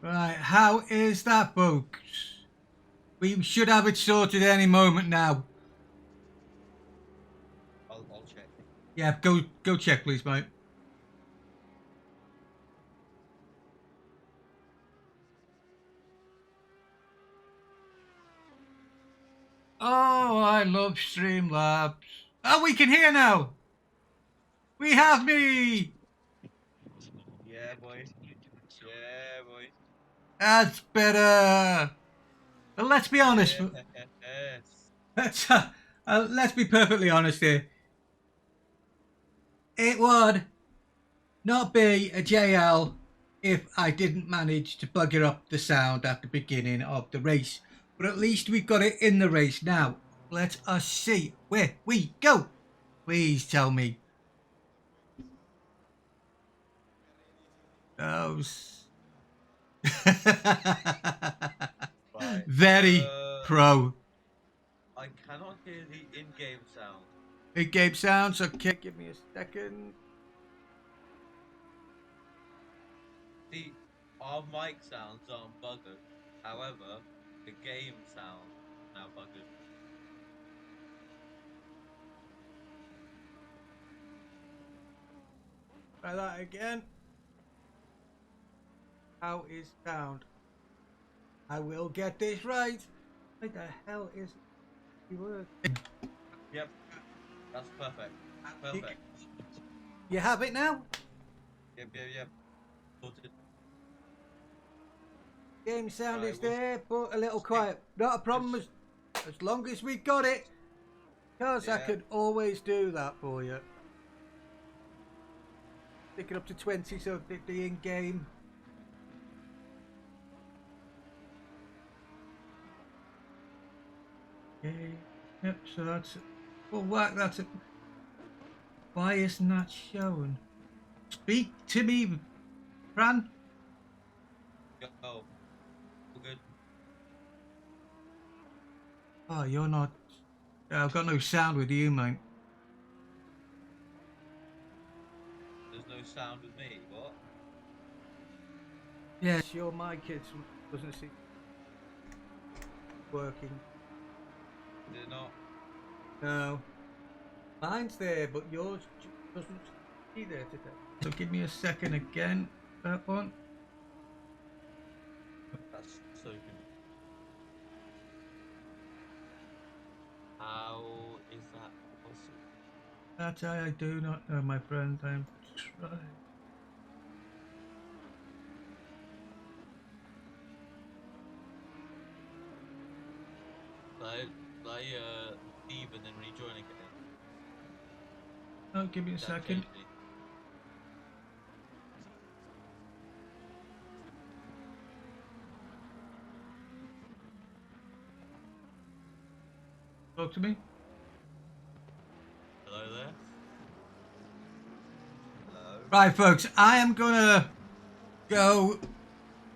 Right, how is that, folks? We should have it sorted any moment now. I'll check. Yeah, go check, please, mate. Oh, I love Streamlabs. Oh, we can hear now. We have me. Yeah, boy. Yeah, boy. That's better. But let's be honest. Yes. Let's be perfectly honest here. It would not be a JL if I didn't manage to bugger up the sound at the beginning of the race. But at least we've got it in the race now. Let us see where we go. Please tell me. Those. Right. Very pro. I cannot hear the in-game sound. In-game sounds. Okay, give me a second. Our mic sounds aren't buggered. However, the game sound now buggered. Try that again. How is sound? I will get this right. What the hell is the word? Yep. That's perfect. Perfect. You have it now? Yep. Sorted. Game sound is there, but a little quiet. Not a problem as long as we got it. Because I could always do that for you. Pick it up to 20 so the in-game. Okay. Yep, so that's it. Well, what? That's it. Why isn't that showing? Speak to me, Fran. Yo, all good. Oh, you're not. I've got no sound with you, mate. There's no sound with me. What? Yes, your mic doesn't seem working. Is it not? No. Mine's there, but yours doesn't be there today. So give me a second again. That one. That's so good. How is that possible? That I do not know, my friend. I'm trying. Leave and then rejoin again. Oh, give me a second. Talk to me. Hello there. Hello. Right, folks. I am gonna go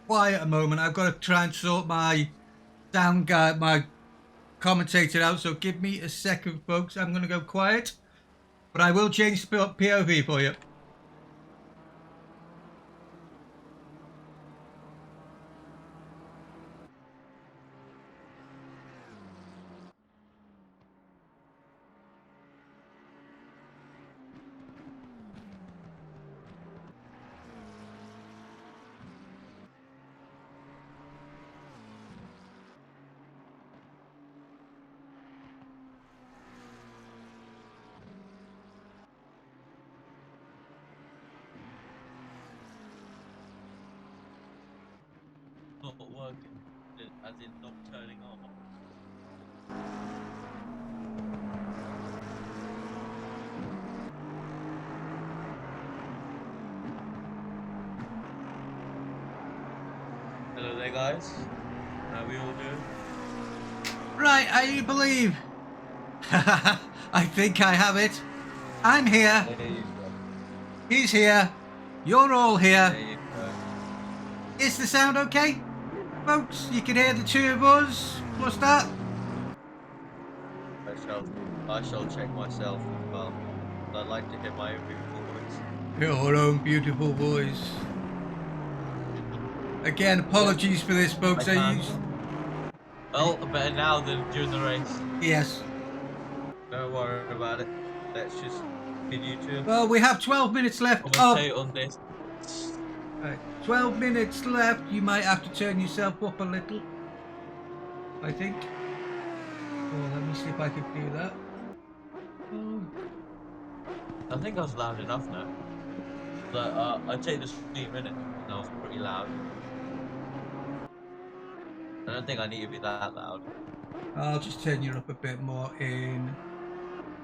quiet a moment. I've got to try and sort my sound guy, my commentator out. So give me a second, folks. I'm gonna go quiet, but I will change the POV for you. Not working, as in not turning on. Hello there, guys. How we all doing? Right, I believe. I think I have it. I'm here. There you go. He's here. You're all here. There you go. Is the sound okay? Folks, you can hear the two of us. What's that? I shall check myself as well. I'd like to hear my own beautiful voice. Your own beautiful voice. Again, apologies for this, folks. Well, better now than during the race. Yes. Don't worry about it. Let's just continue to Well, we have 12 minutes left. commentate on this. Right, 12 minutes left. You might have to turn yourself up a little, I think. Oh, let me see if I can do that. Oh. I think I was loud enough now. But I take the speed minute. That was pretty loud. I don't think I need to be that loud. I'll just turn you up a bit more in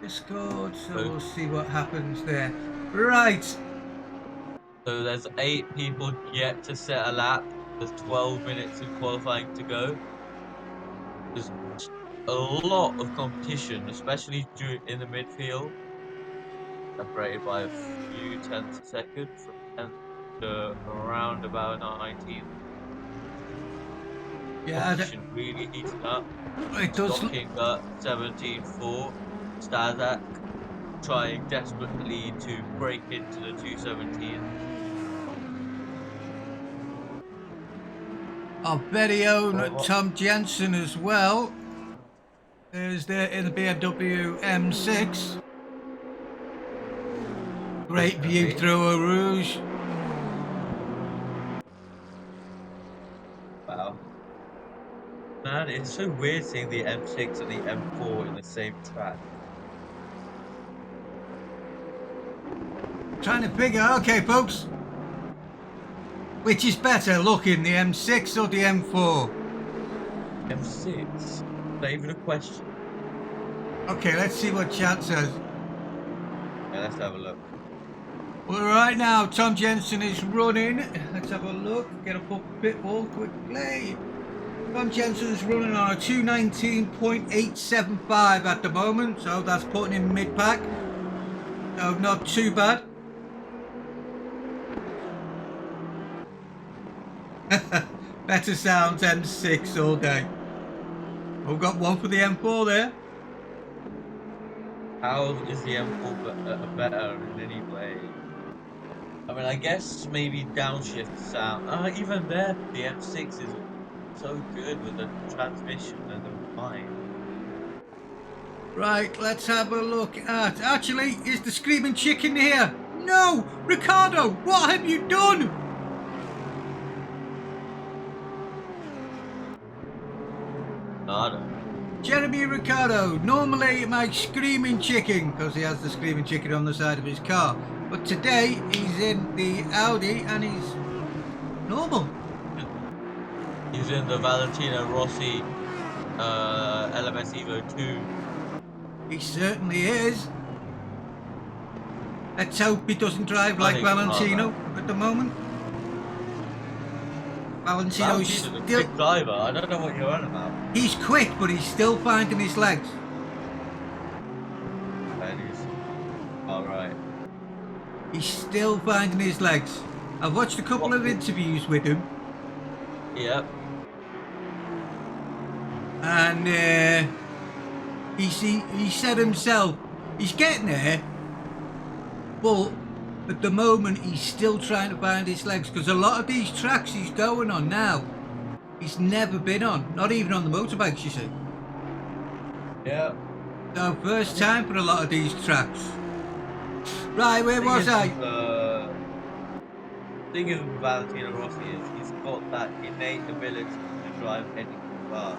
Discord, so we'll see what happens there. Right. So there's 8 people yet to set a lap. There's 12 minutes of qualifying to go. There's a lot of competition, especially in the midfield. Separated by a few tenths a second from 10th to around about 19th. Yeah, Competition really heating up. it does. Stocking at 17.4. Stazak trying desperately to break into the 217. Our very own Tom Jensen as well. There's there in the BMW M6. Great view through Eau Rouge. Wow. Man, it's so weird seeing the M6 and the M4 in the same track. Trying to figure, okay, folks. Which is better looking, the M6 or the M4? M6? Not even a question. Okay, let's see what chat says. Yeah, let's have a look. Well, right now, Tom Jensen is running. Let's have a look. Get up pit wall quickly. Tom Jensen's running on a 219.875 at the moment, so that's putting him mid-pack. So not too bad. Better sounds M6 all day. We've got one for the M4 there. How is the M4 better in any way? I mean, I guess maybe downshift sound. Even there, the M6 is so good with the transmission and the mind. Right, let's have a look at... Actually, is the Screaming Chicken here? No! Ricardo, what have you done? Ricardo. Jeremy Ricardo, normally my Screaming Chicken, because he has the Screaming Chicken on the side of his car. But today, he's in the Audi and he's normal. He's in the Valentino Rossi LMS Evo 2. He certainly is. Let's hope he doesn't drive like Valentino at the moment. Valentino's still a quick driver. I don't know what you're on about. He's quick, but he's still finding his legs. Alright. He's still finding his legs. I've watched a couple of interviews with him. Yep. And he said himself, he's getting there, but at the moment he's still trying to find his legs, because a lot of these tracks he's going on now, he's never been on, not even on the motorbikes, you see. Yeah. So first time for a lot of these tracks. Right, where was I? The thing is with Valentino Rossi is he's got that innate ability to drive anything fast.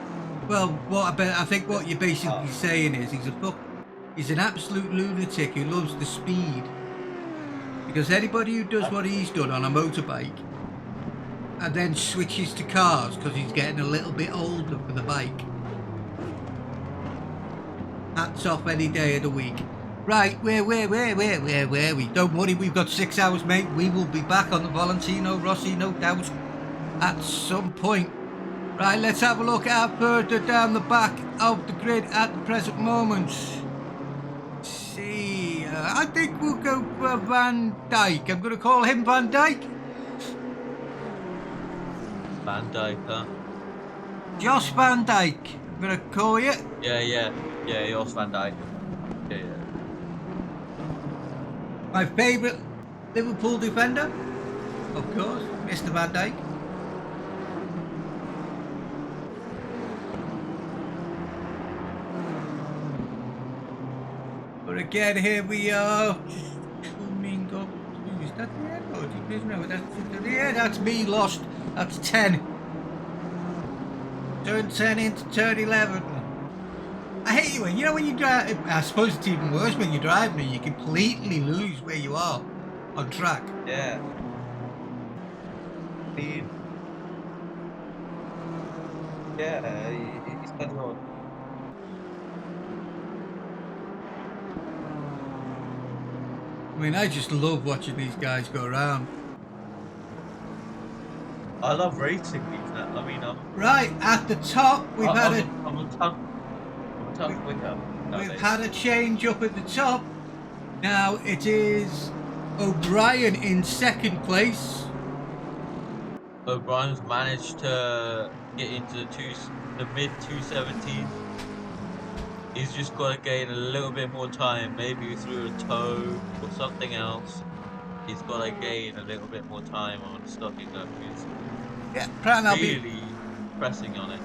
Well, I think what you're basically saying is he's an absolute lunatic who loves the speed. Because anybody who does what he's done on a motorbike and then switches to cars because he's getting a little bit older for the bike, hats off any day of the week. Right, where we? Don't worry, we've got 6 hours, mate. We will be back on the Valentino Rossi, no doubt, at some point. Right, let's have a look at further down the back of the grid at the present moment. Let's see, I think we'll go for Van Dijk. I'm going to call him Van Dijk. Van Dijk, huh? Josh Van Dijk, I'm going to call you. Yeah, Jos Van Dijk. Yeah. My favourite Liverpool defender, of course, Mr. Van Dijk. But again, here we are, just coming up to, is that the end? Oh, no, yeah, that's me lost. That's 10. Turn 10 into turn 11. I hate you when, when you drive, I suppose it's even worse when you drive me, you completely lose where you are on track. Yeah. I mean, yeah, it's kind of odd. I mean, I just love watching these guys go around. I love racing these now. I mean, Right, at the top, I'm a ton quicker we've nowadays. had a change up at the top. Now it is O'Brien in second place. O'Brien's managed to get into the mid 217s. He's just got to gain a little bit more time, maybe through a toe or something else. He's got to gain a little bit more time on Stocking up. He's Yeah, Pran, I'll be really pressing on it.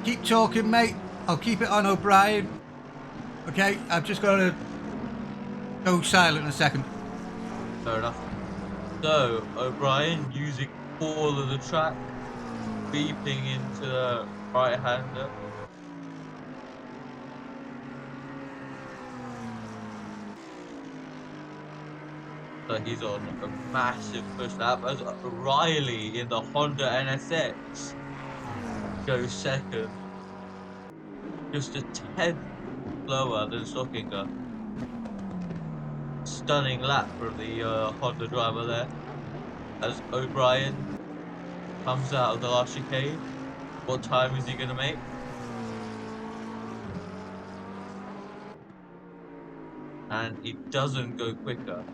keep talking, mate. I'll keep it on O'Brien. Okay, I've just got to go silent in a second. Fair enough. So, O'Brien using all of the track, beeping into the right hander. So he's on a massive push lap as Riley in the Honda NSX goes second, just a tenth slower than Stockinger. Stunning lap from the Honda driver there as O'Brien comes out of the last chicane. What time is he going to make? And he doesn't go quicker.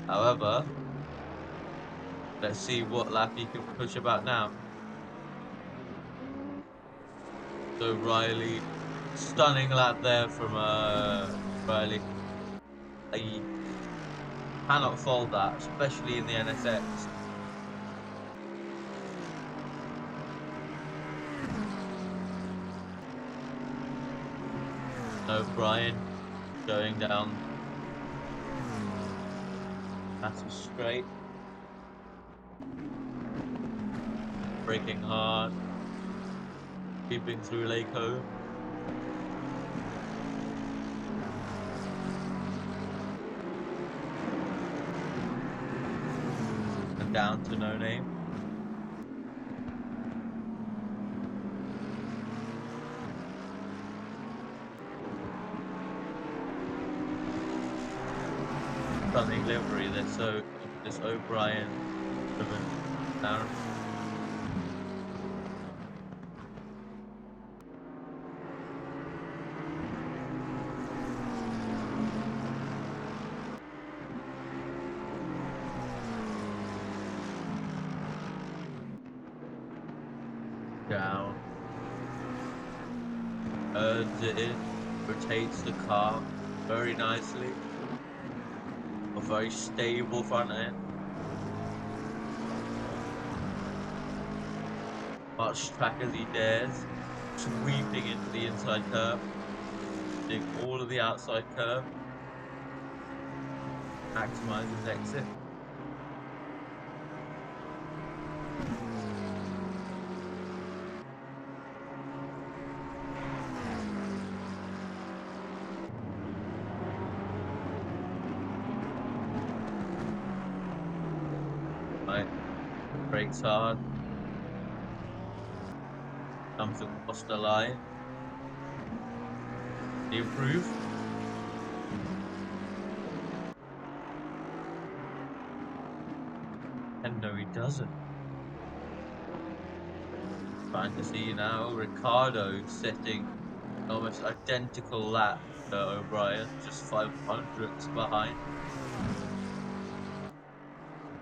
However, let's see what lap he can push about now. So Riley, stunning lap there from Riley. He cannot fold that, especially in the NSX. O'Brien going down massive straight, braking hard, keeping through Lake Home. And down to No Name. Stunning livery there, so this O'Brien driven down. Down. Earns it in, rotates the car very nicely. A very stable front end. Much track as he dares, sweeping into the inside curve, doing all of the outside curve, maximizes exit. Right, brakes hard, comes across the line. He improve. And no, he doesn't. Trying to see now Ricardo setting almost identical lap to O'Brien, just 500ths behind.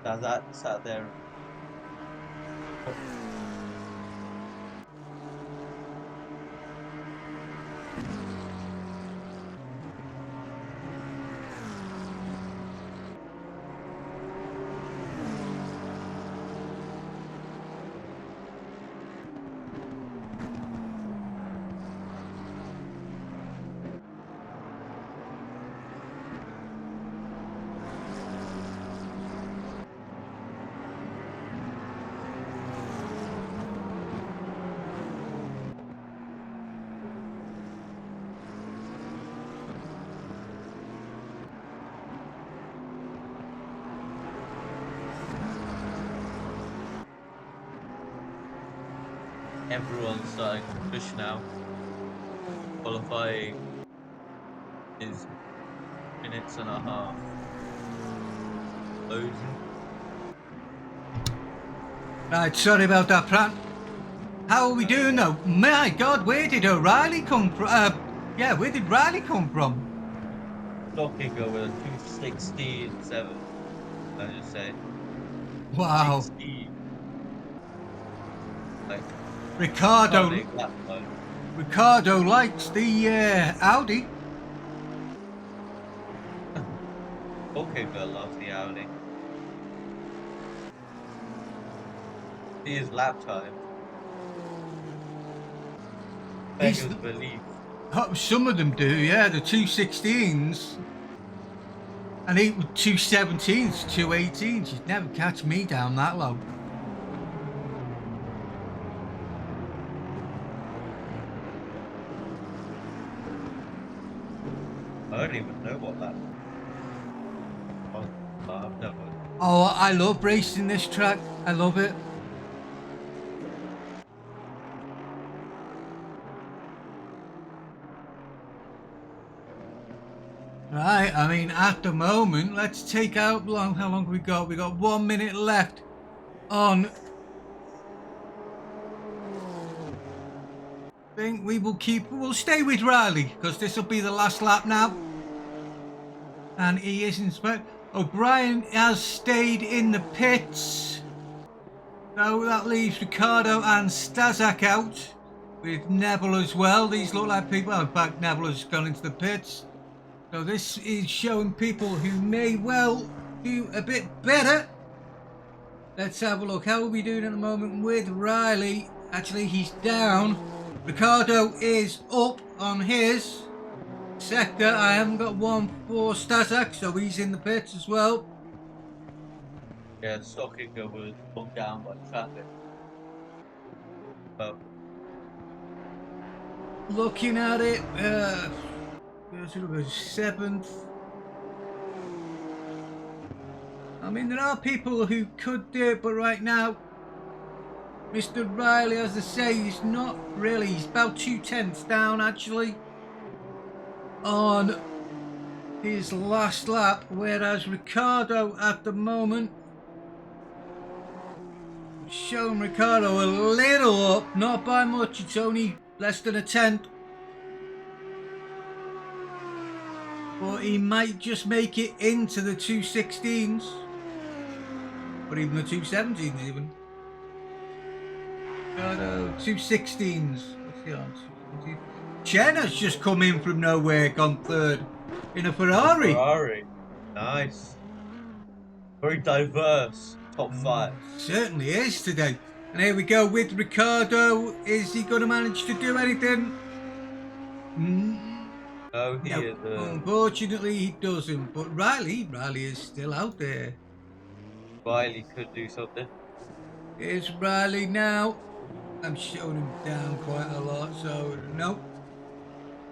Now that sat there. everyone's starting to push now. Qualifying is minutes and a half. Closing. Right, sorry about that, Pran. How are we doing though? My God, where did O'Reilly come from? Yeah, where did Riley come from? Stockinger with a 2:16.7. I just say Wow, 16. Like Ricardo. stunning lap time. Ricardo likes the Audi. Stockinger loves the Audi. See his lap time. He's Beggars belief. some of them do, yeah. The 216s and even 217s, 218s. You'd never catch me down that low. I don't even know what lap. I've never. Oh, I love racing this track. I love it. Right, I mean, at the moment, let's take out how long have we got? We got 1 minute left on. I think we'll stay with Riley because this will be the last lap now. And he isn't. O'Brien has stayed in the pits. So that leaves Ricardo and Stazak out with Neville as well. These look like people. In fact, Neville has gone into the pits. So this is showing people who may well do a bit better. Let's have a look. How are we doing at the moment with Riley? Actually, he's down. Ricardo is up on his sector. I haven't got one for Stazak, so he's in the pits as well. Yeah, Stockinger was pulled down by traffic. Oh, Looking at it, seventh. I mean, there are people who could do it, but right now, Mr. Riley, as I say, he's not really. He's about 2/10 down, actually, on his last lap, whereas Ricardo at the moment, showing Ricardo a little up, not by much. It's only less than a tenth. But he might just make it into the 216s. Or even the 217s even. 216s. What's the answer? Chen has just come in from nowhere, gone third in a Ferrari. Ferrari. Nice. Very diverse. Top five. Certainly is today. And here we go with Ricardo. Is he going to manage to do anything? No, he No. is Unfortunately, he doesn't. But Riley is still out there. Riley could do something. Here's Riley now. I'm showing him down quite a lot, so no.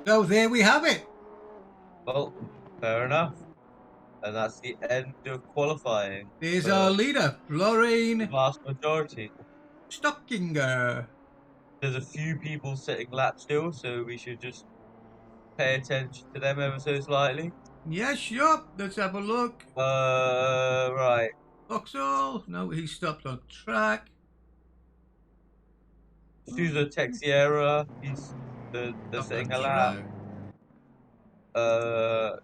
So there we have it. Well, fair enough. And that's the end of qualifying. There's For our leader, the Florine vast majority. Stockinger. There's a few people sitting lap still, so we should just pay attention to them ever so slightly. Yeah, sure. Let's have a look. Right. Vauxhall. No, he stopped on track. Sousa Texiera, he's the Stopped sitting on a lap. track.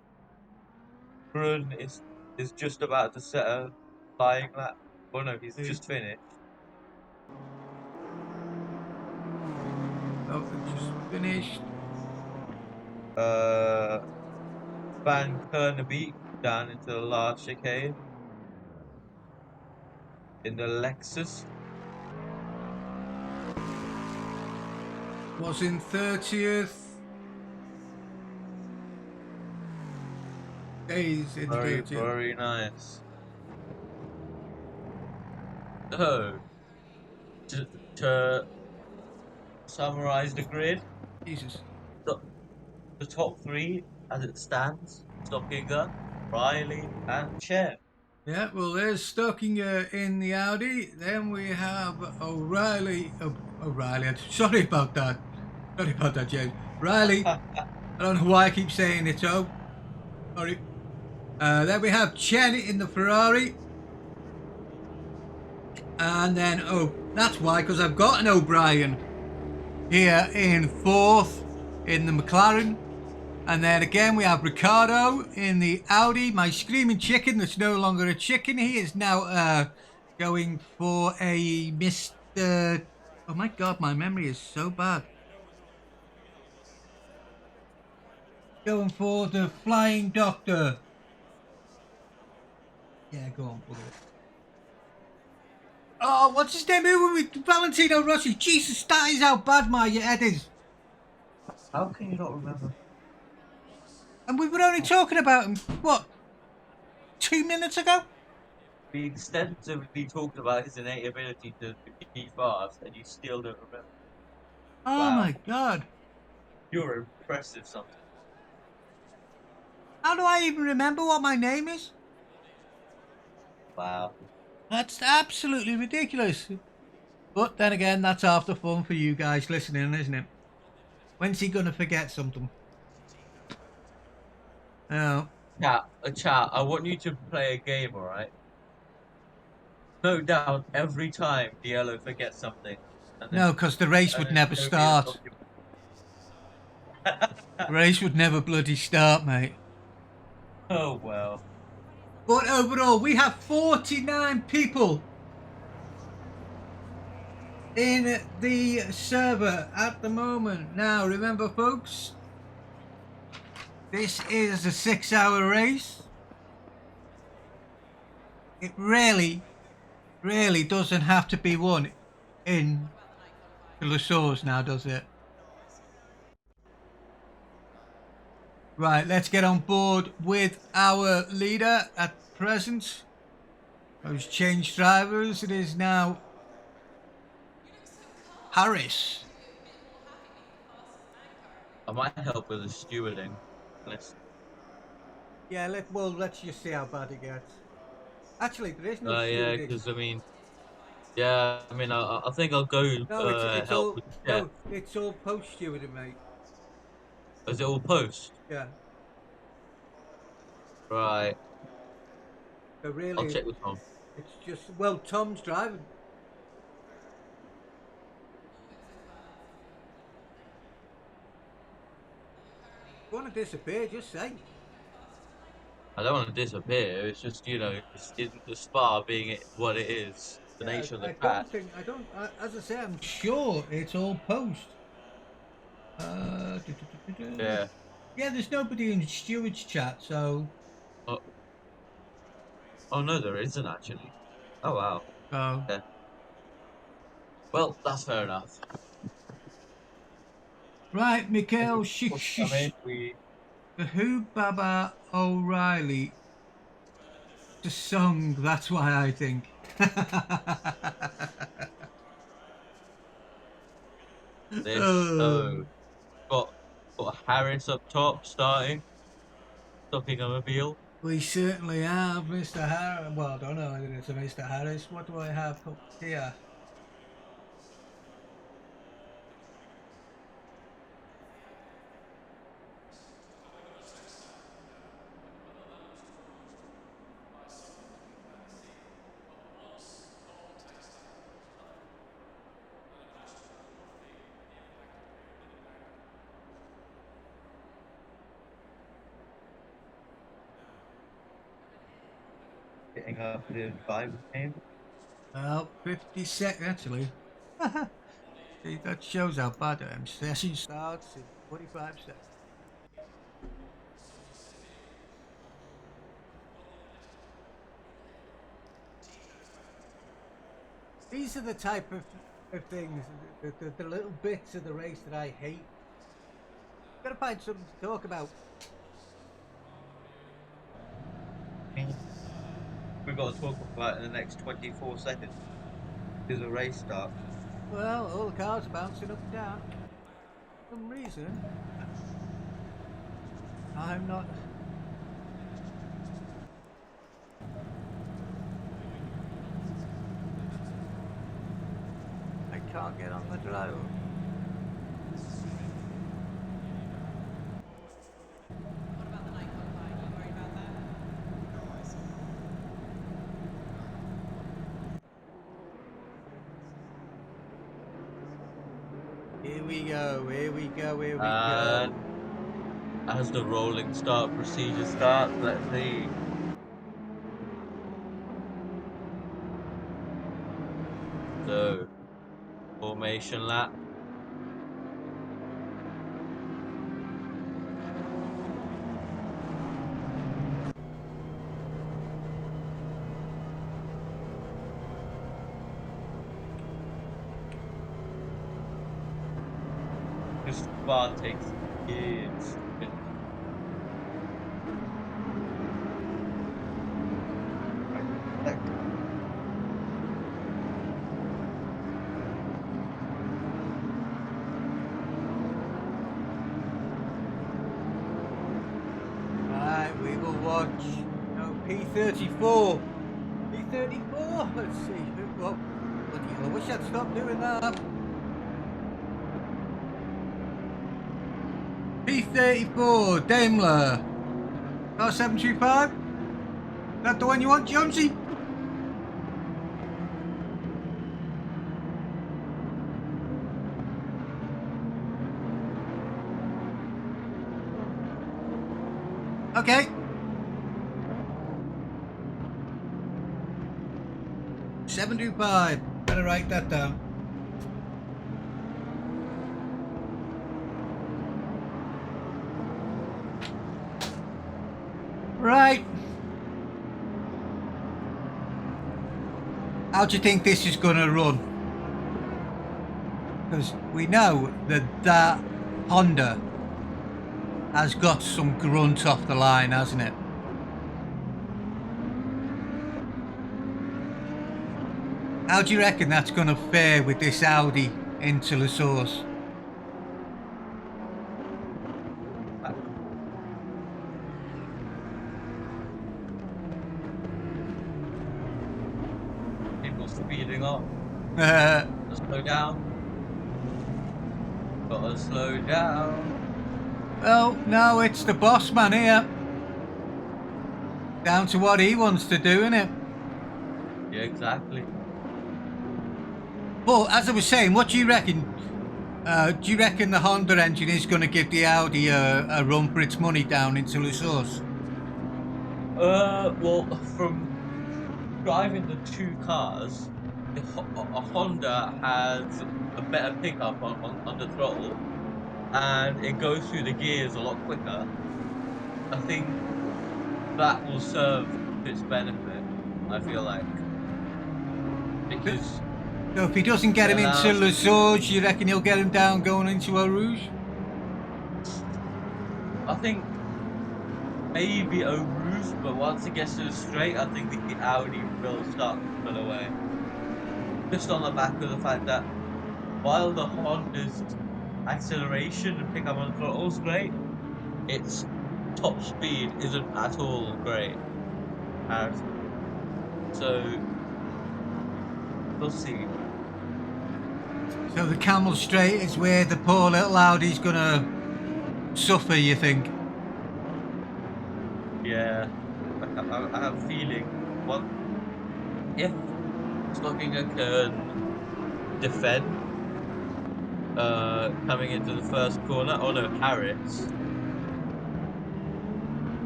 Brun is just about to set a flying lap. Oh no, he's just finished. Oh, just finished. Van Kernebeek down into the last chicane in the Lexus. Was in 30th. Days in Very, 30th. very nice. So, to summarize the grid, Jesus. the, top three as it stands: Stockinger, Riley, and Chen. Yeah, well, there's Stockinger in the Audi. Then we have O'Reilly. O'Reilly. Sorry about that. Sorry about that, James. Riley. I don't know why I keep saying it. Oh, sorry. Then we have Chen in the Ferrari. And then, oh, that's why, because I've got an O'Brien here in fourth in the McLaren. And then again, we have Ricardo in the Audi. My screaming chicken that's no longer a chicken. He is now going for a Mr. Oh my God, my memory is so bad. Going for the Flying Doctor. Yeah, go on, buddy. Oh, what's his name? Who with Valentino Rossi? Jesus, that is how bad my head is. How can you not remember? And we were only talking about him, what, 2 minutes ago? We extensively talked about his innate ability to be fast, and you still don't remember. Oh Wow, my God. you're impressive, something. How do I even remember what my name is? Wow. That's absolutely ridiculous. But then again, that's half the fun for you guys listening, isn't it? When's he going to forget something? Oh. Chat. I want you to play a game, all right? Note down every time the yellow forgets something, and then No, because the race and would then never show me the start. document. The race would never bloody start, mate. Oh well. But overall, we have 49 people in the server at the moment. Now, remember, folks, this is a 6-hour race. It really doesn't have to be won in the Le Source now, does it? Right, let's get on board with our leader at present. Those changed drivers. It is now Harris. I might help with the stewarding. Let's. Yeah, let's just see how bad it gets. Actually, there is no Yeah, stewarding. because I mean, yeah, I mean, I think I'll go No, it's help all with the chef. no, it's all post stewarding, mate. Is it all post? Yeah. Right. So I'll really, check with Tom. it's just well, Tom's driving. If you want to disappear, just say. I don't want to disappear. It's just it's in the spa being what it is, the Yeah, nature of the I track. don't think I don't. As I say, I'm sure it's all post. Du- du- du- du- du. Yeah. Yeah, there's nobody in Stewart's chat, so Oh, oh no, there isn't actually. Oh wow. so Yeah. Well, that's fair enough. right, If we Mikhail come in, we Who Baba O'Reilly. The song, that's why I think. this Oh, got got Harris up top starting, stopping a mobile. we certainly have Mr. Harris. Well, I don't know whether it's a Mr. Harris. What do I have up here? Getting up to 5 game. Well, 50 seconds actually. See, that shows how bad I am. Session starts in 45 seconds. These are the type of things, the little bits of the race that I hate. Gotta find something to talk about. We've got to talk about in the next 24 seconds. Is a race start. Well, all the cars are bouncing up and down. For some reason, I'm not. can't get on the drive. Here we go, here we go, here we go. As the rolling start procedure starts, let's see. So, formation lap. This bar takes years. Right, we will watch. No, P34. P34. Let's see. Well, bloody hell, I wish I'd stopped doing that. P34 Daimler. Car 725. Is that the one you want, Jonesy? Okay. 725. Better write that down. Right. How do you think this is going to run? Because we know that Honda has got some grunt off the line, hasn't it? How do you reckon that's going to fare with this Audi into the source? People speeding up. Uh, Slow down. Gotta slow down. well, no, it's the boss man here. Down to what he wants to do, innit? Yeah, exactly. But as I was saying, what do you reckon? Do you reckon the Honda engine is going to give the Audi a run for its money down into the source? Well, from driving the two cars, a Honda has a better pickup on the throttle, and it goes through the gears a lot quicker. I think that will serve to its benefit, I feel like. Because So if he doesn't get it him into allows, Le Source, you reckon he'll get him down going into Eau Rouge? I think maybe Eau Rouge, but once it gets to the straight, I think the Audi will start to pull away. Just on the back of the fact that while the Honda's acceleration and pickup on the throttle is great, its top speed isn't at all great. So we'll see. So the Camel Straight is where the poor little Audi's going to suffer, you think? Yeah, I have a feeling. Well, if Stockinger can defend coming into the first corner, oh no, Harris,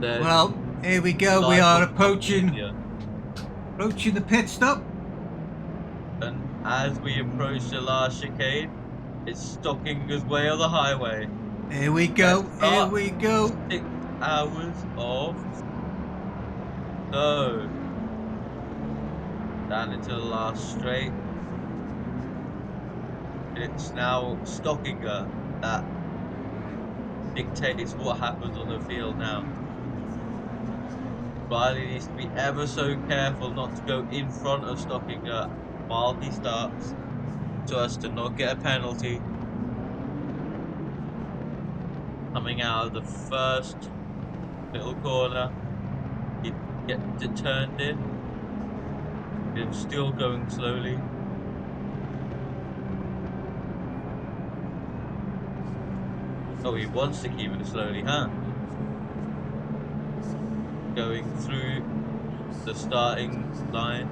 then Well, here we go. We life are will become approaching easier. the pit stop. And as we approach the last chicane, it's Stockinger's way on the highway. Here we Let's go. Here start we go. 6 hours of so down into the last straight. It's now Stockinger that dictates what happens on the field now. Riley needs to be ever so careful not to go in front of Stockinger while he starts so as to not get a penalty. Coming out of the first little corner, he gets it turned in. It's still going slowly. Oh, he wants to keep it slowly, huh? Going through the starting line.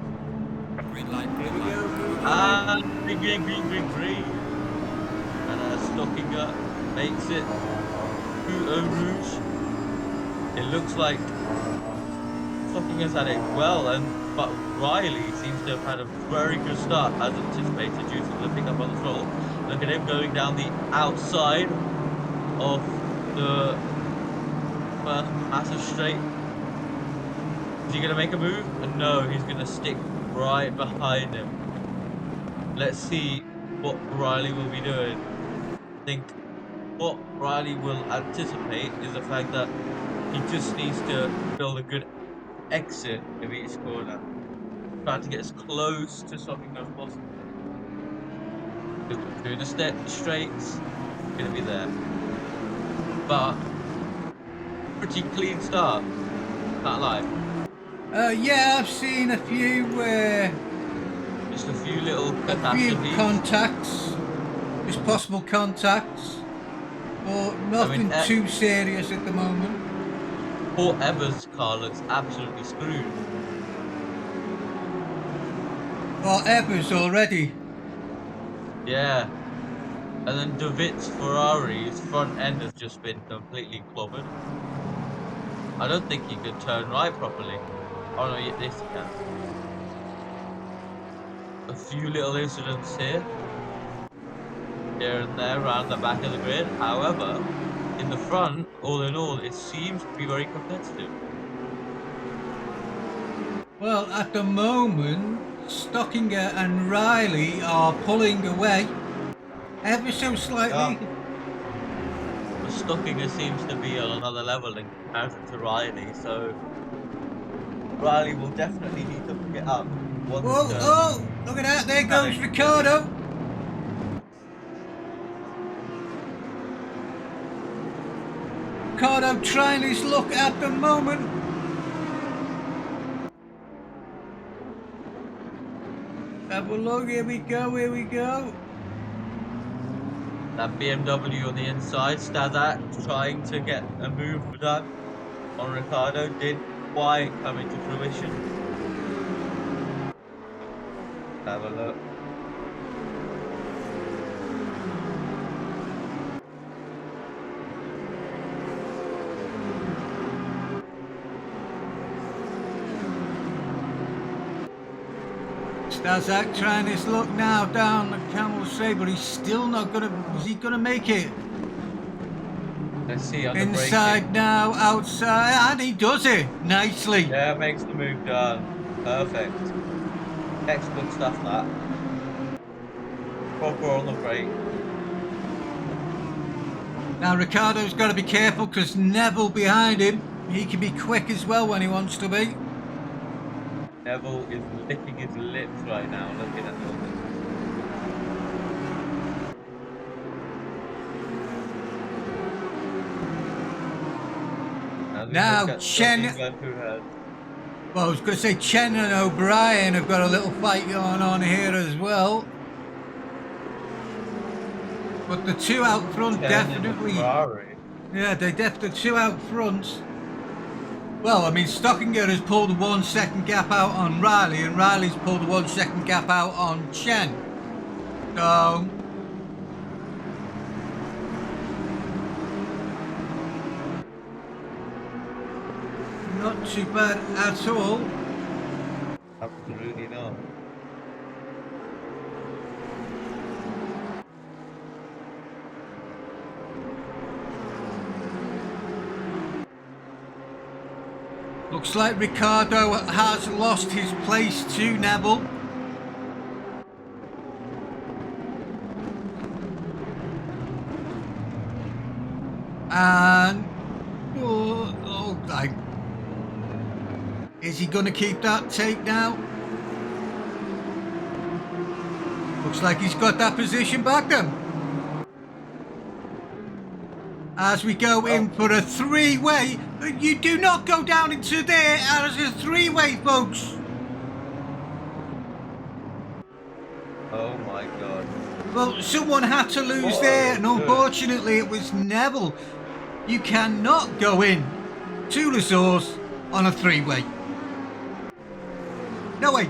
Green light, here we go, here we go. Ah, green, green, green, green, green. And Stockinger makes it to Eau Rouge. It looks like Stockinger's had it well, but Riley seems to have had a very good start as anticipated due to the pickup on the throttle. Look at him going down the outside of the first massive straight. Is he going to make a move? No, he's going to stick right behind him. Let's see what Riley will be doing. I think what Riley will anticipate is the fact that he just needs to build a good exit of each corner. Trying to get as close to something as possible. Through the straights, going to be there. But pretty clean start. Can't lie. Yeah, I've seen a few Just a few little a few catastrophes. contacts, just possible contacts, but nothing too serious at the moment. Poor Eva's car looks absolutely screwed. Oh, Evers already. Yeah. And then De Witt's Ferrari's front end has just been completely clobbered. I don't think he could turn right properly. Oh no, yes he can. A few little incidents here and there around the back of the grid. However, in the front, all in all, it seems to be very competitive. Well, at the moment, Stockinger and Riley are pulling away ever so slightly. But Stockinger seems to be on another level in comparison to Riley, so Riley will definitely need to pick it up once. Oh, look at that! There goes Ricardo. Ricardo trying his luck at the moment. Have a look, here we go, here we go. That BMW on the inside, Stazak trying to get a move done on Ricardo, didn't quite come into fruition. Have a look. Stazak trying his luck now down the Camel Sabre. He's still not gonna. Is he gonna make it? Let's see on Inside the now, outside, and he does it nicely. Yeah, makes the move done. Perfect. Textbook stuff that. Proper on the brake. Now Ricardo's got to be careful because Neville behind him. He can be quick as well when he wants to be. Neville is licking his lips right now, looking at all this. Now Chen. Well, I was going to say Chen and O'Brien have got a little fight going on here as well. But the two out front definitely. Yeah, they definitely two out front. Well, I mean, Stockinger has pulled a 1 second gap out on Riley, and Riley's pulled a 1 second gap out on Chen. So. Not too bad at all. Absolutely not. Looks like Ricardo has lost his place to Neville. And is he going to keep that take now? Looks like he's got that position back then. As we go in for a three-way. You do not go down into there as a three-way, folks. Oh my god. Well, someone had to lose Oh, there, and good. unfortunately it was Neville. You cannot go in to the source on a three-way. No way.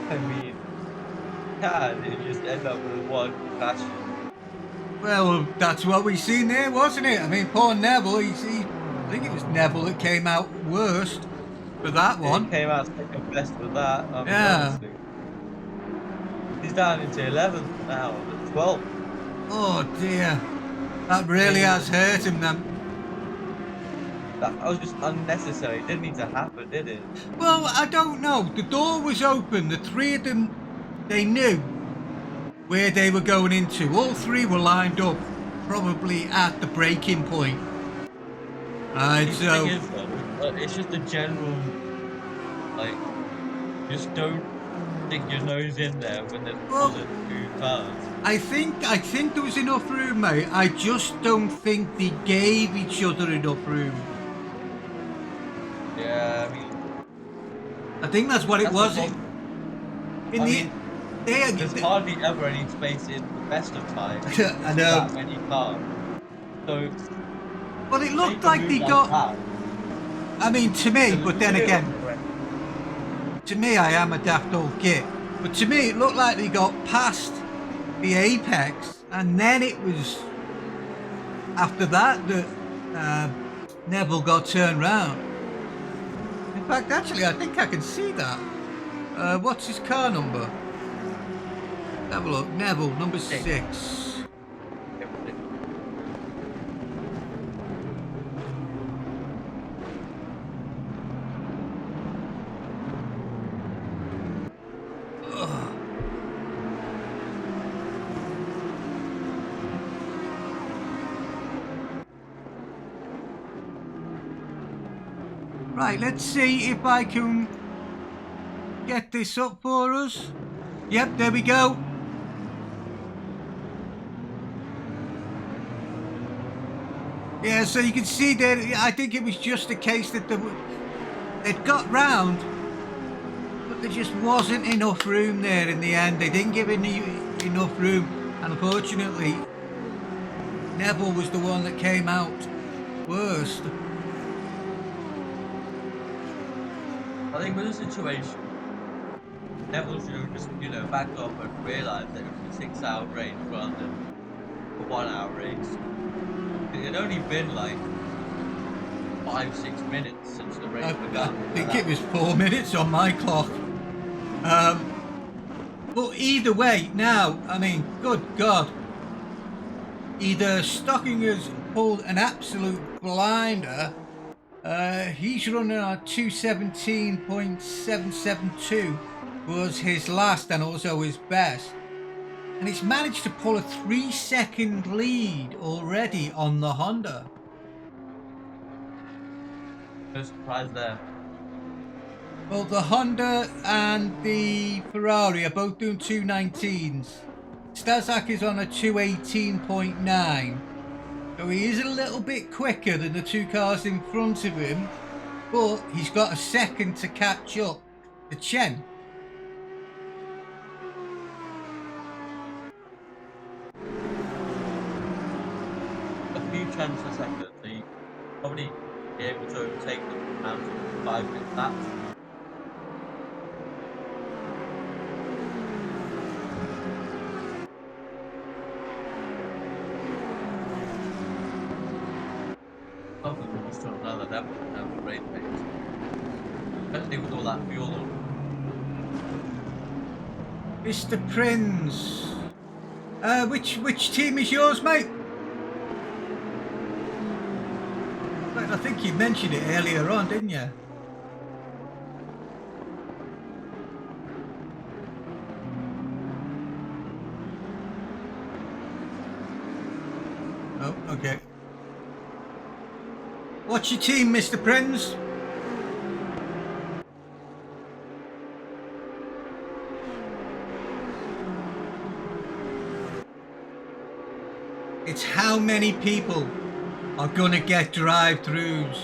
I mean, can it just end up with one crash? Well, that's what we seen there, wasn't it? I mean, poor Neville, I think it was Neville that came out worst for that It one. came out second best with that. I mean, Yeah. honestly, he's down into 11th now, but 12th. Oh dear. That I really mean, has hurt him then. that was just unnecessary. It didn't need to happen, did it? Well, I don't know. The door was open. The three of them, they knew where they were going into. All three were lined up, probably at the breaking point. The thing So is, though, it's just a general, like, just don't stick your nose in there when there's more well, than two cars. I think there was enough room, mate. I just don't think they gave each other enough room. Yeah, I mean, I think that's what it that's the was. problem. In I the mean, they, there's they hardly ever any space in the best of times I for know. that many cars. So Well, it to make looked a like move they like got. that, I mean, to it's me, a but then little again, aggressive. to me, I am a daft old git. But to me, it looked like they got past the apex, and then it was after that that Neville got turned round. In fact, actually, I think I can see that. What's his car number? Have a look. Neville, number 6. Ugh. Right, let's see if I can get this up for us. Yep, there we go. Yeah, so you can see there, I think it was just a case that they'd got round, but there just wasn't enough room there in the end. They didn't give enough room, and unfortunately, Neville was the one that came out worst. I think with the situation, Neville should have just, backed off and realised that it was a 6-hour race rather than a 1-hour race. It had only been like 5-6 minutes since the race I began. think it was 4 minutes on my clock. But either way, now, I mean, good God. Either Stocking has pulled an absolute blinder. He's running on 217.772 was his last and also his best. And he's managed to pull a 3-second lead already on the Honda. No surprise there. Well, the Honda and the Ferrari are both doing 219s. Stazak is on a 218.9. So he is a little bit quicker than the two cars in front of him, but he's got a second to catch up to Chen. A few tenths a second, so you probably be able to overtake them down to 5-minute laps. Probably just on another level in terms of race pace. Especially with all that fuel on. Mr. Prince. Which team is yours, mate? I think you mentioned it earlier on, didn't you? Oh, okay. What's your team, Mr. Prince? It's how many people are going to get drive-throughs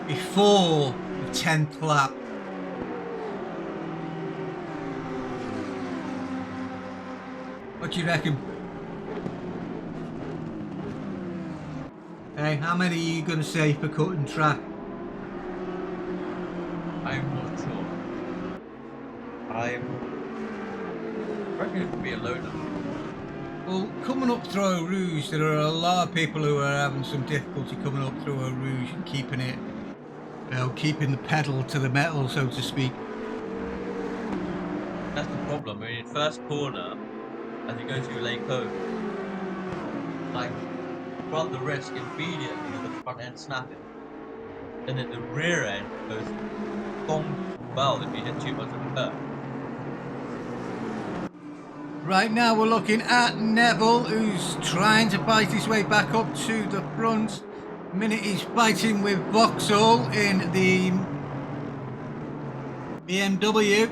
before the 10th lap. What do you reckon? Hey, how many are you going to say for cutting track? I'm not sure. I reckon it could be a low number. Well, coming up through Eau Rouge, there are a lot of people who are having some difficulty coming up through Eau Rouge and keeping it, keeping the pedal to the metal, so to speak. That's the problem. I mean, first corner, as you go through Lake Cove, like, run the risk immediately of the front end snapping. And then the rear end goes bonkers well if you hit too much of the curb. Right now we're looking at Neville, who's trying to bite his way back up to the front. The minute he's fighting with Vauxhall in the BMW.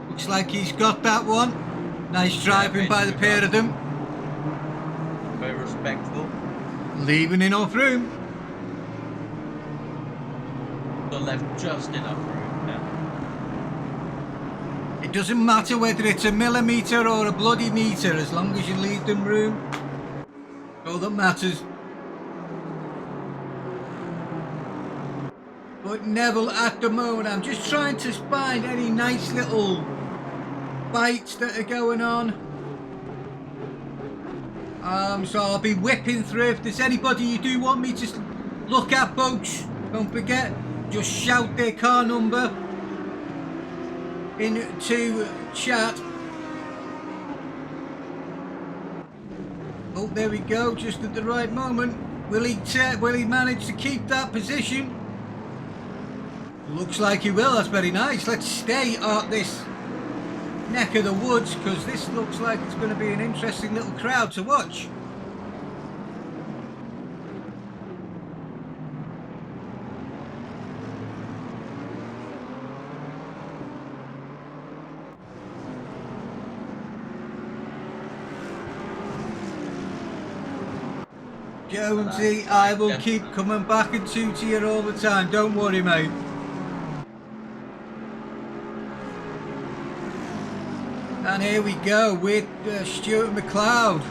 Looks like he's got that one. Nice driving by the pair of them. Very respectful. Leaving enough room. But left just enough room now. It doesn't matter whether it's a millimetre or a bloody metre, as long as you leave them room. All that matters. But Neville, at the moment, I'm just trying to find any nice little bites that are going on. So I'll be whipping through. If there's anybody you do want me to look at, folks, don't forget, just shout their car number into chat. Oh, there we go, just at the right moment. Will he manage to keep that position? Looks like he will. That's very nice. Let's stay at this neck of the woods, because this looks like it's going to be an interesting little crowd to watch. Jonesy, I will keep coming back and to you all the time. Don't worry, mate. And here we go with Stuart McLeod.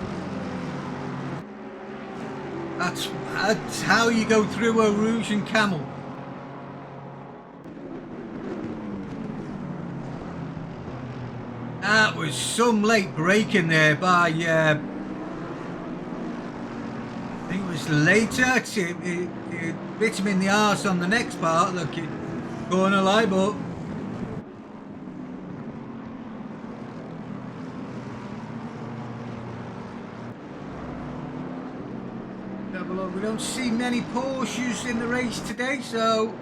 That's how you go through Eau Rouge and Camel. That was some late braking there by, I think it was later. It bit him in the arse on the next part. Look, corner light up. We don't see many Porsches in the race today, so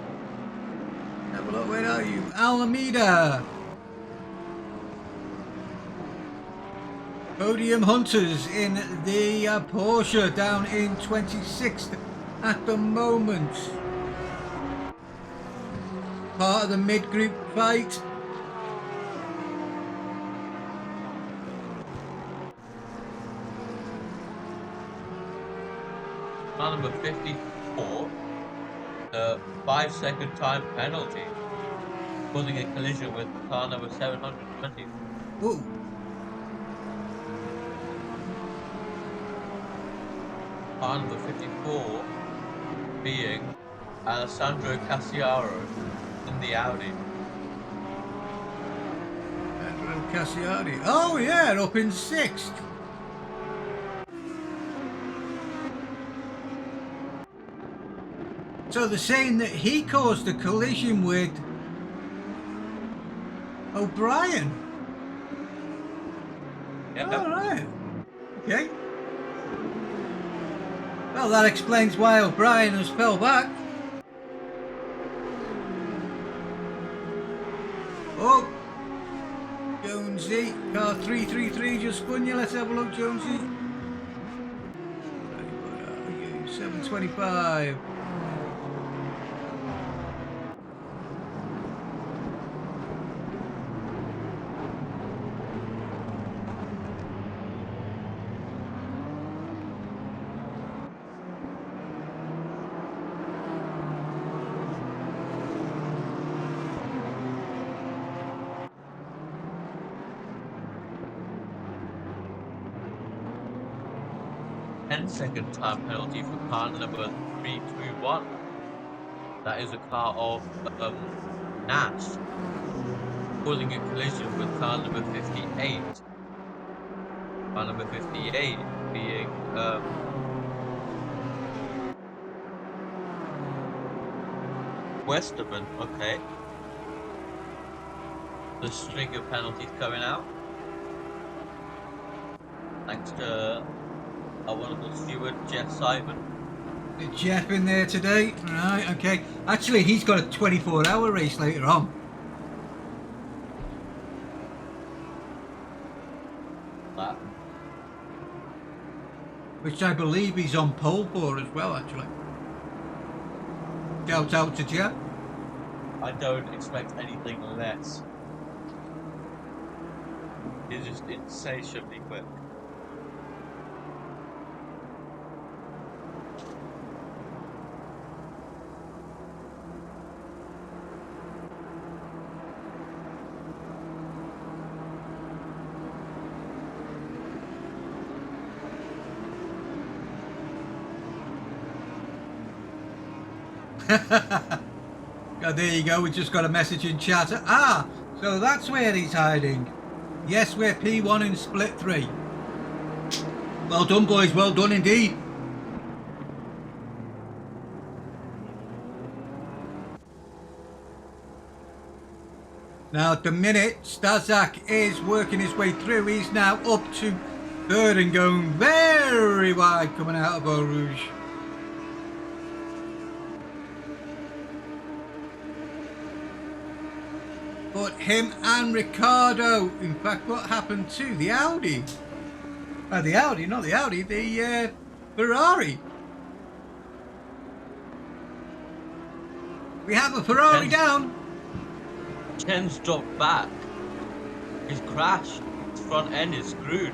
have a look. Where are you? Alameda. Podium Hunters in the Porsche down in 26th at the moment. Part of the mid-group fight. Car number 54, the 5-second time penalty, causing a collision with car number 720. Ooh. Car number 54 being Alessandro Cassiaro in the Audi. Alessandro Cassiari. Oh yeah, up in 6th. So they're saying that he caused a collision with O'Brien. Yep. All right. Okay. Well, that explains why O'Brien has fell back. Oh, Jonesy, car 333 just spun you. Let's have a look, Jonesy. 725. 10-second time penalty for car number 321. That is a car of Nash, causing a collision with car number 58. Car number 58 being Westerman. Okay. The string of penalties coming out. Thanks to our wonderful steward, Jeff Simon. Is Jeff in there today? Right, okay. Actually, he's got a 24-hour race later on. That. Which I believe he's on pole for as well, actually. Shout out to Jeff. I don't expect anything less. He's just insatiably quick. Oh, there you go, we just got a message in chat. Ah, so that's where he's hiding. Yes, we're P1 in split 3. Well done, boys, well done indeed. Now at the minute, Stazak is working his way through. He's now up to third and going very wide coming out of Eau Rouge. But him and Ricardo, in fact, what happened to the Audi? The Audi, not the Audi, the Ferrari. We have a Ferrari down. Chen's dropped back. He's crashed. His front end is screwed.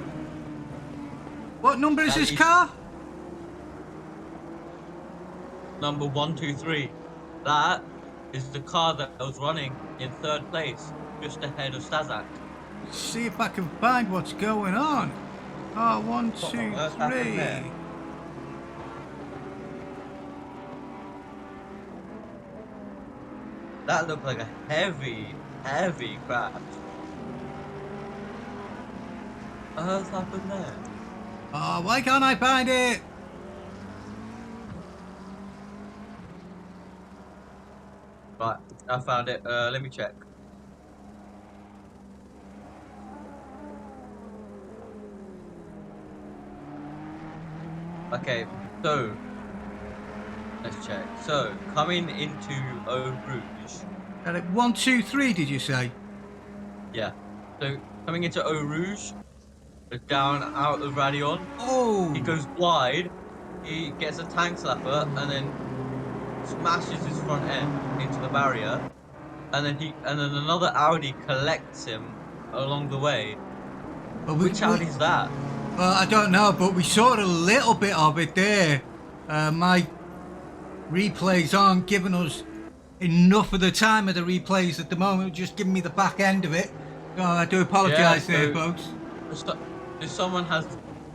What number is That this is- car? Number 123. That is the car that was running in third place, just ahead of Stazak. Let's see if I can find what's going on. Oh, 1, 2, What on earth happened there? 3. That looked like a heavy crash. What on earth happened there? Oh, why can't I find it? Right, I found it. Let me check. Okay, so let's check. So coming into Eau Rouge, 1, 2, 3, did you say? yeah. So coming into Eau Rouge, down out of Radion, Oh, he goes wide. He gets a tank slapper and then smashes his front end into the barrier, and then another Audi collects him along the way. but Which Audi's that? Well, I don't know, but we saw a little bit of it there. My replays aren't giving us enough of the time of the replays at the moment, just giving me the back end of it. So I do apologise there, so- folks. If someone has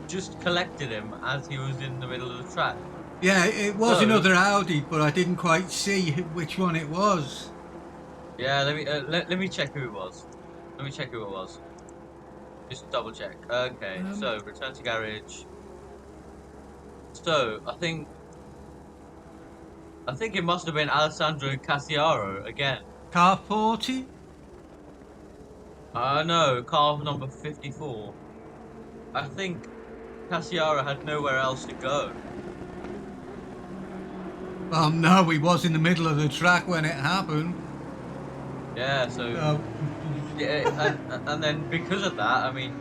just collected him as he was in the middle of the track. Yeah, it was So- another Audi, but I didn't quite see which one it was. Yeah, let me check who it was. Let me check who it was. Just double check. Okay, so return to garage. So I think it must have been Alessandro Cassiaro again. Car 40? No, car number 54. I think Cassiaro had nowhere else to go. Well, no, he was in the middle of the track when it happened. Yeah, so yeah, and then because of that, I mean,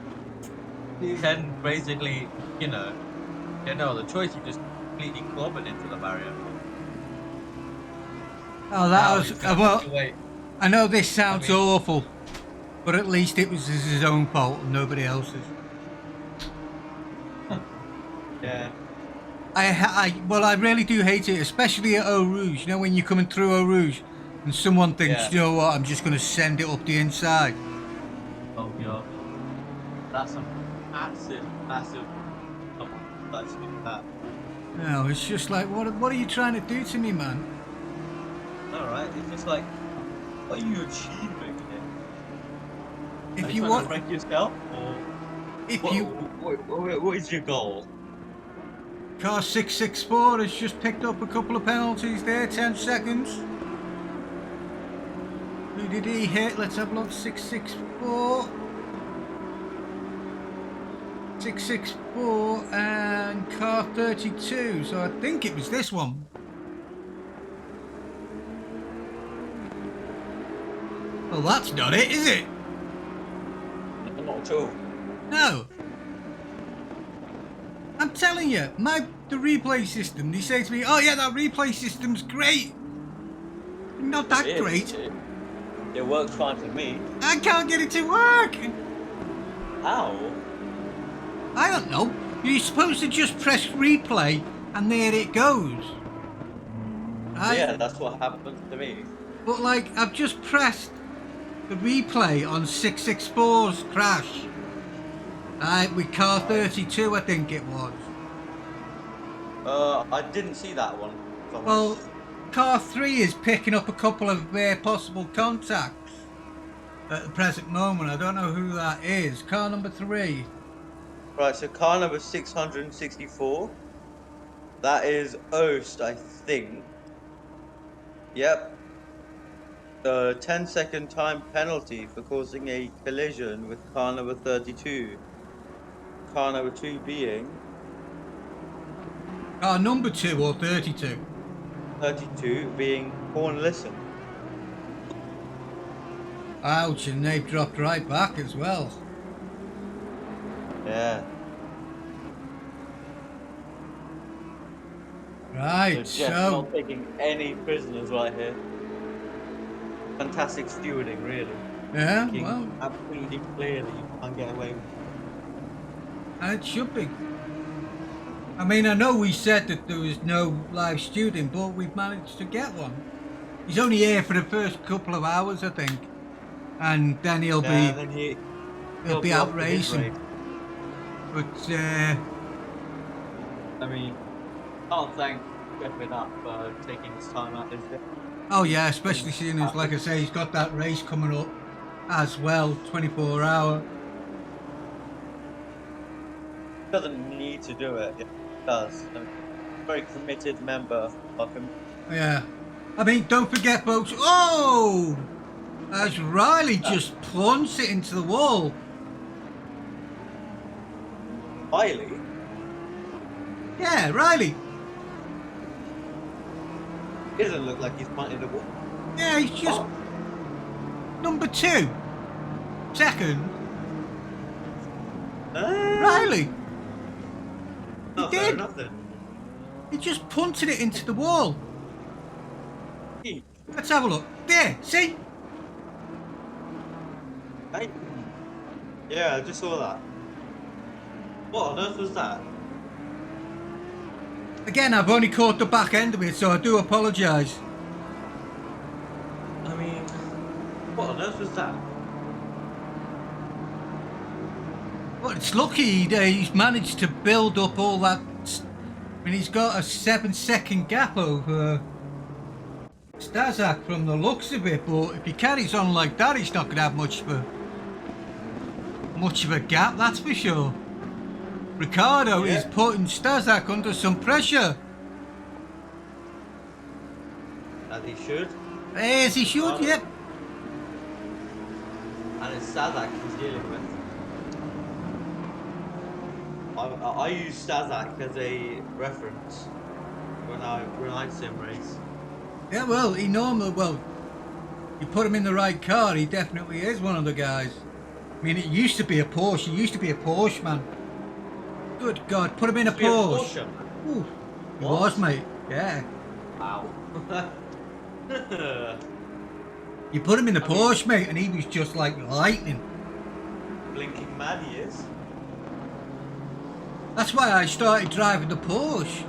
Ken basically, he had no other choice. He just completely clobbered into the barrier. Oh, Now that was... he's gonna well, have to wait. I know this sounds I mean- awful, but at least it was his own fault and nobody else's. Yeah. I really do hate it, especially at Eau Rouge. You know, when you're coming through Eau Rouge and someone thinks, Yeah. you know what, I'm just going to send it up the inside. Oh god. That's a massive. Come on. actually that. No, it's just like, what are you trying to do to me, man? Alright, it's just like, what are you achieving here? Are If you you trying to want, rank yourself, or if what, you, what is your goal? car 664 has just picked up a couple of penalties there, 10 seconds. Who did he hit? Let's have a look, 664. 664 and car 32, so I think it was this one. Well, that's not it, is it? Not at all. No. I'm telling you, the replay system, they say to me, oh yeah, that replay system's great. Not that It is. great. It works fine for me. I can't get it to work. How? I don't know. You're supposed to just press replay and there it goes. Right? Yeah, that's what happens to me. But like, I've just pressed the replay on 664's crash. Right, with car 32, I think it was. I didn't see that one. if I'm Well, honest. car 3 is picking up a couple of possible contacts at the present moment. I don't know who that is. Car number 3. Right, so car number 664. That is Oast, I think. Yep. The 10-second time penalty for causing a collision with car number 32. Car number 2 being Car number 2 or 32? 32 being Cornelissen. Ouch, and they've dropped right back as well. Yeah. Right, So Jeff so not taking any prisoners right here. Fantastic stewarding, really. yeah, Thinking well, absolutely clearly you can't get away with it. and it should be. I mean, I know we said that there was no live student, but we've managed to get one. He's only here for the first couple of hours, I think, and then he'll Yeah, be and then he'll be out off to his racing. race. But I mean, can't thank Jeff enough for taking his time out this day. oh yeah, especially seeing as, like I say, he's got that race coming up as well, 24-hour. Doesn't need to do it. It does. A very committed member of him. Yeah, I mean, don't forget, folks. Oh, as Riley just plunged it into the wall. Riley? Yeah, Riley. He doesn't look like he's punting the ball. Yeah, he's just Oh, number 2. Second, ah, Riley. oh, He fair did. enough then. He just punted it into the wall. He- Let's have a look. There, see? Hey. Yeah, I just saw that. What on earth was that? Again, I've only caught the back end of it, so I do apologise. I mean, what on earth was that? Well, it's lucky he's managed to build up all that. I mean, he's got a 7-second gap over Stazak from the looks of it, but if he carries on like that, he's not going to have much of a gap, that's for sure. Ricardo is putting Stazak under some pressure. As he should. As he should, yep. And it's Stazak he's dealing with. I use Stazak as a reference when I sim race. Yeah, well, you put him in the right car, he definitely is one of the guys. I mean, it used to be a Porsche. He used to be a Porsche, man. Good God, put him in a Porsche. Ooh, he was, mate. Yeah. Wow. You put him in the Porsche, mate, and he was just like lightning. Blinking mad he is. That's why I started driving the Porsche.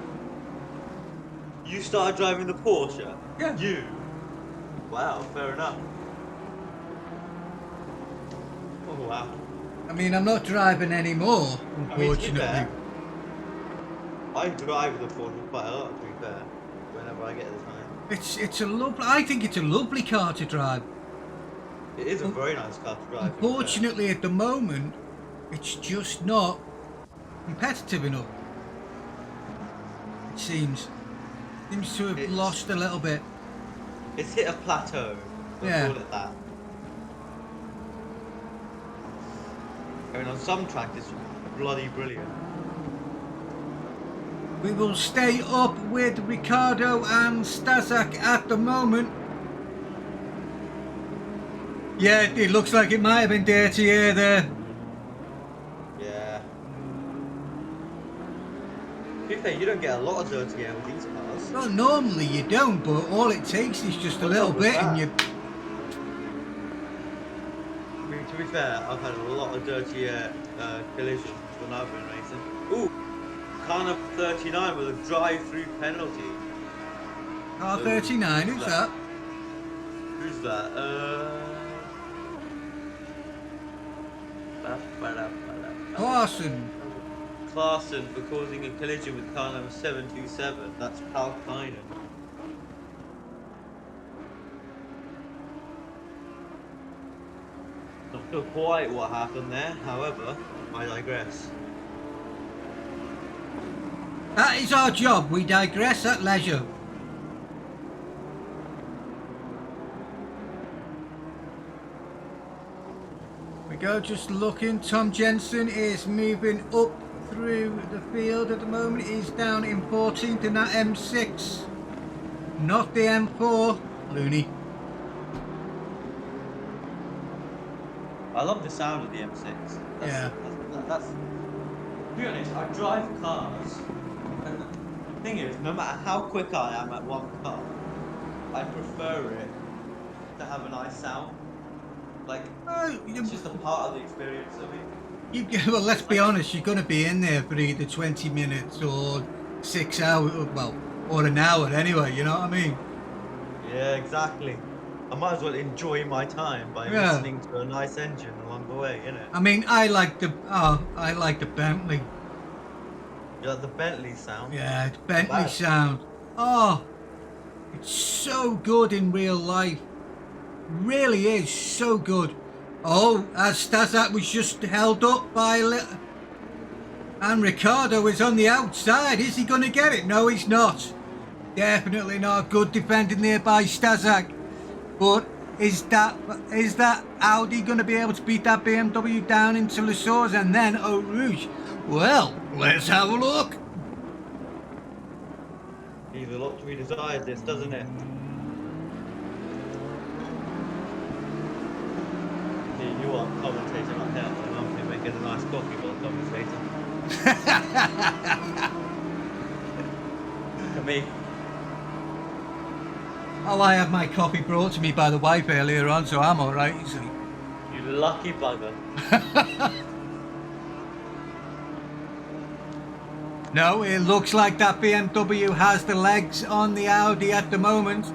You started driving the Porsche? Yeah. You? Wow, fair enough. Oh wow. I mean, I'm not driving anymore, I mean, to be unfortunately. fair, I drive the Porsche quite a lot, to be fair, whenever I get the time. It's a lovely. I think it's a lovely car to drive. It is a very nice car to drive, to be fair. Unfortunately, at the moment, it's just not competitive enough. It seems to have lost a little bit. It's hit a plateau. We'll call it that. I mean, on some tracks, it's bloody brilliant. We will stay up with Ricciardo and Stazak at the moment. Yeah, it looks like it might have been dirty air there. Yeah. To be fair, you don't get a lot of dirty air with these cars. Well, normally you don't, but all it takes is just a little bit and you... I mean, to be fair, I've had a lot of dirty air collisions when I've been racing. Ooh! Car number 39 with a drive-through penalty. Car 39, who's that? Who's that? Clarkson for causing a collision with car number 727. That's Pal Kynan. Not sure quite what happened there, however, I digress. That is our job, we digress at leisure. We go just looking, Tom Jensen is moving up through the field at the moment. He's down in 14th in that M6, not the M4, loony. I love the sound of the M6. That's to be honest, I drive cars, and the thing is, no matter how quick I am at one car, I prefer it to have a nice sound. Like, it's just a part of the experience of it. Well, let's be honest, you're going to be in there for either 20 minutes or 6 hours, well, or an hour anyway, you know what I mean? Yeah, exactly. I might as well enjoy my time by listening to a nice engine along the way, innit? I mean, I like the Bentley. You like the Bentley sound? Yeah, it's Bentley sound. Oh, it's so good in real life. Really is so good. Oh, as Stazak was just held up by and Ricciardo is on the outside. Is he going to get it? No, he's not. Definitely not. Good defending there by Stazak. But is that Audi going to be able to beat that BMW down into Les Sources and then Eau Rouge? Well, let's have a look. Leaves a lot to be desired, this, doesn't it? You are commentating up here, and I'm making a nice coffee while commentating. Look at me. Oh, I had my coffee brought to me by the wife earlier on, so I'm alright, you see. You lucky bugger. No, it looks like that BMW has the legs on the Audi at the moment.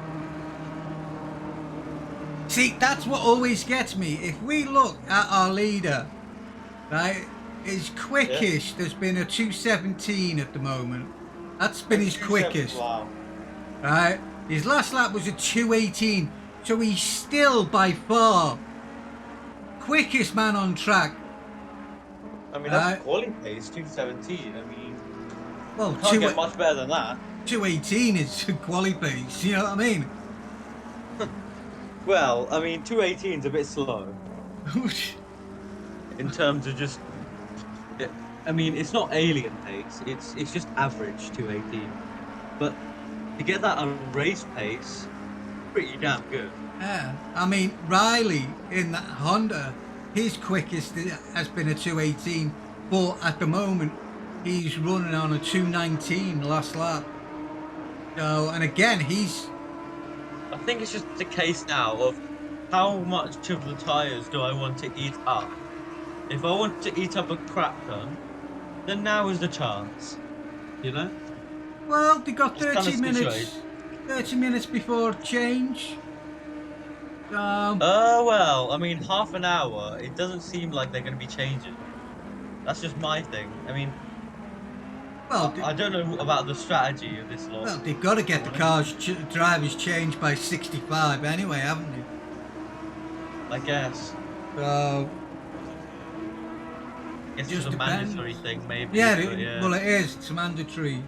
See, that's what always gets me. If we look at our leader, right, his quickest has been a 2:17 at the moment. That's been his quickest. Wow. Right? His last lap was a 2:18, so he's still by far quickest man on track. I mean, that's quality pace, 2:17. I mean, well, can't get much better than that. 2:18 is quality pace, you know what I mean? Well, I mean, 2:18 is a bit slow. In terms of just... I mean, it's not alien pace, it's just average 2:18. But to get that on race pace, pretty damn good. Yeah, I mean, Riley in that Honda, his quickest has been a 2:18, but at the moment he's running on a 2:19 last lap. So, and again, I think it's just a case now of how much of the tyres do I want to eat up. If I want to eat up a crap ton, then now is the chance, you know? Well, they got It's 30 kind of minutes. 30 minutes before change. Well, I mean, half an hour, it doesn't seem like they're going to be changing. That's just my thing. I mean, Well, I don't know about the strategy of this lot. well, they've got to get the drivers changed by 65 anyway, haven't they? I guess. So It's just just a depends. mandatory thing, maybe. Yeah, but yeah. well, it is. It's mandatory.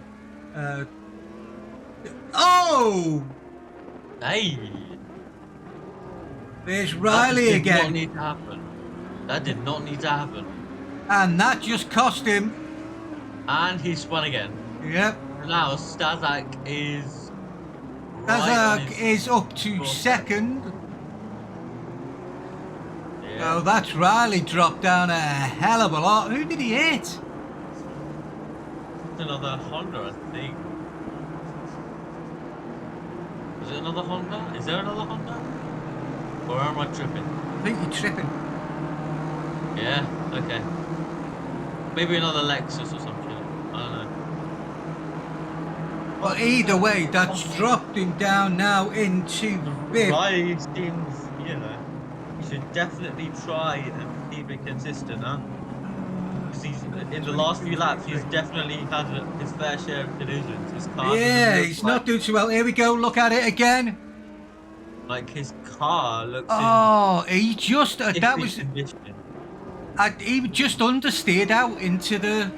Oh, Hey! there's That Riley did again, not need to happen. That did not need to happen. and that just cost him. And he spun again. Yep. Now Stazak is Kazak is up to doorstep. second. Yeah. So that's Riley dropped down a hell of a lot. Who did he hit? It's another Honda, I think. Is it another Honda? Is there another Honda? Or am I tripping? I think you're tripping. Yeah, okay. Maybe another Lexus or some shit. I don't know. But either way, that's dropped him down now into fifth. Riley seems, you know, he should definitely try and keep it consistent, huh? Because he's, in the last few laps, he's definitely had his fair share of collisions. His car Yeah, doesn't he's look not doing too well. Here we go. Look at it again. like his car looks Oh, he just in that iffy was condition. he just understeered out into the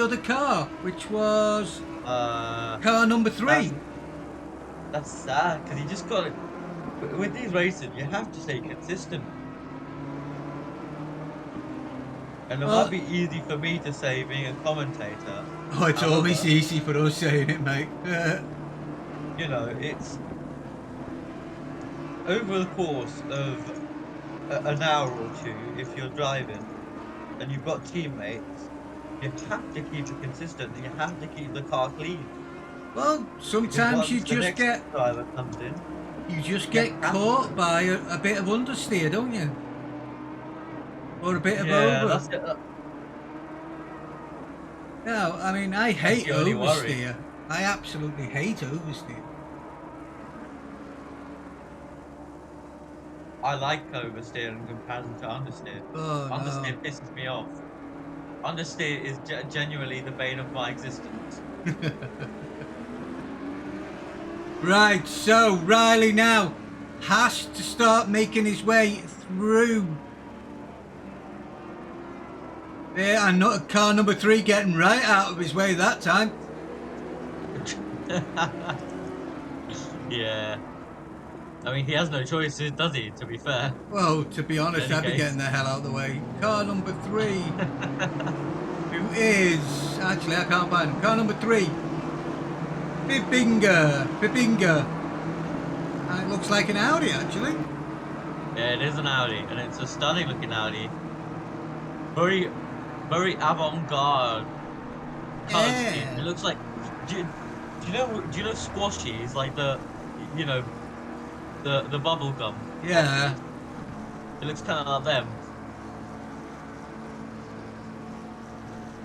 other car, which was car number 3. That's sad because you just got to. With these races, you have to stay consistent. And it might be easy for me to say being a commentator. Oh, it's However, always easy for us saying it, mate. You know, it's over the course of an hour or two, if you're driving and you've got teammates, you have to keep it consistent and you have to keep the car clean. Well, sometimes you just get driver comes in. you just get caught by a bit of understeer, don't you? Or a bit of over. That's it. No, I mean I hate the only worry. oversteer. I absolutely hate oversteer. I like oversteer in comparison to understeer. Oh, Understeer pisses me off. Understeer is genuinely the bane of my existence. Right, so Riley now has to start making his way through. Yeah, and not car number 3 getting right out of his way that time. Yeah. I mean, he has no choices, does he, to be fair? Well, to be honest, In I'd any be case. getting the hell out of the way. Car number 3, who is... Actually, I can't find him. Car number 3, Bibinga. And it looks like an Audi, actually. Yeah, it is an Audi, and it's a stunning looking Audi. Very, very avant-garde color scheme. Yeah. It looks like... Do you know squashies, like the bubble gum? Yeah. It looks kind of like them.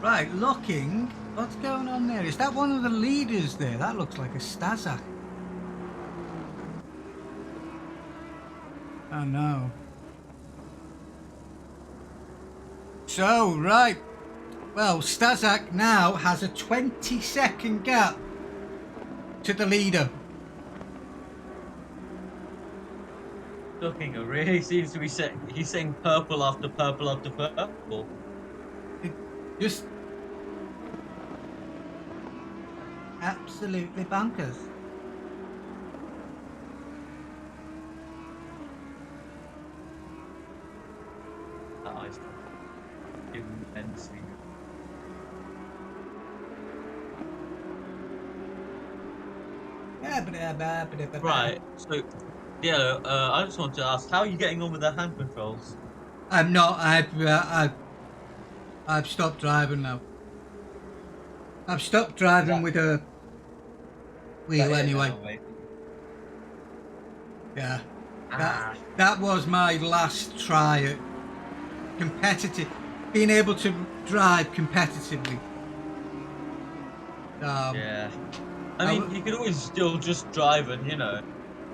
Right, looking. What's going on there? Is that one of the leaders there? That looks like a Stazak. Oh no. So, right. Well, Stazak now has a 20-second gap to the leader. Looking, it really seems to be he's saying purple after purple after purple. It just absolutely bonkers. That ice immensely. Right, so yeah, I just want to ask, how are you getting on with the hand controls? I'm not. I've stopped driving now. I've stopped driving with a wheel anyway. Yeah. That was my last try at being able to drive competitively. Yeah. I mean, you can always still just drive and, you know,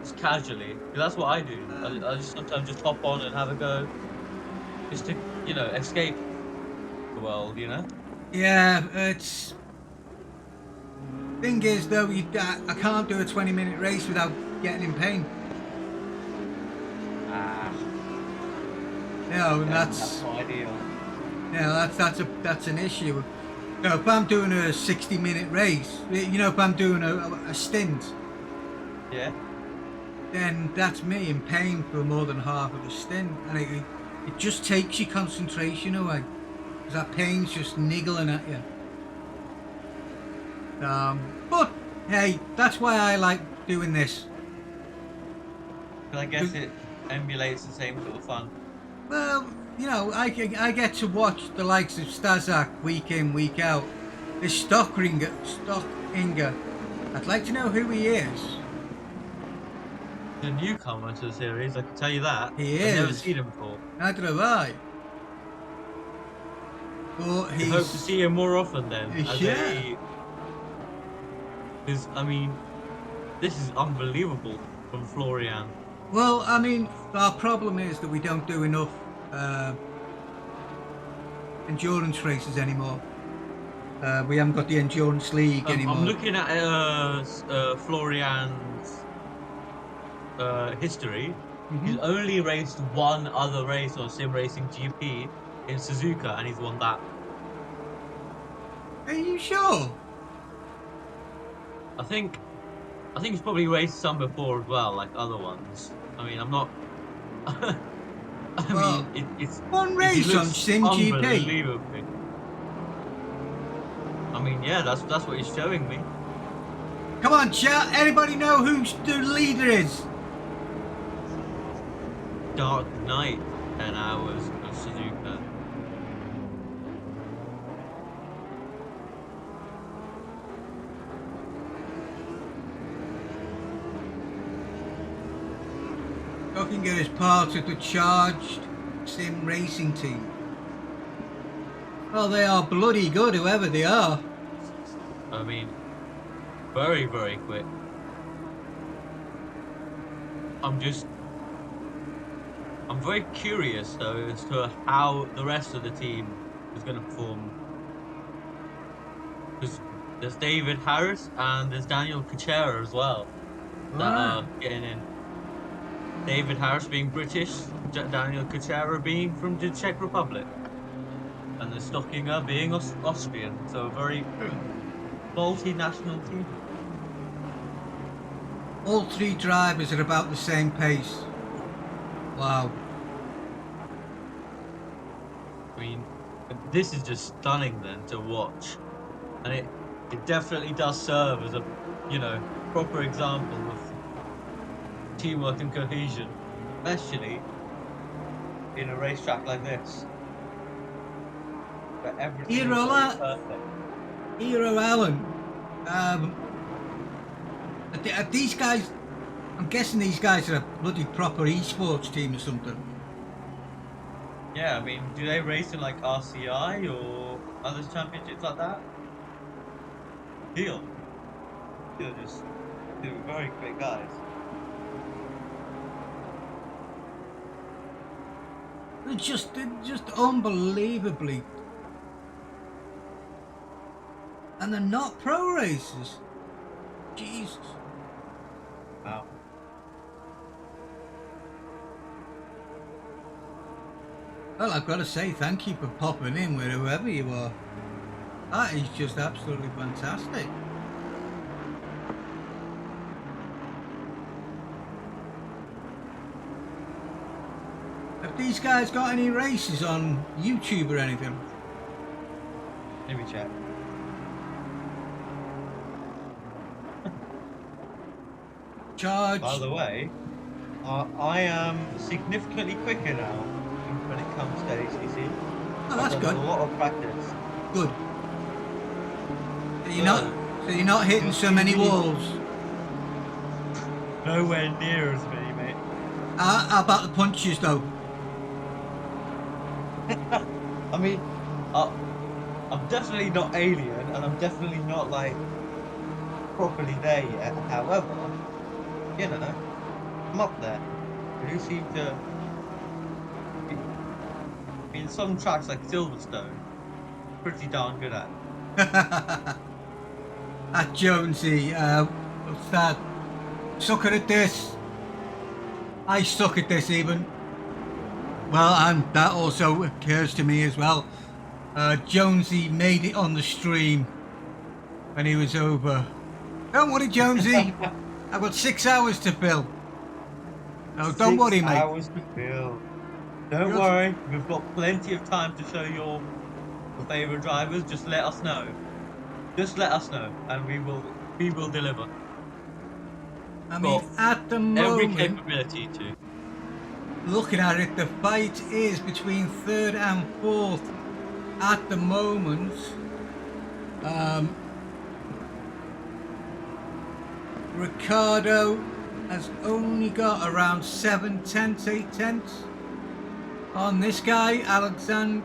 just casually. 'Cause that's what I do. I just sometimes just hop on and have a go. Just to, you know, escape the world, you know? Yeah, it's thing is though, I can't do a 20-minute race without getting in pain. You know, and That's not ideal. that's an issue. You know, if I'm doing a 60-minute race, you know, if I'm doing a stint, Yeah. then that's me in pain for more than half of the stint, and it just takes your concentration away because that pain's just niggling at you. But hey, that's why I like doing this. But I guess it emulates the same sort of fun. Well, you know, I get to watch the likes of Stazak week in, week out. This Stockinger. I'd like to know who he is. The newcomer to the series, I can tell you that. He I've never is. seen him before. Neither have I. But I hope to see him more often then. Yeah. Because, I mean, this is unbelievable from Florian. Well, I mean, our problem is that we don't do enough endurance races anymore. We haven't got the endurance league anymore. I'm looking at Florian's history. Mm-hmm. He's only raced one other race on Sim Racing GP in Suzuka, and he's won that. Are you sure? I think he's probably raced some before as well, like other ones. I mean, I'm not. It's one race on Sim GP. Unbelievably. I mean, yeah, that's what he's showing me. Come on, chat. Anybody know who the leader is? Dark Knight, 10 hours of Suzuka. Stockinger is part of the charged Sim Racing team. Well, they are bloody good, whoever they are. I mean, very, very quick. I'm very curious though as to how the rest of the team is going to perform. Because there's David Harris and there's Daniel Kuchera as well that are getting in. David Harris being British, Daniel Kuchera being from the Czech Republic, and the Stockinger being Austrian. So a very multinational team. All three drivers are about the same pace. Wow. I mean, this is just stunning then to watch, and it definitely does serve as a, you know, proper example of teamwork and cohesion, especially in a racetrack like this, where everything is so perfect. Hero Allen. Are these guys? I'm guessing these guys are a bloody proper esports team or something. Yeah, I mean, do they race in like RCI or other championships like that? They're very quick guys. They're just unbelievably, and they're not pro racers. Jesus. Wow. Well, I've got to say thank you for popping in with whoever you are. That is just absolutely fantastic. Have these guys got any races on YouTube or anything? Let me check. Charge. By the way, I am significantly quicker now when it comes to ACC. Oh, that's I've done good. a lot of practice. Good. So you're not hitting so many walls. Nowhere near as many, mate. How about the punches though? I mean, I'm definitely not alien, and I'm definitely not like properly there yet. However, you know, I'm up there. I do seem to. In some tracks like Silverstone, pretty darn good at. At Jonesy, what's that? Sucker at this. I suck at this even. Well, and that also occurs to me as well. Jonesy made it on the stream when he was over. Don't worry, Jonesy. I've got 6 hours to fill. No, don't worry, mate. 6 hours to fill. Don't worry, we've got plenty of time to show your favourite drivers. Just let us know. Just let us know, and we will deliver. I mean, at the Every moment, capability to. looking at it, the fight is between third and fourth. At the moment, Ricardo has only got around 8 tenths on this guy, Alexandro.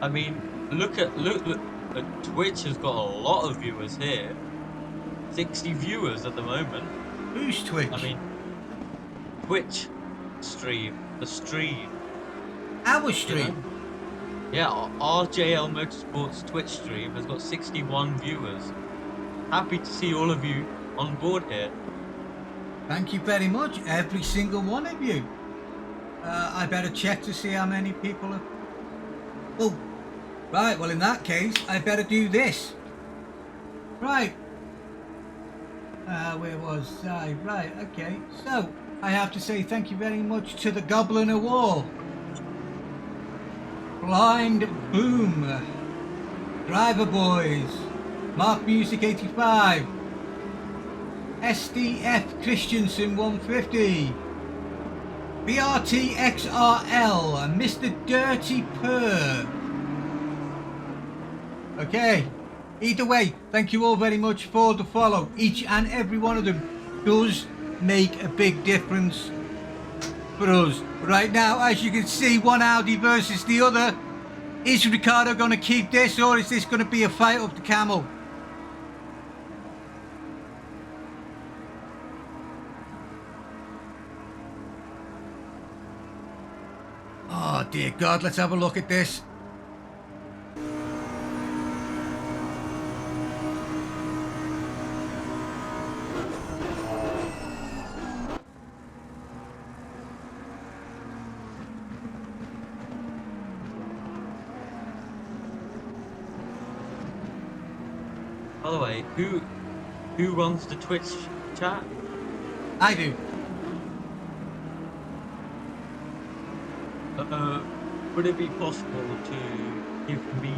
I mean, look. Twitch has got a lot of viewers here. 60 viewers at the moment. Who's Twitch? I mean, Twitch stream, the stream. Our stream. Yeah, RJL Motorsports Twitch stream has got 61 viewers. Happy to see all of you on board here. Thank you very much, every single one of you. I better check to see how many people have... Oh, right, well in that case, I better do this. Right. Where was I? Right, okay. So, I have to say thank you very much to the Goblin of War. Blind Boom. Driver Boys. Mark Music 85. SDF Christensen 150. BRT XRL and Mr. Dirty Purr. Okay, either way, thank you all very much for the follow. Each and every one of them does make a big difference for us. Right now, as you can see, one Audi versus the other. Is Ricardo going to keep this, or is this going to be a fight up the camel? Oh dear God, let's have a look at this. By the way, who runs the Twitch chat? I do. Would it be possible to give me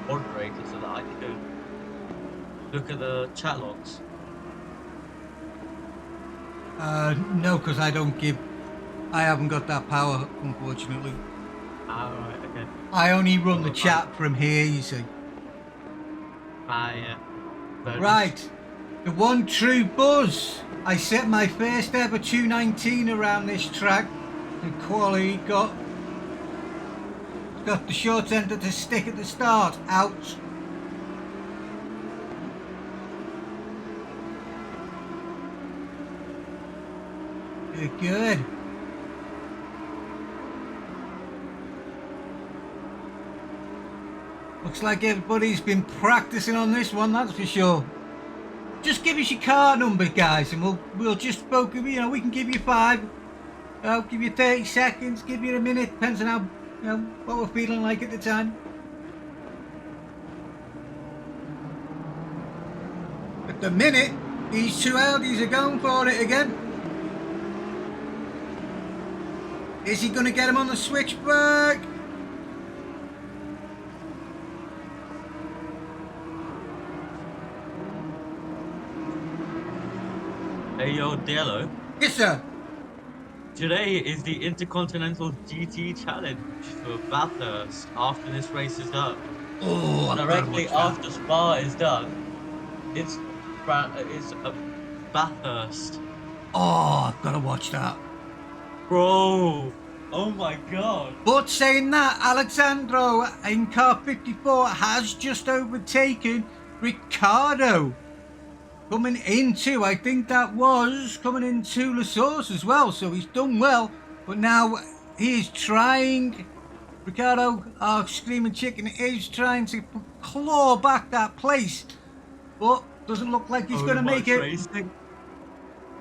moderator so that I could look at the chat logs? No, because I haven't got that power, unfortunately. Ah, right, okay. I only run the chat from here, you see. Ah, yeah. Right, the one true buzz. I set my first ever 219 around this track, and Quali got the short end of the stick at the start. Out. Good. Looks like everybody's been practicing on this one, that's for sure. Just give us your car number, guys, and we'll just spoke. You know, we can give you 5. I'll give you 30 seconds, give you a minute, depends on how, you know, what we're feeling like at the time. At the minute, these two Audis are going for it again. Is he going to get him on the switchback? Hey yo, Dello. Yes, sir. Today is the Intercontinental GT Challenge for Bathurst after this race is done. Oh, directly after Spa is done, it's Bathurst. Oh, I've got to watch that. Bro, oh my god. But saying that, Alexandro in car 54 has just overtaken Ricardo. Coming into, I think that was coming into La Source as well, so he's done well. But now he is trying. Ricardo, our screaming chicken, is trying to claw back that place, but doesn't look like he's going to make it. Racing.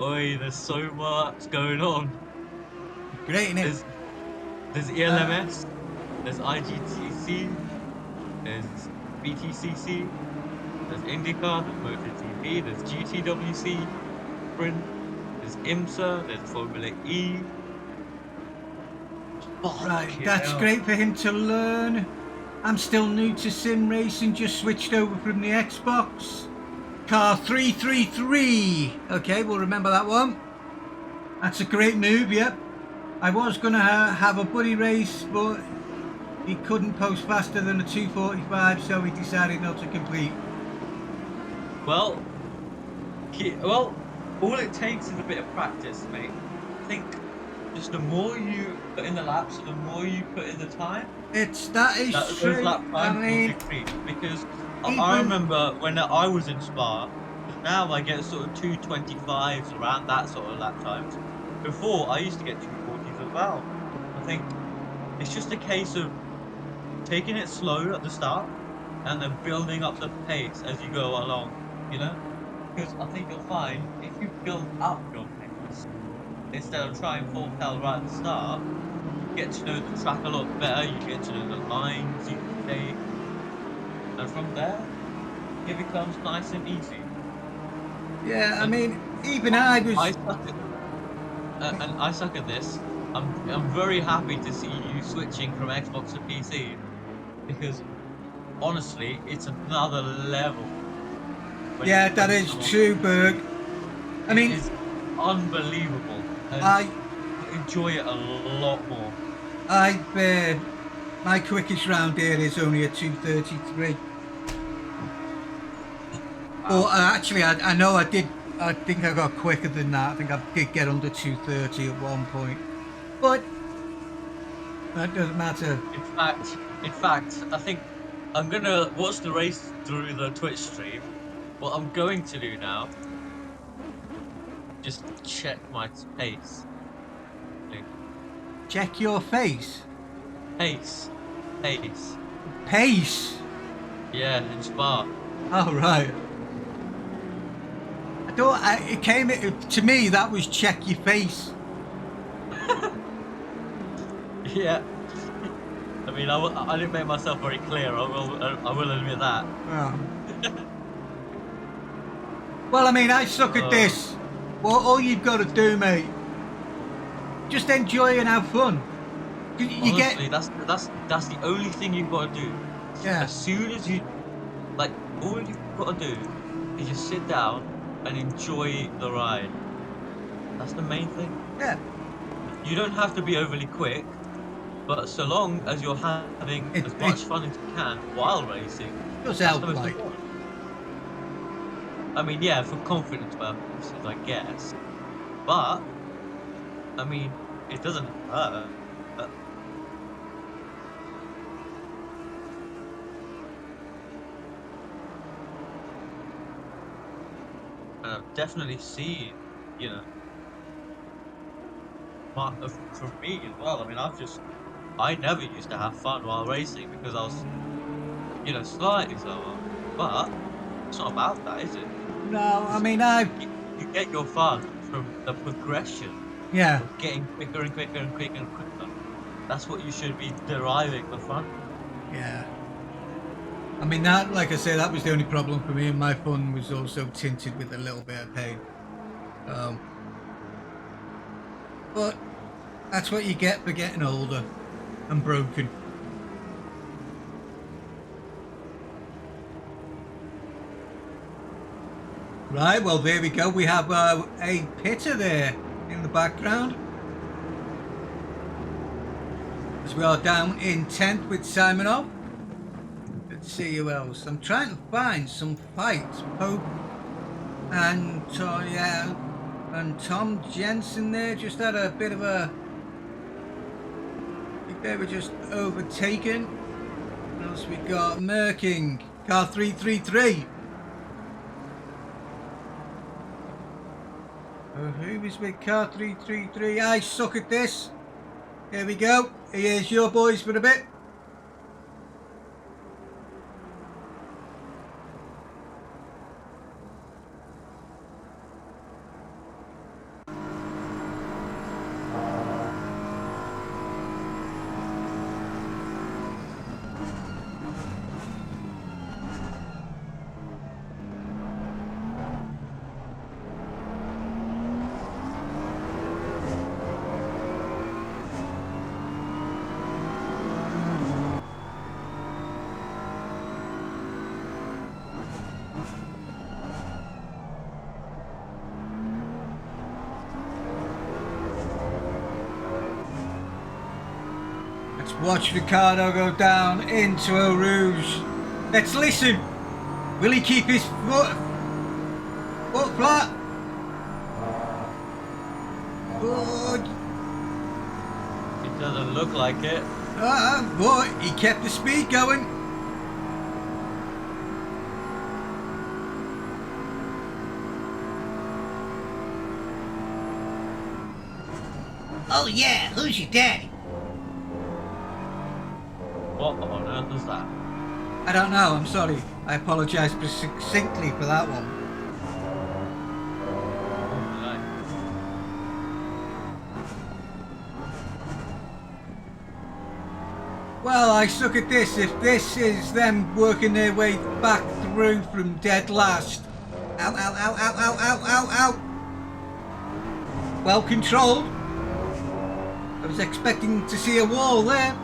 Oi, there's so much going on. Great, isn't it? There's ELMS, there's IGTC, there's BTCC, there's IndyCar, there's MotoGP, there's GTWC, Sprint, there's IMSA, there's Formula E. Right, that's great for him to learn. I'm still new to sim racing, just switched over from the Xbox. Car 333. Okay, we'll remember that one. That's a great move, yep. I was going to have a buddy race, but he couldn't post faster than a 2:45, so he decided not to complete. Well, all it takes is a bit of practice, mate. I think just the more you put in the laps, the more you put in the time. That is true. Those lap times will decrease, because I remember when I was in Spa, now I get sort of 2:25s around that sort of lap times. Before I used to get 2:40s as well. I think it's just a case of taking it slow at the start and then building up the pace as you go along, you know? Because I think you'll find if you build up your pace instead of trying full pedal right at the start, you get to know the track a lot better, you get to know the lines you can take, and from there it becomes nice and easy. Yeah, I mean, even I was. I suck at this. I'm very happy to see you switching from Xbox to PC, because honestly, it's another level. Yeah, that is true, Berg. I mean, it's unbelievable. And I enjoy it a lot more. My quickest round here is only a 2:33. Wow. Well, actually, I know I did. I think I got quicker than that. I think I did get under 2:30 at one point, but that doesn't matter. In fact, I think I'm gonna watch the race through the Twitch stream. What I'm going to do now, just check my pace. Check your face. Pace. Yeah, in Spa. Oh right. It came to me that was check your face. Yeah. I mean, I didn't make myself very clear. I will admit that. Oh. Well, I mean, I suck at this. Well, all you've got to do, mate, just enjoy and have fun. Honestly, that's the only thing you've got to do. Yeah. As soon as you, all you've got to do is just sit down and enjoy the ride. That's the main thing. Yeah. You don't have to be overly quick, but so long as you're having as much fun as you can while racing, that's the most important. I mean, yeah, for confidence purposes, I guess. But, I mean, it doesn't hurt. And I've definitely seen, you know, for me as well. I mean, I never used to have fun while racing because I was, you know, slightly slower. But it's not about that, is it? No, I mean, you get your fun from the progression. Yeah. Of getting quicker and quicker and quicker and quicker. That's what you should be deriving the fun. Yeah. I mean, that, like I say, that was the only problem for me, and my fun was also tinted with a little bit of pain. But that's what you get for getting older and broken. Right, well, there we go. We have a pitter there in the background. As we are down in 10th with Simonov. Let's see who else. I'm trying to find some fights. Pope and Tom Jensen there just had a bit of a... I think they were just overtaken. What else we got? Merking, car 333. Who is with car 333? I suck at this. Here we go. Here's your boys for a bit. Let's watch Ricardo go down into Eau Rouge. Let's listen. Will he keep his foot flat? Good. It doesn't look like it. Boy, he kept the speed going. Oh yeah, who's your daddy? What on earth is that? I don't know, I'm sorry. I apologise succinctly for that one. Well, I suck at this. If this is them working their way back through from dead last. Ow, ow, ow, ow, ow, ow, ow, ow. Well controlled. I was expecting to see a wall there.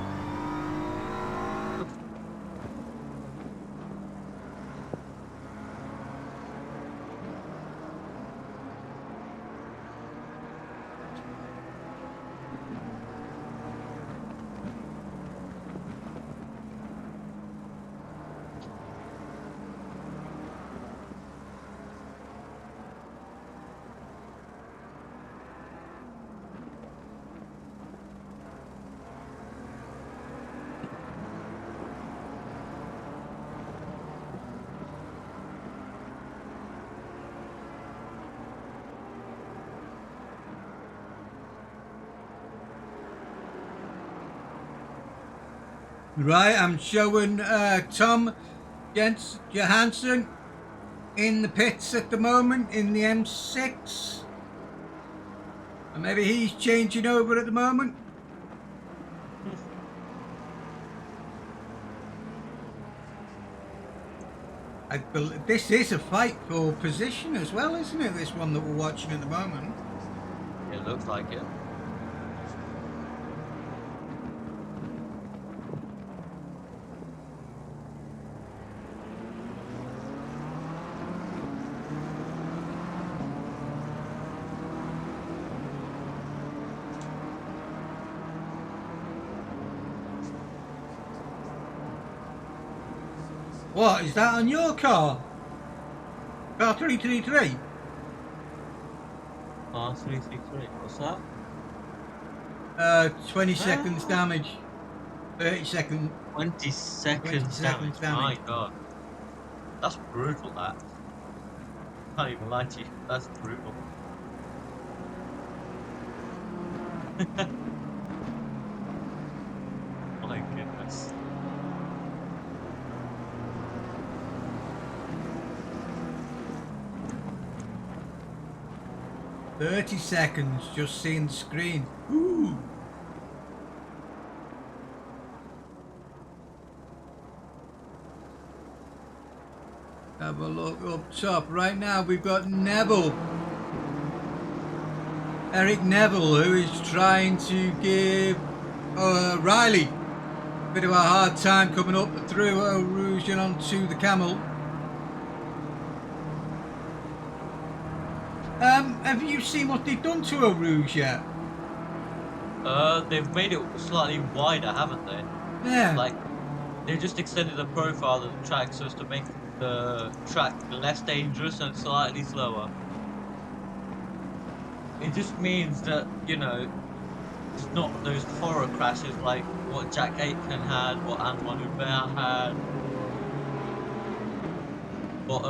Right, I'm showing Tom Johansson in the pits at the moment in the M6. And maybe he's changing over at the moment. This is a fight for position as well, isn't it? This one that we're watching at the moment. It looks like it. What, is that on your car? Car 333? R333, what's that? 20 seconds damage. 30 seconds. 20 seconds damage. My god. That's brutal, that. Can't even lie to you. That's brutal. My goodness. $30 seconds, just seeing the screen. Ooh. Have a look up top. Right now we've got Neville. Eric Neville, who is trying to give Riley a bit of a hard time coming up through Eau Rouge and onto the Camel. Have you seen what they've done to Eau Rouge yet? They've made it slightly wider, haven't they? Yeah. Like, they've just extended the profile of the track so as to make the track less dangerous and slightly slower. It just means that, you know, it's not those horror crashes like what Jack Aitken had, what Antoine Hubert had, what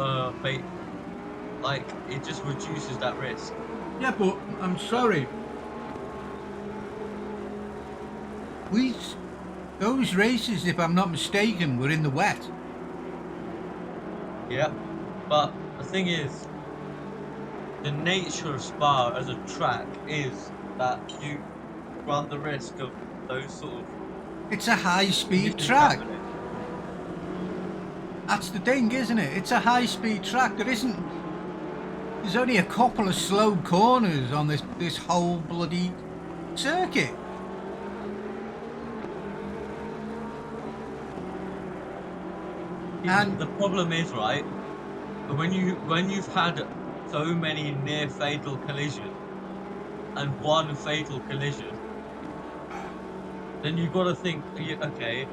like, it just reduces that risk. Yeah, but I'm sorry. those races, if I'm not mistaken, were in the wet. Yeah, but the thing is, the nature of Spa as a track is that you run the risk of those sort of It's a high-speed conditions track. happening. That's the thing, isn't it? It's a high-speed track. There's only a couple of slow corners on this whole bloody circuit. And The problem is, right, when you've had so many near fatal collisions and one fatal collision, then you've got to think, okay,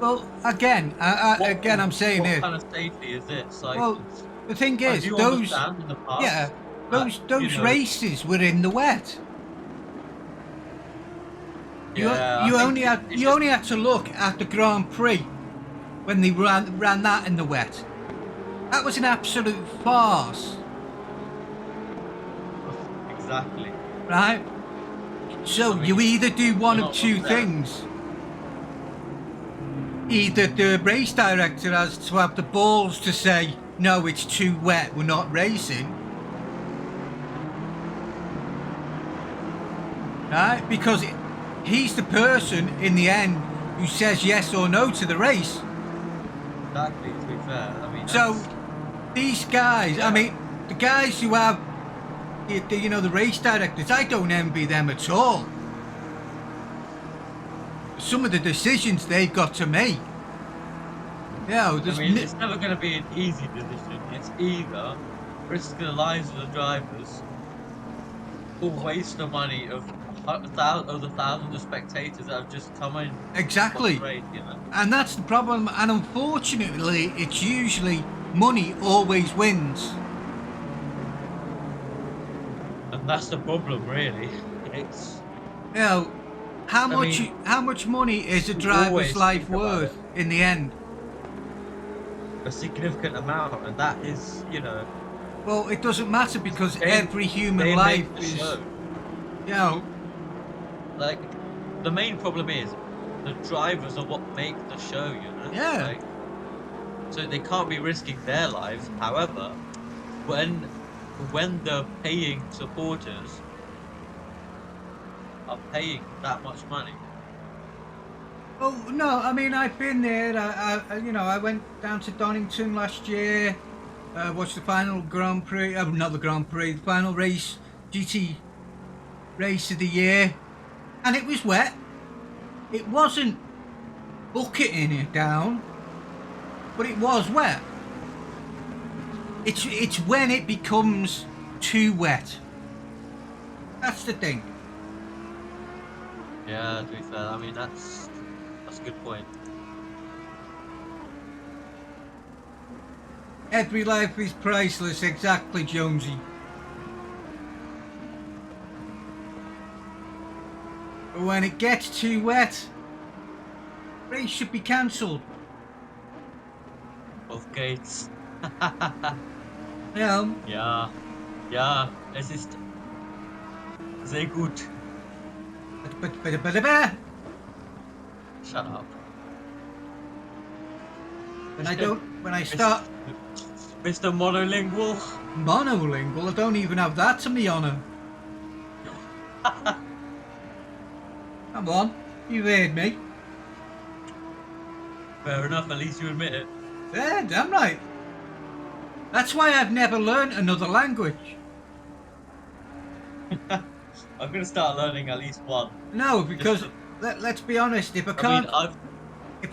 well, again, I'm saying what it. kind of safety is this? Like, Well, the thing I is, do those understand in the past, yeah, that, those races were in the wet. Yeah, You I think only it's had just- only had to look at the Grand Prix when they ran that in the wet. That was an absolute farce, exactly. right? So I mean, you either do one you're of not two wrong there. things. Either the race director has to have the balls to say, no, it's too wet, we're not racing. Right? Because he's the person in the end who says yes or no to the race. Exactly, to be fair. I mean, So that's- these guys, I mean, the guys who have, the race directors, I don't envy them at all. Some of the decisions they've got to make. I mean, it's never going to be an easy decision. It's either risk the lives of the drivers or waste the money of the thousands of spectators that have just come in. Exactly. To watch the race, you know? And that's the problem. And unfortunately, it's usually money always wins. And that's the problem, really. It's How mean, much money is a we driver's always life think about worth in the end? a significant amount, and that is, Well, it doesn't matter because they- every human they life make the is, show. Like, the main problem is the drivers are what make the show, you know? Yeah. Like, so they can't be risking their lives. However, when the paying supporters are paying that much money, Oh no, I mean I've been there. I went down to Donington last year. Watched the final Grand Prix. Not the Grand Prix. The final race, GT race of the year, and it was wet. It wasn't bucketing it down, but it was wet. It's when it becomes too wet. That's the thing. yeah, to be fair, I mean that's a good point. Every life is priceless, exactly, Jonesy. But when it gets too wet, race should be cancelled. Both gates. Yeah. Ja, es ist sehr gut. Shut up. When I start Mr. Monolingual. monolingual, I don't even have that to me honour. Come on, you've heard me. Fair enough, at least you admit it. Yeah, damn right. That's why I've never learnt another language. I'm gonna start learning at least one. No, because let's be honest, if I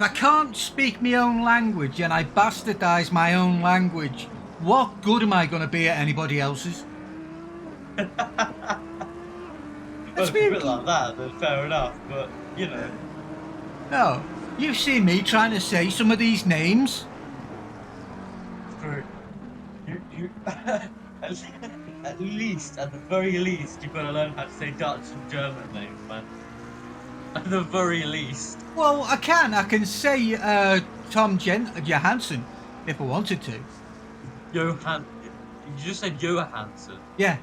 I can't speak my own language and I bastardise my own language, what good am I going to be at anybody else's? Well, Let's if you put it like that, then fair enough. But No, you've seen me trying to say some of these names. for you at least, at the very least, you've got to learn how to say Dutch and German names, man. At the very least. Well, I can say Tom Johansson if I wanted to. Johan. You just said Johansson. Yeah.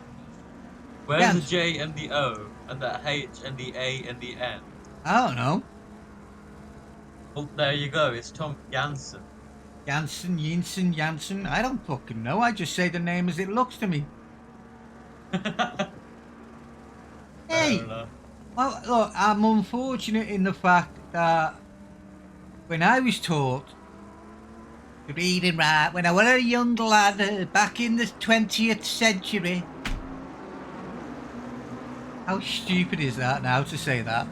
Where's the Yes. J and the O and the H and the A and the N? I don't know. Oh, there you go. It's Tom Jansen. Jansen. I don't fucking know. I just say the name as it looks to me. Hey, well, look, I'm unfortunate in the fact that when I was taught to read and write, when I was a young lad back in the 20th century. How stupid is that now to say that?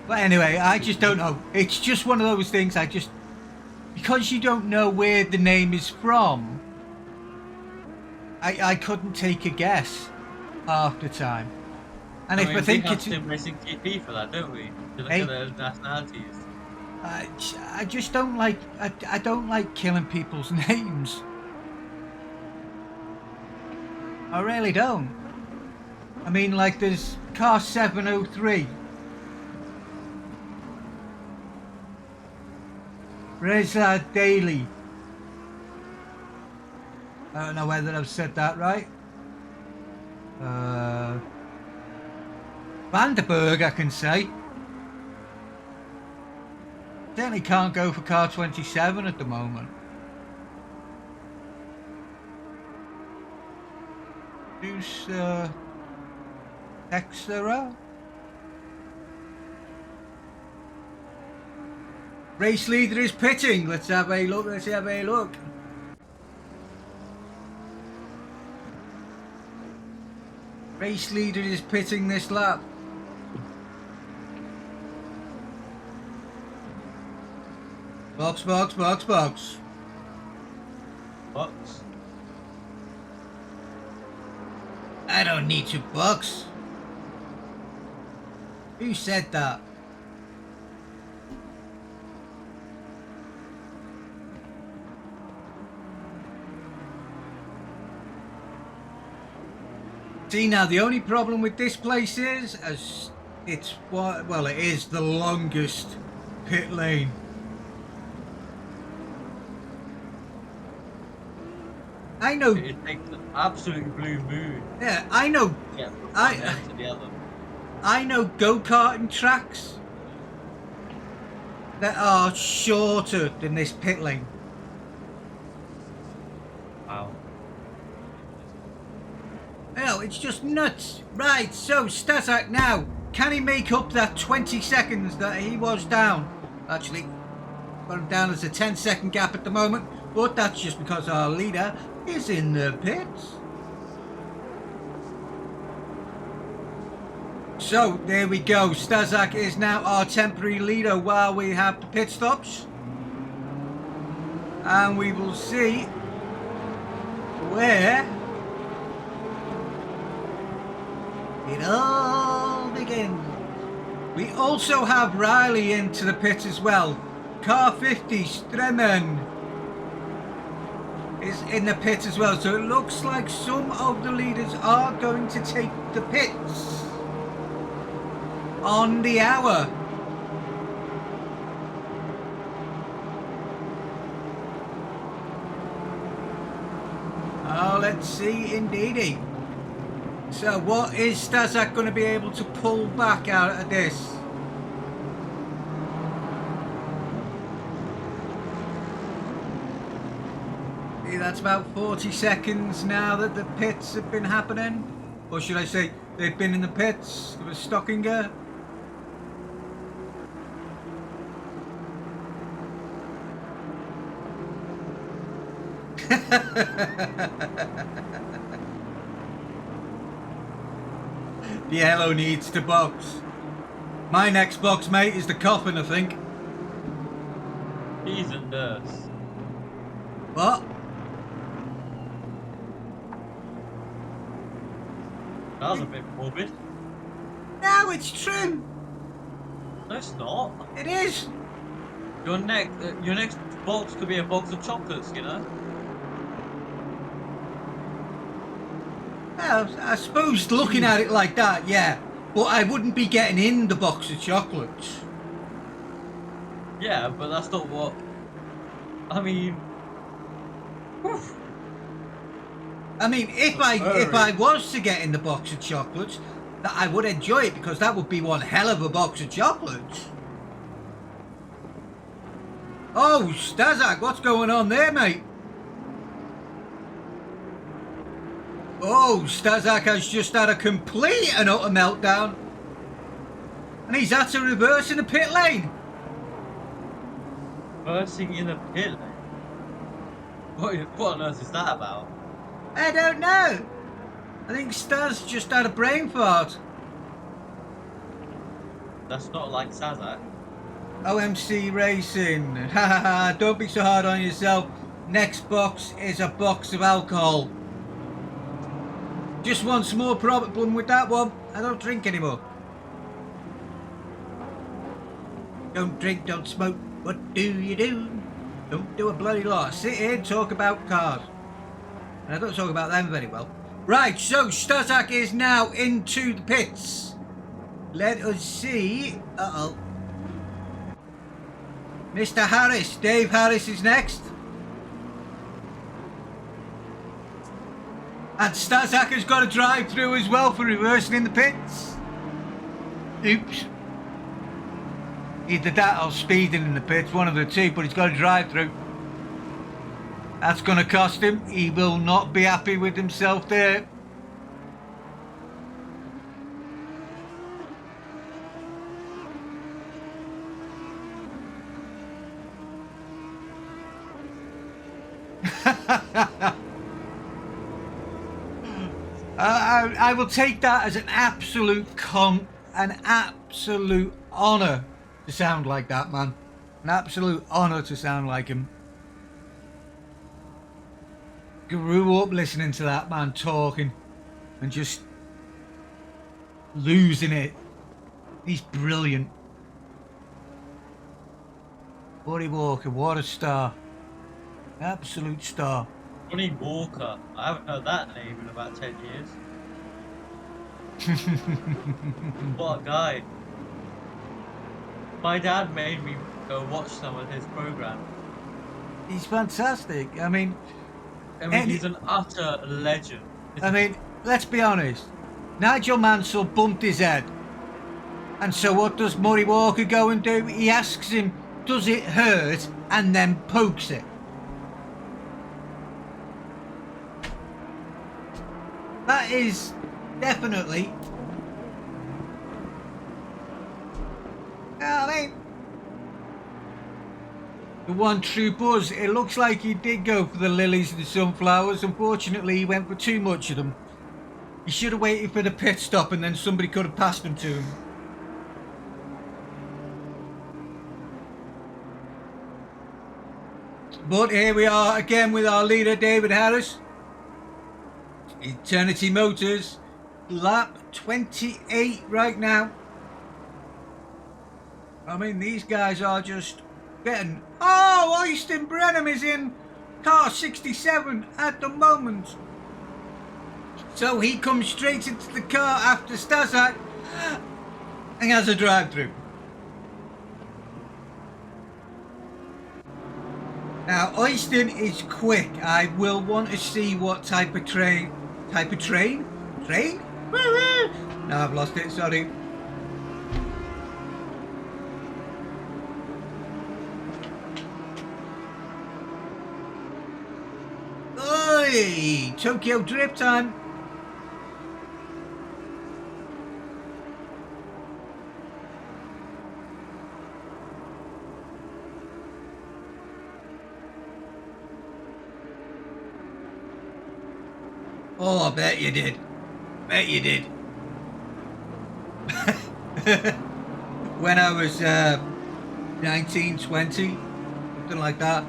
But anyway, I just don't know. It's just one of those things because you don't know where the name is from, I couldn't take a guess half the time. And I think we have it's Sim Racing GP for that, don't we? To look at those nationalities. I just don't like I don't like killing people's names. I really don't. I mean, like there's car 703. Reza Daly. I don't know whether I've said that right. Vanderberg, I can say. Certainly can't go for car 27 at the moment. Who's Texera? Race leader is pitting. Let's have a look. Race leader is pitting this lap. Box. Box. I don't need to box. Who said that? See, now the only problem with this place is, as it's it is the longest pit lane. I know. It takes an absolute blue moon. Yeah, I know. Yeah, from one end to the other. I know go-karting tracks that are shorter than this pit lane. Wow. Hell, it's just nuts. Right, so Stazak now, can he make up that 20 seconds that he was down? Actually, got him down as a 10-second gap at the moment, but that's just because our leader is in the pits. So, there we go. Stazak is now our temporary leader while we have the pit stops. And we will see where it all begins. We also have Riley into the pit as well. Car 50, Stremen, is in the pit as well. So it looks like some of the leaders are going to take the pits on the hour. Oh, let's see indeedy. So what is Stazak going to be able to pull back out of this? See, that's about 40 seconds now that the pits have been happening. Or should I say, they've been in the pits. It was Stockinger. The yellow needs to box. My next box, mate, is the coffin, I think. He's a nurse. What? That was a bit morbid. No, it's true. No, it's not. It is. Your next box could be a box of chocolates, you know? Well, I suppose looking at it like that, yeah. But I wouldn't be getting in the box of chocolates. Yeah, but that's not what... I mean... I mean, if I was to get in the box of chocolates, that I would enjoy it, because that would be one hell of a box of chocolates. Oh, Stazak, what's going on there, mate? Oh, Stazak has just had a complete and utter meltdown. And he's had to reverse in the pit lane. Reversing in the pit lane? What on earth is that about? I don't know. I think Staz just had a brain fart. That's not like Sazak. OMC Racing. Ha ha ha, don't be so hard on yourself. Next box is a box of alcohol. Just one small problem with that one. I don't drink anymore. Don't drink, don't smoke. What do you do? Don't do a bloody lot. Sit here and talk about cars. And I don't talk about them very well. Right, so Stazak is now into the pits. Let us see. Uh-oh. Mr. Harris, Dave Harris is next. And Stazak has got a drive through as well for reversing in the pits. Oops. Either that or speeding in the pits, one of the two, but he's got a drive through. That's going to cost him. He will not be happy with himself there. I will take that as an absolute honour to sound like that, man. An absolute honour to sound like him. Grew up listening to that man talking and just losing it. He's brilliant. Buddy Walker, what a star. Absolute star. Johnny Walker. I haven't heard that name in about 10 years. What a guy. My dad made me go watch some of his programs. He's fantastic. I mean, He's an utter legend. I mean, let's be honest. Nigel Mansell bumped his head. And so what does Murray Walker go and do? He asks him, does it hurt? And then pokes it. That is definitely... I mean, the one true buzz. It looks like he did go for the lilies and the sunflowers. Unfortunately, he went for too much of them. He should have waited for the pit stop and then somebody could have passed them to him. But here we are again with our leader, David Harris. Eternity Motors, lap 28 right now. I mean, these guys are just getting... Oh, Oysten Brenham is in car 67 at the moment. So he comes straight into the car after Stazak and has a drive-through. Now, Oysten is quick. I will want to see what type of train? Train? No, I've lost it, sorry. Oi! Tokyo Drift time. Oh, I bet you did. Bet you did. When I was 19, 20, something like that.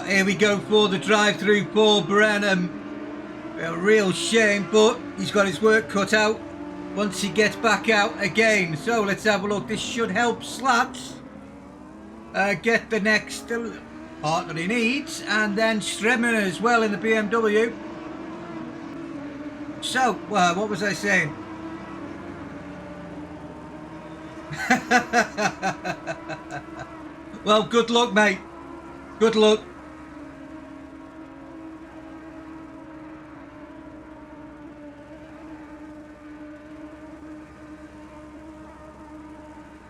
Here we go for the drive-through for Brenham. A real shame, but he's got his work cut out once he gets back out again. So let's have a look. This should help Slats get the next partner he needs, and then Stremmer as well in the BMW. So, what was I saying? Well, good luck, mate. Good luck.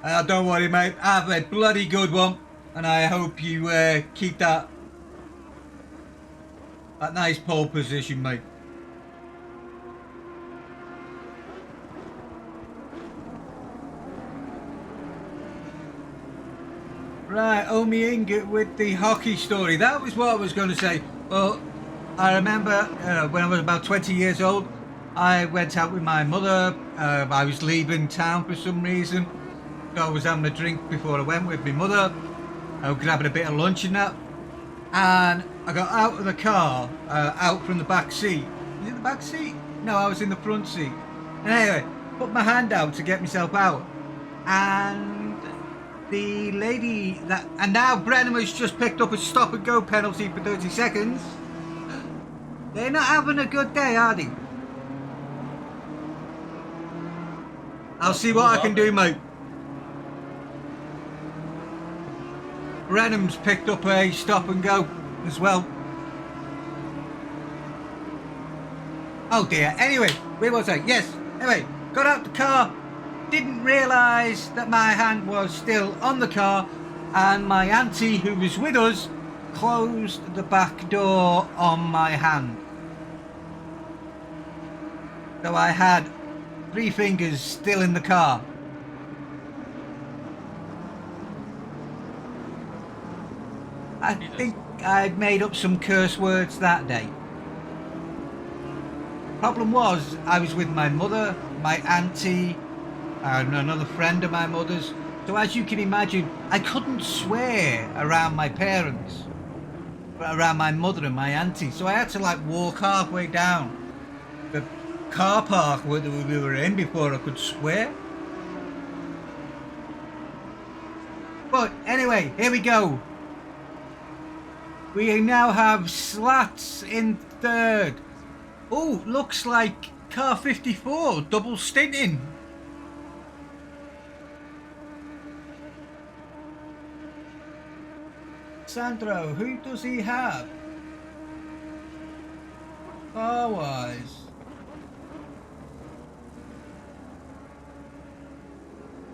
Don't worry, mate. Have a bloody good one, and I hope you keep that nice pole position, mate. Right, Omi Ingot with the hockey story. That was what I was going to say. Well, I remember when I was about 20 years old, I went out with my mother. I was leaving town for some reason. So I was having a drink before I went with my mother. I was grabbing a bit of lunch and that. And I got out of the car, out from the back seat. Was it the back seat? No, I was in the front seat. And anyway, put my hand out to get myself out. And the lady that... And now Brenham has just picked up a stop and go penalty for 30 seconds. They're not having a good day, are they? I'll see what I can do, mate. Brenham's picked up a stop and go as well. Oh dear. Anyway, where was I? Yes. Anyway, got out the car. Didn't realise that my hand was still on the car, and my auntie, who was with us, closed the back door on my hand. So I had 3 fingers still in the car. I think I'd made up some curse words that day. Problem was, I was with my mother, my auntie, and another friend of my mother's. So as you can imagine, I couldn't swear around my parents, around my mother and my auntie. So I had to like walk halfway down the car park where we were in before I could swear. But anyway, here we go. We now have Slats in third. Oh, looks like car 54, double stinting. Sandro, who does he have? Car-wise.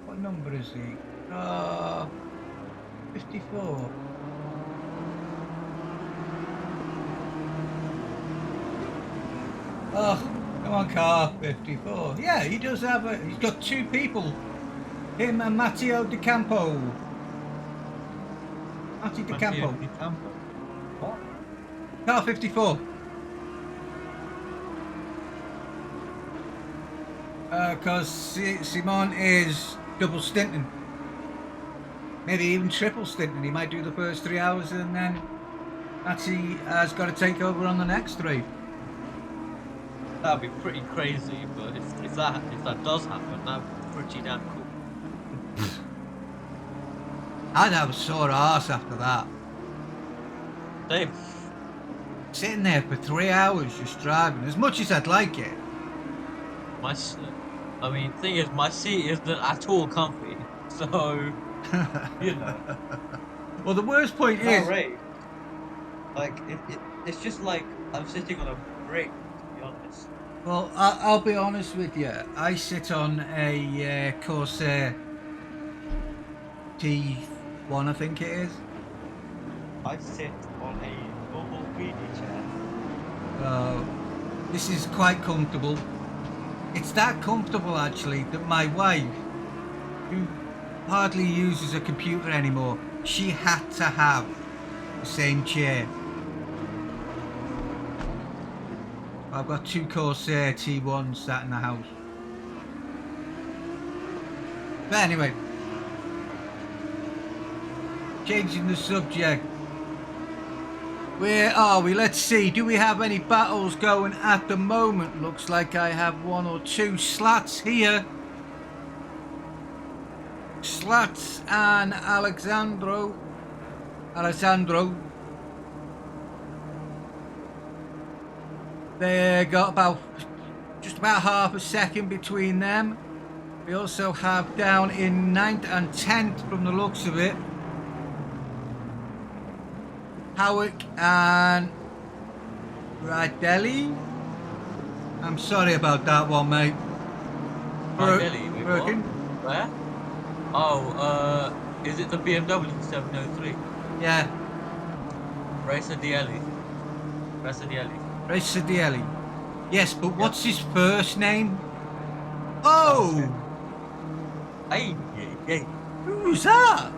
What number is he? 54. Oh, come on, car 54. Yeah, he does have a... He's got 2 people. Him and Matteo Di Campo. Matteo Di Campo. What? Car 54. Because Simon is double stinting. Maybe even triple stinting. He might do the first 3 hours and then Matty has got to take over on the next 3. That'd be pretty crazy, but if that does happen, that'd be pretty damn cool. I'd have a sore arse after that. Same. Sitting there for 3 hours just driving, as much as I'd like it. Thing is, my seat isn't at all comfy, so you know. Well, the worst point is, right. Like it's just like I'm sitting on a brick, to be honest. well, I'll be honest with you. I sit on a Corsair T1, I think it is. I sit on a normal wheelie chair. This is quite comfortable. It's that comfortable, actually, that my wife, who hardly uses a computer anymore, she had to have the same chair. I've got 2 Corsair T1s sat in the house. But anyway, changing the subject. Where are we? Let's see. Do we have any battles going at the moment? Looks like I have 1 or 2 Slats here. Slats and Alessandro. They got just about half a second between them. We also have down in 9th and 10th from the looks of it, Howick and Radelli. I'm sorry about that one, mate. Radelli, Broken. Where? Oh, is it the BMW 703? Yeah, Racer Dielli. Racer Dielli. Racer Dielli. Yes, but Yep. what's his first name? Oh, Oh, shit. Hey, yay, yay. who's that?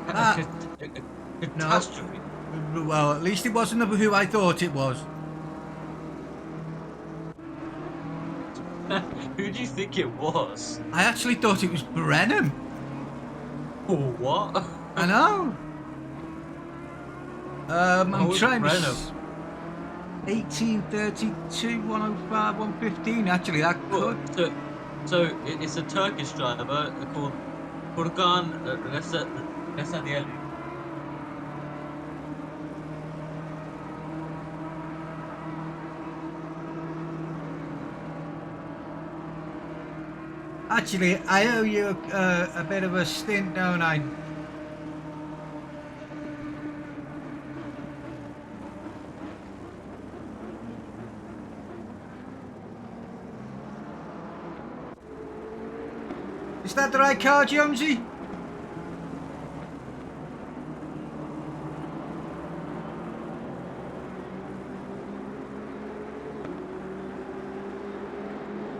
Ah, no. Catastrophe. Well, at least it wasn't who I thought it was. Who do you think it was? I actually thought it was Brennan. Oh, what? I know. I'm Oh, it's trying to. Brenham. 1832, 105, 115. Actually, that Oh, could. it's a Turkish driver called Furkan Resadieli. Actually, I owe you a bit of a stint, don't I? Is that the right car, Jonesy?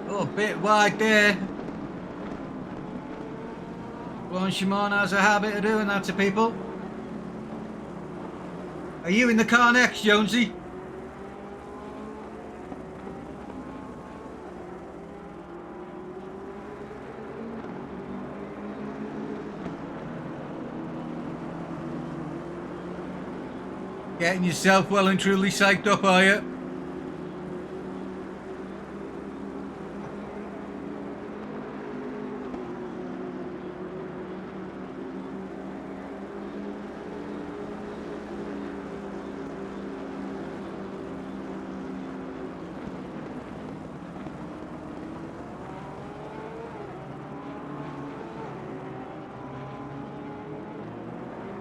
Oh, a bit wide there. Shimon has a habit of doing that to people. Are you in the car next, Jonesy? Getting yourself well and truly psyched up, are you?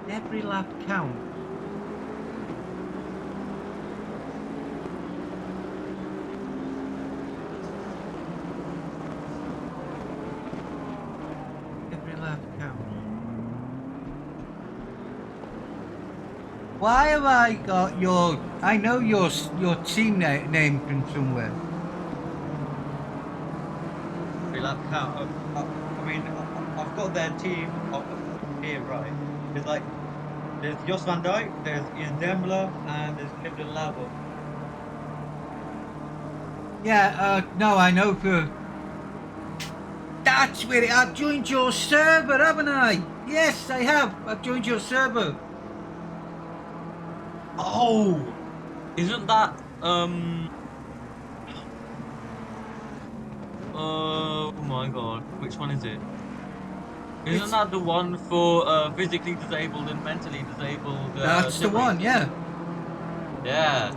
Every lap counts. Every lap counts. Why have I got your? I know your team name from somewhere. Every lap count. I mean, I've got their team here, right? There's like, there's Jos van Dijk, there's Ian Dembler, and there's Clifton Labo. Yeah, no, I know for. That's where I've joined your server, haven't I? Yes, I have. I've joined your server. Oh, isn't that oh my god, which one is it? Isn't It's- that the one for physically disabled and mentally disabled? That's the sim one, racers? yeah. Yeah,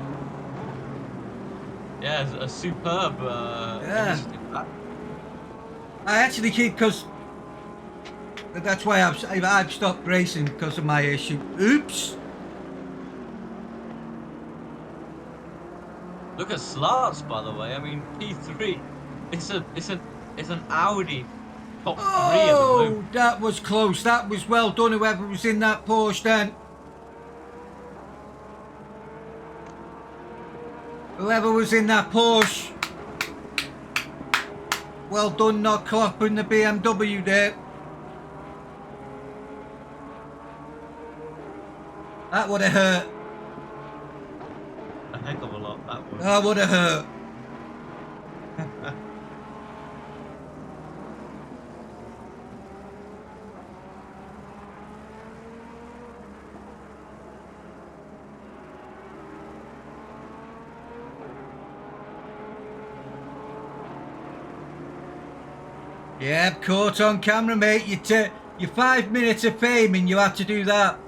yeah, it's a superb Yeah. initiative. That. I actually keep because that's why I've stopped racing because of my issue. Oops. Look at slots, by the way. I mean, P3. It's an Audi top three at the Oh, moment. that was close. That was well done. Whoever was in that Porsche then. Whoever was in that Porsche. Well done, not clopping the BMW there. That would have hurt. A heck of a lot that was. That would have hurt. Yeah, caught on camera, mate. Your 5 minutes of fame and you had to do that.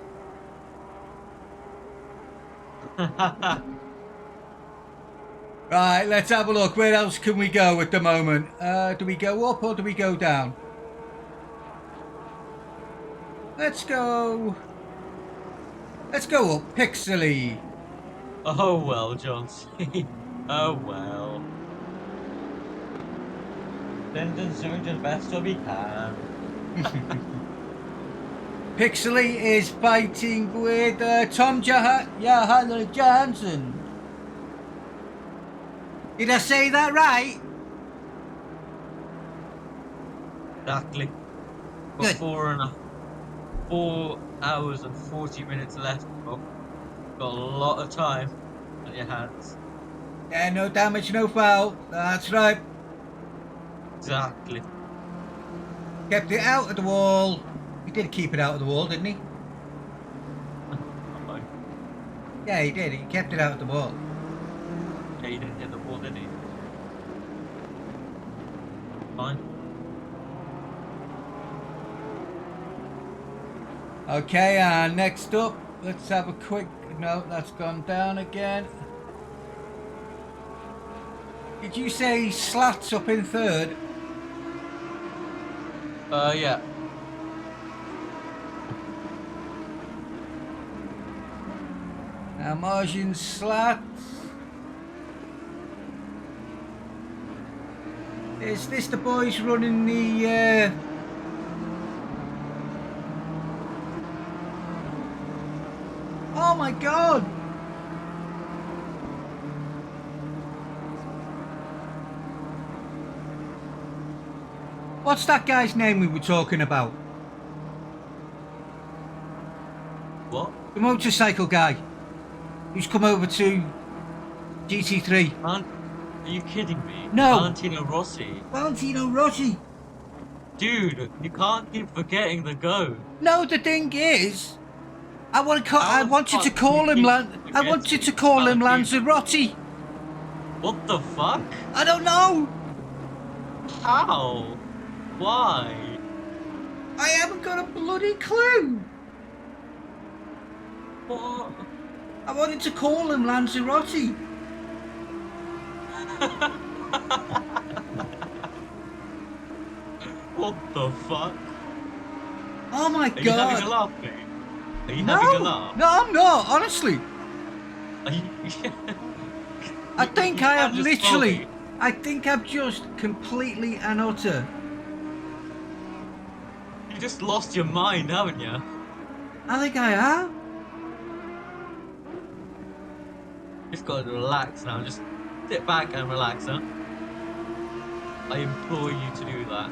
Right, let's have a look. Where else can we go at the moment? Do we go up or do we go down? Let's go up. Pixely. Oh well, John C. Oh well. Lyndon's doing the best job he can. Pixley is fighting with Tom Johansson. Did I say that right? Exactly. Good. Got 4 hours and 40 minutes left. Bro. Got a lot of time on your hands. Yeah, no damage, no foul. That's right. Exactly. Kept it out of the wall. He did keep it out of the wall, didn't he? Yeah, he did. He kept it out of the wall. Yeah, he didn't hit the ball, did he? Fine. Okay, and next up, let's have a quick... No, that's gone down again. Did you say Slats up in third? Yeah. Now Margin Slats. Is this the boys running the... Oh my god! What's that guy's name we were talking about? What? The motorcycle guy who's come over to GT3. Are you kidding me? No. Valentino Rossi. Valentino Rossi. Dude, you can't keep forgetting the go. No, the thing is, I wanted to fuck call do him you keep forgetting Valentino? Lanzarote. What the fuck? I don't know. How? Why? I haven't got a bloody clue. What? I wanted to call him Lanzarote. What the fuck? Oh my Are you having a god. laugh, mate? Are you having a laugh? No, I'm not, honestly. Are you... I think You I can't have just tell literally, me. I think I've just completely and utter. You just lost your mind, haven't you? I think I have. Just gotta relax now. Just sit back and relax, huh? I implore you to do that.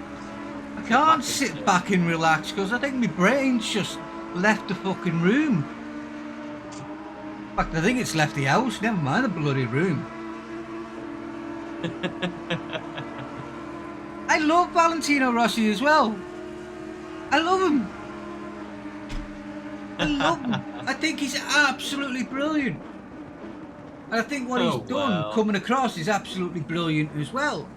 I can't sit back and relax because I think my brain's just left the fucking room. In fact, I think it's left the house, never mind the bloody room. I love Valentino Rossi as well. I love him. I love him. I think he's absolutely brilliant. And I think what he's done coming across is absolutely brilliant as well.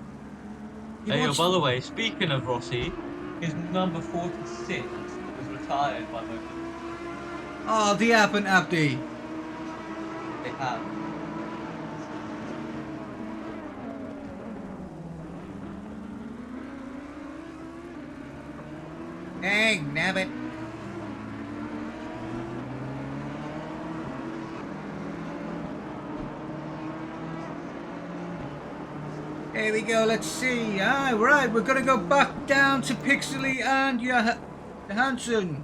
Hey, by the way, speaking of Rossi, his number 46 was retired by Motorsports. Oh, they haven't, have they? They have. Dang, nabbit. Here we go, let's see. Right, we're going to go back down to Pixley and Johansson.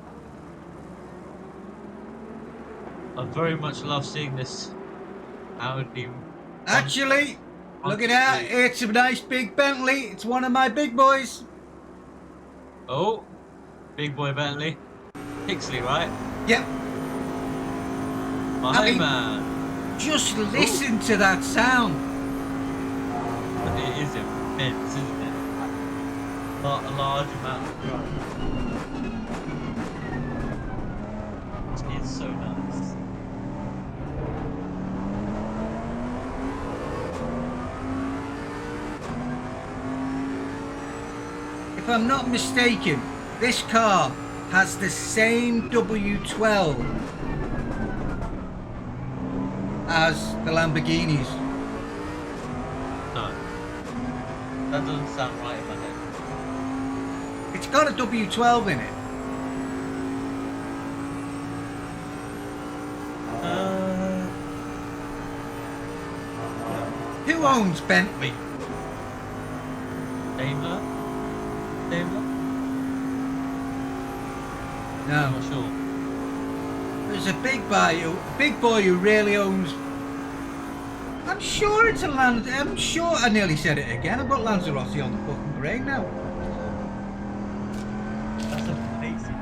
I very much love seeing this Audi. Actually, look at that. It's a nice big Bentley. It's one of my big boys. Oh, big boy Bentley. Pixley, right? Yep. My man. Just listen to that sound. It is immense, isn't it? Not a large amount of drive. It's so nice. If I'm not mistaken, this car has the same W12 as the Lamborghinis. No. That doesn't sound right in my head. It's got a W12 in it. No. Who owns Bentley? Daimler? Daimler? I'm No. not sure. There's a big boy who really owns. I'm sure it's a Land. I'm sure I nearly said it again. I've got Lanzarote on the fucking brain now. That's a basic.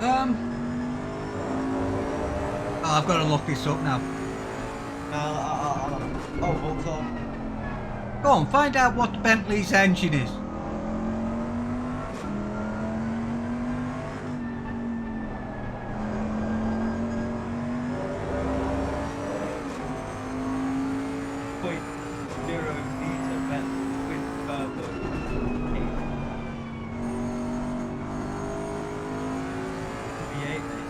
Oh, I've got to look this up now. Oh, hold on. Go on, find out what Bentley's engine is. .0 liter Bentley twin turbo. V8, mate.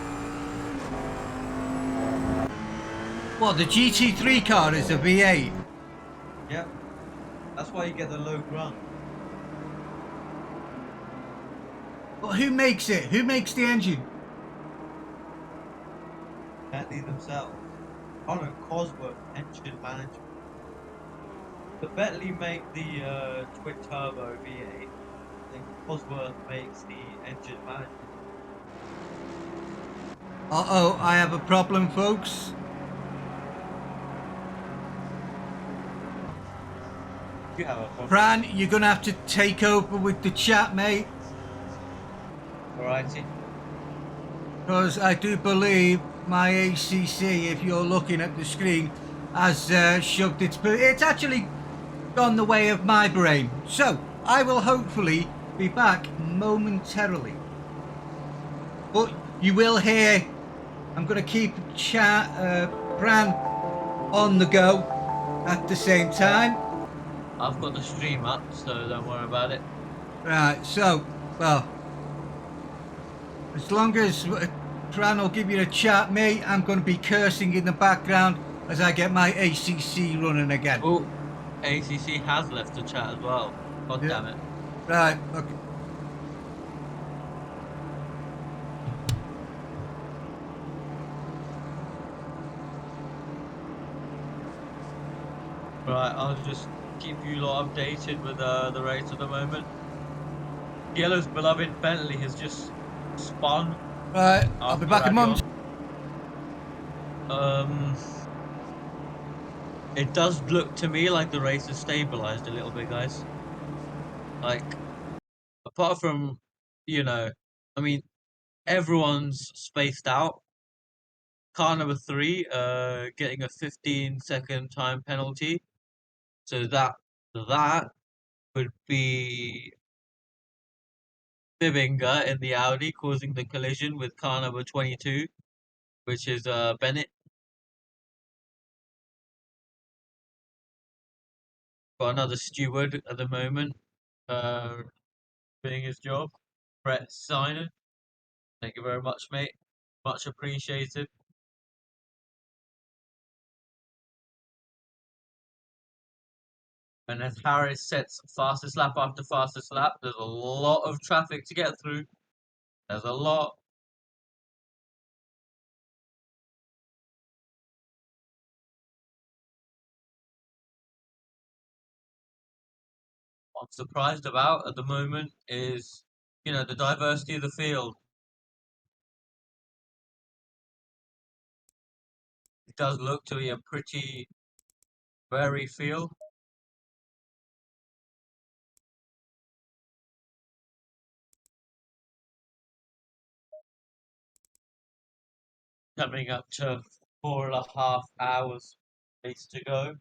What, the GT3 car is a V8? Yep. That's why you get the low grunt. But who makes it? Who makes the engine? Bentley themselves. Oh no, Cosworth engine management. The Bentley make the twin turbo V8. Then Cosworth makes the engine management. Uh-oh, I have a problem, folks. You have a problem. Fran, you're going to have to take over with the chat, mate. Alrighty. Because I do believe my ACC, if you're looking at the screen, has shoved its... It's actually gone the way of my brain. So, I will hopefully be back momentarily. But you will hear... I'm going to keep Fran on the go at the same time. I've got the stream up, so don't worry about it. Right, so, well, as long as Fran will give you a chat, mate, I'm going to be cursing in the background as I get my ACC running again. Oh, ACC has left the chat as well. God Yeah. damn it. Right, okay. Right, I'll just keep you lot updated with the race at the moment. Yellow's beloved Bentley has just spun. Right, I'll be back in moments. It does look to me like the race has stabilized a little bit, guys. Like, apart from, I mean, everyone's spaced out. Car number 3, getting a 15-second time penalty. So that would be Bibinger in the Audi causing the collision with car number 22, which is Bennett. Got another steward at the moment, uh, doing his job. Brett Steiner. Thank you very much, mate. Much appreciated. And as Harris sets fastest lap after fastest lap, there's a lot of traffic to get through. There's a lot. What I'm surprised about at the moment is, the diversity of the field. It does look to be a pretty varied field. Coming up to 4.5 hours race to go.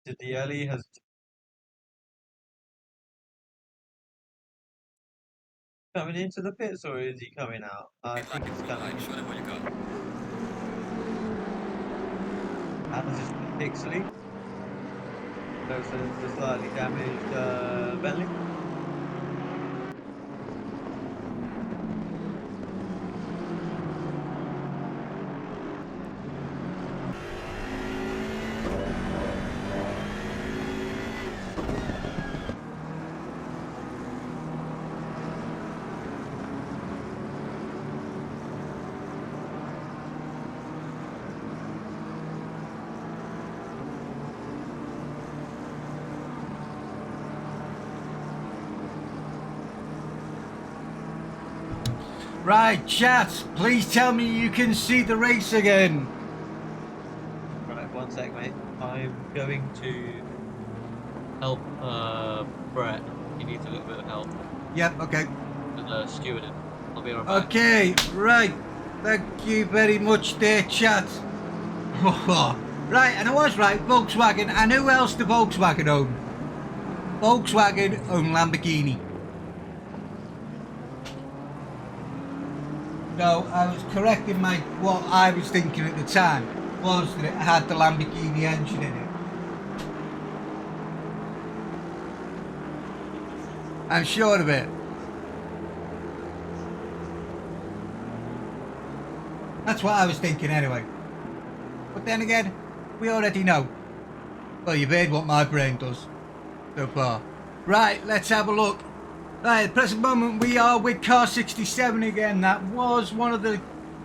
Didielli has coming into the pits, or is he coming out? I think he's coming in. As is Pixley. There's a slightly damaged Bentley. Right, chat, please tell me you can see the race again. Right, one sec, mate. I'm going to help Brett. He needs a little bit of help Yep, okay. with stewarding. I'll be right back. Okay, right. Thank you very much there, chat. Right, and I was right, Volkswagen. And who else do Volkswagen own? Volkswagen own Lamborghini. So I was correct in what I was thinking at the time was that it had the Lamborghini engine in it. I'm sure of it. That's what I was thinking anyway. But then again, we already know. Well, you've heard what my brain does so far. Right, let's have a look. Right, at the present moment we are with car 67 again. That was one of the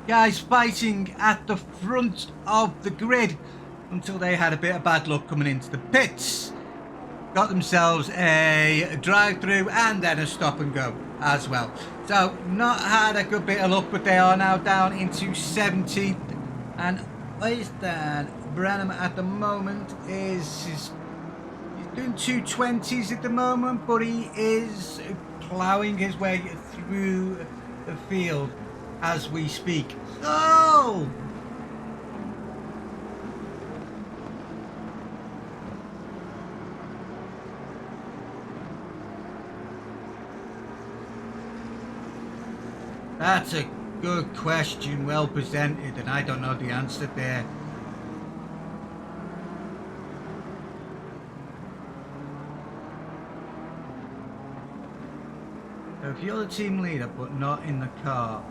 guys fighting at the front of the grid until they had a bit of bad luck coming into the pits. Got themselves a drive-through and then a stop and go as well. So not had a good bit of luck, but they are now down into 17th. And where's Dan Branham at the moment? He's doing 220s at the moment, but he is ploughing his way through the field as we speak. Oh! That's a good question, well presented, and I don't know the answer there. So if you're the team leader but not in the car,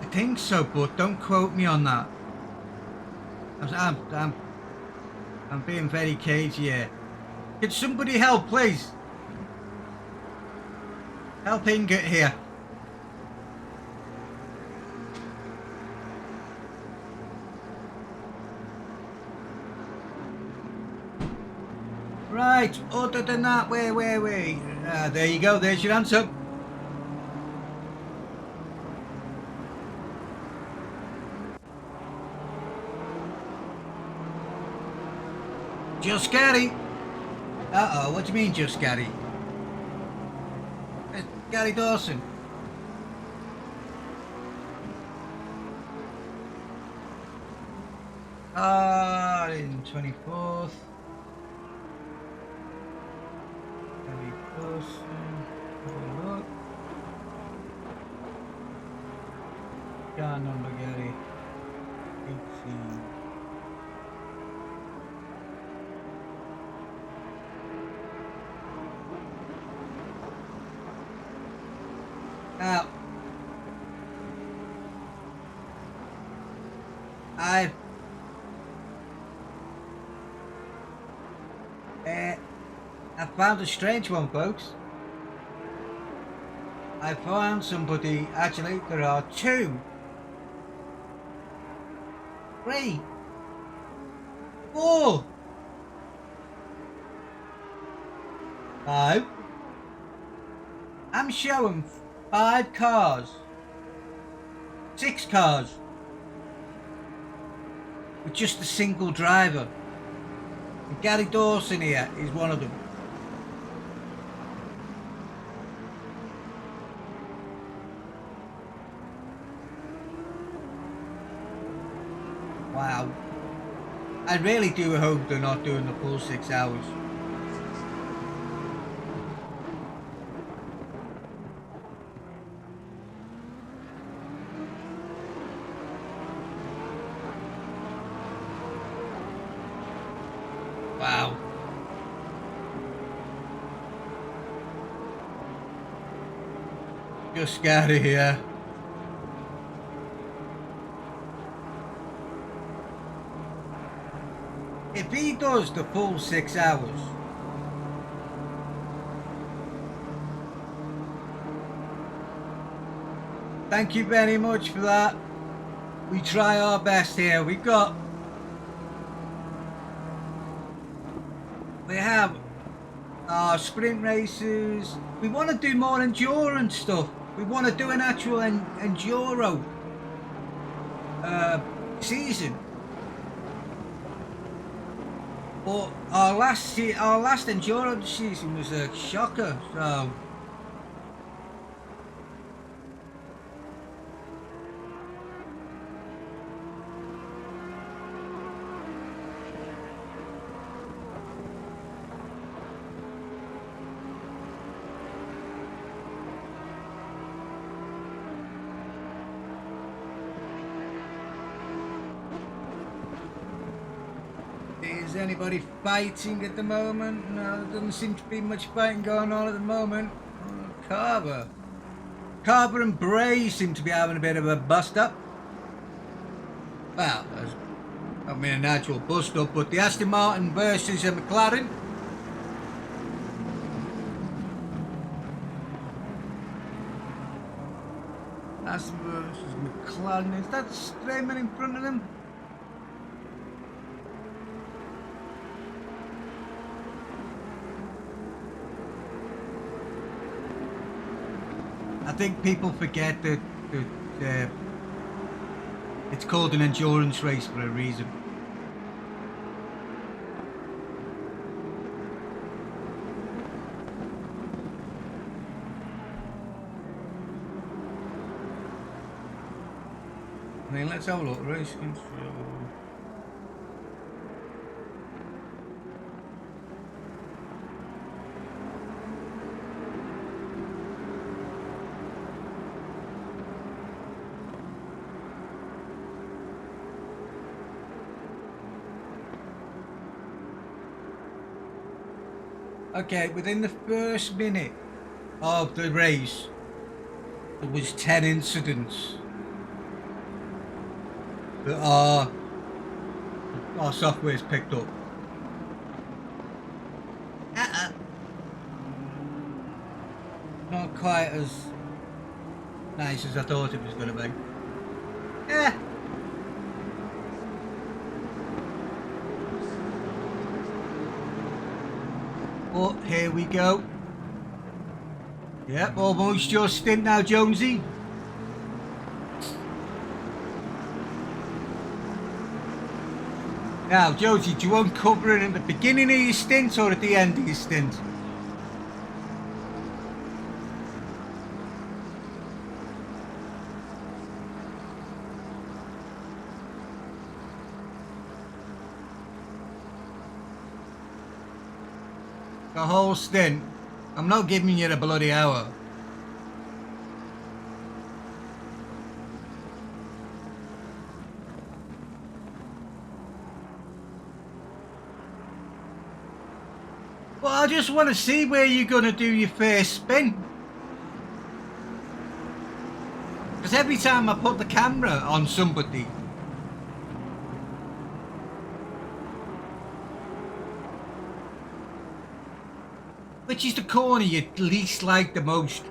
I think so, but don't quote me on that. I'm being very cagey here. Could somebody help, please? Help Ingot here. Right, other than that, where? There you go, there's your answer. Just Gary. Uh-oh, what do you mean just Gary? It's Gary Dawson. In 24th. Gary Dawson. Have a look. Car number Gary. 18. Now, I found a strange one, folks. I found somebody, actually there are 2, 3, 4, 5. I'm showing 5 cars, 6 cars with just a single driver. And Gary Dawson here is one of them. Wow. I really do hope they're not doing the full 6 hours. Wow. Just out of here. If he does the full 6 hours, thank you very much for that. We try our best here. We have sprint races. We want to do more endurance stuff. We want to do an actual enduro season. But our last enduro season was a shocker. So. Is anybody fighting at the moment? No, there doesn't seem to be much fighting going on at the moment. Carver and Bray seem to be having a bit of a bust-up. Well, I mean an actual bust-up, but the Aston Martin versus a McLaren. Aston versus McLaren. Is that Strayman in front of them? I think people forget that it's called an endurance race for a reason. I mean, let's have a look. Race control. Okay, within the first minute of the race, there was 10 incidents that our software's picked up. Not quite as nice as I thought it was going to be. Yeah. But here we go. Yep, almost your stint now, Jonesy. Now, Jonesy, do you want covering at the beginning of your stint or at the end of your stint? The whole stint. I'm not giving you the bloody hour. Well, I just want to see where you're going to do your first spin. Because every time I put the camera on somebody, which is the corner you least like the most?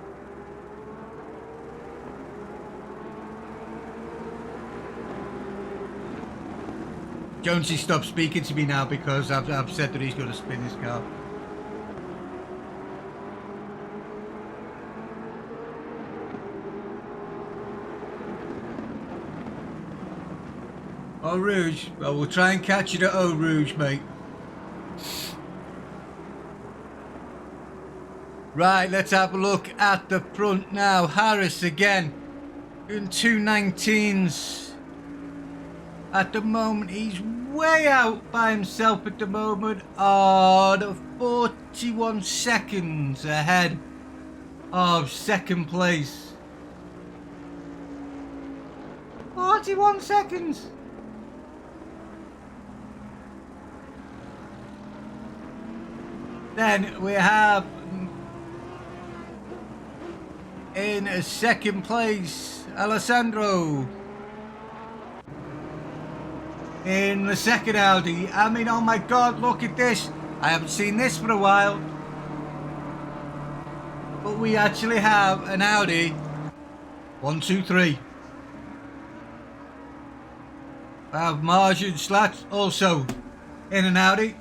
Jonesy, stop speaking to me now because I've said that he's going to spin his car. Eau Rouge. Well, we'll try and catch you at Eau Rouge, mate. Right, let's have a look at the front now. Harris again in 219s. At the moment, he's way out by himself at the moment. The 41 seconds ahead of second place. 41 seconds. Then we have in second place Alessandro in the second Audi. I mean, oh my god, look at this. I haven't seen this for a while, but we actually have an Audi 1, 2, 3. I have Margin Slat also in an Audi.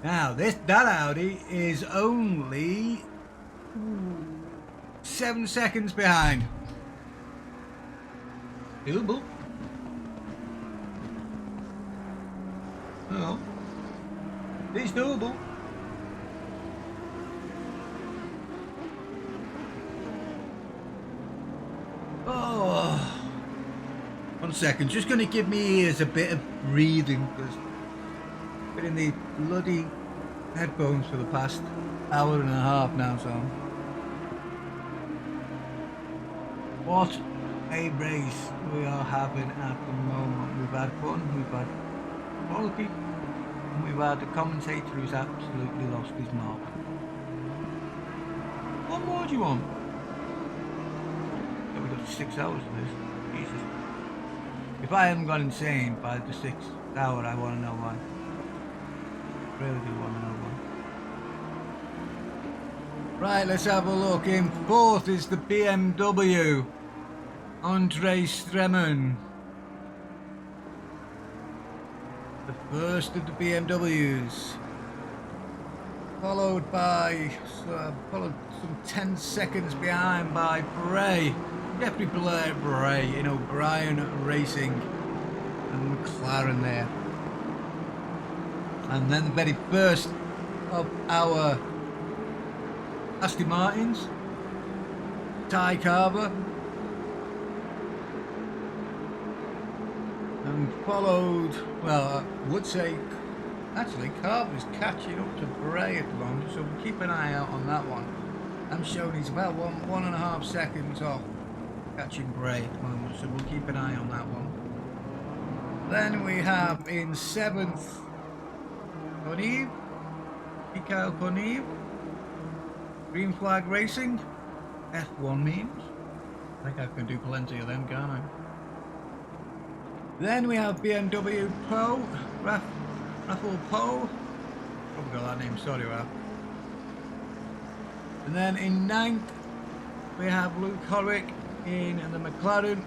Now, that Audi is only 7 seconds behind. Doable. Oh, it's doable. Oh, 1 second. Just going to give me ears a bit of breathing because I've been in the bloody headphones for the past hour and a half now. So, what a race we are having at the moment. We've had fun, we've had quality, and we've had a commentator who's absolutely lost his mark. What more do you want? Yeah, we've got 6 hours of this. Jesus. If I haven't gone insane by the 6th hour, I want to know why. I really do want to know why. Right, let's have a look. In 4th is the BMW. Andre Streman. The first of the BMWs. Followed some 10 seconds behind by Bray. Jeffrey Bray in O'Brien Racing and McLaren there. And then the very first of our Aston Martins, Ty Carver. And followed, well, I would say, actually, Carver's catching up to Bray at the moment, so we'll keep an eye out on that one. I'm showing he's about 1.5 seconds off catching Bray at the moment, so we'll keep an eye on that one. Then we have in 7th, Mikhail Konev, Green Flag Racing, F1 memes. I think I can do plenty of them, can't I? Then we have BMW Poe, Raffle Poe. Probably got that name, sorry, Raf. And then in 9th, we have Luke Horwick in the McLaren.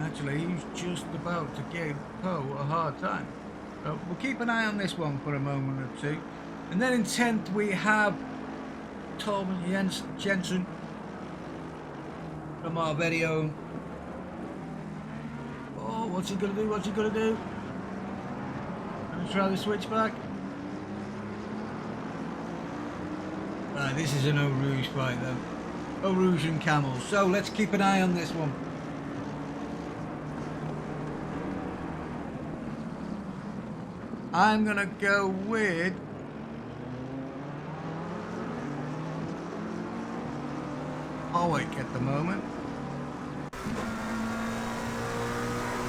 Actually, he's just about to give Poe a hard time. So we'll keep an eye on this one for a moment or two. And then in 10th, we have Tom Jensen from our very own. Oh, what's he gonna do? What's he gonna do? Gonna try the switchback. Right, this is an Eau Rouge fight though. Eau Rouge and Camels. So let's keep an eye on this one. I'm gonna go with Horwick at the moment.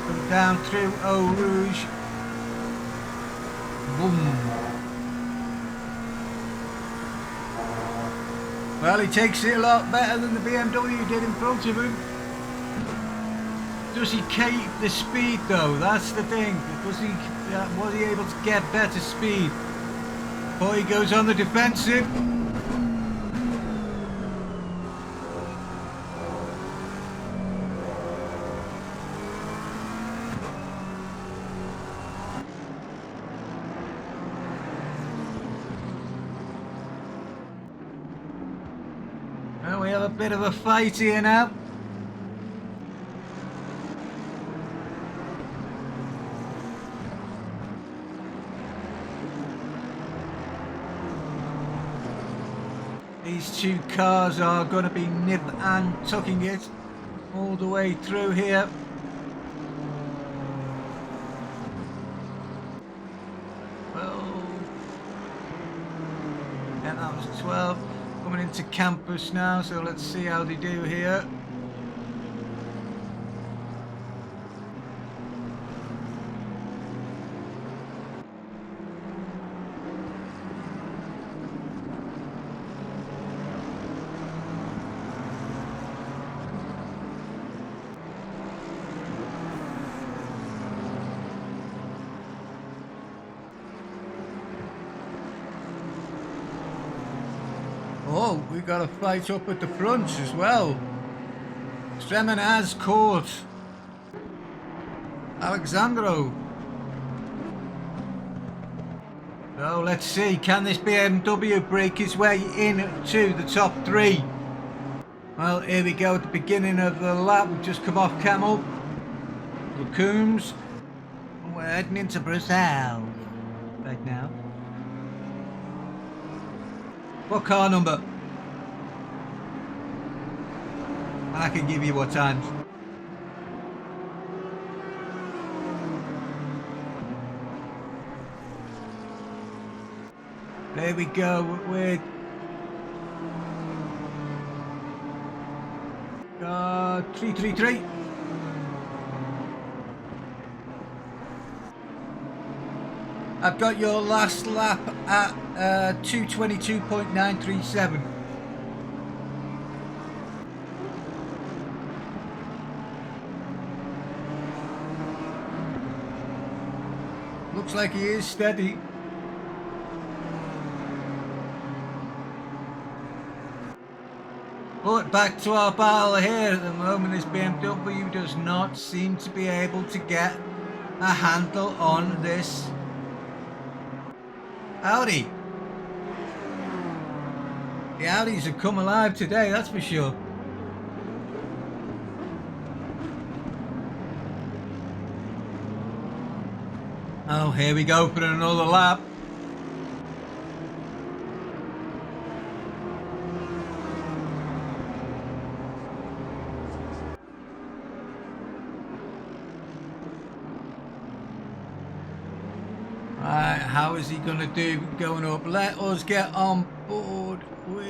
Come down through Eau Rouge. Boom. Well, he takes it a lot better than the BMW did in front of him. Does he keep the speed though? That's the thing. Was he able to get better speed? Or he goes on the defensive. Well, we have a bit of a fight here now. These two cars are going to be nip and tucking it all the way through here. Well, yeah, that was 12. Coming into campus now, so let's see how they do here. Oh, we got a fight up at the front as well. Streman has caught Alexandro. So let's see, can this BMW break its way into the top 3? Well, here we go at the beginning of the lap. We've just come off Camel, Coombs. We're heading into Brazil right now. What car number? I can give you what times. There we go with 333. I've got your last lap at 222.937. Looks like he is steady. But back to our battle here. At the moment, this BMW does not seem to be able to get a handle on this Audi. The Audis have come alive today, that's for sure. Oh, here we go for another lap. Right, how is he going to do going up? Let us get on board with...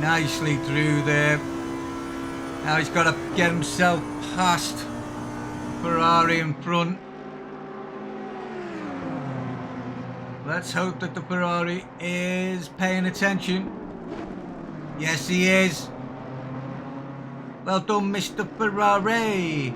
Nicely through there. Now he's got to get himself past Ferrari in front. Let's hope that the Ferrari is paying attention. Yes, he is. Well done, Mr. Ferrari.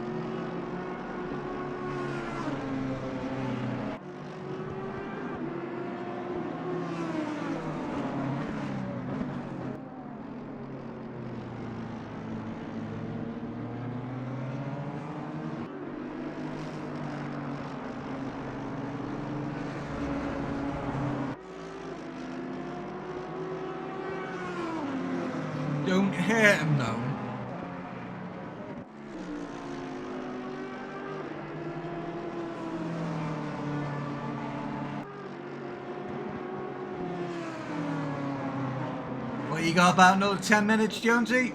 Don't hurt him though. What, you got about another 10 minutes, Jonesy?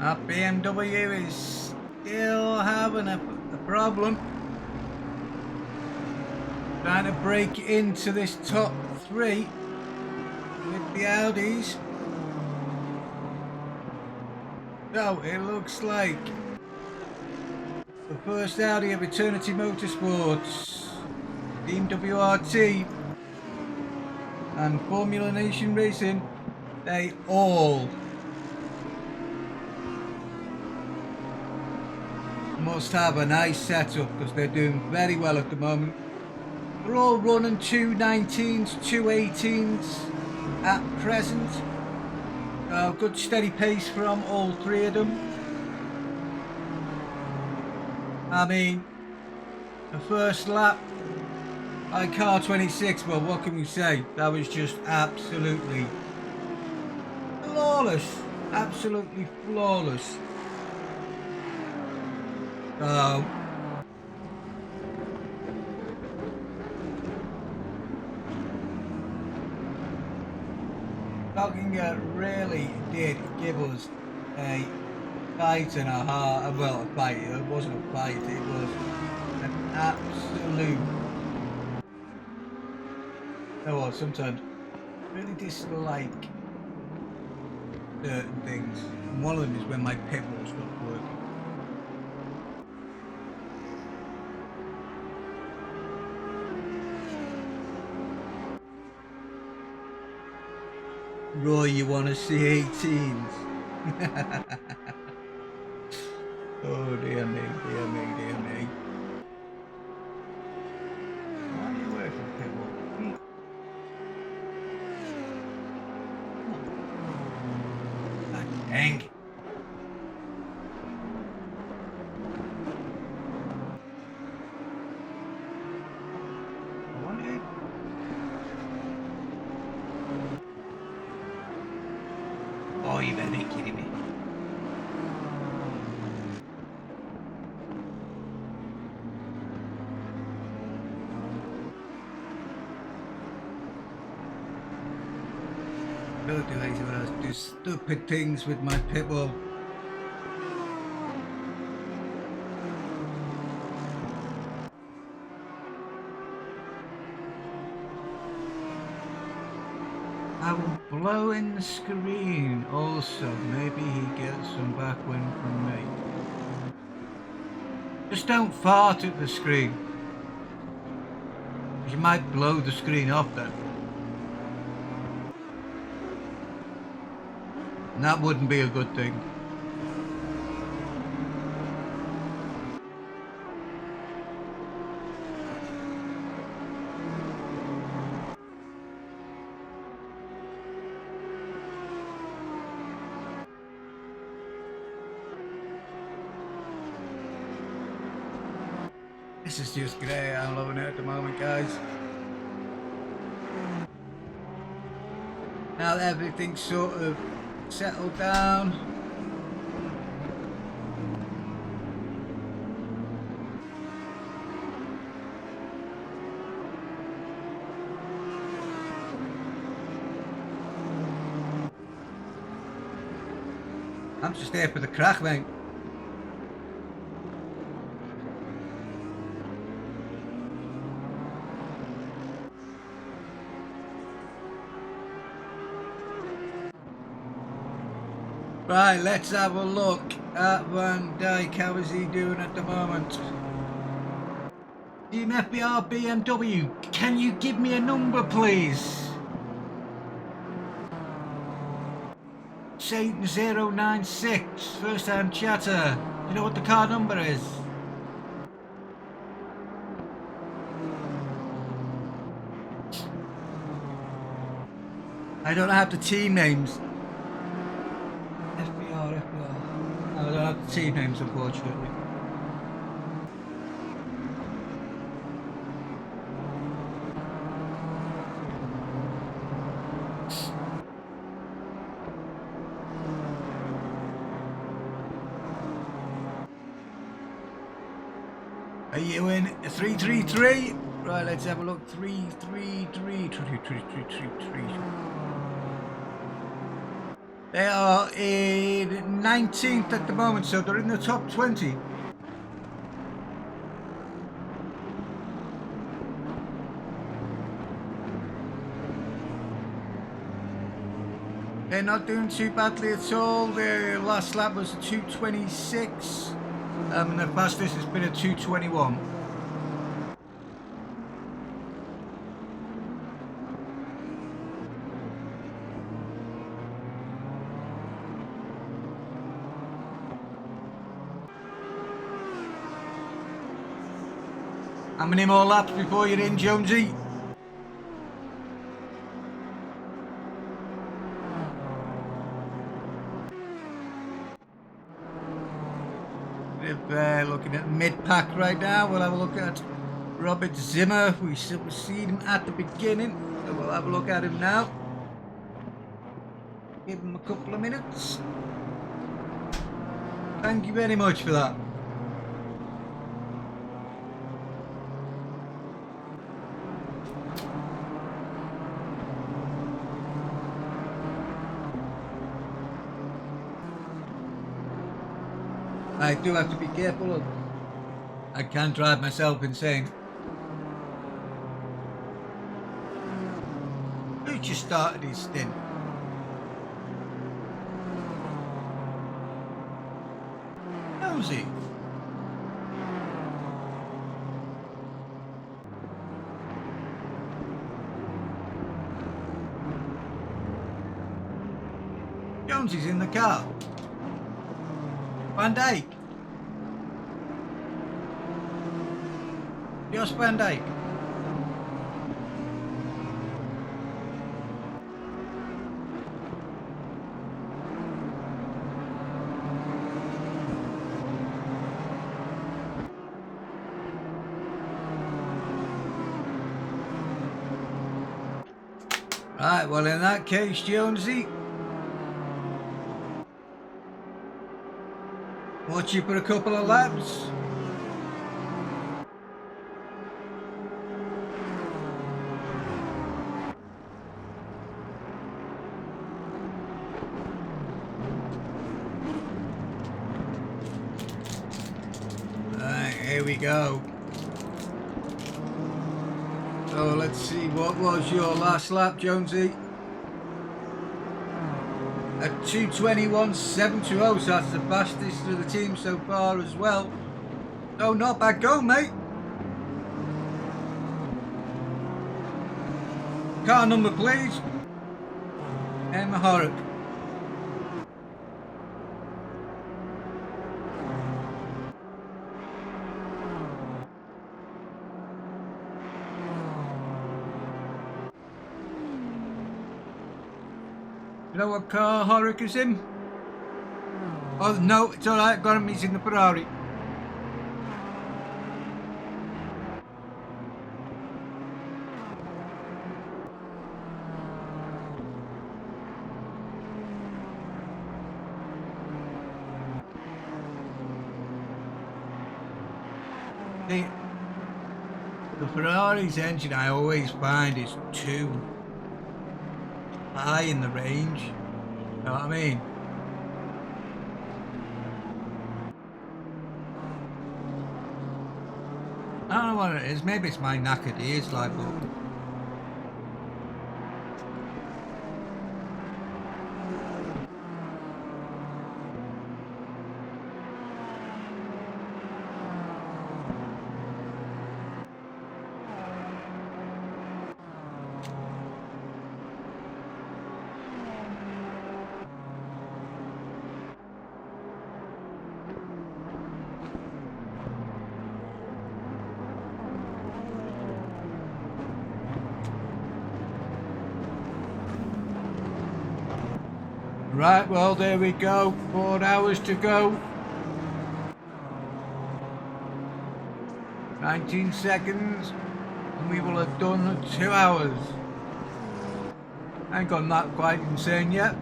That BMW is still having a problem. Trying to break into this top 3 with the Audis. So it looks like the first Audi of Eternity Motorsports, Team WRT and Formula Nation Racing, they all must have a nice setup because they're doing very well at the moment. They're all running 219s, 218s at present. Good steady pace from all 3 of them. I mean, the first lap by car 26, well, what can we say? That was just absolutely flawless. Absolutely flawless. So, Nottingham really did give us a fight and a half. Well, a fight. It wasn't a fight. It was an absolute. You know what? Sometimes I really dislike certain things, and one of them is when my pit wall stopped working. Roy, you want to see 18s? Oh dear me, dear me, dear me. Why are you working, people? Dang. Oh, you better be kidding me. Don't do anything else. Do stupid things with my pit wall. I will blow in the screen also. Maybe he gets some backwind from me. Just don't fart at the screen. You might blow the screen off then. And that wouldn't be a good thing. This is just great. I'm loving it at the moment, guys. Now that everything's sort of settled down. I'm just here for the crack, mate. Right, let's have a look at Van Dijk. How is he doing at the moment? Team FBR BMW, can you give me a number, please? Satan 096, first time chatter. Do you know what the car number is? I don't have the team names. FBR. No, I don't have the team names, unfortunately. Are you in 333? Right, let's have a look. 333. They are in 19th at the moment, so they're in the top 20. They're not doing too badly at all. The last lap was a 2:26, and the fastest has been a 2:21. How many more laps before you're in, Jonesy? Looking at mid-pack right now. We'll have a look at Robert Zimmer. We seen him at the beginning, so we'll have a look at him now. Give him a couple of minutes. Thank you very much for that. I do have to be careful. I can't drive myself insane. Who just started his stint? Nosy. Jonesy's in the car. Van Dijk. Jos Van Dijk. Right, well in that case, Jonesy, watch you for a couple of laps. Right, here we go. So let's see, what was your last lap, Jonesy? At 2:21.720, so that's the fastest of the team so far as well. So not bad go, mate. Car number, please. Emma Horrock. You know what car Horrock is in? Oh no, it's alright, got him, he's in the Ferrari. The Ferrari's engine I always find is too high in the range. You know what I mean? I don't know what it is. Maybe it's my knackered ears, like, but right, well, there we go. 4 hours to go. 19 seconds. And we will have done 2 hours. I ain't gone that quite insane yet.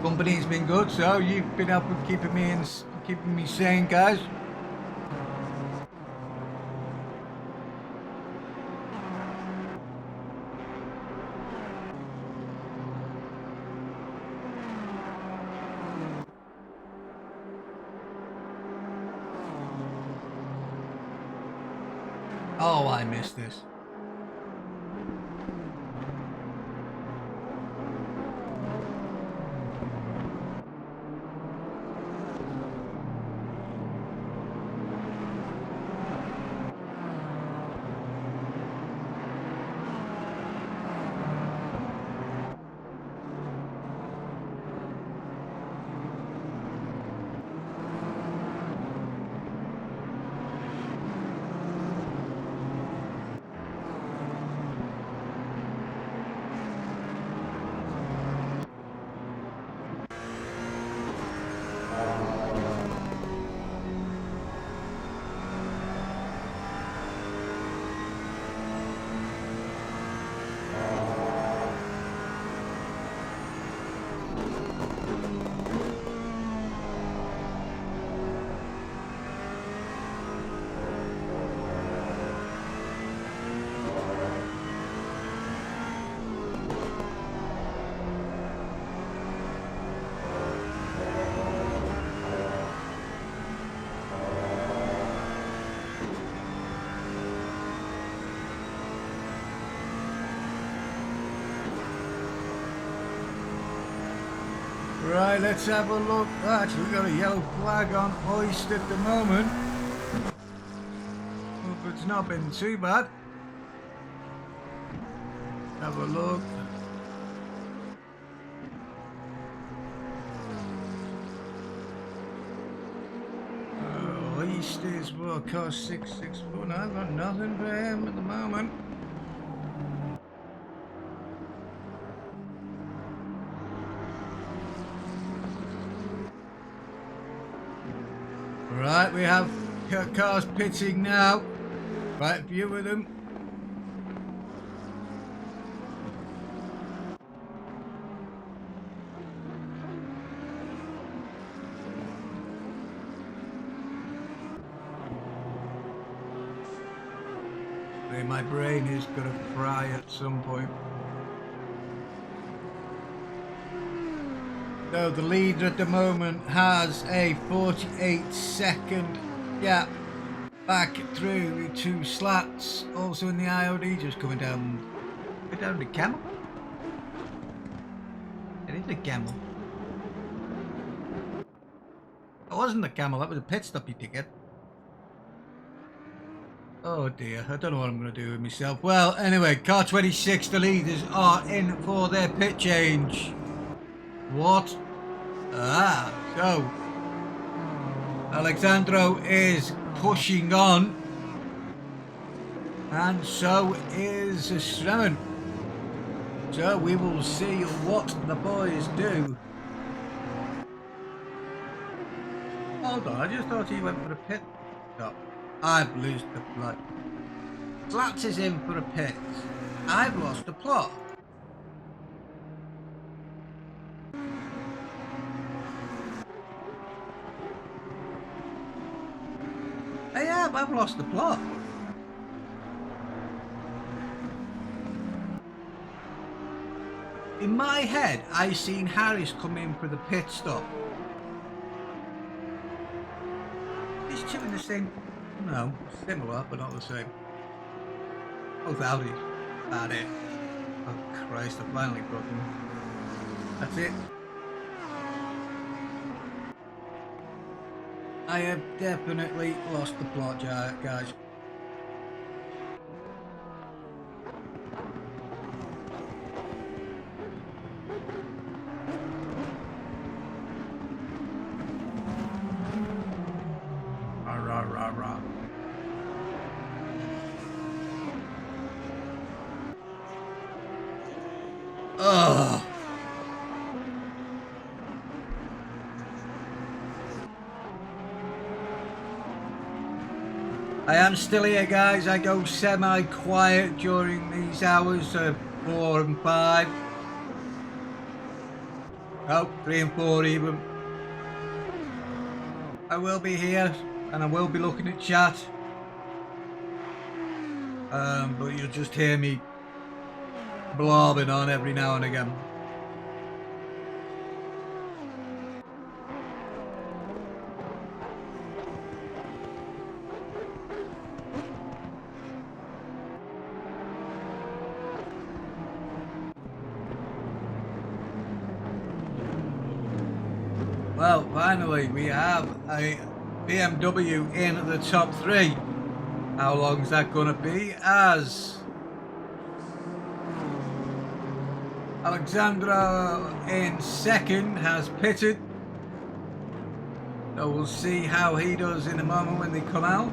Company's been good, so you've been helping keeping me sane, guys. Oh, I missed this. Right, let's have a look. Actually, we've got a yellow flag on hoist at the moment. Hope it's not been too bad. Have a look. Hoist is what cost 664. I've got nothing for him at the moment. Right, we have cars pitting now. Right view of them. My brain is gonna fry at some point. So the leader at the moment has a 48-second gap back through 2 slats. Also in the IOD, just coming down the camel. It is a camel. It wasn't a camel, that was a pit stop, you dickhead. Oh dear, I don't know what I'm going to do with myself. Well, anyway, car 26, the leaders are in for their pit change. What? So Alexandro is pushing on, and so is Stremen. So we will see what the boys do. Hold on, I just thought he went for a pit stop. I've lost the plot. Slats is in for a pit. I've lost the plot. I've lost the plot. In my head, I seen Harris come in for the pit stop. These two in the same... No, similar, but not the same. Both Audis. About it. Oh Christ, I finally got them. That's it. I have definitely lost the plot, guys. Rah, rah, rah. Ugh. I am still here, guys. I go semi-quiet during these hours of 4 and 5. Oh, 3 and 4 even. I will be here and I will be looking at chat. But you'll just hear me blobbing on every now and again. Well, finally, we have a BMW in the top 3. How long is that going to be? As Alexandra in second has pitted. So we'll see how he does in a moment when they come out.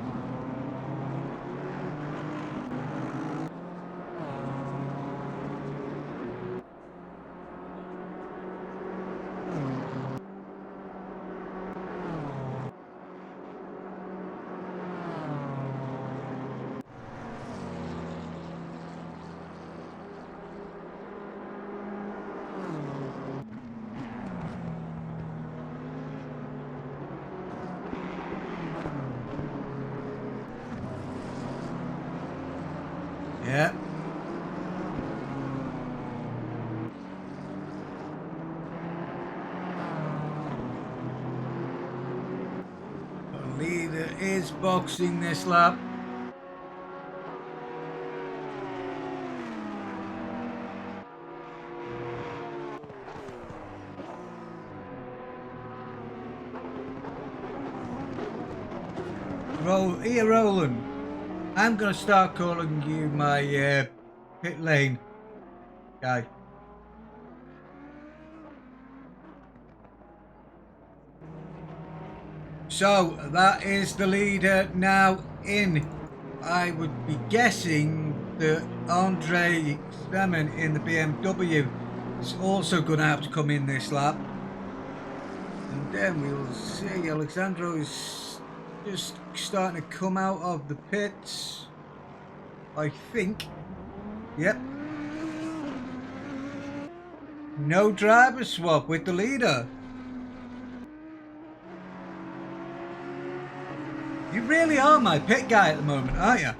Yeah. The leader is boxing this lap. Roland. I'm gonna start calling you my pit lane guy. So that is the leader now in. I would be guessing that Andre Semen in the BMW is also going to have to come in this lap. And then we'll see. Alexandro is just starting to come out of the pits, I think. Yep. No driver swap with the leader. You really are my pit guy at the moment, aren't you?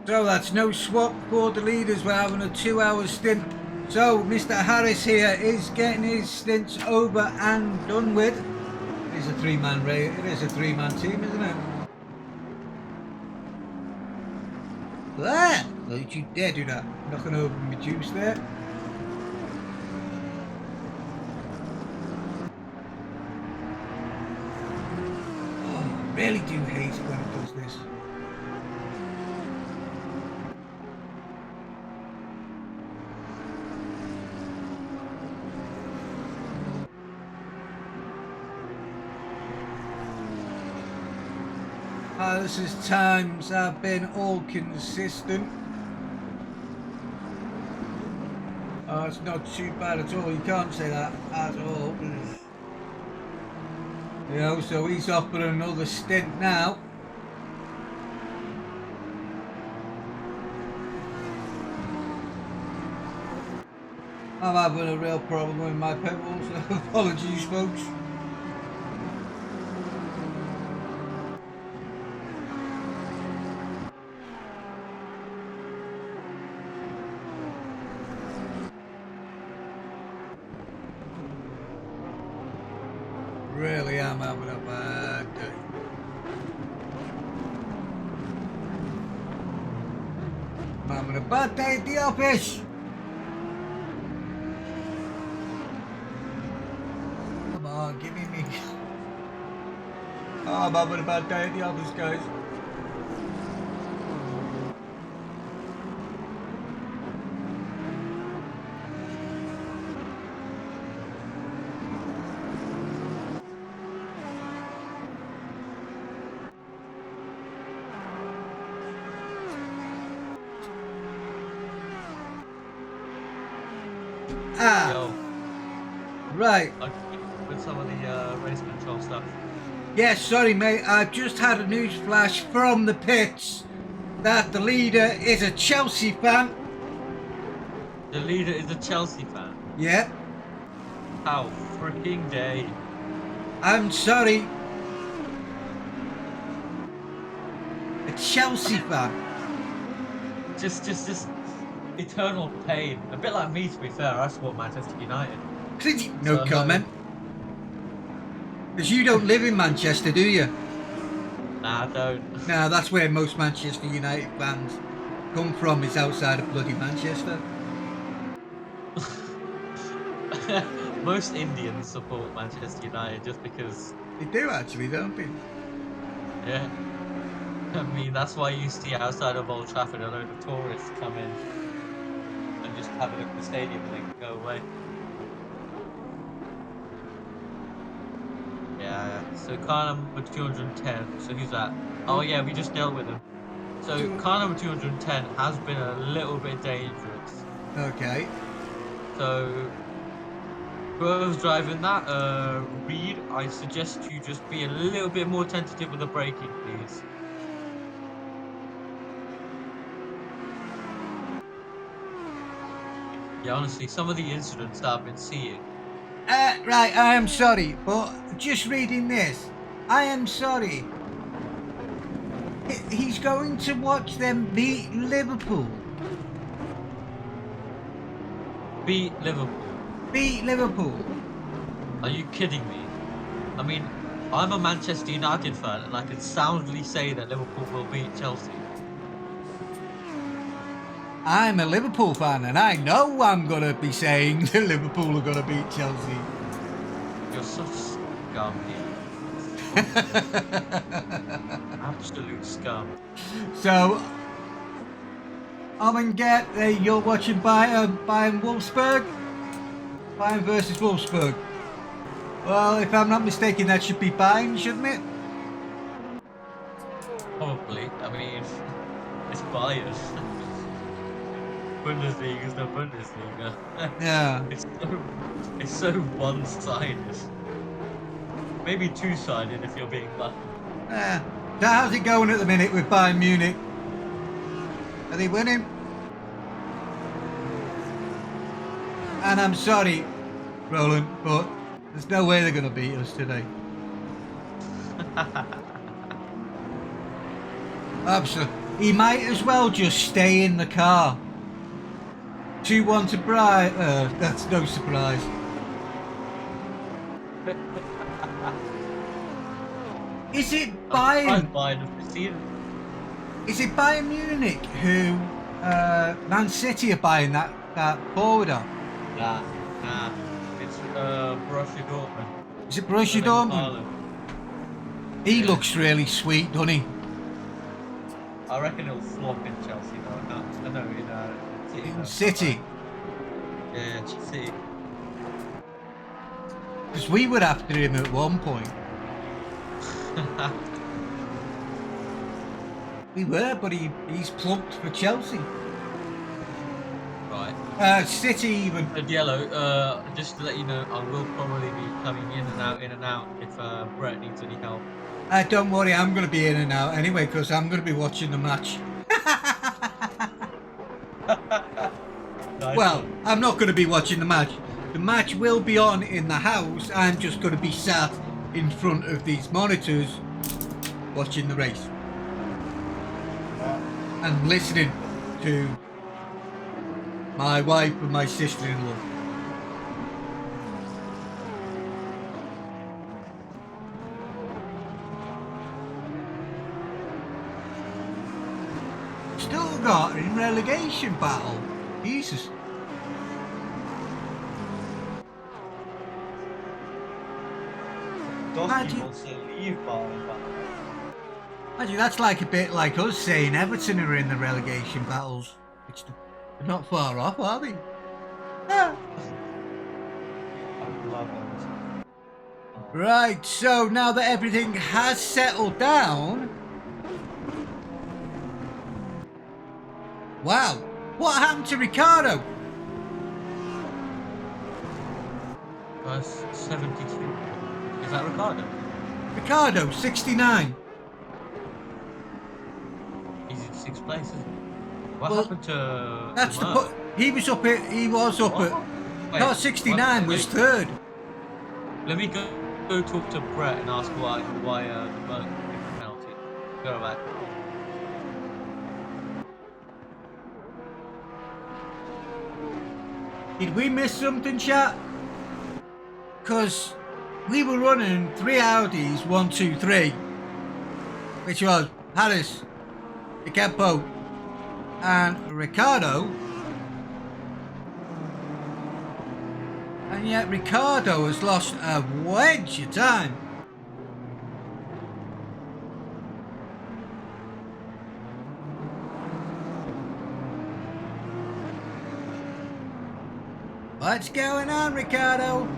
So that's no swap for the leaders. We're having a 2-hour stint. So Mr. Harris here is getting his stints over and done with. It is a 3-man race. It is a 3-man team, isn't it? Ah! Don't you dare do that. Knocking over my juice there. Oh, I really do hate it when it does this. This is times I've been all consistent. It's not too bad at all. You can't say that at all. You know, so he's off for another stint now. I'm having a real problem with my pedals. Apologies, folks. Really am having a bad day. I'm having a bad day at the office. Come on, give me. Oh, I'm having a bad day at the office, guys. Yo, Right. with some of the race control stuff. Yes, sorry, mate. I've just had a news flash from the pits that the leader is a Chelsea fan. The leader is a Chelsea fan. Yep. How freaking dare you? I'm sorry. A Chelsea fan. Just eternal pain. A bit like me, to be fair. I support Manchester United. No comment. Because you don't live in Manchester, do you? Nah, I don't. Nah, that's where most Manchester United fans come from, is outside of bloody Manchester. Most Indians support Manchester United just because. They do actually, don't they? Yeah. I mean, that's why you see outside of Old Trafford a load of tourists come in and just have a look at the stadium and then go away. Yeah, so car number 210, so who's that? Oh yeah, we just dealt with him. So car number 210 has been a little bit dangerous. Okay. So whoever's driving that, Reed, I suggest you just be a little bit more tentative with the braking, please. Yeah, honestly, some of the incidents that I've been seeing. Right, I am sorry, but just reading this, I am sorry. He's going to watch them beat Liverpool. Beat Liverpool. Beat Liverpool. Are you kidding me? I mean, I'm a Manchester United fan, and I can soundly say that Liverpool will beat Chelsea. I'm a Liverpool fan, and I know I'm going to be saying that Liverpool are going to beat Chelsea. You're such scum, Ian. Absolute scum. So, Get, you're watching Bayern Wolfsburg? Bayern versus Wolfsburg. Well, if I'm not mistaken, that should be Bayern, shouldn't it? Probably. I mean, it's Bayern. Bundesliga is the Bundesliga. Yeah. It's so one-sided. Maybe two-sided if you're being lucky. Yeah. So how's it going at the minute with Bayern Munich? Are they winning? And I'm sorry, Roland, but there's no way they're going to beat us today. Absolutely. He might as well just stay in the car. 2-1 to Bright. That's no surprise. Is it Bayern? Is it Bayern Munich who Man City are buying that forward up? Nah. It's Borussia Dortmund. Is it Borussia Dortmund? He looks really sweet, doesn't he? I reckon he'll flop in Chelsea though. I know City. In City. Yeah, City. Because we were after him at one point. We were, but he's plumped for Chelsea. Right. City even. Yellow, just to let you know, I will probably be coming in and out if Brett needs any help. Don't worry, I'm going to be in and out anyway because I'm going to be watching the match. Nice. Well, I'm not going to be watching the match. The match will be on in the house. I'm just going to be sat in front of these monitors watching the race and listening to my wife and my sister-in-law. Stuttgart in relegation battle. Jesus. Dosky wants to leave Bayern. Imagine that's like a bit like us saying Everton are in the relegation battles. They're not far off, are they? Yeah. I love Everton. Right, so now that everything has settled down. Wow, what happened to Ricardo? That's 72. Is that Ricardo? Ricardo, 69. He's in 6th place, isn't he? What Well, happened to That's the Merck? put. He was up at. What? Wait, Not 69 was wait. third. Let me go talk to Brett and ask why the Merck gave the penalty. Go back. Did we miss something, chat? Because we were running 3 Audis, 1, 2, 3, which was Harris, Campo, and Ricardo. And yet Ricardo has lost a wedge of time. What's going on, Ricardo?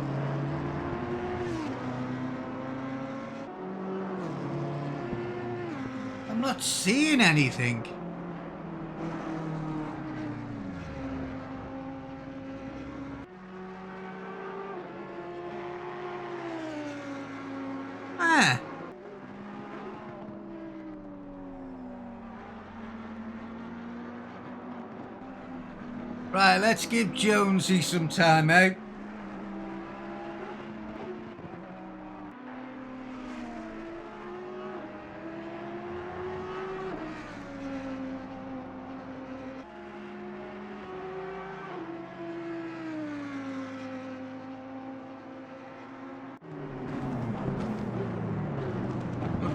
I'm not seeing anything. Ah. Right, let's give Jonesy some time out.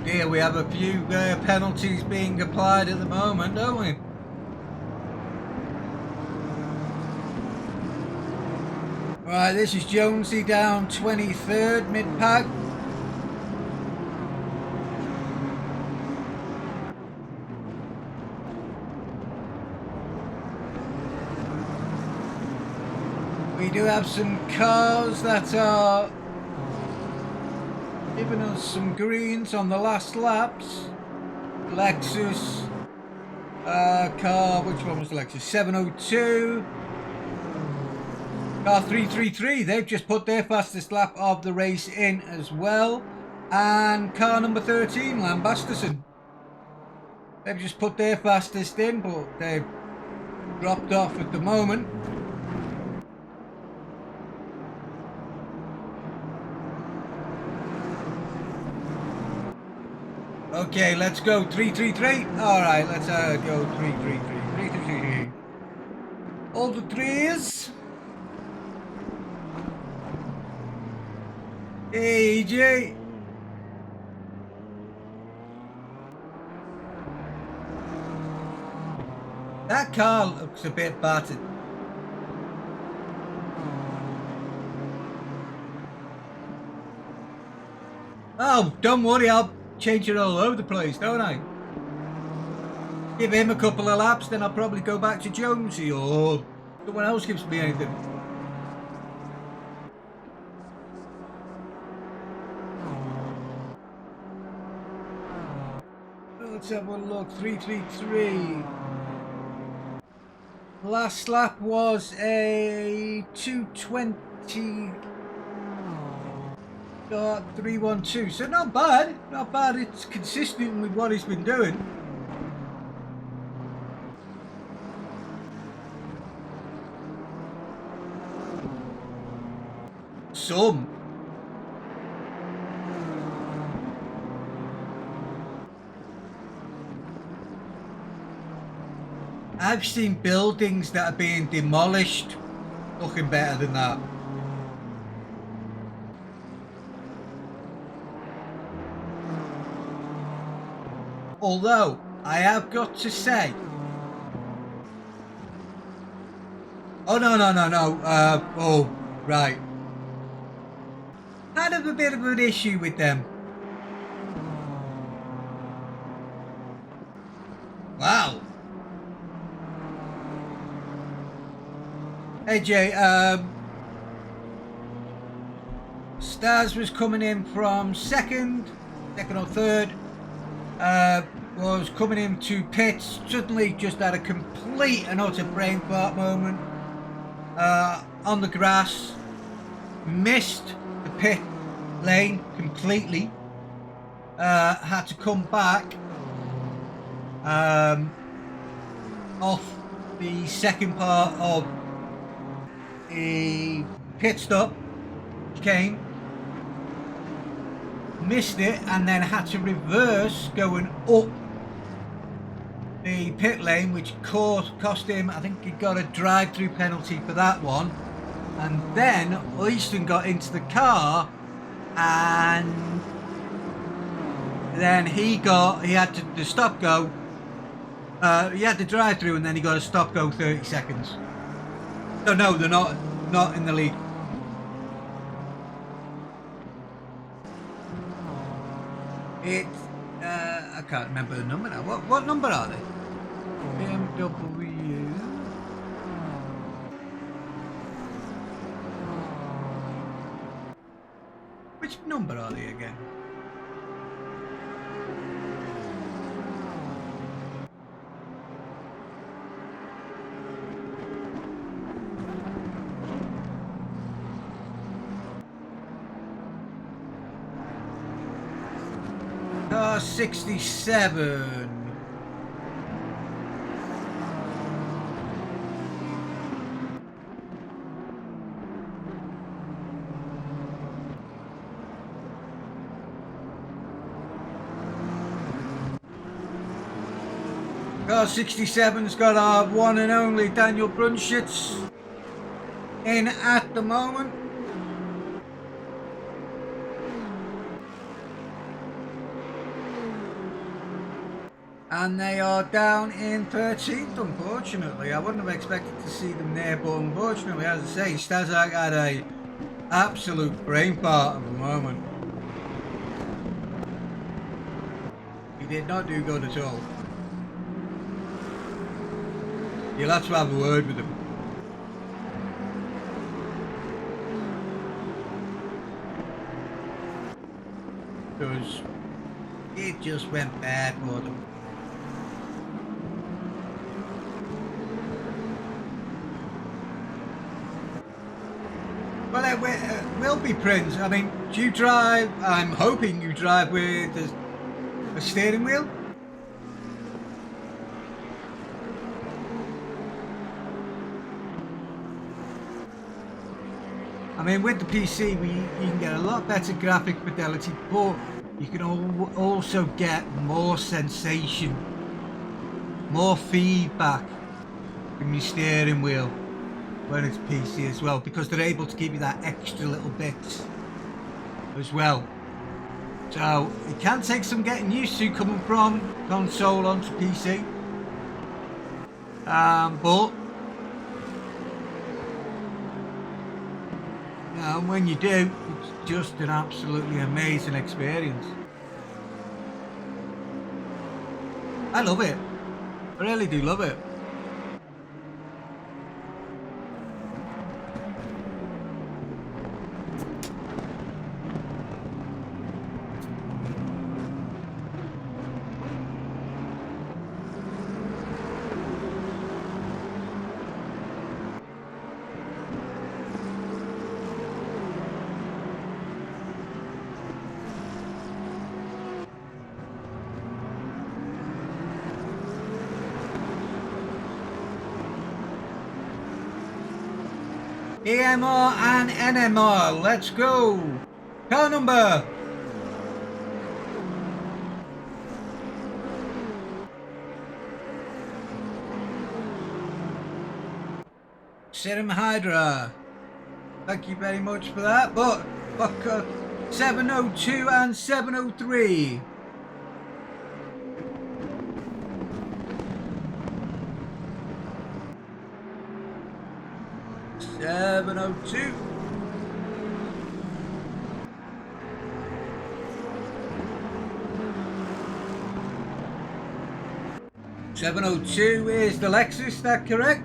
dear, we have a few penalties being applied at the moment, don't we? Right, this is Jonesy down 23rd, mid-pack. We do have some cars that are giving us some greens on the last laps. Lexus car, which one was Lexus? 702. Car 333, they've just put their fastest lap of the race in as well. And car number 13, Lambasterson. They've just put their fastest in, but they've dropped off at the moment. Okay, let's go 333. All right, let's go 333. 333. All the threes. AJ. That car looks a bit battered. Oh, don't worry, I'll change it all over the place, don't I? Give him a couple of laps, then I'll probably go back to Jonesy, or someone else gives me anything. Let's have a look. 333. Last lap was a 220. 312. So not bad. Not bad. It's consistent with what he's been doing. Some. I've seen buildings that are being demolished looking better than that. Although, I have got to say... Oh, no. Oh, right. I have a bit of an issue with them. Wow. Hey, Jay, Stars was coming in from second or third. Was coming into pits, suddenly just had a complete and utter brain fart moment on the grass, missed the pit lane completely, had to come back off the second part of a pit stop, came, missed it, and then had to reverse going up the pit lane, which cost him, I think he got a drive-through penalty for that one. And then Easton got into the car, and then he had to stop go. He had the drive-through, and then he got a stop go 30 seconds. So no, they're not in the lead. It's I can't remember the number now. What number are they? BMW. Which number are they again? Car 67. Car 67's got our one and only Daniel Brunschitz in at the moment. And they are down in 13th, unfortunately. I wouldn't have expected to see them there, but unfortunately, as I say, Stazak had a absolute brain fart at the moment. He did not do good at all. You'll have to have a word with him. Because it just went bad for them. Well, it will be, Prince. I mean, do you drive? I'm hoping you drive with a steering wheel. I mean, with the PC, you can get a lot better graphic fidelity, but you can also get more sensation, more feedback from your steering wheel when it's PC as well, because they're able to give you that extra little bit as well. So it can take some getting used to coming from console onto PC, but and when you do, it's just an absolutely amazing experience. I love it. I really do love it. EMR and NMR, let's go. Car number. Serum Hydra. Thank you very much for that. But 702 and 703. Seven oh two. $702 is the Lexus, is that correct?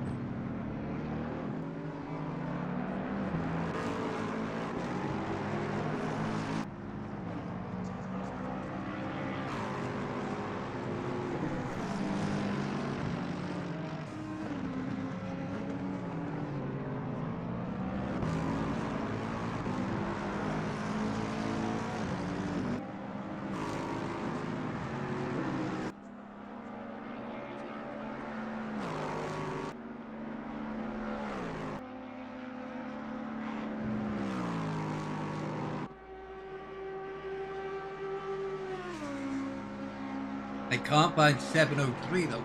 I can't find 703 though.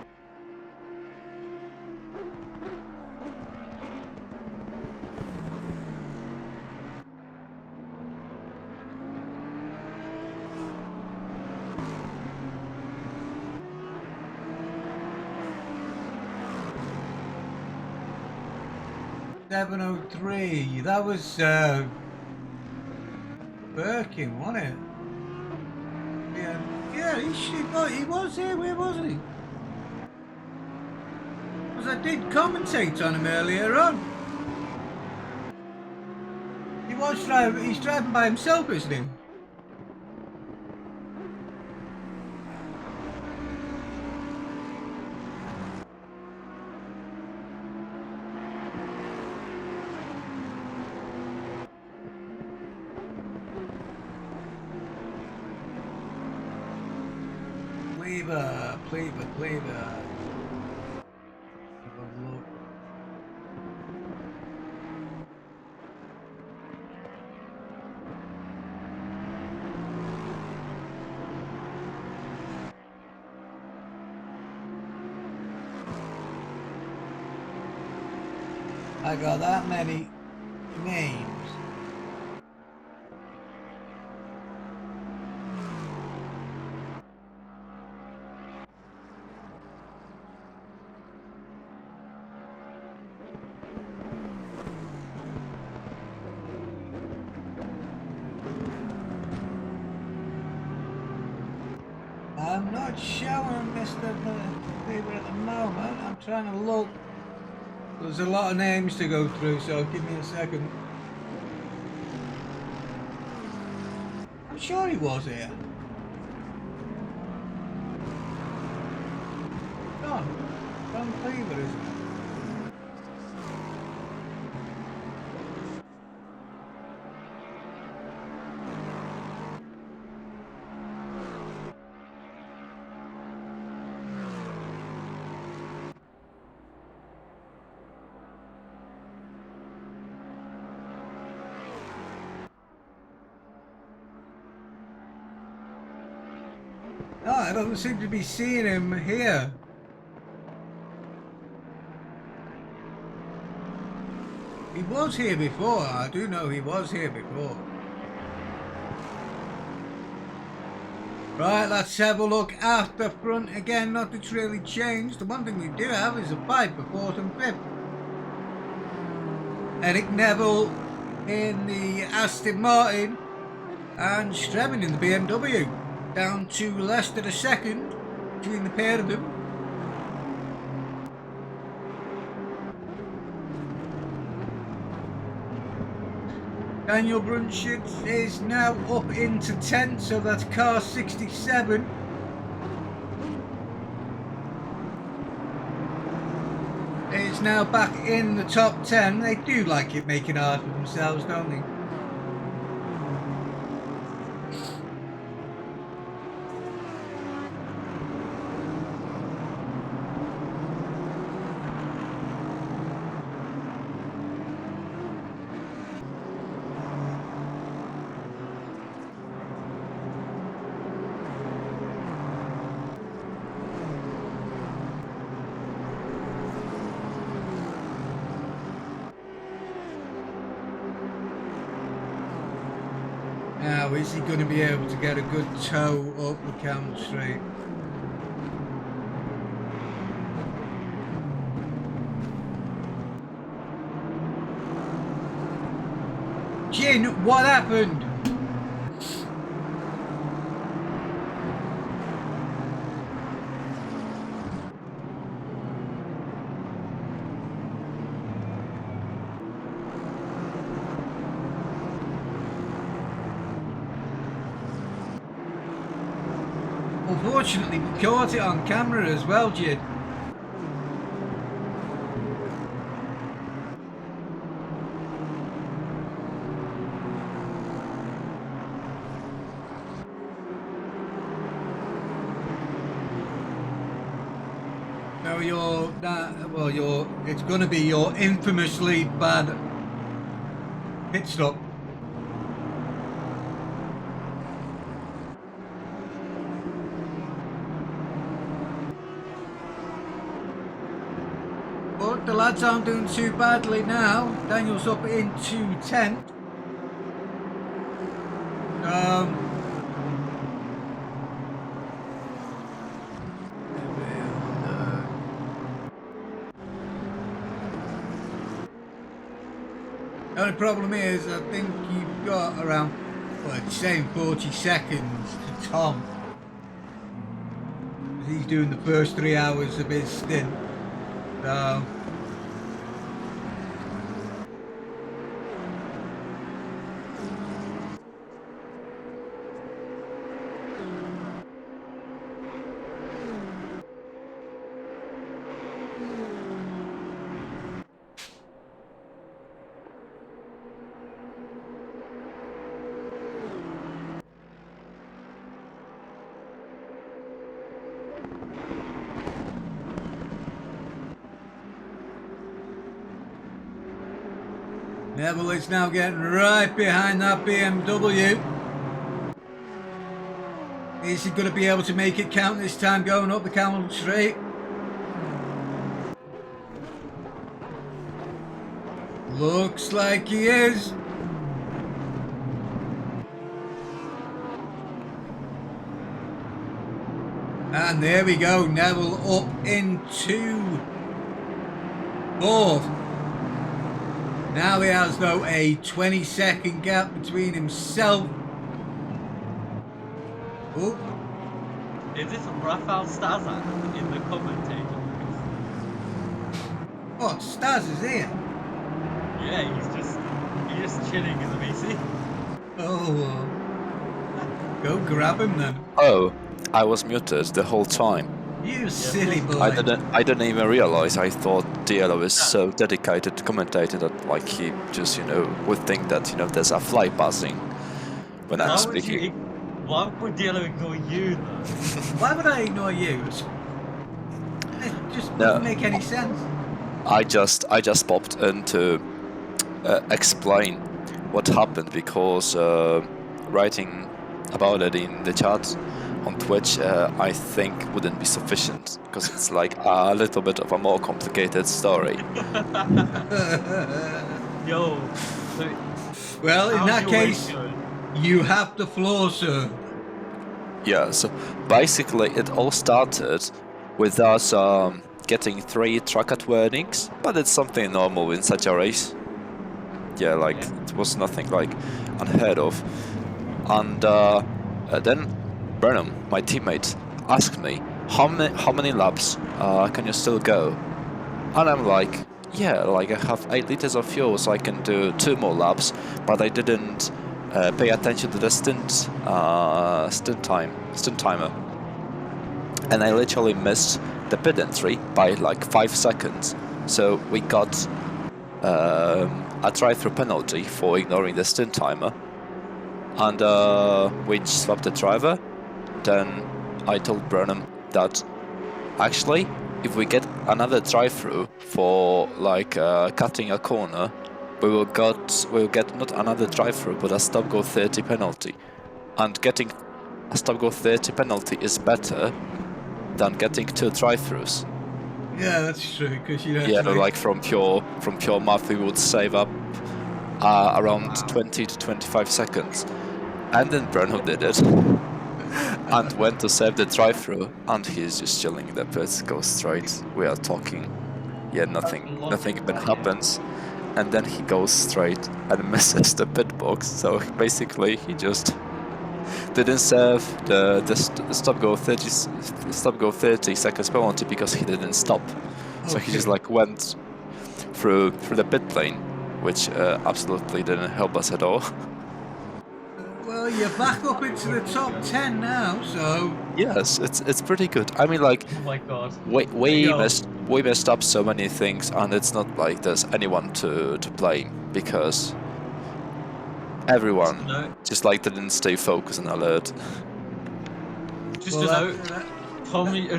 $703. That was Birkin, wasn't it? Yeah, he was here. Where was he? Because I did commentate on him earlier on. He's driving by himself, isn't he? Pleaver. I got that many names. I'm not showing Mr. Beaver at the moment. I'm trying to look. There's a lot of names to go through, so give me a second. I'm sure he was here. John Cleaver, isn't it? No, I don't seem to be seeing him here. He was here before. I do know he was here before. Right, let's have a look at the front again. Nothing's really changed. The one thing we do have is a fight for 4th and 5th. Eric Neville in the Aston Martin and Strevin in the BMW. Down to Leicester the second between the pair of them. Daniel Brunschitz is now up into 10th, so that's car 67. Is now back in the top 10. They do like it making hard for themselves, don't they? Now, is he going to be able to get a good toe up the Camp Straight? Jin, what happened? Unfortunately, we caught it on camera as well, Jid. No, it's going to be your infamously bad pit stop. But the lads aren't doing too badly now. Daniel's up into 10th. The only problem is, I think you've got around, well, it's saying 40 seconds to Tom. He's doing the first 3 hours of his stint. So Neville is now getting right behind that BMW. Is he going to be able to make it count this time going up the Camel Straight? Looks like he is. And there we go, Neville up into 4th. Now he has, though, a 20-second gap between himself. Oh. Is this Rafael Stazak in the commentator? Oh, Staz is here. Yeah, he's just chilling in the VC. Oh, go grab him then. Oh, I was muted the whole time. You silly boy. I didn't even realize. I thought Diallo is so dedicated to commentating that like he just would think that there's a fly passing when I'm speaking. Why would Diallo ignore you though? Why would I ignore you? It just No. wouldn't make any sense. I just popped in to explain what happened because writing about it in the chat on Twitch I think wouldn't be sufficient because it's like a little bit of a more complicated story. Yo. So Well, in how's that your case, race going? you have the floor, sir. Yeah, so basically it all started with us getting 3 track at warnings, but it's something normal in such a race. Yeah, like it was nothing like unheard of. And then Burnham, my teammate, asked me how many laps can you still go, and I'm like, yeah, like I have 8 liters of fuel, so I can do 2 more laps, but I didn't pay attention to the stint timer, and I literally missed the pit entry by like 5 seconds. So we got a drive-through penalty for ignoring the stint timer, and we swapped the driver. Then I told Burnham that actually, if we get another drive-through for like cutting a corner, we'll get not another drive-through but a stop-go 30 penalty, and getting a stop-go 30 penalty is better than getting 2 drive-throughs. Yeah, that's true, because you don't. Yeah, like from pure math, we would save up around 20 to 25 seconds. And then Burnham did it and went to save the drive-through, and he's just chilling in the pits, goes straight. We are talking. Yeah, nothing even happens. And then he goes straight and misses the pit box. So basically, he just didn't serve the stop-go 30 seconds penalty because he didn't stop. So he just like went through the pit lane, which absolutely didn't help us at all. Well, you're back up into the top 10 now, so Yes, it's pretty good. I mean, like, Oh my god. we messed up so many things, and it's not like there's anyone to blame because everyone just like didn't stay focused and alert. Just to note, Tommy,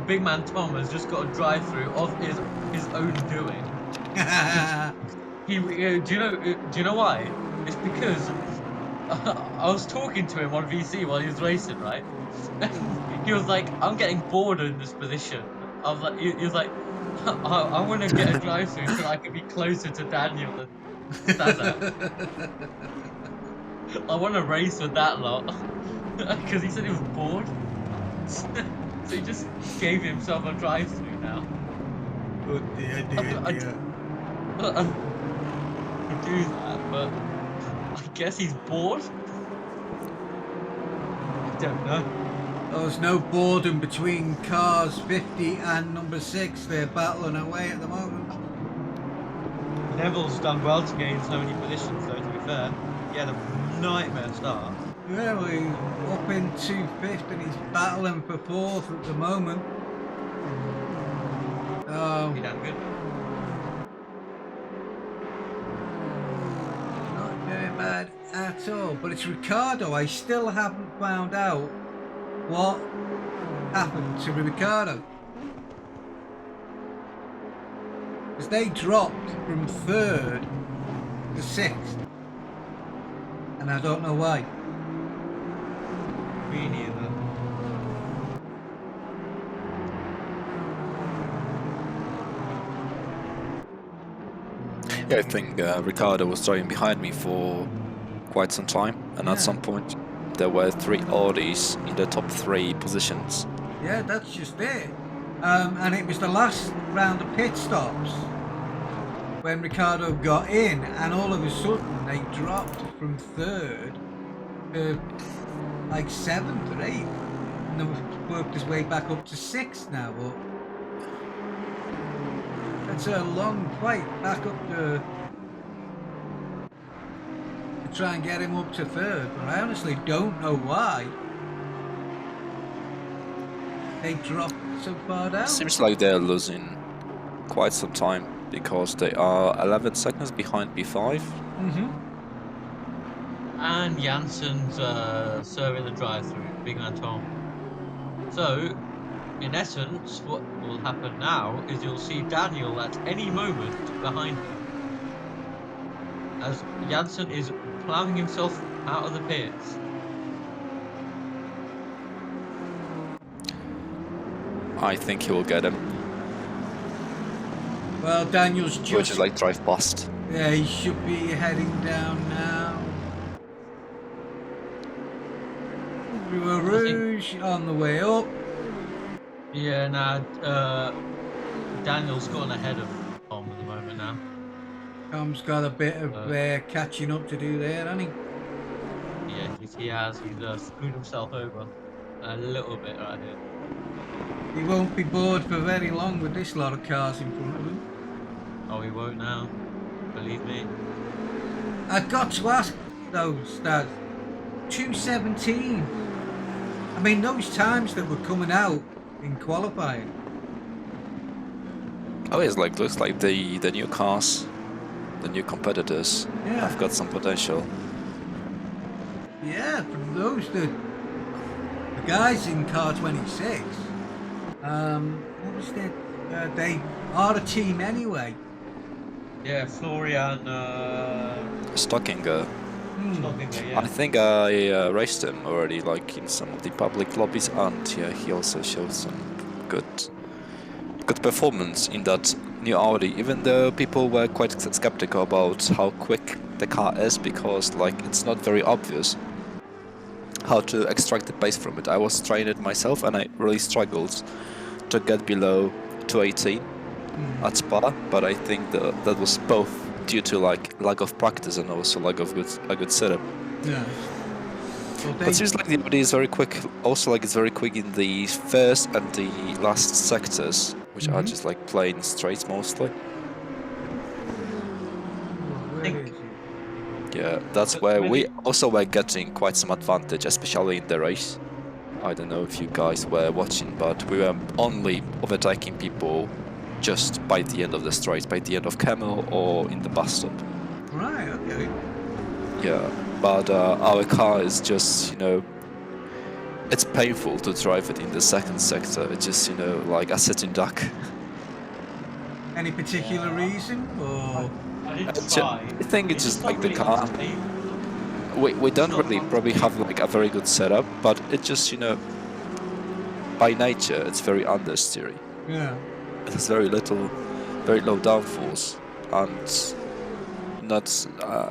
big man Tom has just got a drive-through of his own doing. Do you know why? It's because I was talking to him on VC while he was racing, right? He was like, "I'm getting bored in this position." I was like, he was like, I want to get a drive-through so I can be closer to Daniel and Stazza. I want to race with that lot because he said he was bored. So he just gave himself a drive-through now. Oh dear, dear. I do that, but I guess he's bored. I don't know. There's no boredom between cars 50 and number 6. They're battling away at the moment. Neville's done well to gain so many positions, though, to be fair. He had a nightmare start. Well, he's up into 5th and he's battling for 4th at the moment. He done good. Not doing bad at all. But it's Ricardo. I still haven't found out what happened to Ricardo. Because they dropped from 3rd to 6th. And I don't know why. Me neither. Yeah, I think Ricardo was driving behind me for quite some time, and at some point there were 3 Audis in the top 3 positions. Yeah, that's just it. And it was the last round of pit stops when Ricardo got in, and all of a sudden they dropped from 3rd to like 7th or 8th. worked his way back up to 6th now. But it's a long fight back up to try and get him up to 3rd. But I honestly don't know why they dropped so far down. Seems like they're losing quite some time because they are 11 seconds behind B5. And Jansen's serving the drive-through, Big Man Tom. So, in essence, what will happen now is you'll see Daniel at any moment behind him, as Jansen is ploughing himself out of the pits. I think he will get him. Well, Daniel's just... Which is like drive past. Yeah, he should be heading down now. Through a Rouge on the way up. Yeah, now Daniel's gone ahead of Tom at the moment now. Tom's got a bit of catching up to do there, hasn't he? Yeah, he has. He's screwed himself over a little bit right here. He won't be bored for very long with this lot of cars in front of him. Oh, he won't now. Believe me. I've got to ask though, Stad. 2:17. I mean, those times that were coming out in qualifying. Oh, it's like looks like the new cars, the new competitors have got some potential. Yeah, from those the guys in car 26. What was their? They are a team anyway. Yeah, Florian Stockinger. Stockinger, yeah. I think I raced him already, like in some of the public lobbies, and yeah, he also showed some good performance in that new Audi. Even though people were quite skeptical about how quick the car is, because like it's not very obvious how to extract the pace from it. I was trying it myself, and I really struggled to get below 218 at Spa, but I think that was both due to like lack of practice and also lack of a good setup. Yeah. Well, But it seems like the Audi is very quick. Also, like it's very quick in the first and the last sectors, which are just like plain straights mostly. Yeah, that's where we also were getting quite some advantage, especially in the race. I don't know if you guys were watching, but we were only overtaking people just by the end of the straight, by the end of Camel or in the bus stop. Right, okay. Yeah, but our car is just, you know, it's painful to drive it in the second sector. It's just, you know, like a sitting duck. Any particular reason, or? I did try. I think it's just like the really car. unstable. We don't really probably have like a very good setup, but it just, you know, by nature it's very understeery. Yeah. It has very low downforce and not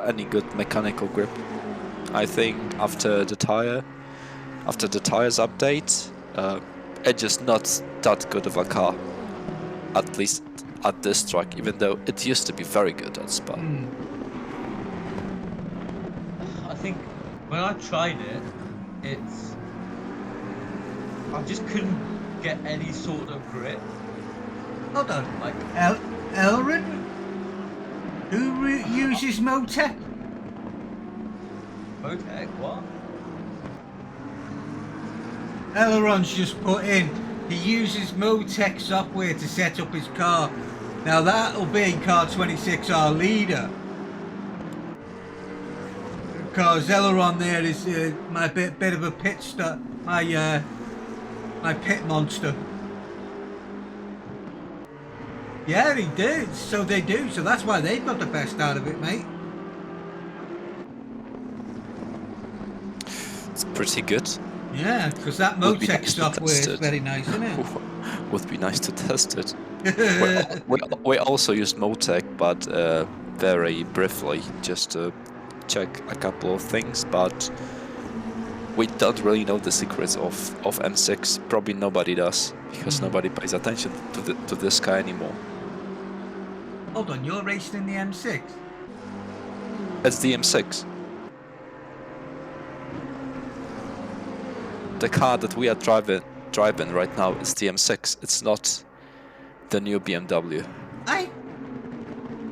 any good mechanical grip. I think after the tires update, it's just not that good of a car, at least at this track, even though it used to be very good at Spa. I think when I tried it, I just couldn't get any sort of grip. Hold on. Like, Elrin? Who uses Motec? Motec, what? Aileron's just put in. He uses Motec software to set up his car. Now that'll be car 26, our leader. Because Aileron there is my bit of a pit stop, my pit monster. Yeah, he did. So they do. So that's why they've got the best out of it, mate. It's pretty good. Yeah, because that Would be Motec nice to software test is it. very nice, isn't it? Would be nice to test it. we also used Motec, but very briefly, just to check a couple of things. But we don't really know the secrets of M6. Probably nobody does, because nobody pays attention to this car anymore. Hold on, you're racing in the M6? It's the M6. the car that we are driving right now is the M6. It's not the new BMW.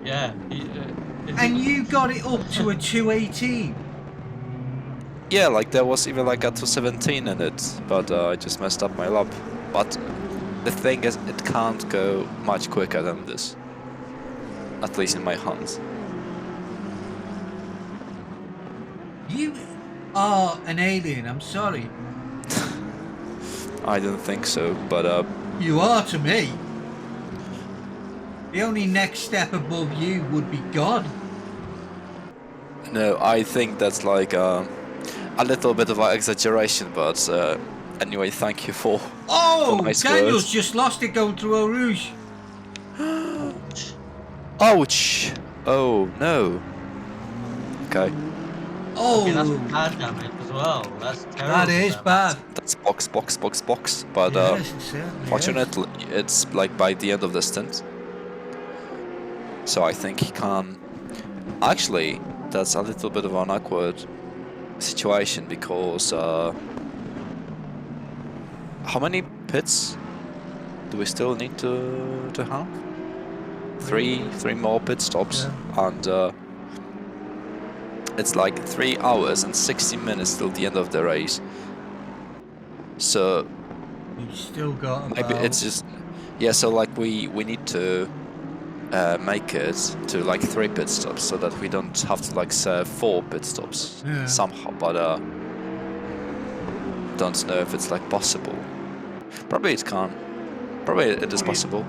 Yeah. And you got it up to a 218. Yeah, like there was even like a 217 in it, but I just messed up my lap. But the thing is, it can't go much quicker than this. At least in my hands. You are an alien, I'm sorry. I don't think so, but You are to me. The only next step above you would be God. no, I think that's like a little bit of an exaggeration, but anyway, thank you for nice Daniel's words. just lost it going through Eau Rouge. Ouch! Oh no. Okay, Okay, that's Oh, bad damage as well. That's terrible. that is damage. bad. that's box. But Yes, it certainly is. fortunately, it's like by the end of the stint, so I think he can. Actually, that's a little bit of an awkward situation because how many pits do we still need to have? Three more pit stops, and it's like 3 hours and 60 minutes till the end of the race. So You've still got maybe about... it's just So like we need to make it to like 3 pit stops so that we don't have to like serve 4 pit stops somehow. But don't know if it's like possible. Probably it can. Probably it is possible.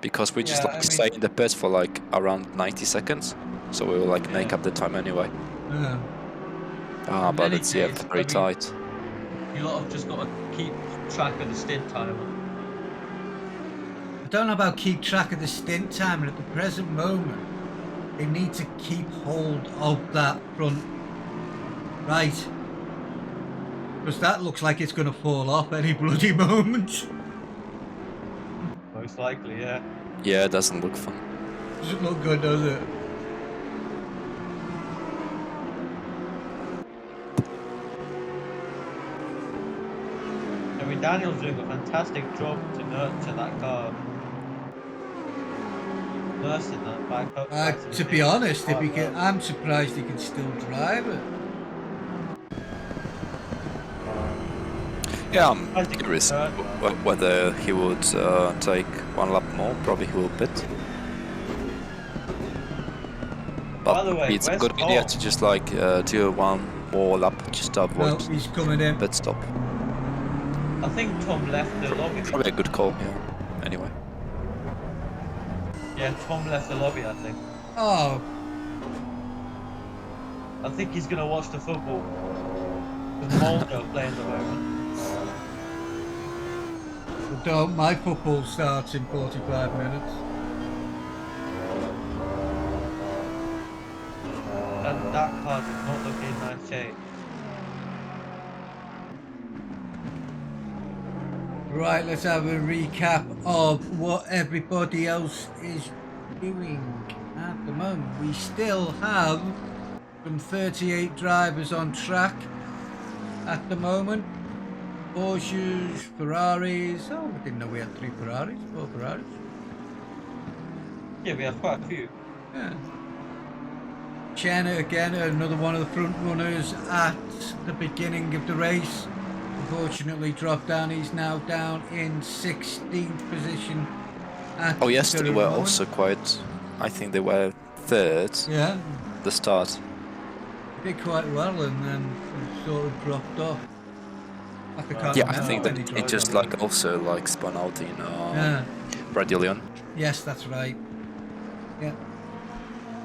Because we just Yeah, like I mean- stay in the pit for like around 90 seconds, so we will like make up the time anyway. In But any it's case, very tight. You lot have just got to keep track of the stint timer. I don't know about keep track of the stint time, and at the present moment, they need to keep hold of that front right. Because that looks like it's going to fall off any bloody moment. Most likely, yeah. Yeah, it doesn't look fun. Doesn't look good, does it? I mean, Daniel's doing a fantastic job to nurture that car. Nursing that back up. Back to the To be honest, quite well. I'm surprised he can still drive it. Yeah, I'm I think curious third. whether he would take 1 lap more. Probably he will pit. But By the way, it's a where's good idea Tom? to just like do 1 more lap just to No, avoid he's coming in. pit stop. I think Tom left the lobby. Probably a good call, yeah. Anyway. Yeah, Tom left the lobby, I think. Oh, I think he's gonna watch the football. Because Moldo playing at the moment. don't. My football starts in 45 minutes. That car does not look in nice shape. Right, let's have a recap of what everybody else is doing at the moment. We still have some 38 drivers on track at the moment. Porsches, Ferraris. Oh, we didn't know we had 3 Ferraris, 4 Ferraris. Yeah, we have quite a few. Yeah. Chenna again, another one of the front runners at the beginning of the race. Unfortunately dropped down. He's now down in 16th position. Oh yes, the they current were moment. also quite... I think they were 3rd Yeah, the start. did quite well and then sort of dropped off. Like I can't Yeah, I remember think when that he it dropped just off. like also like spun out in Yeah, Bradillion. yes, that's right. Yeah.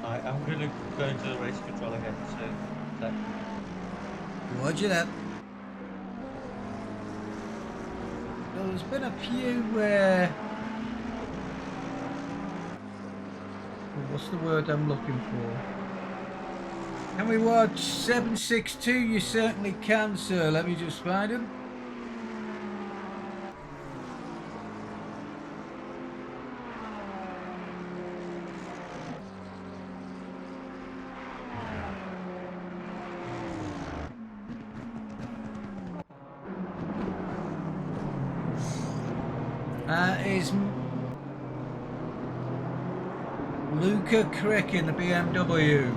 I'm gonna go into the race control again soon. Roger that. So there's been a few what's the word I'm looking for? Can we watch 762? You certainly can, sir. Let me just find him. is Luca Crick in the BMW.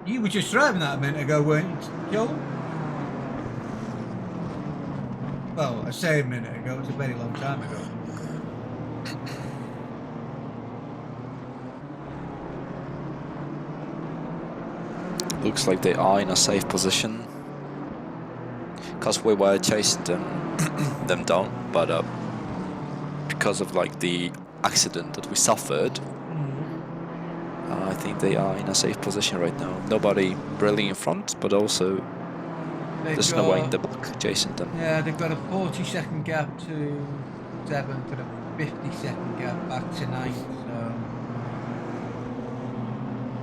You were just driving that a minute ago, weren't you, Joel? Well, I say a minute ago, it's a very long time ago. Looks like they are in a safe position. Because we were chasing them down, but because of like the accident that we suffered, I think they are in a safe position right now. Nobody really in front, but also there's no way in the back chasing them. Yeah, they've got a 40-second gap to 7th and a 50-second gap back to 9th. So.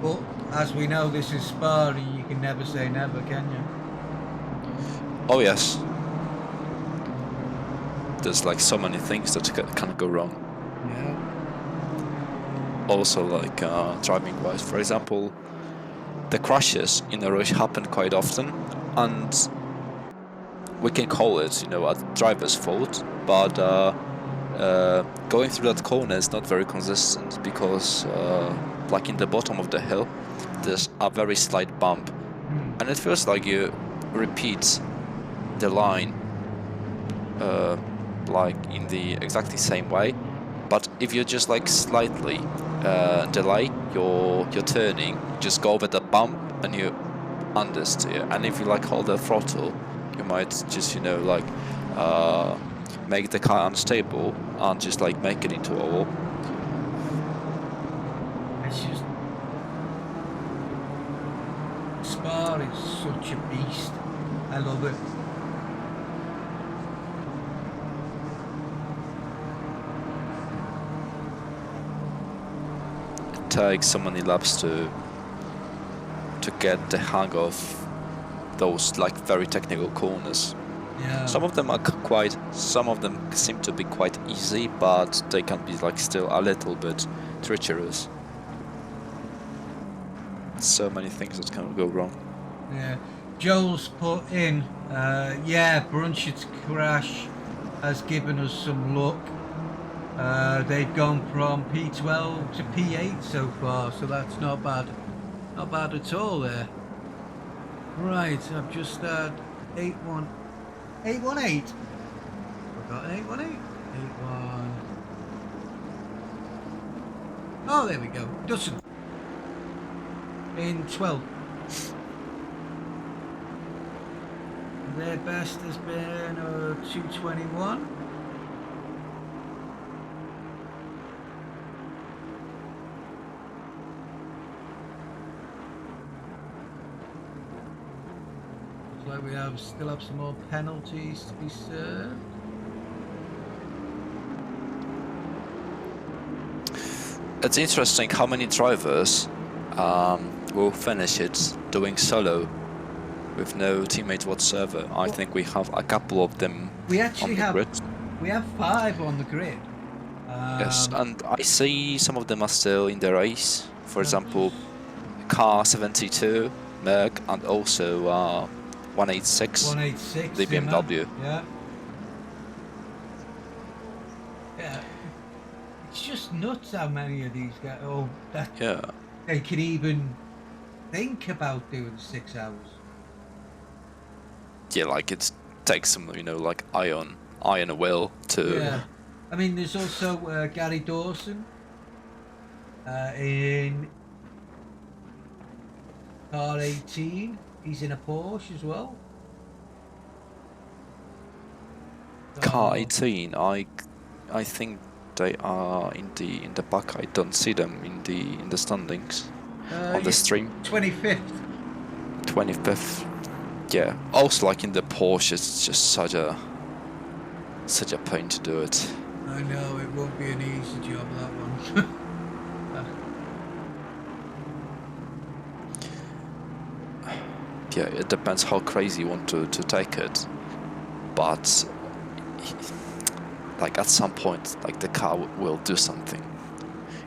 But as we know, this is Spa, and you can never say never, can you? Oh yes. There's like so many things that can go wrong. Yeah. Also, like driving wise, for example, the crashes in a rush happen quite often, and we can call it, you know, a driver's fault, but going through that corner is not very consistent because like in the bottom of the hill there's a very slight bump, and it feels like you repeat the line like in the exactly same way, but if you just like slightly delay your turning, just go over the bump and you understeer, and if you like hold the throttle, you might just, you know, like make the car unstable and just like make it into a wall. It's just Spa is such a beast. I love it. It takes so many laps to get the hang of those like very technical corners. Yeah. Some of them seem to be quite easy, but they can be like still a little bit treacherous. So many things that can go wrong. Yeah. Joel's put in, yeah, Brunchet's crash has given us some luck. They've gone from P12 to P8 so far, so that's not bad. Not bad at all there. Right, I've just had 818. Forgot 818. 81. Oh, there we go. Dustin. In 12. Their best has been 221. Looks like we still have some more penalties to be served. It's interesting how many drivers will finish it doing solo with no teammate whatsoever. I think we have a couple of them We actually on the have grid. We have 5 on the grid. Yes, and I see some of them are still in the race. For example, Car 72, Merc, and also 186, 186. the BMW. Yeah. Yeah. It's just nuts how many of these guys. Oh, that Yeah, they can even think about doing 6 hours. yeah, like it takes some, you know, like iron will to. Yeah. I mean, there's also Gary Dawson in car 18. He's in a Porsche as well. Car Oh, 18, I think they are in the back. I don't see them in the standings on the yeah, stream. 25th. 25th. Yeah. Also, like in the Porsche, it's just such a pain to do it. I know, it won't be an easy job, that one. Yeah, it depends how crazy you want to take it, but like at some point, like the car will do something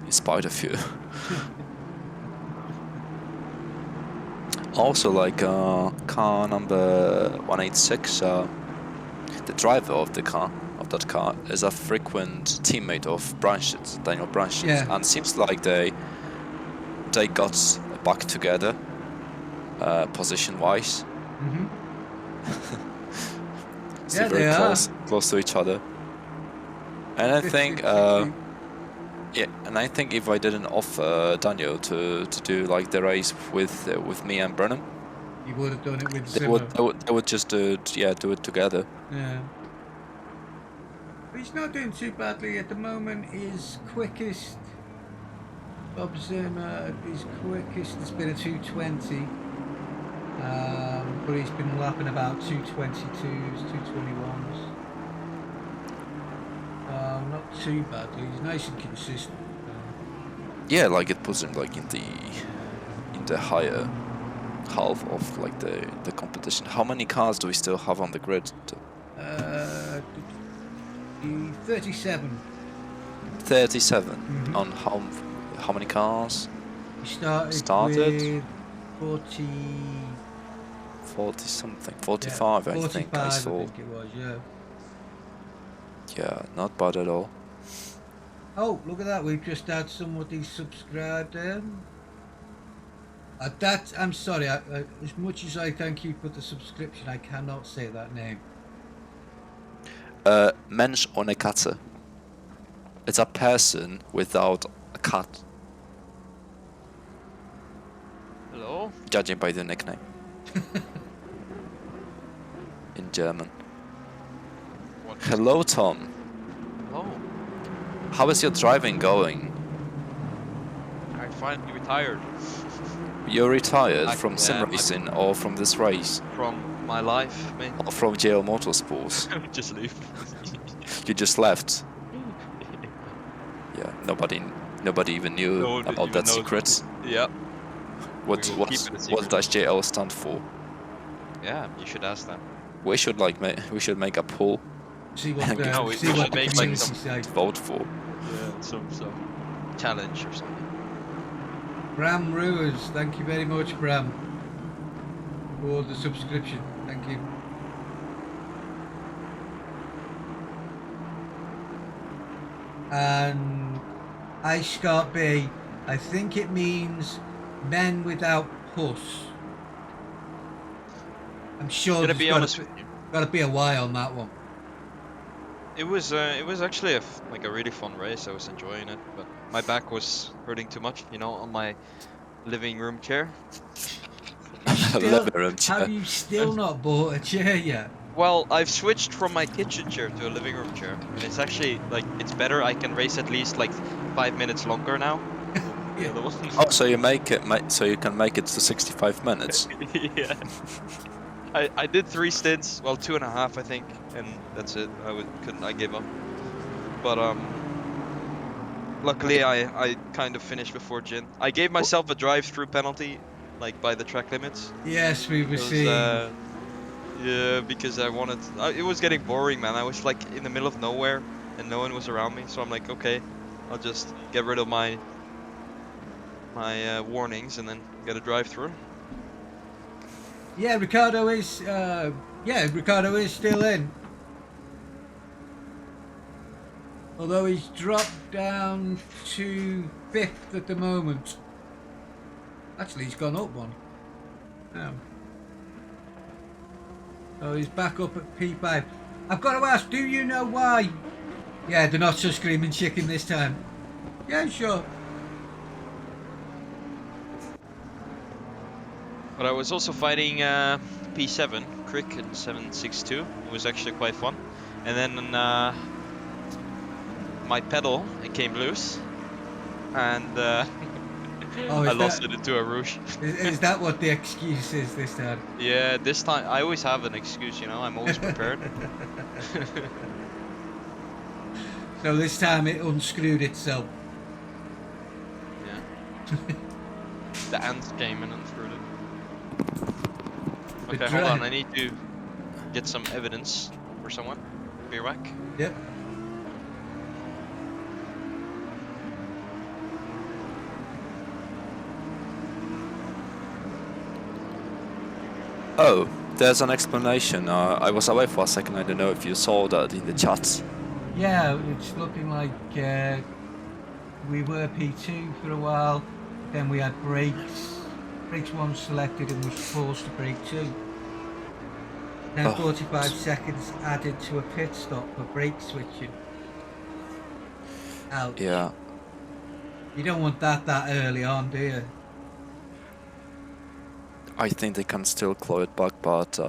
in spite of you. Also, like car number 186, the driver of the car, of that car is a frequent teammate of Daniel Branch's, Yeah. and seems like they got back together, position-wise. Mm-hmm. So Yeah, very they close to each other. And I think, 50-50. yeah, and I think if I didn't offer Daniel to do like the race with me and Burnham, You would have done it with they Zimmer. would just do it together. Yeah. But he's not doing too badly at the moment. His quickest, Bob Zimmer, his quickest has been a 220. But he's been lapping about 222s, 221s. Not too badly. He's nice and consistent. Yeah, like it puts him like in the higher half of like the competition. How many cars do we still have on the grid? 37. 37. Mhm. On how many cars? He started with 40. 40 something, 45 Yeah, I think I 45, saw. I think it was, yeah. Yeah, not bad at all. Oh, look at that. We've just had somebody subscribed in. I'm sorry. As much as I thank you for the subscription, I cannot say that name. Mensch ohne Katze. It's a person without a cat, Hello? judging by the nickname. In German. What? Hello, Tom. Oh, How is your driving going? I finally retired You're retired from sim Yeah, racing or from this race? from my life, mate. Or from JL Motorsports? Just leave. You just left. Yeah, nobody even knew No one about even that knows secret. Yeah, What We will keep it a what secret. does JL stand for? yeah, you should ask them. We should make a poll See what No, the, we see should what the make, like, community some- say. to vote for. Yeah, some challenge or something. Bram Ruers, thank you very much, Bram, for the subscription. Thank you. And Ice Scott B, I think it means men without puss. I'm sure Gonna there's be honest with you, got to be a Y on that one. it was actually like a really fun race. I was enjoying it, but my back was hurting too much, on my living room chair. Still, Living room chair. have you still not bought a chair yet? Well, I've switched from my kitchen chair to a living room chair, and it's actually like it's better. I can race at least like 5 minutes longer now. than The Yeah. other one. Oh, so you so you can make it to 65 minutes. Yeah. I did 3 stints, well 2.5 I think, and that's it. I gave up. But luckily I kind of finished before Jin. I gave myself a drive-through penalty, like by the track limits. Yes, we It were was, seeing. yeah, because it was getting boring, man. I was like in the middle of nowhere and no one was around me, so I'm like, okay, I'll just get rid of my warnings and then get a drive-through. Yeah, Ricardo is still in. Although he's dropped down to 5th at the moment. Actually, he's gone up one. Oh. So he's back up at P5. I've got to ask, do you know why? Yeah, they're not so screaming chicken this time. Yeah, sure. But I was also fighting P7, Crick in 762. It was actually quite fun. And then my pedal, it came loose. And I lost it into a Rouge. Is that what the excuse is this time? Yeah, this time, I always have an excuse, I'm always prepared. So this time it unscrewed itself. Yeah. The ants came and unscrewed it. The Okay, hold on, dra- I need to get some evidence for someone. Be right back. Yep. Oh, there's an explanation. I was away for a second. I don't know if you saw that in the chat. Yeah, it's looking like we were P2 for a while. Then we had brakes. Brakes 1 selected and was forced to brake 2. Then Oh. 45 seconds added to a pit stop for brake switching. Ouch. Yeah, You don't want that early on, do you? I think they can still claw it back, but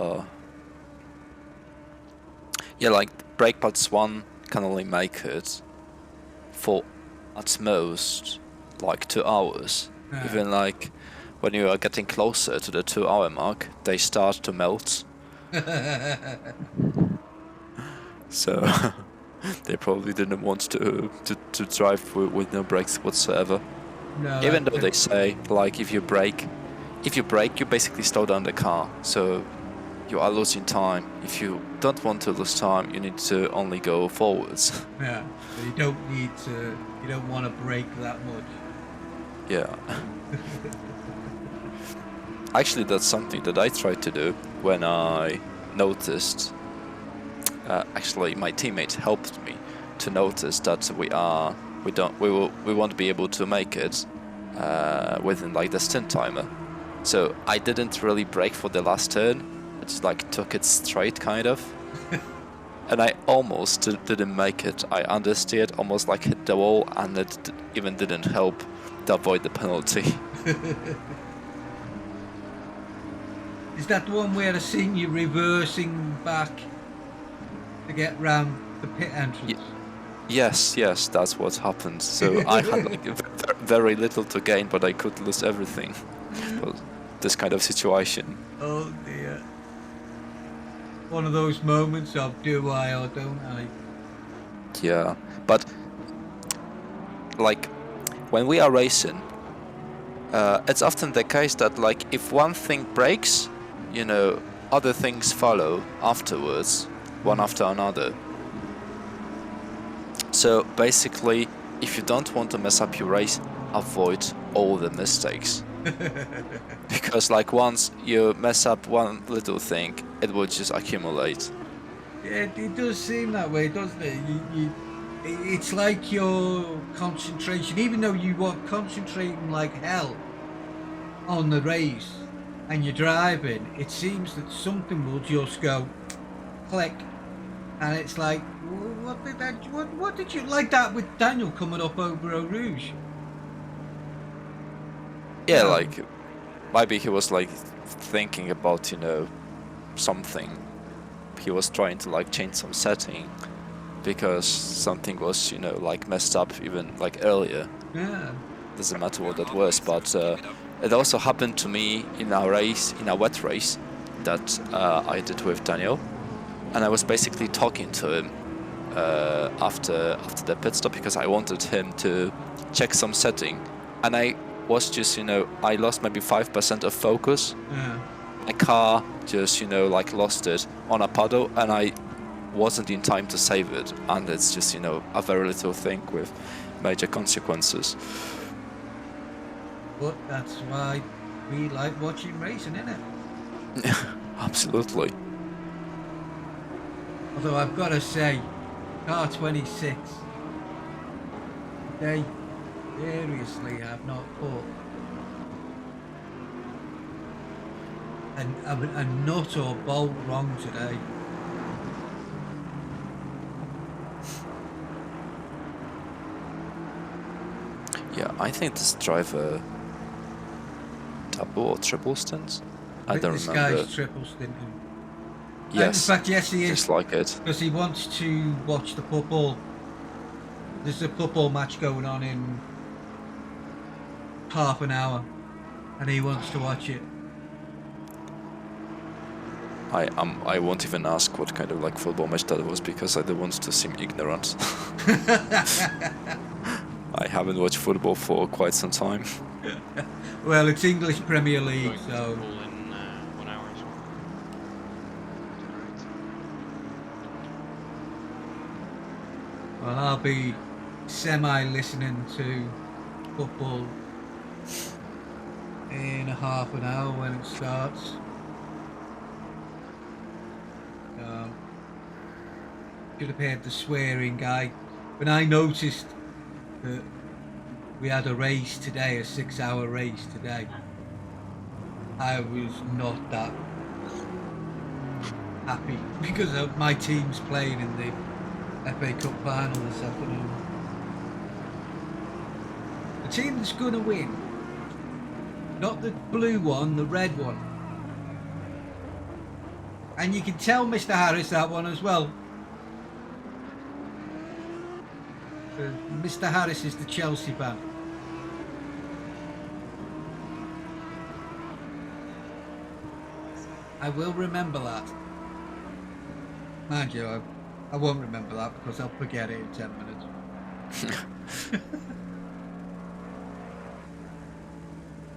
yeah, like brake pads 1 can only make it for at most like 2 hours. Yeah. Even like when you are getting closer to the 2-hour mark, they start to melt. So they probably didn't want to drive with no brakes whatsoever. No, Even though they say like if you brake, you basically slow down the car. So you are losing time. If you don't want to lose time, you need to only go forwards. Yeah, but you don't need to. You don't want to brake that much. Yeah. Actually, that's something that I tried to do when I noticed. Actually, my teammate helped me to notice that we won't be able to make it within like the stint timer. So I didn't really brake for the last turn. I just like took it straight, kind of. And I almost didn't make it. I understeered, almost like hit the wall, and it even didn't help to avoid the penalty. Is that the one where I seen you reversing back to get round the pit entrance? Yes, that's what happened. So I had like very little to gain, but I could lose everything. Well, this kind of situation. Oh dear. One of those moments of do I or don't I? Yeah, but like when we are racing, it's often the case that like if one thing breaks, you know, other things follow afterwards, one after another. So basically, if you don't want to mess up your race, avoid all the mistakes. Because like once you mess up one little thing, it will just accumulate. Yeah, it does seem that way, doesn't it? It's like your concentration, even though you are concentrating like hell on the race and you're driving, it seems that something will just go click, and it's like, what did you like that with Daniel coming up over Eau Rouge? Yeah, No. like maybe he was like thinking about, you know, something. He was trying to like change some setting because something was, you know, like messed up even like earlier. Yeah. Doesn't matter what that was, but it also happened to me in a wet race that I did with Daniel, and I was basically talking to him after the pit stop because I wanted him to check some setting, and I was just, you know, I lost maybe 5% of focus. Yeah. My car just, you know, like lost it on a puddle, and I wasn't in time to save it, and it's just, you know, a very little thing with major consequences. But that's why we like watching racing, isn't it? Absolutely. Although I've got to say, car 26, they seriously have not put a nut or bolt wrong today. Yeah, I think this driver double or triple stints. I don't This remember. guy's triple stinting. Yes, In fact, yes, he is. just like it. Because he wants to watch the football. There's a football match going on in half an hour, and he wants to watch it. I won't even ask what kind of like football match that was because I don't want to seem ignorant. I haven't watched football for quite some time. Well, it's English Premier League, Going to so school in 1 hour as well. well, I'll be semi-listening to football in a half an hour when it starts. should have heard the swearing guy. When I noticed that we had a race today, a 6-hour race today, I was not that happy because of my team's playing in the FA Cup final this afternoon. The team that's going to win, not the blue one, the red one. And you can tell Mr. Harris that one as well. Mr. Harris is the Chelsea fan. I will remember that. Mind you, I won't remember that because I'll forget it in 10 minutes.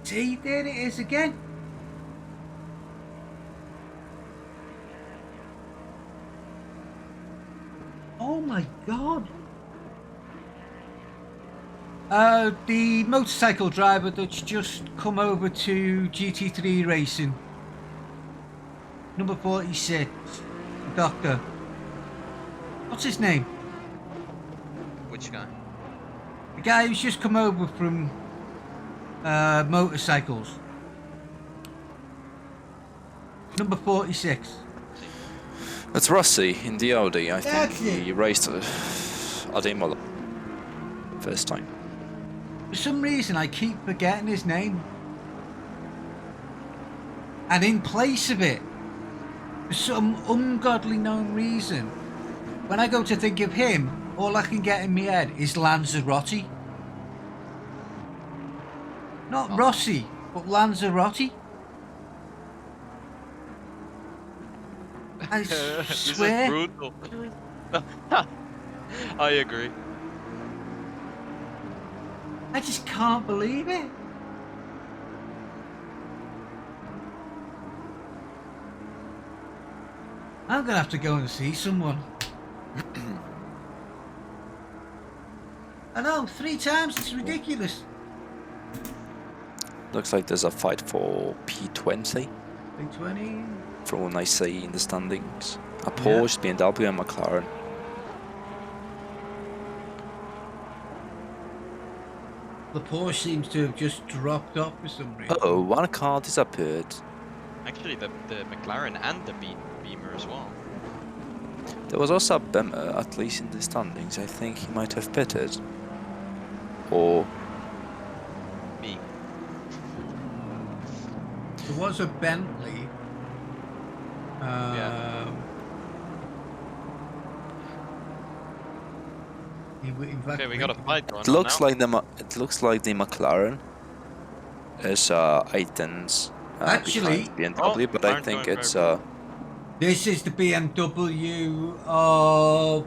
See, there it is again. Oh my God. The motorcycle driver that's just come over to GT3 racing. Number 46, the doctor. What's his name? Which guy? The guy who's just come over from motorcycles. Number 46. It's Rossi in the Audi. I think That's it. he raced at Imola first time. For some reason, I keep forgetting his name. And in place of it, for some ungodly known reason, when I go to think of him, all I can get in my head is Lanzarote. Not Rossi, but Lanzarote. I This is swear. brutal. I agree. I just can't believe it. I'm gonna have to go and see someone. I know, 3 times, it's ridiculous. Looks like there's a fight for P20 320. from what I see in the standings. A Porsche, BMW and McLaren. The Porsche seems to have just dropped off for some reason. Uh-oh, one car disappeared. Actually, the McLaren and the Beamer as well. There was also a Beamer, at least in the standings. I think he might have pitted. Or Me. There was a Bentley. Yeah. In fact, Okay, we got a fight going it on looks now. like the McLaren is Aiton's Actually- behind BMW, but I McLaren's think going it's very This is the BMW of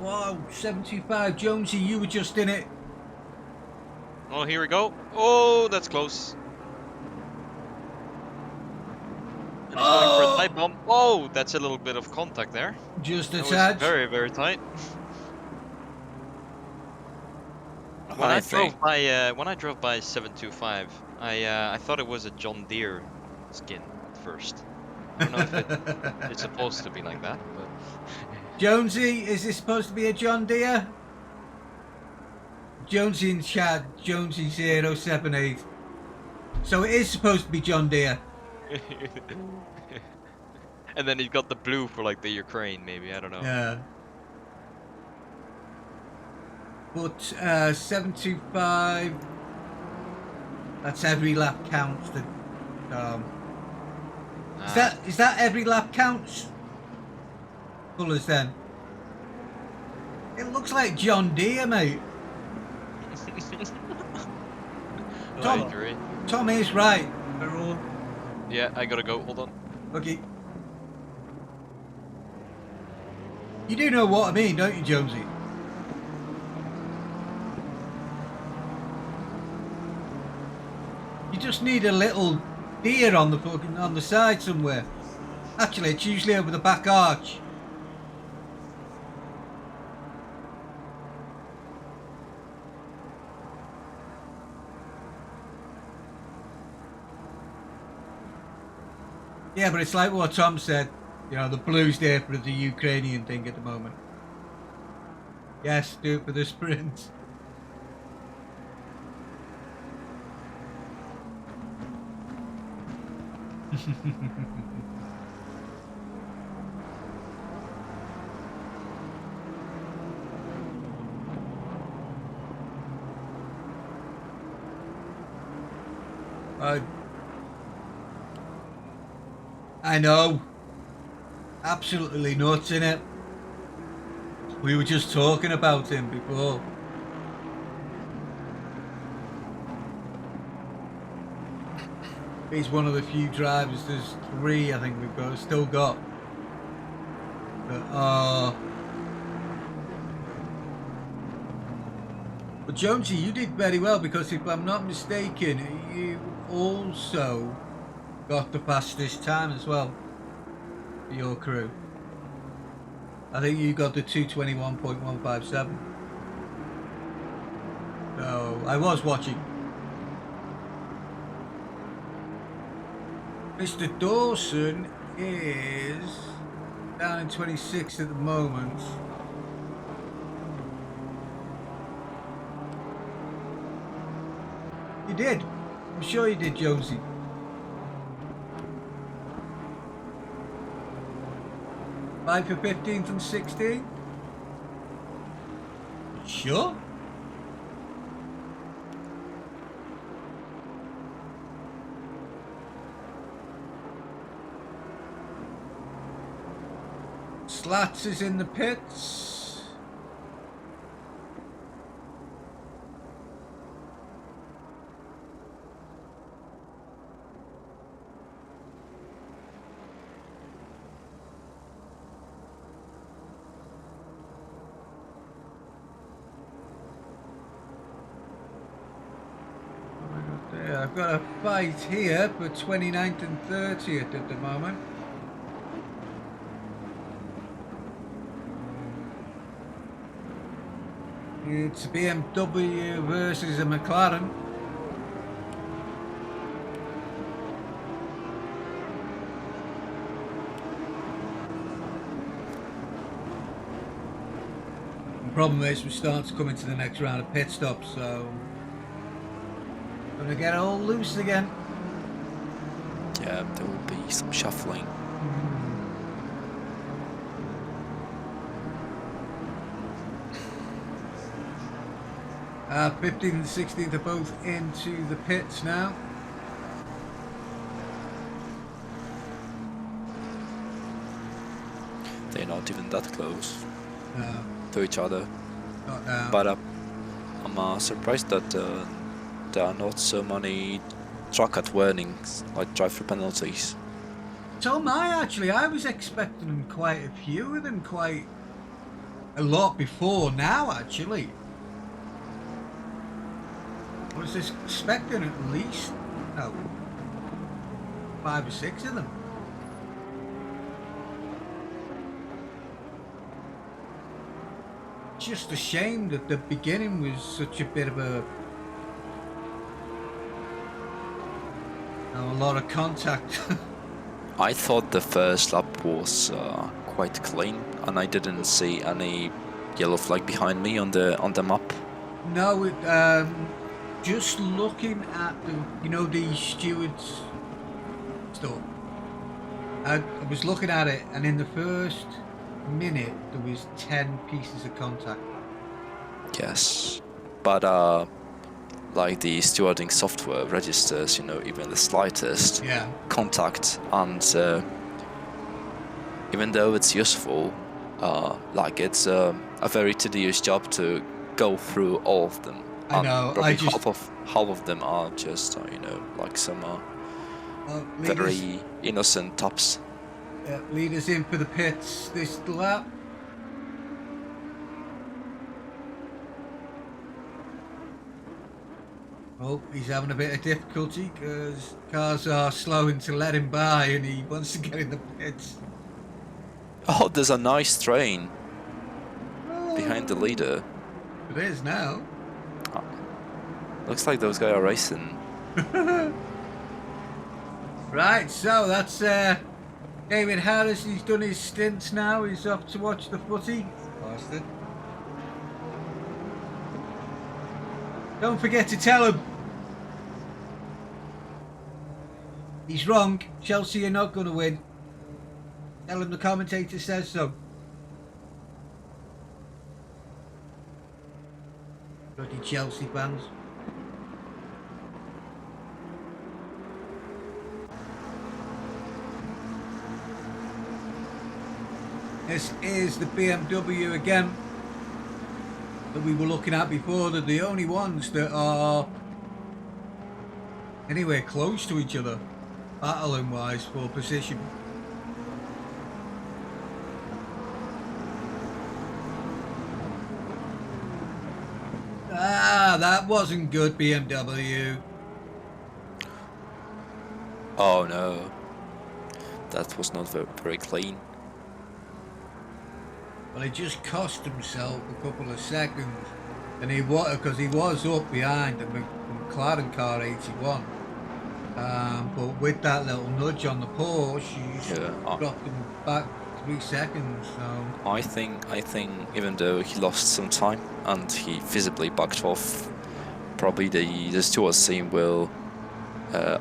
725. Jonesy, you were just in it. Oh, here we go. Oh, that's close. And he's going for a tight bomb. Oh, that's a little bit of contact there. Just a That was tad. very, very tight. When I I think drove by 725, I thought it was a John Deere skin at first. I don't know if it's supposed to be like that, but Jonesy, is this supposed to be a John Deere? Jonesy in chat, Jonesy 078. So it is supposed to be John Deere. and then he's got the blue for like the Ukraine, maybe, I don't know. Yeah. But 725, that's every lap counts. Is that every lap counts? Colours then. It looks like John Deere, mate. I Tom. agree. Tom is right. We're all Yeah, I gotta go. Hold on. okay. You do know what I mean, don't you, Jonesy? You just need a little deer on the side somewhere. Actually, it's usually over the back arch. Yeah, but it's like what Tom said. You know, the blue's there for the Ukrainian thing at the moment. Yes, do it for the sprint. I know. Absolutely nuts, innit? We were just talking about him before. He's one of the few drivers. There's 3, I think we've still got. But Jonesy, you did very well because if I'm not mistaken, you also got the fastest time as well for your crew. I think you got the 2:21.157. So I was watching. Mr. Dawson is down in 26th at the moment. You did. I'm sure you did, Jonesy. Five for 15th and 16th? Sure. Slats is in the pits. I've got a fight here for 29th and 30th at the moment. It's a BMW versus a McLaren. The problem is we're starting to come into the next round of pit stops, so gonna get all loose again. Yeah, there will be some shuffling. 15th and 16th are both into the pits now. They're not even that close No, to each other. not now. But I'm surprised that there are not so many track at warnings, like drive-through penalties. So am I actually. I was expecting quite a few of them, quite a lot before now actually. I was expecting at least 5 or 6 of them. Just a shame that the beginning was such a bit of a lot of contact. I thought the first lap was quite clean, and I didn't see any yellow flag behind me on the map. No, just looking at the stewards stuff. I was looking at it, and in the first minute there was 10 pieces of contact. Yes, but like the stewarding software registers, even the slightest contact, and even though it's useful, like it's a very tedious job to go through all of them. I know. Probably half of them are just like some very innocent tops. Lead us in for the pits this lap. Oh, he's having a bit of difficulty because cars are slowing to let him by and he wants to get in the pits. Oh, there's a nice train behind the leader. It is now. Looks like those guys are racing. Right, so that's David Harris. He's done his stints now. He's off to watch the footy. Bastard. Don't forget to tell him. He's wrong. Chelsea are not going to win. Tell him the commentator says so. Bloody Chelsea fans. This is the BMW again that we were looking at before. They're the only ones that are anywhere close to each other, battling wise for position. Ah, that wasn't good, BMW. Oh no, that was not very clean. Well, he just cost himself a couple of seconds, and because he was up behind the McLaren car 81. But with that little nudge on the Porsche, he dropped him back 3 seconds. So I think even though he lost some time and he visibly backed off, probably the stewards team will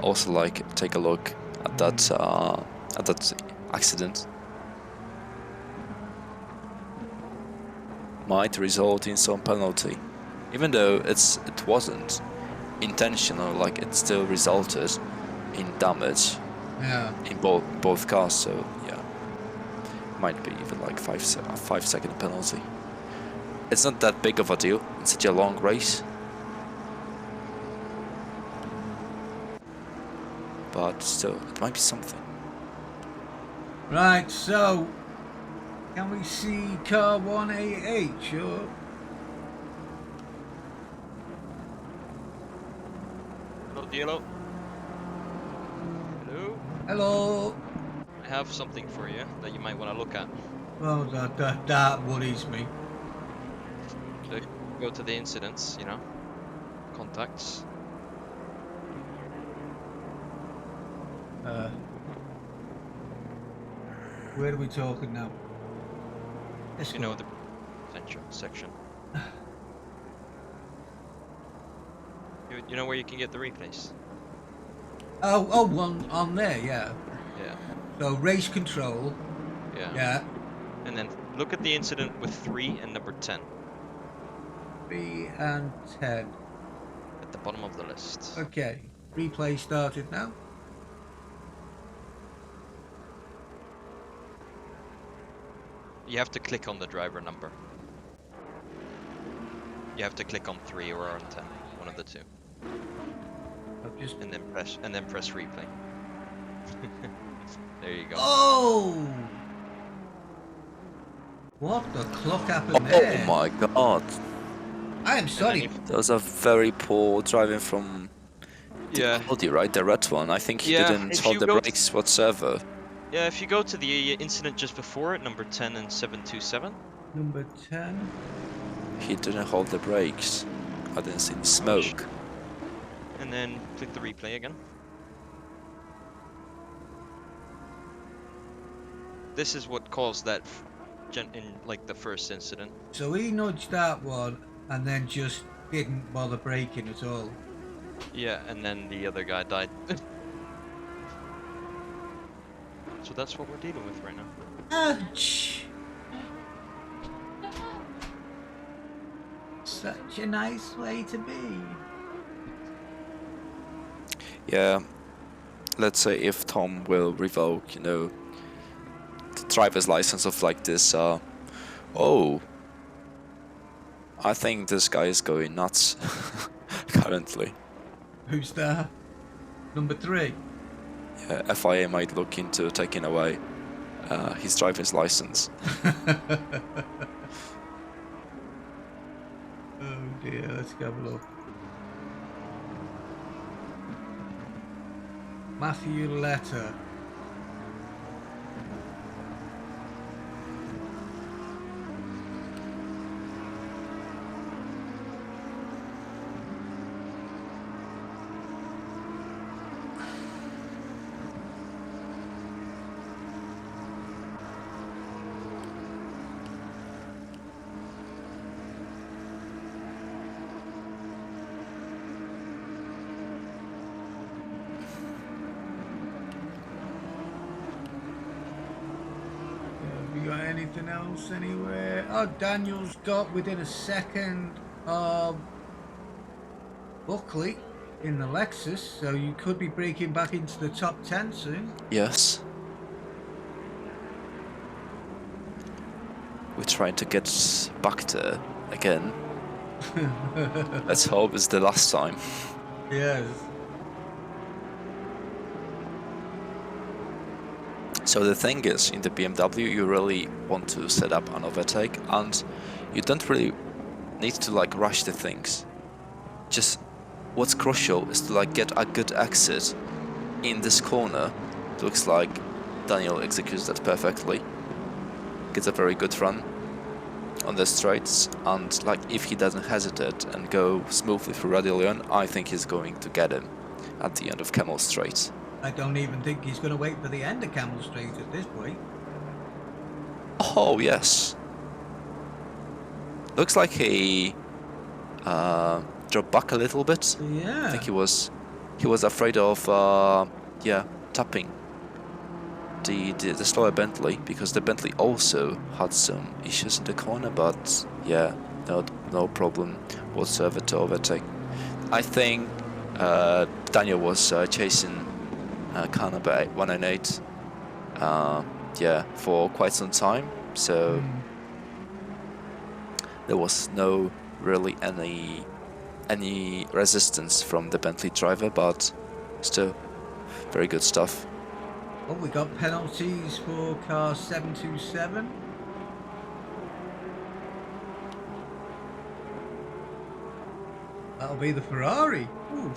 also like take a look at that accident. Might result in some penalty, even though it wasn't intentional. Like it still resulted in damage. Yeah. In both cars. So yeah, might be even like a 5-second penalty. It's not that big of a deal. It's such a long race. But still, it might be something. Right, so can we see car 188? Sure. Hello, Diallo. Hello. Hello. I have something for you that you might want to look at. Oh, that worries me. So go to the incidents, you know, contacts. Where are we talking now? Let's You go. know, the potential section. You know where you can get the replays? Oh, one on there, yeah. Yeah. So race control. Yeah. Yeah. And then look at the incident with 3 and number 10 3 and 10. at the bottom of the list. Okay. Replay started now. You have to click on the driver number. You have to click on 3 or on 10, one of the two, I've just. and then press replay. There you go. Oh! What the clock happened Oh there? my god. I am sorry. That was a very poor driving from Yeah. Audi, right? The red one. I think he Yeah, didn't if hold you the go brakes whatsoever. Yeah, if you go to the incident just before it, number 10 and 727. Number 10. He didn't hold the brakes. I didn't see any smoke. And then click the replay again. This is what caused that in like the first incident. So he nudged that one and then just didn't bother braking at all. Yeah, and then the other guy died. So that's what we're dealing with right now. Ouch! Such a nice way to be. Yeah. Let's say if Tom will revoke, you know, the driver's license of like this, oh, I think this guy is going nuts currently. Who's there? Number 3. Yeah, FIA might look into taking away his driver's license. Oh dear, let's go have a look. Matthew Letter. anything else anywhere? Oh, Daniel's got within a second of Buckley in the Lexus, so you could be breaking back into the top 10 soon. Yes. We're trying to get back there again. Let's hope it's the last time. Yes. So the thing is, in the BMW, you really want to set up an overtake, and you don't really need to like rush the things. Just what's crucial is to like get a good exit in this corner. Looks like Daniel executes that perfectly. Gets a very good run on the straights, and like if he doesn't hesitate and go smoothly through Radillion, I think he's going to get him at the end of Camel Straight. I don't even think he's going to wait for the end of Camel Street at this point. Oh yes. Looks like he dropped back a little bit. Yeah. I think he was afraid of tapping the slower Bentley, because the Bentley also had some issues in the corner, but yeah, no problem whatsoever to overtake. I think Daniel was chasing car number 198 for quite some time, so there was no really any resistance from the Bentley driver, but still very good stuff. Oh, we got penalties for car 727. That'll be the Ferrari. Ooh.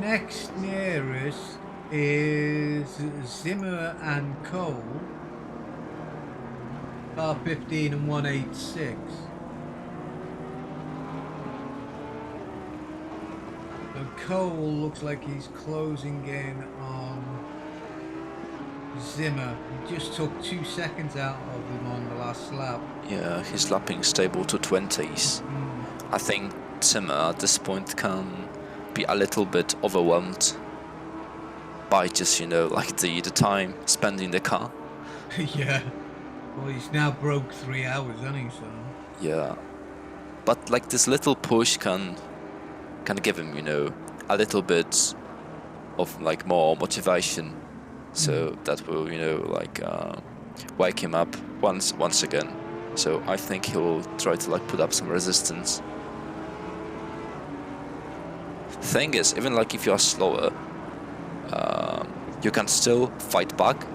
Next nearest is Zimmer and Cole, car 15 and 186. So Cole looks like he's closing in on Zimmer. He just took 2 seconds out of him on the last lap. Yeah, he's lapping stable to 20s. I think Zimmer at this point can be a little bit overwhelmed by just, like the time spent in the car. Yeah. Well, he's now broke 3 hours, hasn't he? So. Yeah. But like this little push can give him, a little bit of like more motivation. So that will, wake him up once again. So I think he will try to like put up some resistance. Thing is, even like if you are slower, you can still fight back,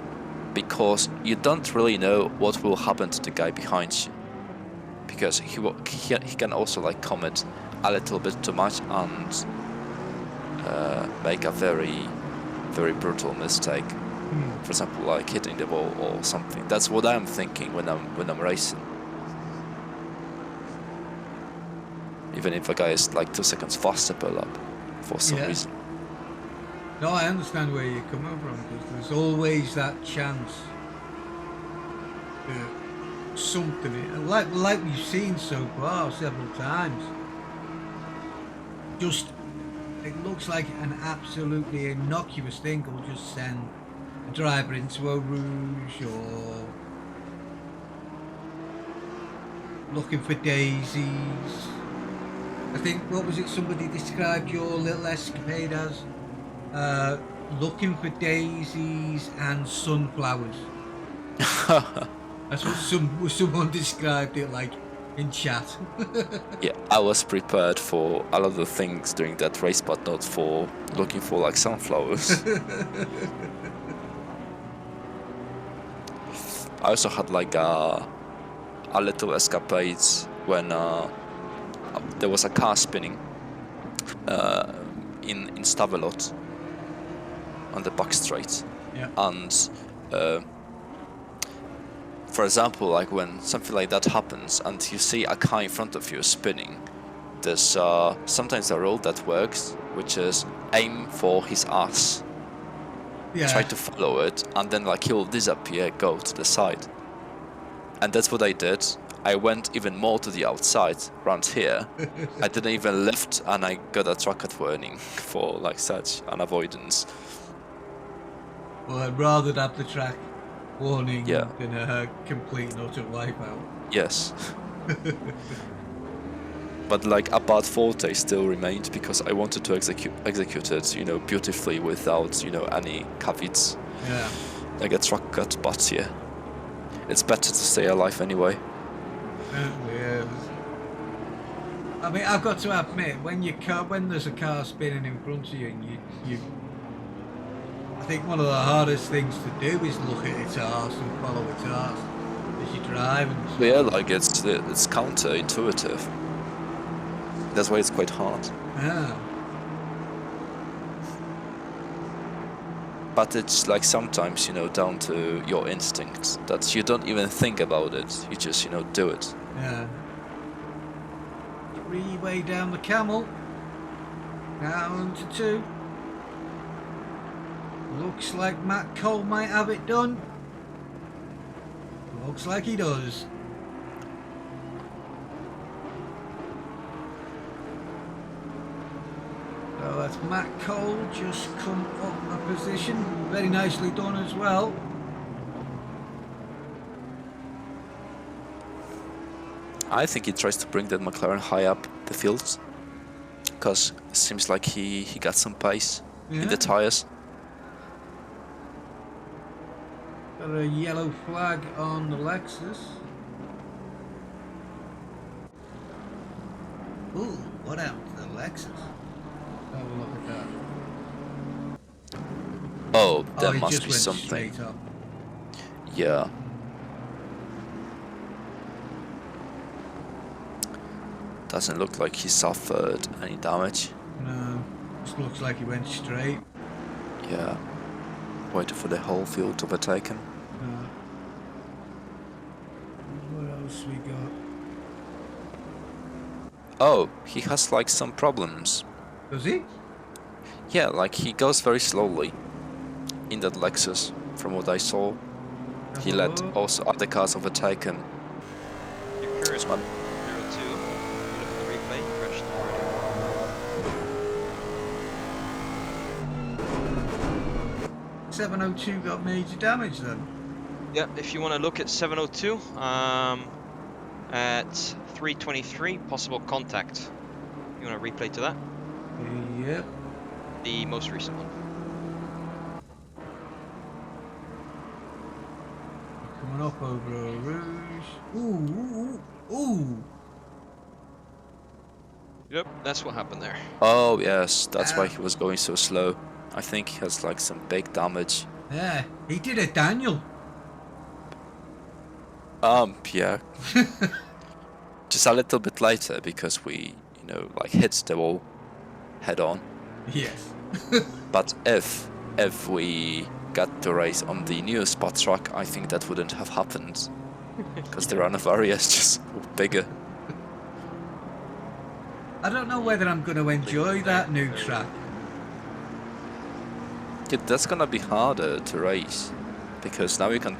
because you don't really know what will happen to the guy behind you, because he can also like commit a little bit too much and make a very, very brutal mistake. For example, like hitting the wall or something. That's what I'm thinking when I'm racing. Even if a guy is like 2 seconds faster per lap for some reason. No, I understand where you're coming from, because there's always that chance that something, like we've seen so far several times, just it looks like an absolutely innocuous thing will just send a driver into a rouge or looking for daisies. I think, what was it somebody described your little escapade as? Looking for daisies and sunflowers. That's what someone described it like in chat. Yeah, I was prepared for a lot of things during that race, but not for looking for like sunflowers. I also had like a little escapades when there was a car spinning in Stavelot on the back straight. Yeah. And for example, like when something like that happens and you see a car in front of you spinning, there's sometimes a rule that works, which is aim for his ass. try to follow it, and then like he will disappear, go to the side. And that's what I did. I went even more to the outside, around here. I didn't even lift, and I got a tracking warning for like such an avoidance. Well, I'd rather have the track warning Yeah. than a complete and utter wipeout. Yes. But like a bad forte still remained because I wanted to execute it, you know, beautifully without, you know, any caveats. Yeah. Like a truck cut, but yeah, it's better to stay alive anyway. Yeah. I mean, I've got to admit, when there's a car spinning in front of you, and you I think one of the hardest things to do is look at its arse and follow its arse as you drive. And So yeah, like it's counterintuitive. That's why it's quite hard. yeah. But it's like sometimes, you know, down to your instincts that you don't even think about it. You just, you know, do it. Yeah. 3-way down the Camel. Down to 2. Looks like Matt Cole might have it done. Looks like he does. So that's Matt Cole just come up a position. Very nicely done as well. I think he tries to bring that McLaren high up the field because it seems like he got some pace in the tires. Got a yellow flag on the Lexus. Ooh, what happened to the Lexus? Have a look at that. Oh, there it must just be went something. straight up. Yeah. Doesn't look like he suffered any damage. No, just looks like he went straight. Yeah. Waiting for the whole field to overtake him. What else we got? Oh, he has like some problems. Does he? Yeah, like he goes very slowly in that Lexus, from what I saw. He let also other cars overtake him. Your current 02, you look at the replay, you crashed already. 702 got major damage then. Yeah, if you want to look at 702, at 323, possible contact. You want to replay to that? Yep. The most recent one. Coming up over a rouge. Ooh, ooh, ooh. Yep, that's what happened there. Oh yes, that's why he was going so slow. I think he has like some big damage. Yeah, he did a Daniel. Yeah. Just a little bit later because we, you know, like hit the wall head on. Yes. But if we got to race on the new spot track, I think that wouldn't have happened because the run of area is just bigger. I don't know whether I'm going to enjoy that new track. Yeah, that's gonna be harder to race because now you can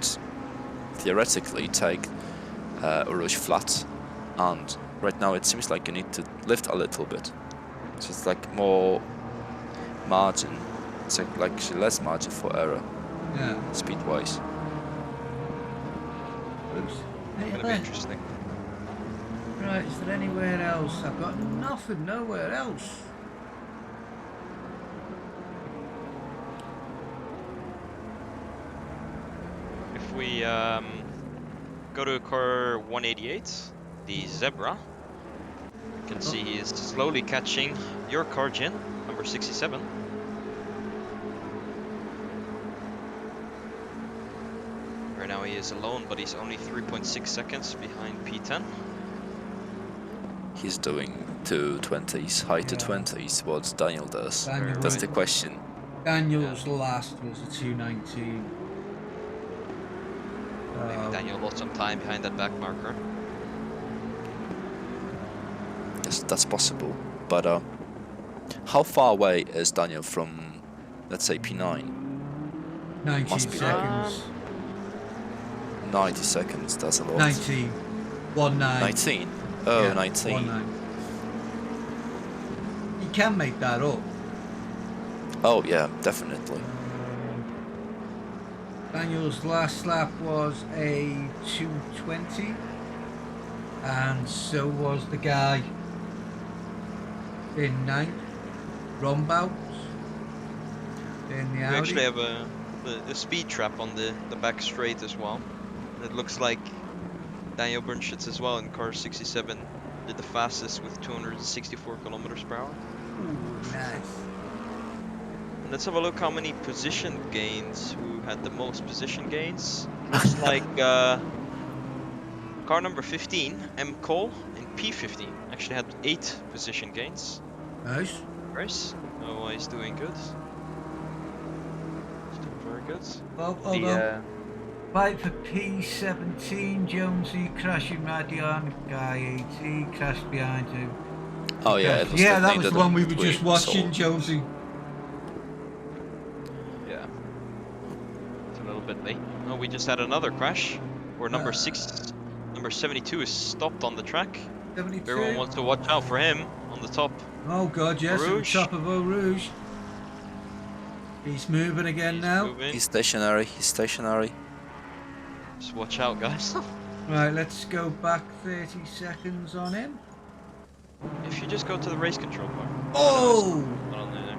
theoretically take Rouge flat, and right now it seems like you need to lift a little bit. So it's like more margin. It's like actually less margin for error. Yeah. Speed wise. Oops. Hey, Gonna be interesting. Right, is there anywhere else? I've got nothing, nowhere else. If we go to car 188, the Zebra, you can see he is slowly catching your car, Jin, number 67. Right now he is alone, but he's only 3.6 seconds behind P10. He's doing 220s, high to 20s, what Daniel does. Daniel That's was- the question. Daniel's last was a 219. Maybe Daniel lost some time behind that back marker. Yes, that's possible. But how far away is Daniel from, let's say, P9? 19 Must be seconds. 90 seconds, that's a lot. 19. 19. 19? Oh, Yeah, 19. 19. You can make that up. Oh, yeah, definitely. Daniel's last lap was a 2:20, and so was the guy in 9th, Rombout, in the We Audi. actually have the speed trap on the back straight as well. It looks like Daniel Bernschitz as well in car 67 did the fastest with 264 kilometers per hour. Ooh, nice. And let's have a look how many position gains, who had the most position gains. Looks like car number 15, M. Cole, in P15, actually had 8 position gains. Nice. Nice. Oh, he's doing good. He's doing very good. Oh, hold on. Fight for P17, Jonesy crashing right behind guy 80, crashed behind him. Oh, yeah, it was Yeah, the that thing was the that one we were between just watching, sold. Jonesy. Yeah. It's a little bit late. Oh, we just had another crash where number 72 is stopped on the track. 72. Everyone wants to watch out for him on the top. Oh god, yes, at the Rouge. top of Eau Rouge. He's moving again He's now. moving. He's stationary, he's stationary. Just watch out, guys. Right, let's go back 30 seconds on him. If you just go to the race control bar. Oh! Not on there.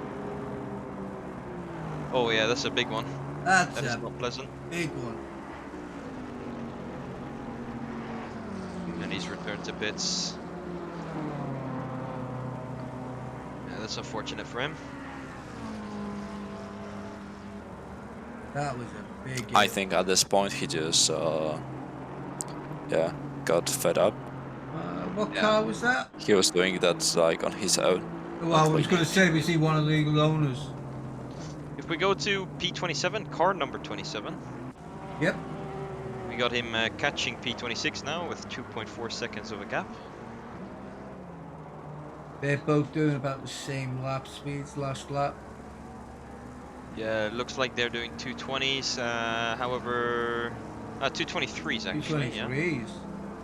Oh yeah, that's a big one. That's That is a not pleasant. big one. And he's returned to pits. Yeah, that's unfortunate for him. That was a big I hit. think at this point he just, yeah, got fed up. What Yeah. car was that? He was doing that like on his own. Oh, I was like- going to say, was he one of the legal owners? If we go to P27, car number 27, Yep. we got him catching P26 now with 2.4 seconds of a gap. They're both doing about the same lap speeds last lap. Yeah, it looks like they're doing 220s, however... 223s actually, yeah. 223s.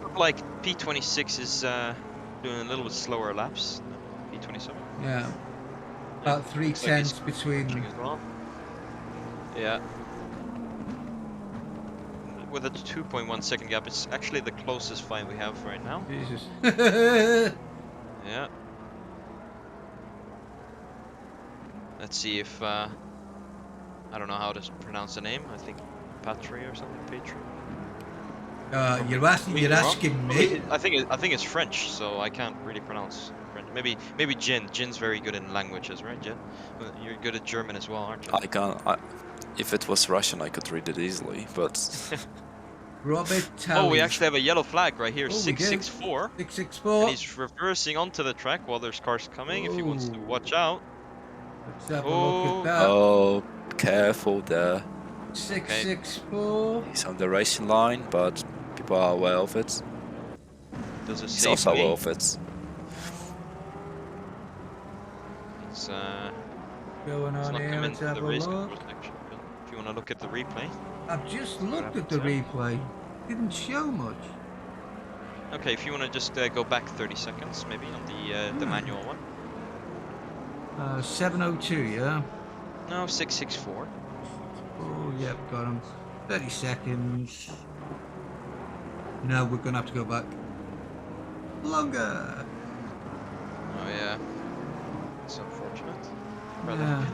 Look like P26 is doing a little bit slower laps than P27. Yeah. About Looks 3 like he's tenths between catching them. as well. Yeah. With a 2.1 second gap, it's actually the closest fight we have right now. Jesus. Yeah. Let's see if I don't know how to pronounce the name. I think Patry or something. Patry. You're asking me? I think it's French, so I can't really pronounce French. Maybe Jin. Jin's very good in languages, right, Jin? Well, you're good at German as well, aren't you? I can't, if it was Russian I could read it easily, but Robert Talley. Oh, we actually have a yellow flag right here. Oh, we do. 664. 664. And he's reversing onto the track while there's cars coming. If he wants to Oh. watch out. Let's have a Oh. look at that. oh, careful there. 664. He's on the racing line, but people are aware of it. Does a He's safe also aware way. of it. It's Going it's on not here, come let's into have the a race look. control section. But if you want to look at the replay. I've just looked at the happens replay. Didn't show much. Okay, if you want to just go back 30 seconds, maybe on the manual one. 702, yeah? No, 664. Oh, yep, got him. 30 seconds. No, we're going to have to go back longer. Oh yeah, it's unfortunate. Yeah.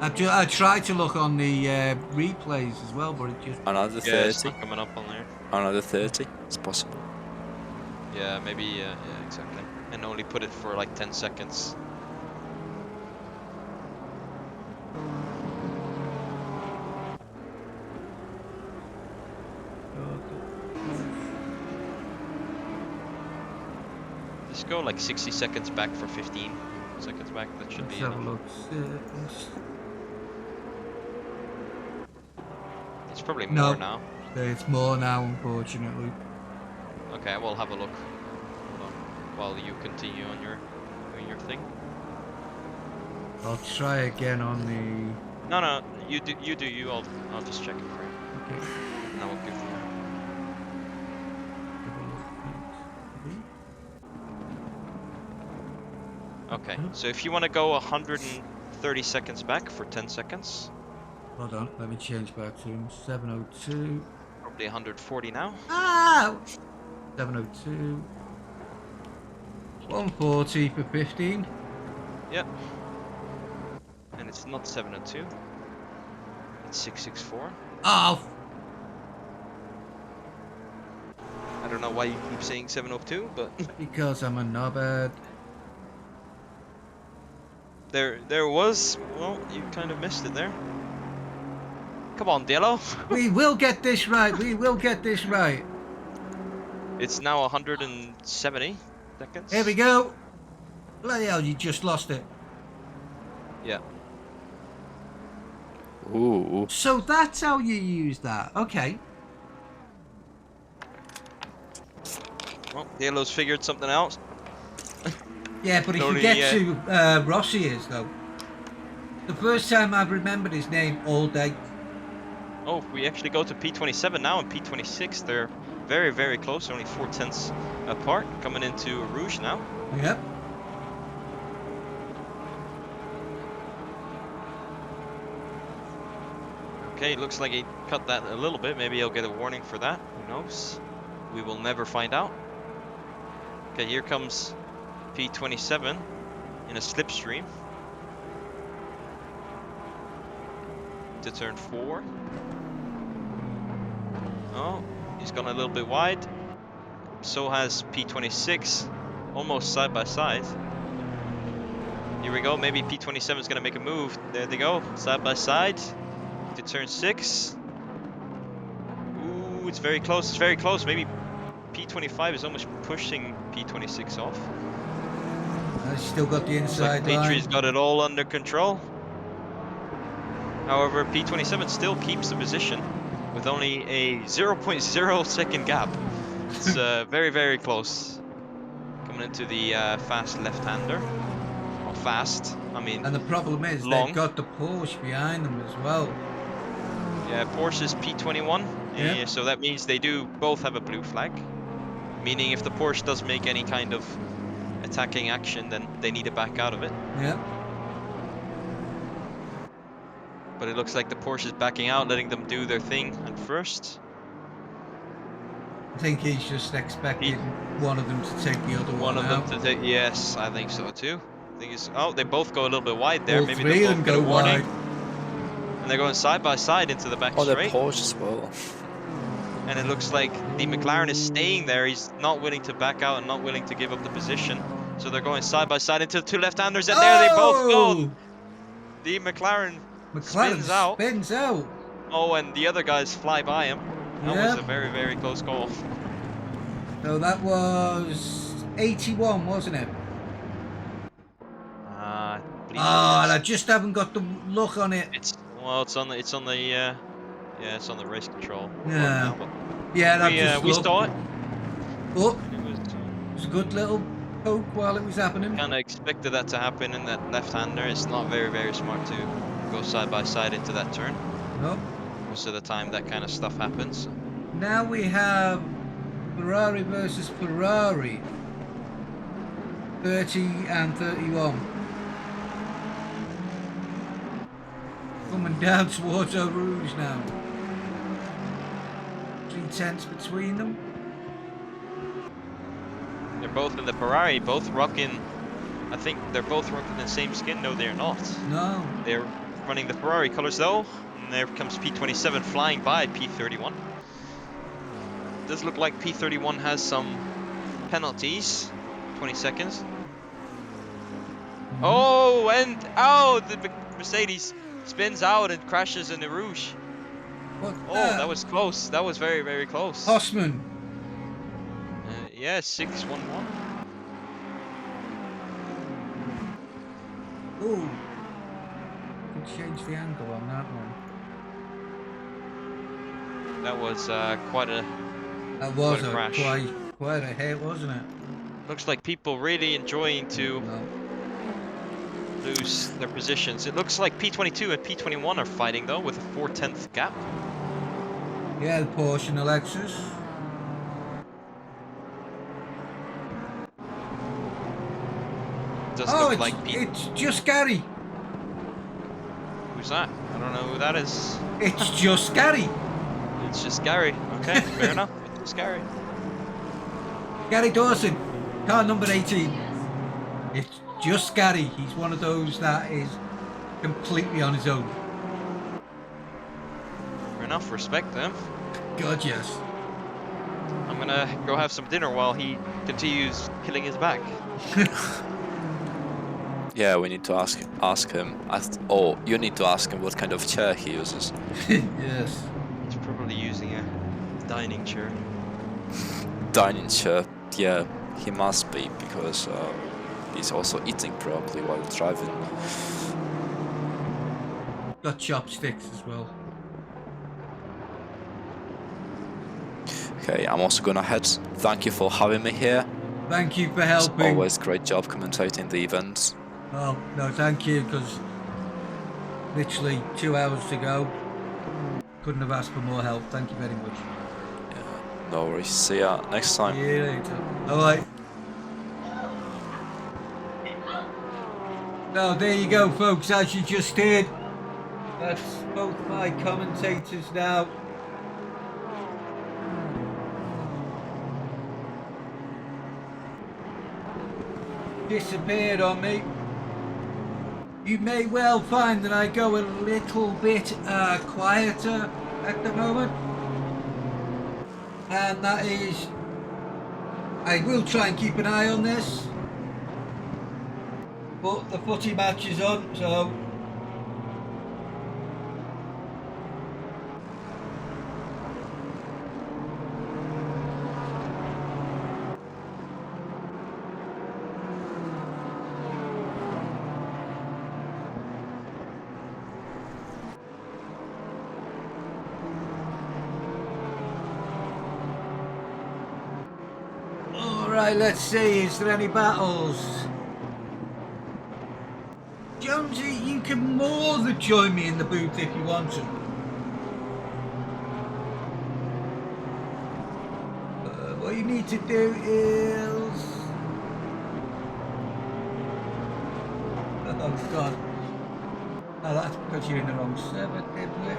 I tried to look on the replays as well, but it just... Another Yeah, it's 30. not coming up on there. Another 30. It's possible. Yeah, maybe. Yeah, exactly. And only put it for like 10 seconds. Just go like 60 seconds back for 15 seconds back. That should Let's be have a enough. look. It's probably No. more now. It's more now, unfortunately. Okay, we'll have a look. Hold on, while you continue on your doing your thing. I'll try again on the No, you do you. I'll just check it for you, Okay. and I will give you. Okay, so if you want to go 130 seconds back for 10 seconds, Hold on, let me change back to him. 702. probably 140 now. Ah! 702. 140 for 15. Yep. And it's not 702. It's 664. Oh, I don't know why you keep saying 702, but because I'm a knobhead. there was, well, you kind of missed it there. Come on, Diallo. We will get this right. We will get this right. It's now 170 seconds. Here we go. Bloody hell, you just lost it. Yeah. Ooh. So that's how you use that. Okay. Well, Diallo's figured something out. Yeah, but if Tony, you get yeah. to Rossi is though. The first time I've remembered his name all day. Oh, if we actually go to P27 now and P26, they're very, very close, only 4/10 apart, coming into Rouge now. Yep. Okay, looks like he cut that a little bit. Maybe he'll get a warning for that. Who knows? We will never find out. Okay, here comes P27 in a slipstream to turn 4. Oh, he's gone a little bit wide. So has P26, almost side by side. Here we go. Maybe P27 is going to make a move. There they go, side by side to turn 6. Ooh, it's very close. It's very close. Maybe P25 is almost pushing P26 off. He's still got the Looks like inside line. Patriot's got it all under control. However, P27 still keeps the position with only a 0.0 second gap. It's very, very close. Coming into the fast left-hander. Well, fast, I mean, And the problem is long. they've got the Porsche behind them as well. Yeah, Porsche is P21, Yep. so that means they do both have a blue flag. Meaning if the Porsche does make any kind of attacking action, then they need to back out of it. Yep. But it looks like the Porsche is backing out, letting them do their thing at first. I think he's just expecting one of them to take the other One one of out. them to take, yes, I think so too. I think it's, oh, they both go a little bit wide there. All Maybe three they'll of both them get a go warning. wide. And they're going side by side into the back Oh, the straight. Porsche as well. And it looks like the McLaren is staying there. He's not willing to back out and not willing to give up the position. So they're going side by side into the two left-handers, and there they both go. The McLaren spins out. Spins out. Oh, and the other guys fly by him. That was Yep. a very, very close call. So that was 81, wasn't it? I believe so, Ah, and I yes. just haven't got the look on it. It's on the it's on the race control button Yeah. now. But Yeah, and I just we looked. saw it. Oh, And it was a good little poke while it was happening. kind of expected that to happen in that left-hander. It's not very, very smart to go side by side into that turn. Oh. Most of the time that kind of stuff happens. Now we have Ferrari versus Ferrari. 30 and 31. Coming down towards Eau Rouge now. 3/10 between them. They're both in the Ferrari, both rocking. I think they're both rocking the same skin. No, they're not. No. They're running the Ferrari colors though. And there comes P27 flying by P31. Does look like P31 has some penalties. 20 seconds. Oh, and the Mercedes spins out and crashes in the Rouge. What? Oh, that was close. That was very, very close. Hossman. Yeah, 6-1-1. Oh. Could change the angle on that one. That was quite a That was Quite a crash. quite a hit, wasn't it? looks like people really enjoying to No. lose their positions. It looks like P22 and P21 are fighting though, with a 4/10 gap. Yeah, the Porsche and the Lexus. Does Oh, look like it's just Gary. Who's that? I don't know who that is. It's just Gary. It's just Gary. Okay, fair enough. It's just Gary. Gary Dawson, car number 18. It's just Gary. He's one of those that is completely on his own. Fair enough. Respect them. God, yes. I'm gonna go have some dinner while he continues killing his back. Yeah, we need to ask him. Oh, you need to ask him what kind of chair he uses. Yes. He's probably using a dining chair. Dining chair. Yeah, he must be, because he's also eating probably while driving. Got chopsticks as well. Okay, I'm also gonna head. Thank you for having me here. Thank you for It's helping. always great job commentating the events. Oh, no, thank you, because literally 2 hours to go. Couldn't have asked for more help. Thank you very much. Yeah, no worries. See ya next time. See you later. Alright. So there you go, folks, as you just heard. That's both my commentators now. Disappeared on me. You may well find that I go a little bit quieter at the moment, and that is, I will try and keep an eye on this, but the footy match is on, so alright, let's see, is there any battles? Jonesy, you can more than join me in the booth if you want to. What you need to do is... Oh God. Oh, that's because you're in the wrong server, didn't it?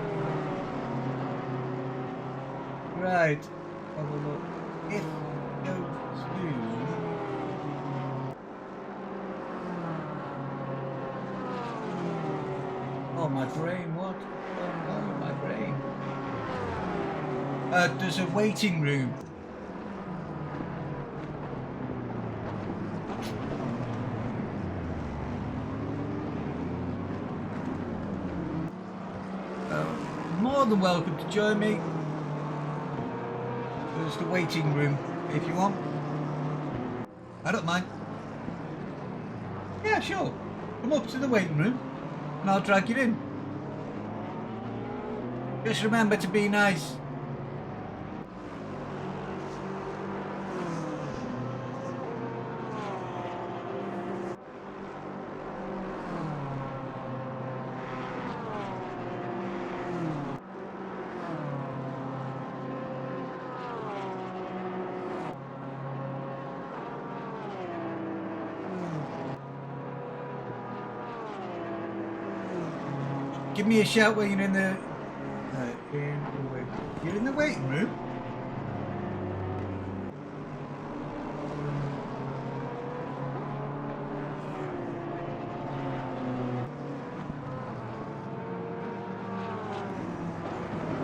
Right. Have a look. If go to... Oh, my brain, what? Oh no, my brain. There's a waiting room. More than welcome to join me. There's the waiting room if you want. I don't mind. Yeah, sure. Come up to the waiting room and I'll drag you in. Just remember to be nice. Give me a shout when you're in the you're in the waiting room.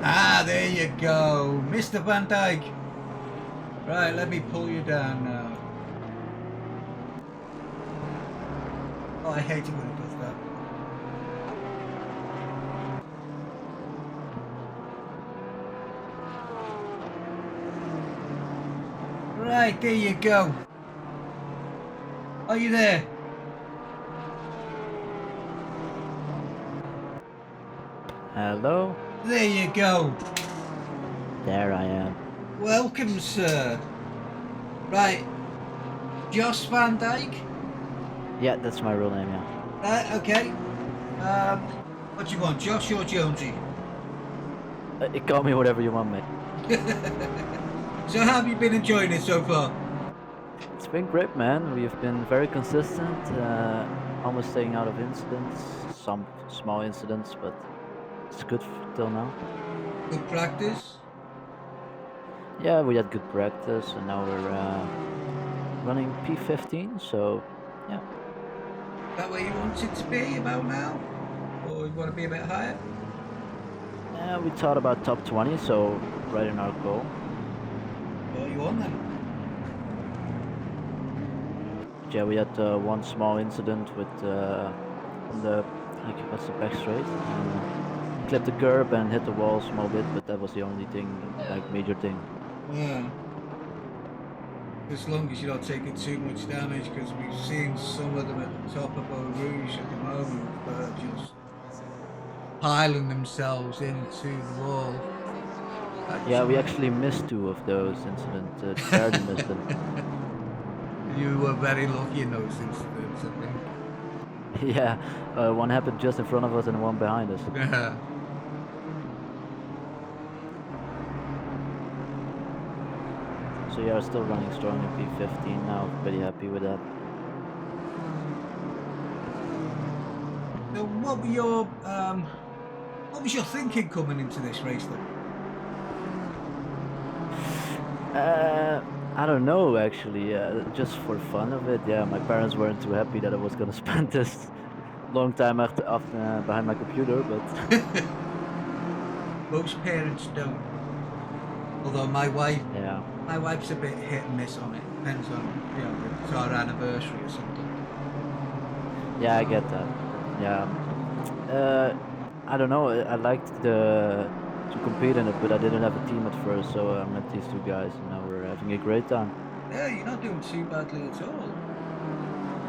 Ah, there you go, Mr. Van Dyke. Right, let me pull you down now. Oh, I hate it when it does that. Right, there you go. Are you there? Hello? There you go. There I am. Welcome, sir. Right. Joss Van Dyke? Yeah, that's my real name, yeah. Okay. What do you want, Josh or Jonesy? Call me whatever you want, mate. So how have you been enjoying it so far? It's been great, man. We've been very consistent, almost staying out of incidents. Some small incidents, but it's good till now. Good practice? Yeah, we had good practice, and now we're running P15. So, yeah. That where you want it to be about now? Or you want to be a bit higher? Yeah, we thought about top 20, so right in our goal. What are you on then? Yeah, we had one small incident with on the what's the back straight. Clipped the curb and hit the wall a small bit, but that was the only thing, like major thing. Yeah. As long as you're not taking too much damage, because we've seen some of them at the top of Eau Rouge at the moment, just piling themselves into the wall. Yeah, we actually missed 2 of those incidents. Barely missed them. You were very lucky in those incidents, I think. Yeah, one happened just in front of us and one behind us. Yeah. So yeah, still running strong in P15 now. Pretty happy with that. So what was your thinking coming into this race then? I don't know actually. Just for fun of it. Yeah, my parents weren't too happy that I was gonna spend this long time after behind my computer, but Most parents don't. Although my wife's a bit hit and miss on it. Depends on, if it's our anniversary or something. yeah, I get that. Yeah. I don't know. I liked to compete in it, but I didn't have a team at first, so I met these 2 guys, and now we're having a great time. Yeah, you're not doing too badly at all.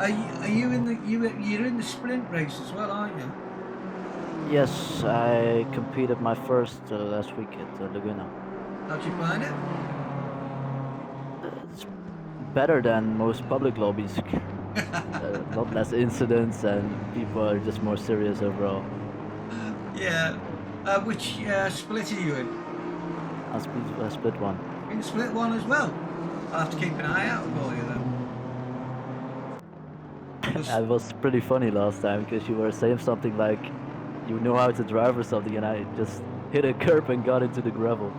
Are you in the you're in the sprint race as well, aren't you? Yes, I competed my first last week at Laguna. How'd you find it? It's better than most public lobbies. A lot less incidents, and people are just more serious overall. Yeah. Which split are you in? I split one. In split one as well. I'll have to keep an eye out for you then. It was pretty funny last time because you were saying something like, "You know how to drive" or something, and I just hit a curb and got into the gravel.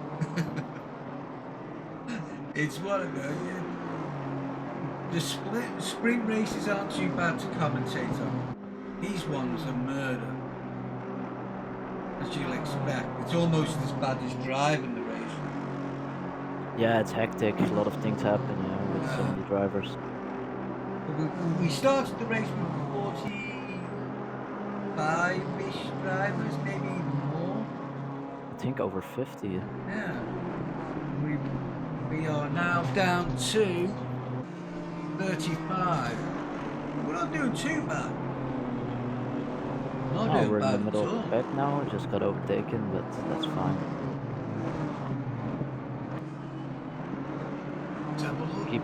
It's one of those. Yeah. The sprint races aren't too bad to commentate on. These ones are murder. As you'll expect. It's almost as bad as driving the race. Yeah, it's hectic. A lot of things happen, with so many drivers. We started the race with 45-ish drivers, maybe even more. I think over 50. Yeah. We are now down to 35. We're not doing too bad. Not Oh, doing we're in bad the at middle of all. the pack now. Just got overtaken, but that's fine. Let's have a look.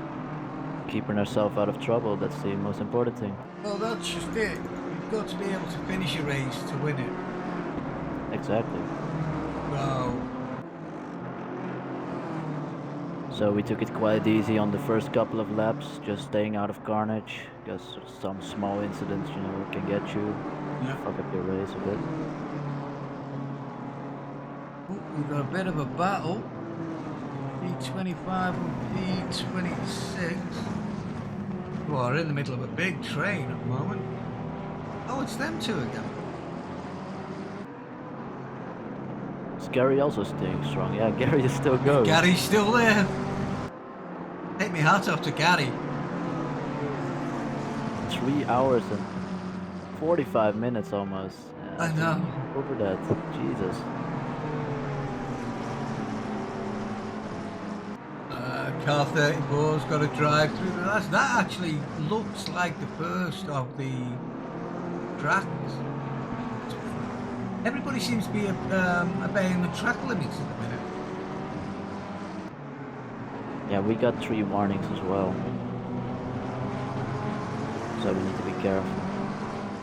Keeping ourselves out of trouble. That's the most important thing. Well, that's just it. You've got to be able to finish a race to win it. Exactly. So we took it quite easy on the first couple of laps, just staying out of carnage, because some small incidents, can get you, fuck up your race a bit. Ooh, we've got a bit of a battle. P25 and P26. Well, we're in the middle of a big train at the moment. Oh, it's them 2 again. Is Gary also staying strong? Yeah, Gary is still going. Gary's still there. Take me hat off to Gary. 3 hours and 45 minutes almost. Yeah, I know. Over that. Jesus. Car 34's got to drive through the last. That actually looks like the first of the tracks. Everybody seems to be obeying the track limits at the minute. Yeah, we got 3 warnings as well. So we need to be careful.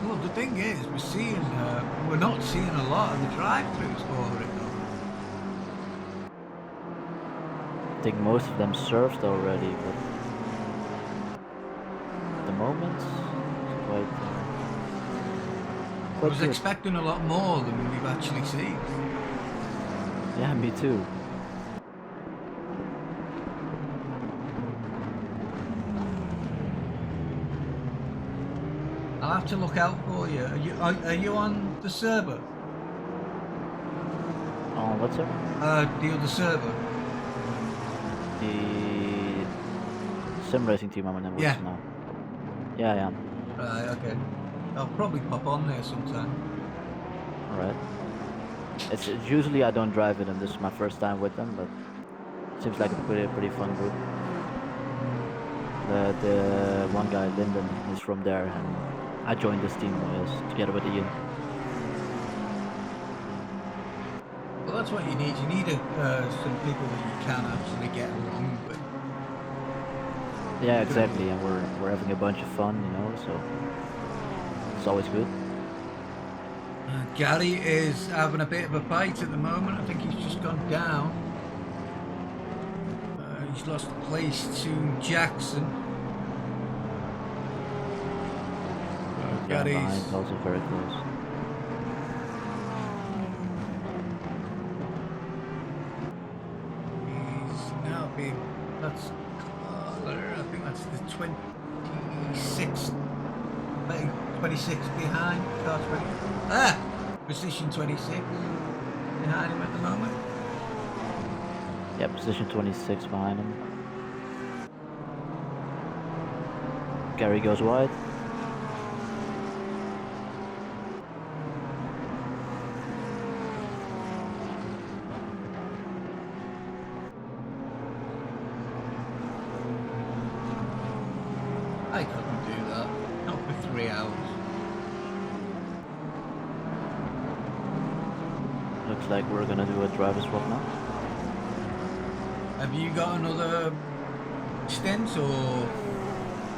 Well, the thing is, we're not seeing a lot of the drive-throughs for it though. I think most of them served already, but at the moment, it's quite I was good. expecting a lot more than we've actually seen. Yeah, me too. I'll have to look out for you. Are you on the server? On what's up? The other server? The sim racing team I'm in with Yeah. now. Yeah, I am. Right, okay. I'll probably pop on there sometime. Alright. It's usually I don't drive with them. This is my first time with them, but it seems like a pretty fun group. The one guy, Lyndon, is from there, and I joined this team together with Ian. Well, that's what you need. You need some people that you can actually get along with. Yeah, exactly, and we're having a bunch of fun, you know, so it's always good. Gary is having a bit of a fight at the moment. I think he's just gone down. He's lost the place to Jackson. Gary's Behind, also very close. He's now being. That's I think that's the 26th. 26 behind. Car 20. Position 26 behind him at the moment. Yeah, position 26 behind him. Gary goes wide. I couldn't do that. Not for 3 hours. Looks like we're gonna do a driver swap now. Have you got another stint or?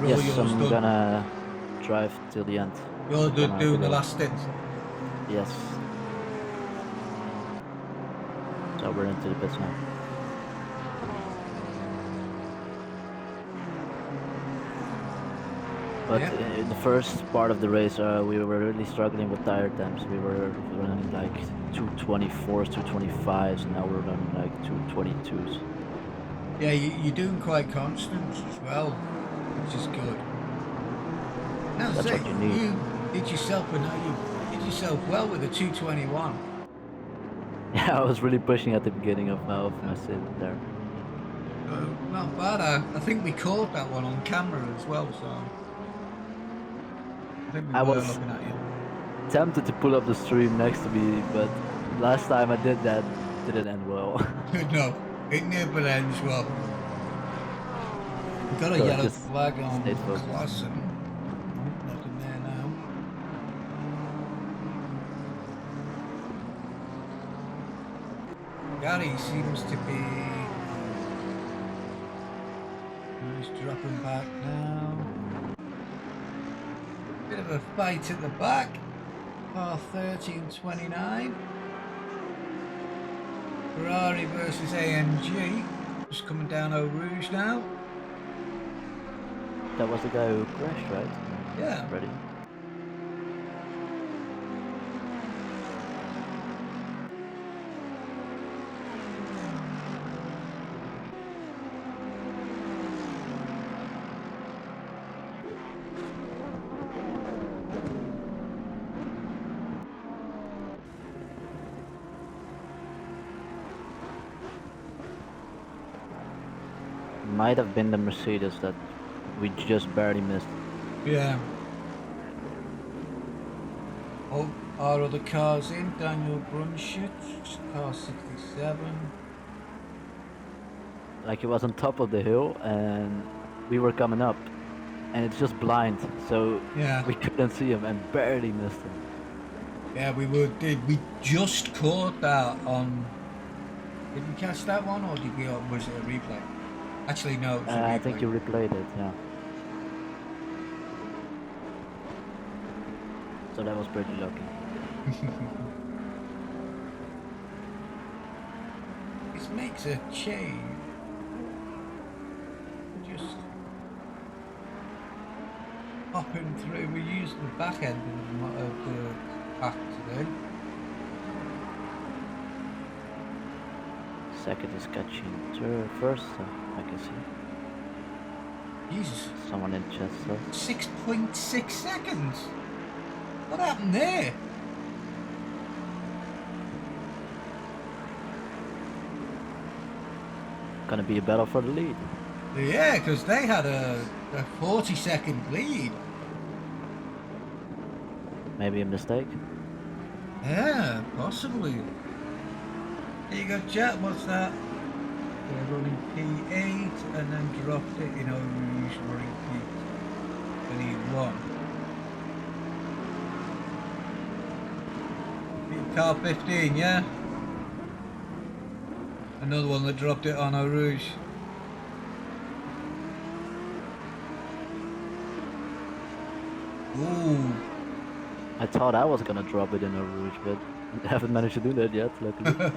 Yes, yours I'm done? gonna drive till the end. You're Gonna have to doing the go. last stint. Yes. So we're into the pits now. But Yeah. in the first part of the race, we were really struggling with tire temps. We were running like 224s, 225s, and now we're running like 222s. Yeah, you're doing quite constant as well, which is good. Now, That's what you need. You did yourself well with the 221. Yeah, I was really pushing at the beginning of my sit there. Not bad. I think we caught that one on camera as well, so I think we I were was looking at you. tempted to pull up the stream next to me, but last time I did that, didn't end well. No, it never ends well. We've got a So yellow just flag on stayed focused. Clausen. Nothing there now. Gary seems to be. He's dropping back now. Bit of a fight at the back. Car 30 and 29. Ferrari versus AMG. Just coming down Eau Rouge now. That was the guy who crashed, right? Yeah. Ready. Might have been the Mercedes that we just barely missed. Yeah. Oh, our other cars in. Daniel Brunshit, car 67. Like he was on top of the hill and we were coming up and it's just blind, so Yeah. we couldn't see him and barely missed him. Yeah, we just caught that on. Did we catch that one or was it a replay? Actually, no. It was a I replay. think you replayed it, yeah. So that was pretty lucky. This makes a change. Just hopping through. We used the back end of the pack today. Second is catching first, I can see. Jesus. Someone in chat says. 6.6 seconds. What happened there? Gonna be a battle for the lead. Yeah, because they had a 40-second lead. Maybe a mistake. Yeah, possibly. Here you go, chat. What's that? They're running P8 and then dropped it in Rouge running P21. Car 15, yeah? Another one that dropped it on Eau Rouge. Ooh. I thought I was gonna drop it in a Rouge, but I haven't managed to do that yet, luckily.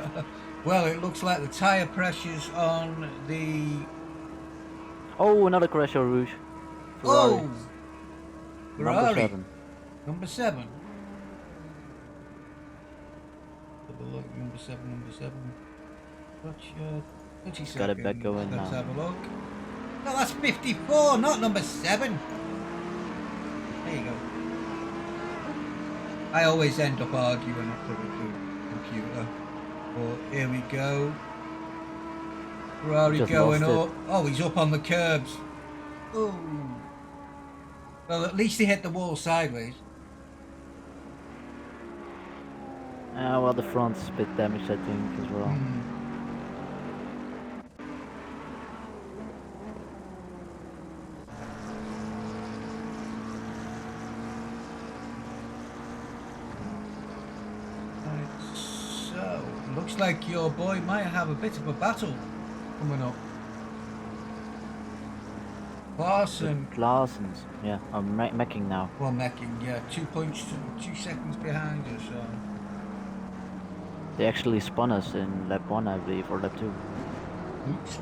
Well, it looks like the tyre pressure's on the... Oh, another crash on Rouge. Ferrari. Oh! Number Ferrari. 7. Number 7. Have a look, number 7. Gotcha. 30 seconds. Got it back going Let's now. have a look. No, that's 54, not number 7. There you go. I always end up arguing after with the computer. But here we go. Ferrari Just going lost up. Oh, he's up on the curbs. Oh. Well, at least he hit the wall sideways. Well, the front's a bit damaged, I think, as well. Right, so, looks like your boy might have a bit of a battle coming up. Larson. Claassens, yeah, I'm mecking now. Well, Mecking, yeah, 2 points, 2 seconds behind us. So. They actually spun us in lap 1, I believe, or lap 2. Oops.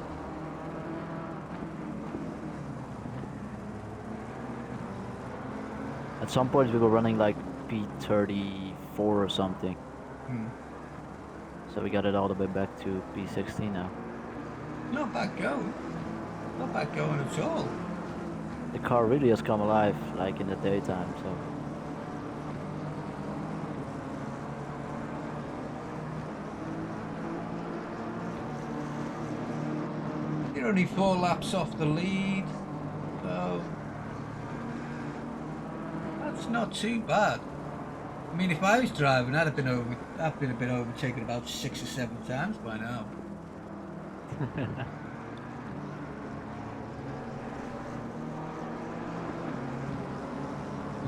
At some point we were running like P34 or something. So we got it all the way back to P16 now. Not bad going. Not bad going at all. The car really has come alive, like in the daytime, so... You're only 4 laps off the lead, so that's not too bad. I mean, if I was driving, I'd have been overtaken about 6 or 7 times by now.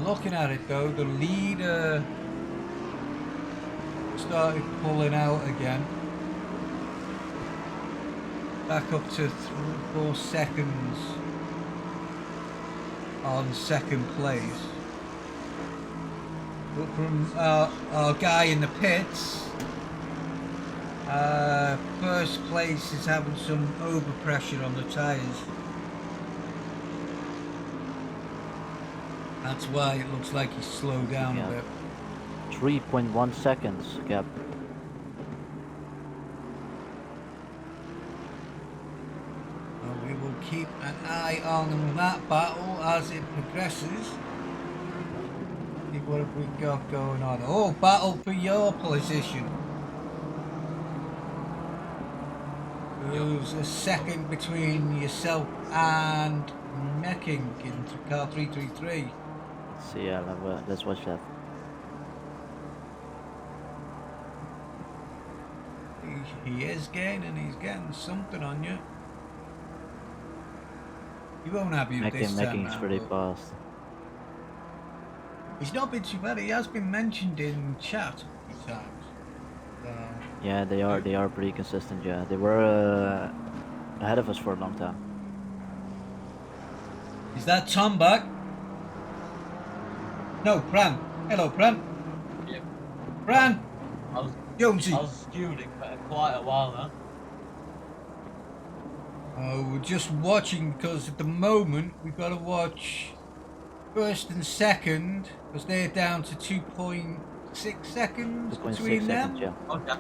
Looking at it though, the leader started pulling out again. Back up to 4 seconds on second place. But from our guy in the pits, first place is having some overpressure on the tyres. That's why it looks like he's slowed down a bit. 3.1 seconds gap. We will keep an eye on that battle as it progresses. See what have we got going on? Oh, battle for your position. There's a second between yourself and Mecking in car 333. Let's see, let's watch that. He is gaining, he's getting something on you. He won't have you this time. Mecking's pretty fast. He's not been too bad. He has been mentioned in chat a few times. Yeah, they are pretty consistent. Yeah, they were ahead of us for a long time. Is that Tom back? No, Pram. Hello, Bran. Yeah. Bran. I was Jonesy. stewing for quite a while now. We're just watching because at the moment we've got to watch first and second because they're down to 2.6 seconds 2.6 between them. seconds, yeah. Okay.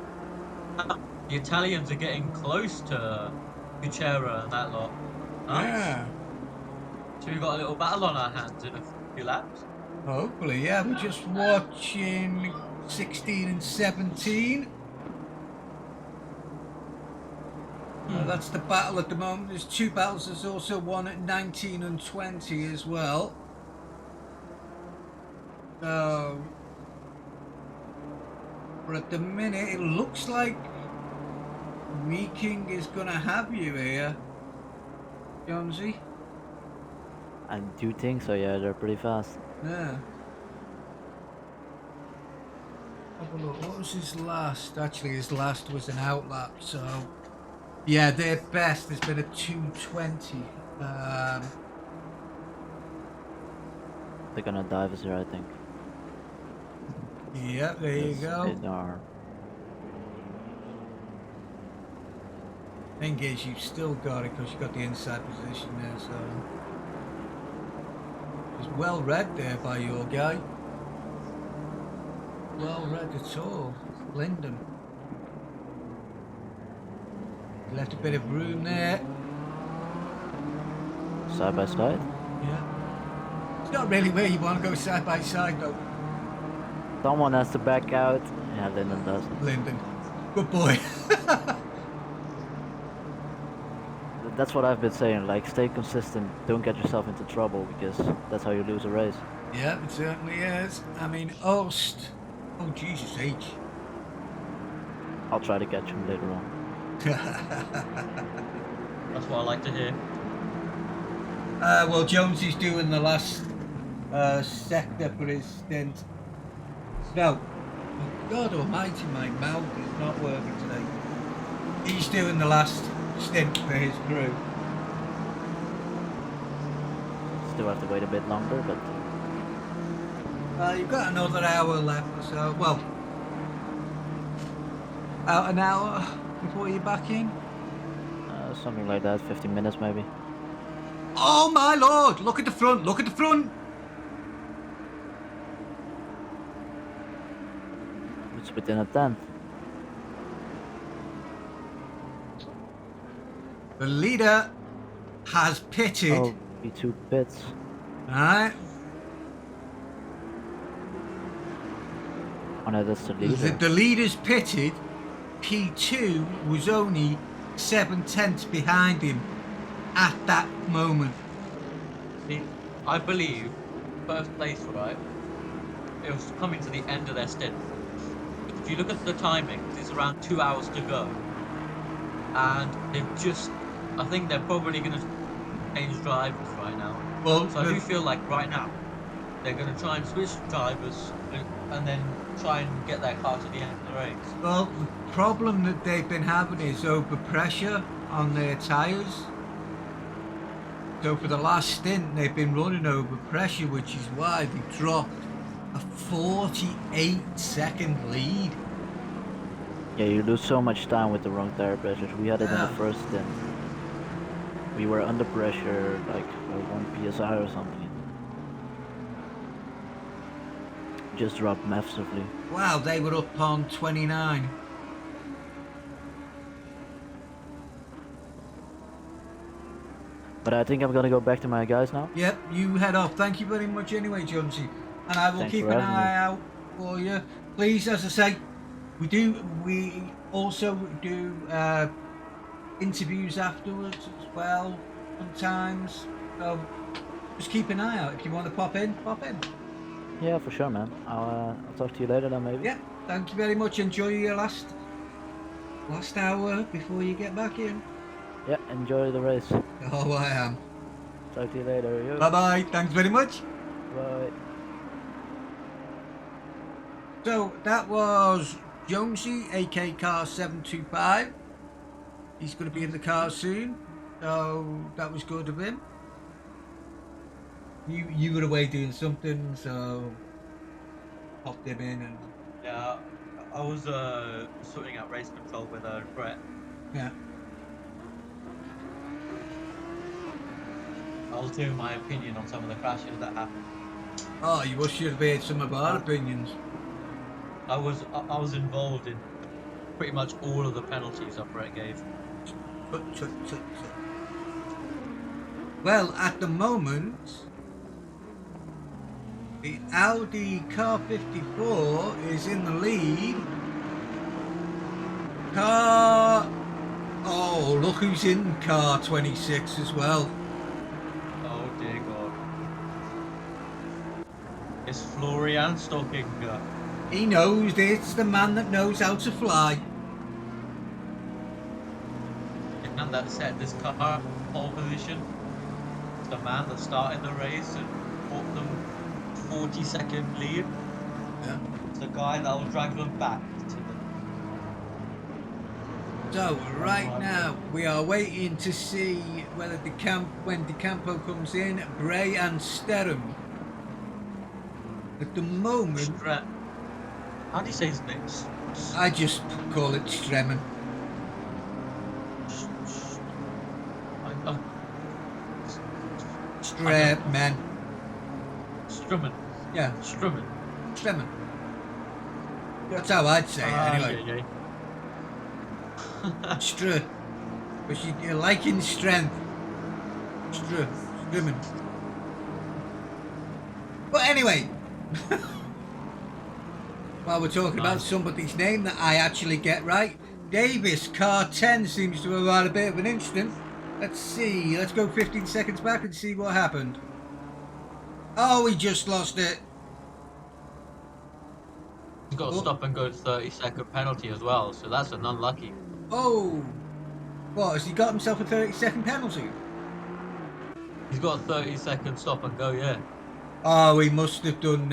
The Italians are getting close to Kuchera and that lot. Nice. Yeah. So we've got a little battle on our hands in a few laps. Hopefully, yeah. We're just watching 16 and 17. That's the battle at the moment. There's two battles. There's also one at 19 and 20 as well. So, but at the minute, it looks like Meeking is going to have you here, Jonesy. I do think so, yeah, they're pretty fast. Yeah. Have a look. What was his last? Actually, his last was an outlap, so yeah, their best has been a 2:20. They're gonna dive us here, I think. Yeah, there you Yes, go. They are. Thing is, you've still got it because you've got the inside position there, so it's well read there by your guy. Well read at all, Lyndon. Left a bit of room there. Side by side. Yeah. It's not really where you want to go side by side though. Someone has to back out. Yeah, Lyndon does. Lyndon. Good boy. That's what I've been saying, like, stay consistent, don't get yourself into trouble, because that's how you lose a race. Yeah, it certainly is. I mean, Ulst. Oh, Jesus H. I'll try to catch him later on. That's what I like to hear. Well, Jonesy's doing the last sector for his stint. No. God almighty, my mouth is not working today. He's doing the last stint for his crew. Still have to wait a bit longer, but You've got another hour left or so. Well, about an hour before you're back in. something like that, 15 minutes maybe. Oh my lord! Look at the front! Look at the front! It's within a tenth. The leader has pitted. Oh, P2 pits. Alright. Oh no, that's the leader. The leader's pitted. P2 was only 7/10 behind him at that moment. See, I believe first place, right? It was coming to the end of their stint. If you look at the timing, it's around 2 hours to go, and I think they're probably going to change drivers right now. Well, So I do feel like right now they're going to try and switch drivers and then try and get their car to the end of the race. Well, the problem that they've been having is overpressure on their tyres. So for the last stint, they've been running over pressure, which is why they dropped a 48-second lead. Yeah, you lose so much time with the wrong tire pressures. We had it in the first stint. We were under pressure, like 1 psi or something. Just dropped massively. Wow, they were up on 29. But I think I'm gonna go back to my guys now. Yep, you head off. Thank you very much anyway, Jonesy. And I will Thanks keep for an having eye me. out for you. Please, as I say, we also do interviews afterwards as well sometimes. So just keep an eye out. If you want to pop in, pop in. Yeah, for sure, man. I'll talk to you later then, maybe. Yeah, thank you very much. Enjoy your last hour before you get back in. Yeah, enjoy the race. Oh, I am. Talk to you later. Yo. Bye-bye. Thanks very much. Bye. So that was Jonesy, AK Car 725. He's going to be in the car soon. So that was good of him. You were away doing something, so popped him in, and Yeah, I was sorting out race control with Brett. yeah. I was giving my opinion on some of the crashes that happened. Oh, you should have heard some of our opinions. I was involved in pretty much all of the penalties that Brett gave. Tut, tut, tut, tut. Well, at the moment, the Audi car 54 is in the lead. Oh, look who's in car 26 as well. Oh dear God! It's Florian Stockinger. He knows it's the man that knows how to fly. The man that set this car pole position. The man that started the race and brought them 40-second lead. Yeah. It's the guy that will drag them back to the. So right now we are waiting to see whether when De Campo comes in, Bray and Sterham. At the moment, How do you say his name? I just call it Stremmen. Stremmen. Strummen. Yeah, Strummen. Stremmen. That's how I'd say it anyway. Yeah. Str. But you're liking strength. Strummen. But anyway, while we're talking about somebody's name that I actually get right, Davis, car 10 seems to have had a bit of an incident. Let's see, let's go 15 seconds back and see what happened. Oh, he just lost it. He's got a stop and go 30-second penalty as well, so that's an unlucky. Oh, what, has he got himself a 30-second penalty? He's got a 30-second stop and go, yeah. Oh, he must have done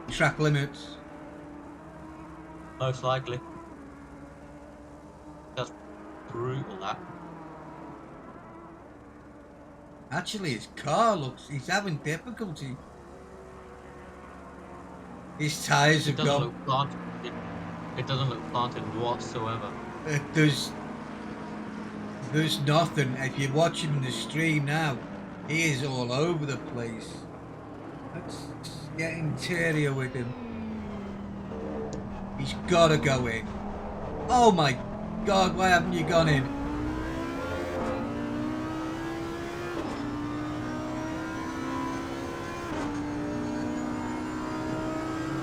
track limits. Most likely. That's brutal, that. Actually, his car he's having difficulty. His tyres have gone. It doesn't look planted whatsoever. There's nothing. If you're watching the stream now, he is all over the place. Let's get interior with him. He's got to go in. Oh my God, why haven't you gone in?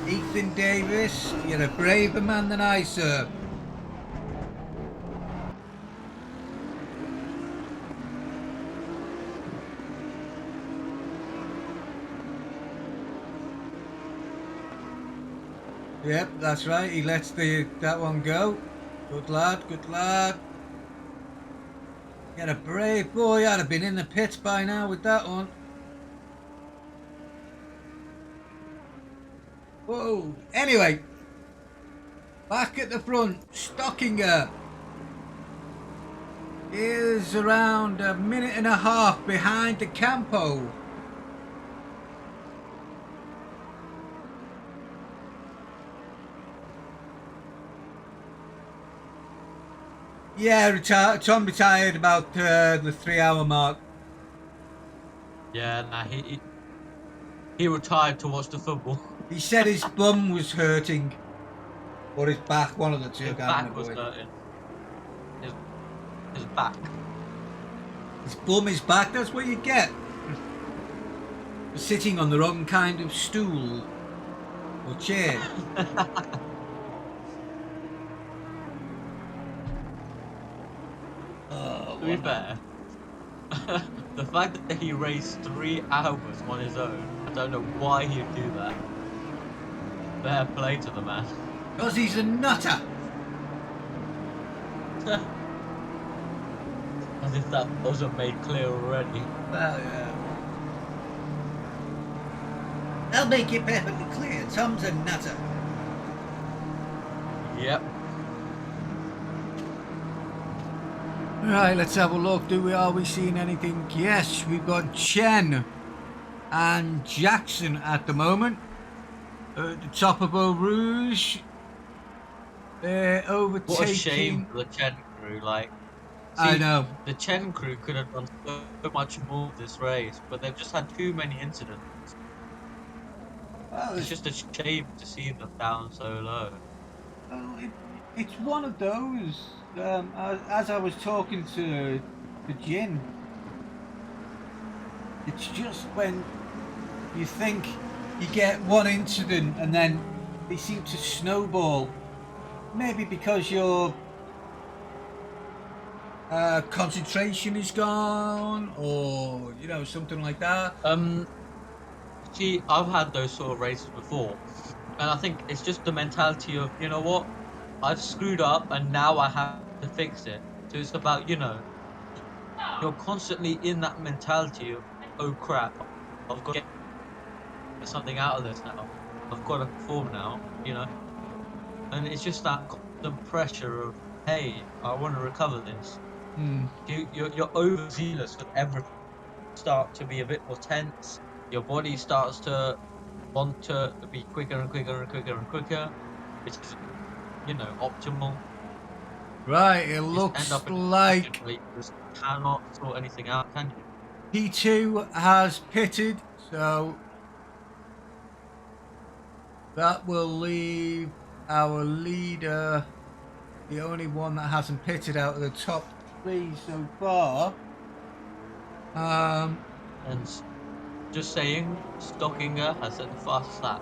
Ethan Davis, you're a braver man than I, sir. Yep, that's right. He lets that one go. Good lad, good lad. You're a brave boy. I'd have been in the pits by now with that one. Whoa. Anyway, back at the front, Stockinger is around a minute and a half behind De Campo. Yeah, Tom retired about the 3-hour mark. Yeah, nah, he retired to watch the football. He said his bum was hurting. Or his back, one of the two. His back was hurting. His back. His bum is back, that's what you get. For sitting on the wrong kind of stool. Or chair. To be fair, the fact that he raced 3 hours on his own, I don't know why he'd do that. Fair play to the man. Because he's a nutter. As if that wasn't made clear already. Well, yeah. I'll make it perfectly clear. Tom's a nutter. Yep. Right, let's have a look. Are we seeing anything? Yes, we've got Chen and Jackson at the moment. the top of Eau Rouge. They're overtaking. What a shame for the Chen crew. Like, I see, know. the Chen crew could have done so much more of this race, but they've just had too many incidents. Well, It's just a shame to see them down so low. it's one of those. As I was talking to Jin, it's just when you think you get one incident and then they seem to snowball. Maybe because your concentration is gone, or something like that. See, I've had those sort of races before, and I think it's just the mentality of, you know what, I've screwed up and now I have to fix it. So it's about, you're constantly in that mentality of, oh crap, I've got to get something out of this now. I've got to perform now, And it's just that constant pressure of, hey, I want to recover this. You're overzealous with everything. Start to be a bit more tense. Your body starts to want to be quicker and quicker and quicker and quicker, which is, optimal. Right, it You just looks end up in a like position where you just cannot sort anything out, can you? P2 has pitted, so that will leave our leader, the only one that hasn't pitted out of the top 3 so far. And just saying, Stockinger has set the fastest lap.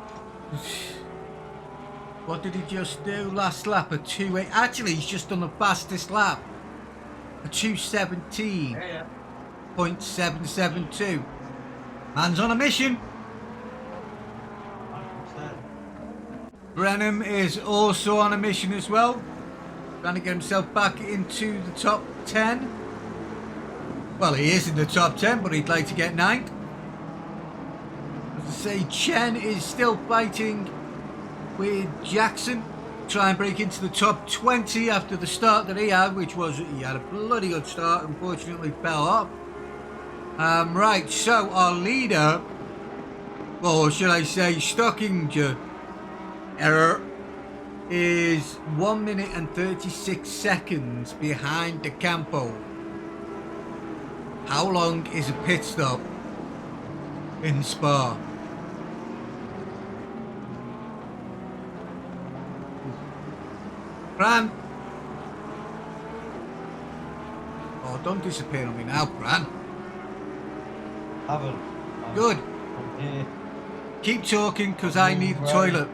What did he just do last lap? A 2.8. Actually, he's just done the fastest lap. A 2:17.772. Man's on a mission. 100%. Brenham is also on a mission as well. Trying to get himself back into the top 10. Well, he is in the top 10, but he'd like to get 9th. As I say, Chen is still fighting with Jackson. Try and break into the top 20 after the start that he had, which was, he had a bloody good start, unfortunately fell off. Right, so our leader, or should I say Stockinger, is 1 minute and 36 seconds behind De Campo. How long is a pit stop in Spa? Fran! Oh, don't disappear on me now, Fran. Haven't. Good. I'm here. Keep talking, because I need a toilet.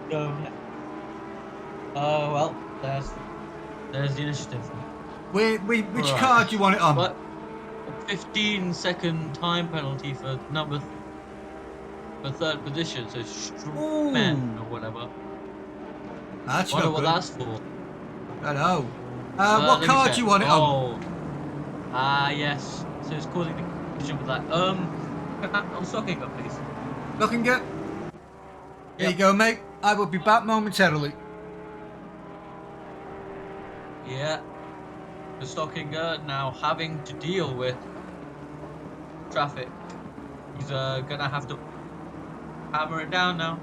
Oh, well, there's the initiative. Which Right. car do you want it on? But a 15-second time penalty for third position, so Strowman or whatever. That's Wonder not what good. that's for. I know. Let What me car check. do you want it on? Oh. Yes. So it's causing the collision with that. I'm stocking up, please. Looking good. There Yep. you go, mate. I will be back momentarily. Yeah. The Stockinger now having to deal with traffic. He's gonna have to hammer it down now.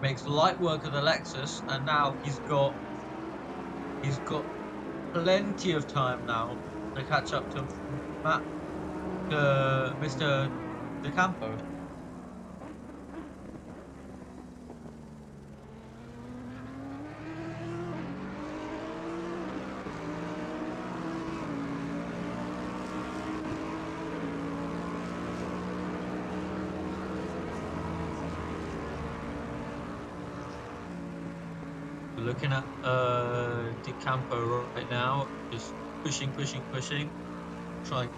Makes light work of the Lexus, and now he's got plenty of time now to catch up to Mr. De Campo. We're looking at De Campo right now, just pushing. Trying.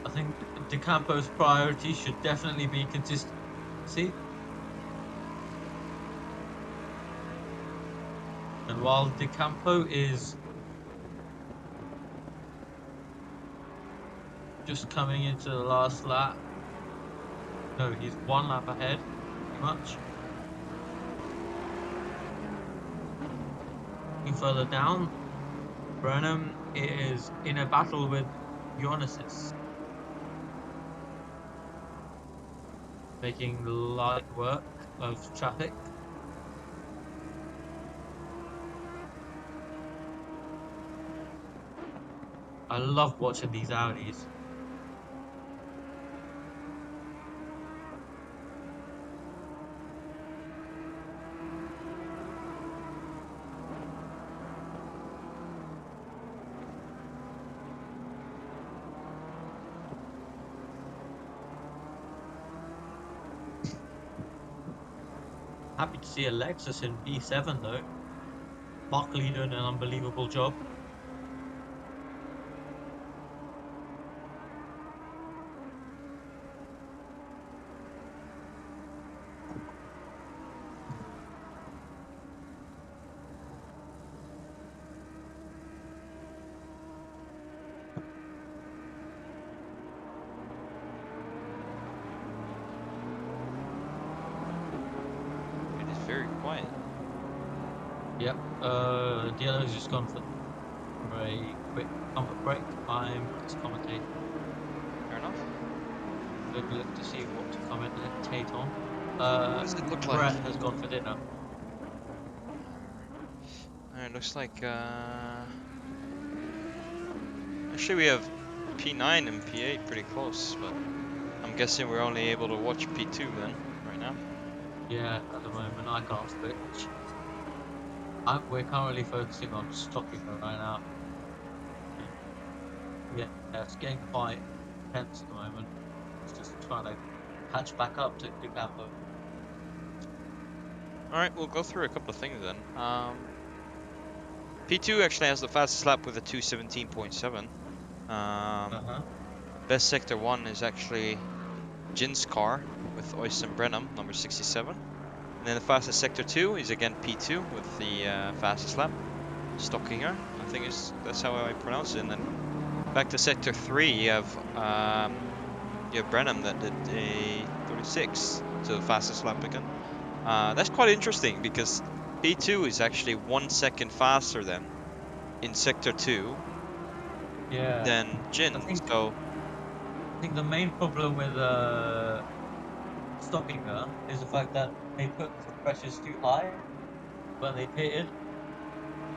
I think De Campo's priority should definitely be consistency. And while De Campo is just coming into the last lap, no, he's 1 lap ahead, pretty much. Further down, Burnham is in a battle with Dionysus, making light work. of traffic. I love watching these Audis. Happy to see a Lexus in B7 though. Buckley doing an unbelievable job. It is very quiet. Yep. Dielo's just gone for a quick comfort break. I'm just commentating. Fair enough. Good look to see what to commentate on. What does it look like? Brett has gone for dinner. It looks like actually we have P9 and P8 pretty close, but I'm guessing we're only able to watch P2 then, right now. Yeah, at the moment I can't switch. We're currently focusing on stocking right now. Yeah, it's getting quite tense at the moment. It's just trying to catch back up to Campo. Alright, we'll go through a couple of things then. P2 actually has the fastest lap with a 2:17.7. Best sector 1 is actually Jin's car with Oystein Brenham, number 67. And then the fastest sector 2 is again P2 with the fastest lap, Stockinger. I think that's how I pronounce it. And then back to sector 3, you have Brenham that did a 36, so the fastest lap again. That's quite interesting because P2 is actually 1 second faster than in sector 2 than Jin. I think the main problem with Stockinger is the fact that they put the pressures too high when they pitted.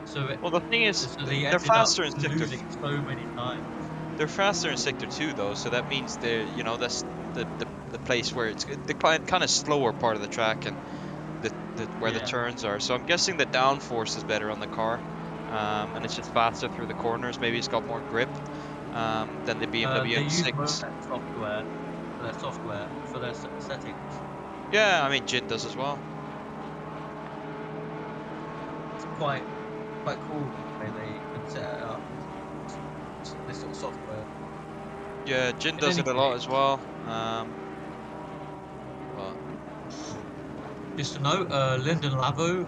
So well, the thing is, so they they're ended faster up in sector. losing so many times. They're faster in sector 2 though, so that means they're that's the place where it's the kind of slower part of the track and where the turns are. So I'm guessing the downforce is better on the car, and it's just faster through the corners. Maybe it's got more grip than the BMW They use M6. most software for their settings. Yeah, I mean Jin does as well. It's quite cool the way they can set it up. This sort of software. Yeah, Jin In does any it a lot case- as well. Just to note, Lyndon Lavo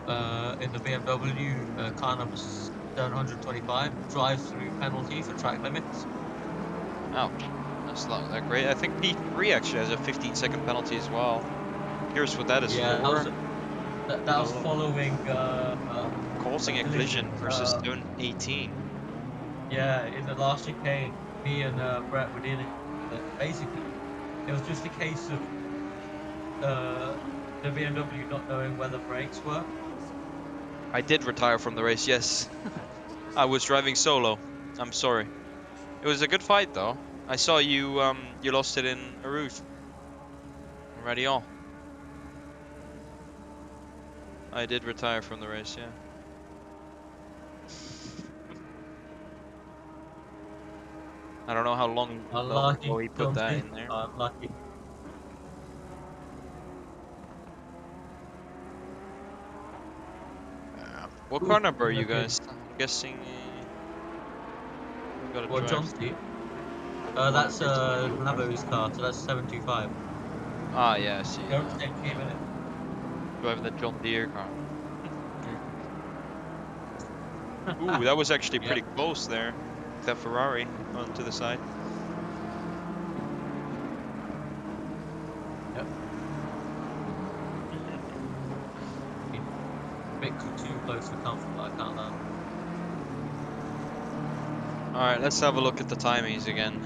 in the BMW car number 725 drives through penalty for track limits. Ouch. That's not that great. I think P3 actually has a 15-second penalty as well. Curious what that is for. That was following Causing a collision versus zone 18. Yeah, in the last chicane, me and Brett were dealing with it. Basically, it was just a case of the BMW not knowing where the brakes were. I did retire from the race, yes. I was driving solo. I'm sorry. It was a good fight though. I saw you you lost it in Aruth. Already on. I did retire from the race, yeah. I don't know how long ago he put that in there. Unlucky. What car number are you guys? I'm guessing we got a What, drive. John Steve? That's Lavo's car, so that's 725. Ah, yeah, I see. They're on the same team, innit? Driving the John Deere car. Ooh, that was actually pretty close there. That Ferrari onto the side. Yep. A bit too close for comfort, but I can't lie. Alright, let's have a look at the timings again.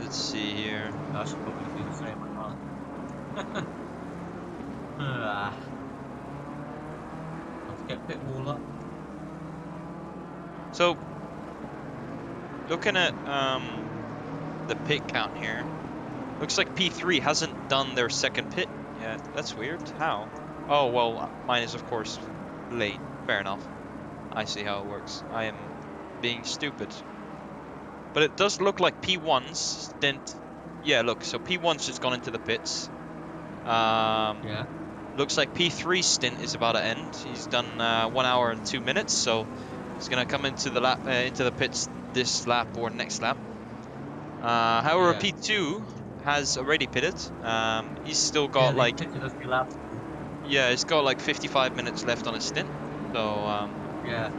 Let's see here. I should probably do the same. I can't. Let's get pit wall up. So, looking at the pit count here, looks like P3 hasn't done their second pit yet. That's weird. How? Oh, well, mine is, of course, late. Fair enough. I see how it works. I am being stupid. But it does look like P1's stint... Yeah, look, so P1's just gone into the pits. Yeah. Looks like P3's stint is about to end. He's done 1 hour and 2 minutes, so he's gonna come into the lap, into the pits this lap or next lap. However, Yeah. P2 has already pitted. He's still Yeah, got they like pitted a few laps. he's got like 55 minutes left on his stint. So Yeah.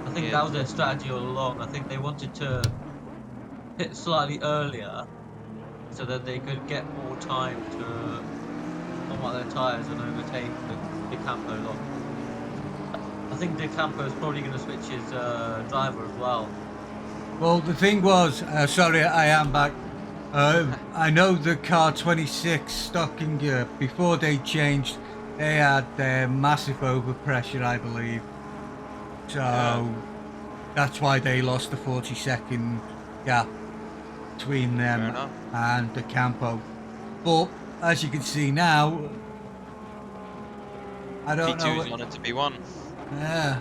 I think yeah, that was their strategy all along. I think they wanted to pit slightly earlier so that they could get more time to warm up their tyres and overtake the Campo lot. I think De Campo is probably going to switch his driver as well. Well, the thing was, sorry, I am back. I know the car 26 stocking gear, before they changed, they had massive overpressure, I believe. So that's why they lost the 40-second gap between them and the Campo. But as you can see now, I don't know. P2's on it to P1. Yeah.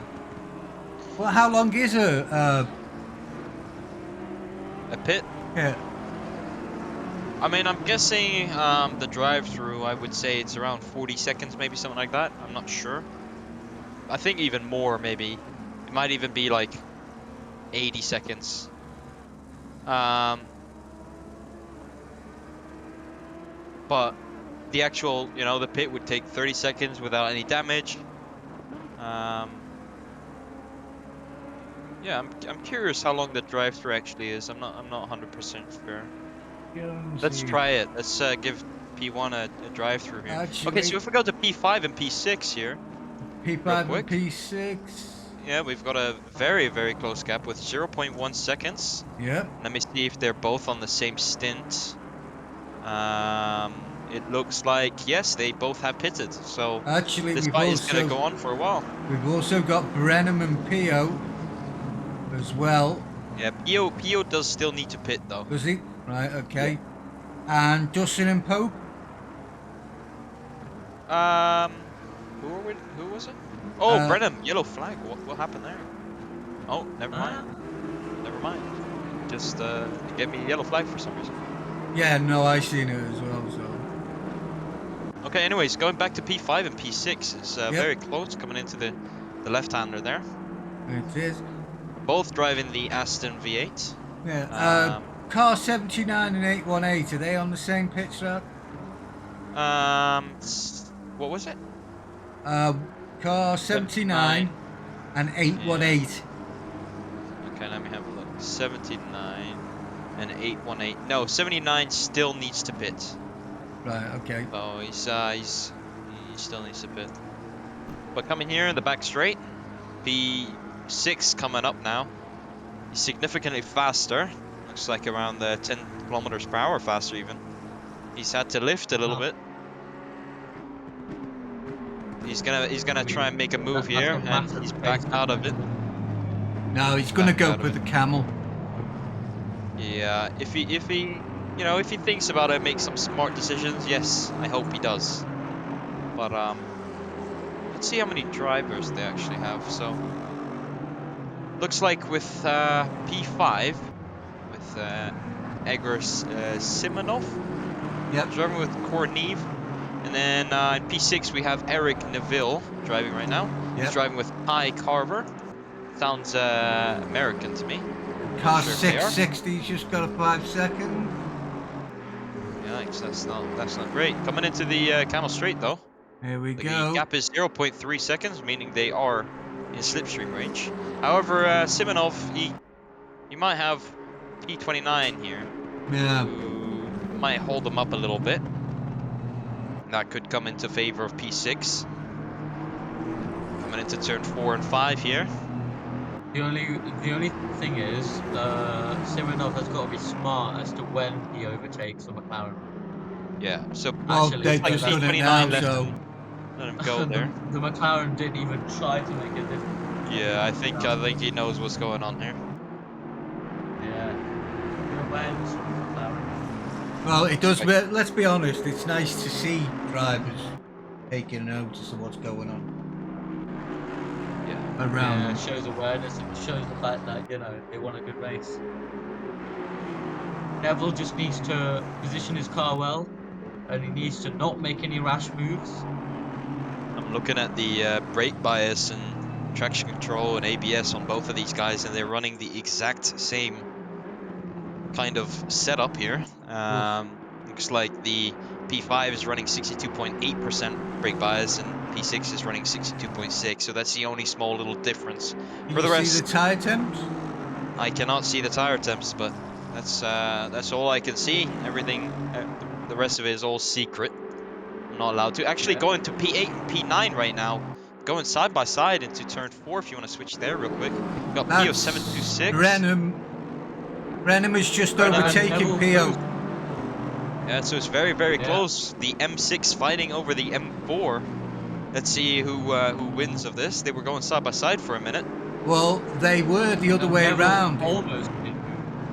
Well, how long is A pit? yeah. I mean, I'm guessing the drive-through, I would say it's around 40 seconds, maybe something like that. I'm not sure. I think even more, maybe. It might even be like 80 seconds. But the actual, the pit would take 30 seconds without any damage. Yeah, I'm curious how long the drive-through actually is. I'm not 100% sure. Let's try it. Let's give P1 a drive-through here. Actually, Okay, so if we go to P5 and P6 here, P5 and P6. yeah, we've got a very, very close gap with 0.1 seconds. Yep. Let me see if they're both on the same stint. It looks like, yes, they both have pitted. So Actually, this we've fight also is going to go on for a while. We've also got Brenham and Pio as well. Yeah, Pio does still need to pit though. Does he? Right, okay. And Dustin and Pope? Who was it? Oh, Brenham, yellow flag. What happened there? Oh, never mind. Never mind. Just gave me a yellow flag for some reason. Yeah, no, I seen it as well. So. Okay, anyways, going back to P5 and P6, it's very close coming into the left-hander there. It is. Both driving the Aston V8. Yeah. Car 79 and 818, are they on the same pit stop? What was it? Car 79 and 818. Okay, let me have a look. 79 and 818. No, 79 still needs to pit. Right, okay. So he still needs to pit. But coming here in the back straight, P6 coming up now. He's significantly faster. Looks like around the 10 kilometers per hour faster even. He's had to lift a little bit. He's gonna try and make a move here, and he's backed out of it. No, he's gonna go for the camel. Yeah, if he thinks about it, make some smart decisions. Yes, I hope he does. But let's see how many drivers they actually have. So looks like with P5, with Egor Simonov, driving with Kornev, and then in P6 we have Eric Neville driving right now. He's driving with Ty Carver. Sounds American to me. Car Sure 660's just got a 5 second. Yikes, that's not great. Coming into the Camel Straight though. Here we The go. gap is 0.3 seconds, meaning they are in slipstream range. However, Simonov, he might have P29 here. Yeah. Who might hold them up a little bit. That could come into favor of P6. Coming into turn 4 and 5 here. The only thing is, Simonov has got to be smart as to when he overtakes the McLaren. Yeah, so Well, Actually, they've like just that. done it P29 now, left so him, let him go there. The McLaren didn't even try to make a difference. Yeah, I think he knows what's going on here. Yeah. The awareness from the McLaren. well, it does. Like- Let's be honest. It's nice to see drivers taking notice of what's going on Yeah. around Yeah, them. it shows awareness and it shows the fact that, you know, they want a good race. Neville just needs to position his car well, and he needs to not make any rash moves. I'm looking at the brake bias and traction control and ABS on both of these guys, and they're running the exact same kind of setup here. Looks like the P5 is running 62.8% brake bias and P6 is running 62.6, so that's the only small little difference. Can For you the see rest, the tire temps? I cannot see the tire temps, but that's all I can see. Everything, the rest of it is all secret. I'm not allowed to. Actually, Yeah. going to P8 and P9 right now, going side by side into turn 4 if you want to switch there real quick. Got That's PO726. Brenham is just Brenham and overtaking Neville Pio. both- Yeah, so it's very, very Yeah. close. The M6 fighting over the M4. Let's see who wins of this. They were going side by side for a minute. Well, they were the other way Neville around. almost did.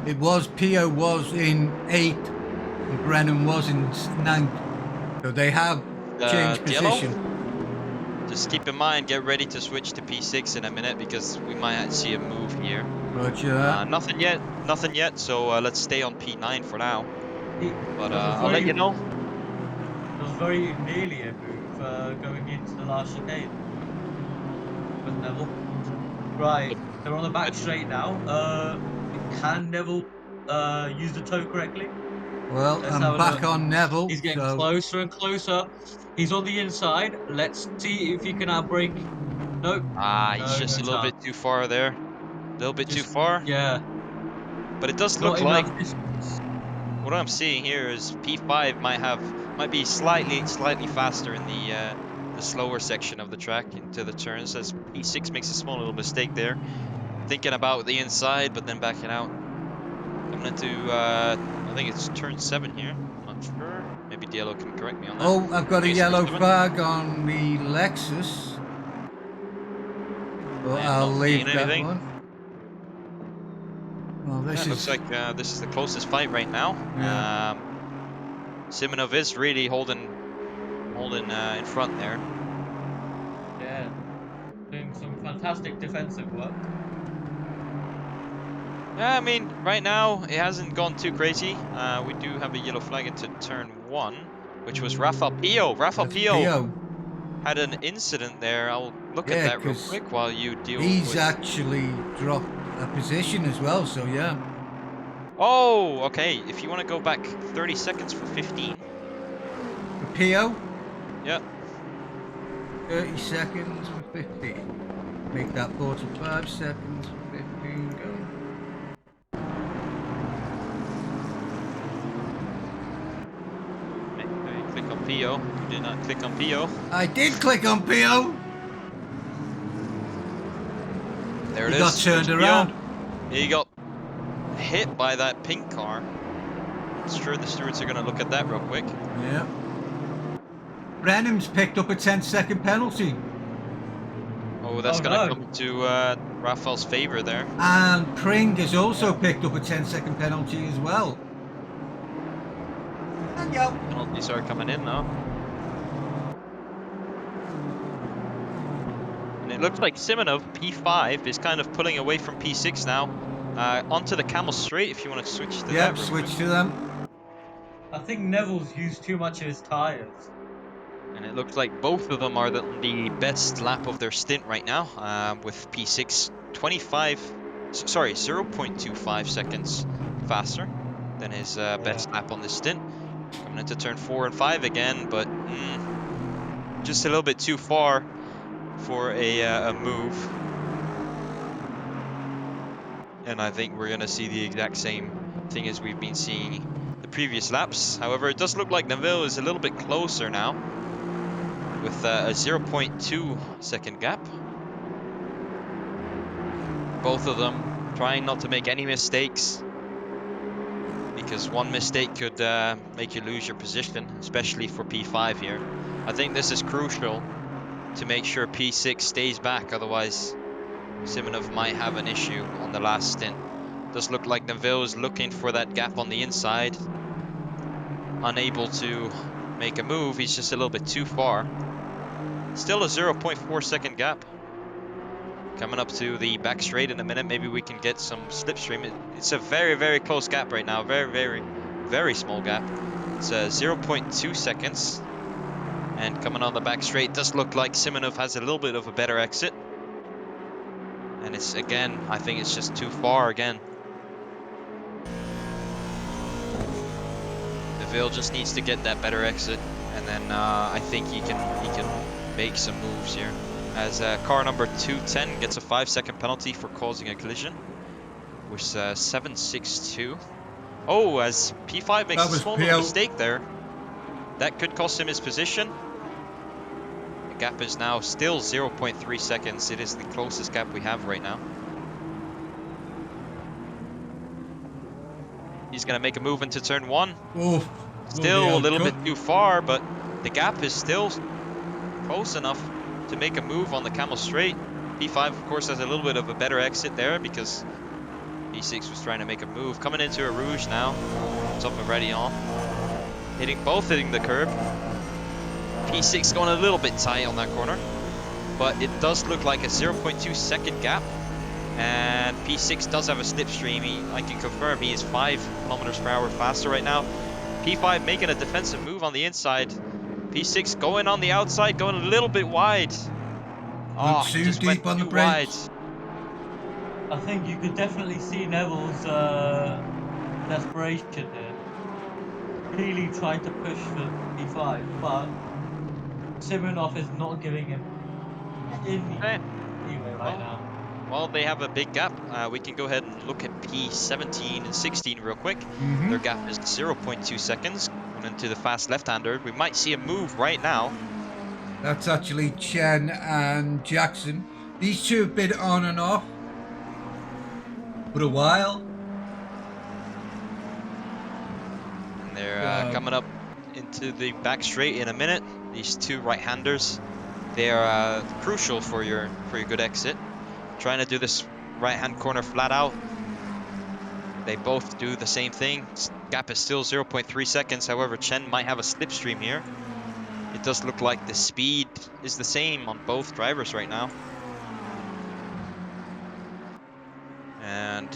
It was Pio was in 8th and Brennan was in 9th. So they have changed Yellow. position. Just keep in mind, get ready to switch to P6 in a minute because we might see a move here. Roger that. Nothing yet. So let's stay on P9 for now. But That was I'll let you know. It was very nearly a move going into the last chicane with Neville. Right, they're on the back straight now. Can Neville use the toe correctly? Well, Let's have I'm a back look. on Neville. He's getting So closer and closer. He's on the inside. Let's see if he can outbrake. Nope. He's No, just no a little chance. bit too far there. A little bit too Just far. yeah, But it does not look like enough distance. what I'm seeing here is P5 might be slightly faster in the slower section of the track into the turns, as P6 makes a small little mistake there, thinking about the inside but then backing out. Coming into I think it's turn 7 here. I'm not sure. Maybe Diallo can correct me on that. oh, I've got I a think it's turn yellow 7. flag on the Lexus. Well, I am I'll not leave seeing that anything. one. Well, Yeah, this it looks is like this is the closest fight right now. yeah. Simonov is really holding in front there. Yeah, doing some fantastic defensive work. Yeah, I mean, right now it hasn't gone too crazy. We do have a yellow flag into turn 1, which was Rafa Pio. Rafa That's Pio Pio. had an incident there. I'll look at Yeah, that real 'cause quick while you deal He's with. actually dropped a position as well. So yeah. Oh, okay. If you want to go back 30 seconds for 15. For Pio, Yeah. 30 seconds for 15. Make that 45 seconds for 15. Go. Click on Pio. You did not click on Pio. I did click on Pio. There it He is. got turned There's Pio. around. He got hit by that pink car. I'm sure the stewards are going to look at that real quick. Yeah. Brenham's picked up a 10-second penalty. Oh, that's Oh, going to no. come to Rafael's favor there. And Pring has also picked up a 10-second penalty as well. And yo. Penalties are coming in now. And it looks like Simonov, P5, is kind of pulling away from P6 now. Onto the Camel Straight if you want to switch to that Yep, real switch quick. to them. I think Neville's used too much of his tires. And it looks like both of them are the best lap of their stint right now, with P6 0.25 seconds faster than his best lap on this stint. Coming into turn 4 and 5 again, but just a little bit too far for a move. And I think we're going to see the exact same thing as we've been seeing the previous laps. However, it does look like Neville is a little bit closer now with a 0.2 second gap. Both of them trying not to make any mistakes. because one mistake could make you lose your position, especially for P5 here. I think this is crucial to make sure P6 stays back, otherwise Simonov might have an issue on the last stint. Does look like Neville is looking for that gap on the inside, unable to make a move. He's just a little bit too far. Still a 0.4 second gap. Coming up to the back straight in a minute, maybe we can get some slipstream. It's a very, very close gap right now. Very, very, very small gap. It's 0.2 seconds. And coming on the back straight, does look like Simonov has a little bit of a better exit. And it's, again, I think it's just too far again. Neville just needs to get that better exit. And then I think he can make some moves here. As car number 210 gets a 5-second penalty for causing a collision, which is 7.62. Oh, as P5 makes a small little mistake there, that could cost him his position. The gap is now still 0.3 seconds. It is the closest gap we have right now. He's going to make a move into turn 1. Oof. Still a little bit too far, but the gap is still close enough to make a move on the Camel Straight. P5, of course, has a little bit of a better exit there because P6 was trying to make a move. Coming into a Rouge now, top of Radion. Both hitting the curb. P6 going a little bit tight on that corner, but it does look like a 0.2 second gap. And P6 does have a slipstream. I can confirm he is 5 kilometers per hour faster right now. P5 making a defensive move on the inside. P6 going on the outside, going a little bit wide. Oh, he just went too wide. I think you could definitely see Neville's desperation there. Really trying to push for P5, but Simonov is not giving him any leeway right now. Well, they have a big gap. We can go ahead and look at P17 and 16 real quick. Their gap is 0.2 seconds. Going into the fast left-hander. We might see a move right now. That's actually Chen and Jackson. These two have been on and off for a while. And they're coming up into the back straight in a minute. These two right-handers, they are crucial for your good exit. Trying to do this right-hand corner flat out. They both do the same thing. Gap is still 0.3 seconds. However, Chen might have a slipstream here. It does look like the speed is the same on both drivers right now. And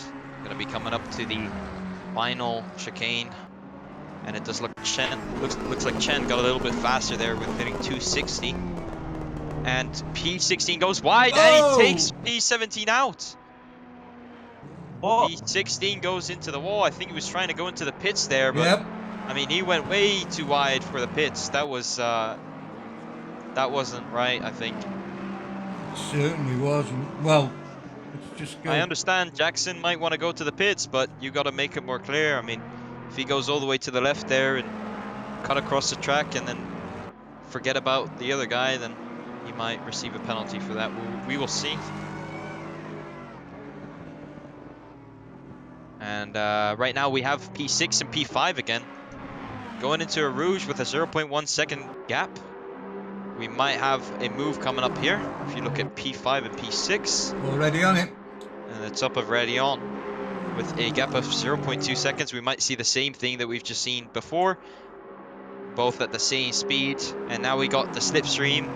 gonna be coming up to the final chicane. And it does look looks like Chen got a little bit faster there with hitting 260. And P16 goes wide and he takes P17 out. P16 goes into the wall. I think he was trying to go into the pits there, but I mean, he went way too wide for the pits. That wasn't right, I think. It certainly wasn't. Well, let's just go. I understand Jackson might want to go to the pits, but you got to make it more clear. I mean, if he goes all the way to the left there and cut across the track and then forget about the other guy, then he might receive a penalty for that. We will see. And right now we have P6 and P5 again. Going into a Rouge with a 0.1 second gap. We might have a move coming up here. If you look at P5 and P6. Already on it. And the top of Radion. With a gap of 0.2 seconds, we might see the same thing that we've just seen before. Both at the same speed. And now we got the slipstream.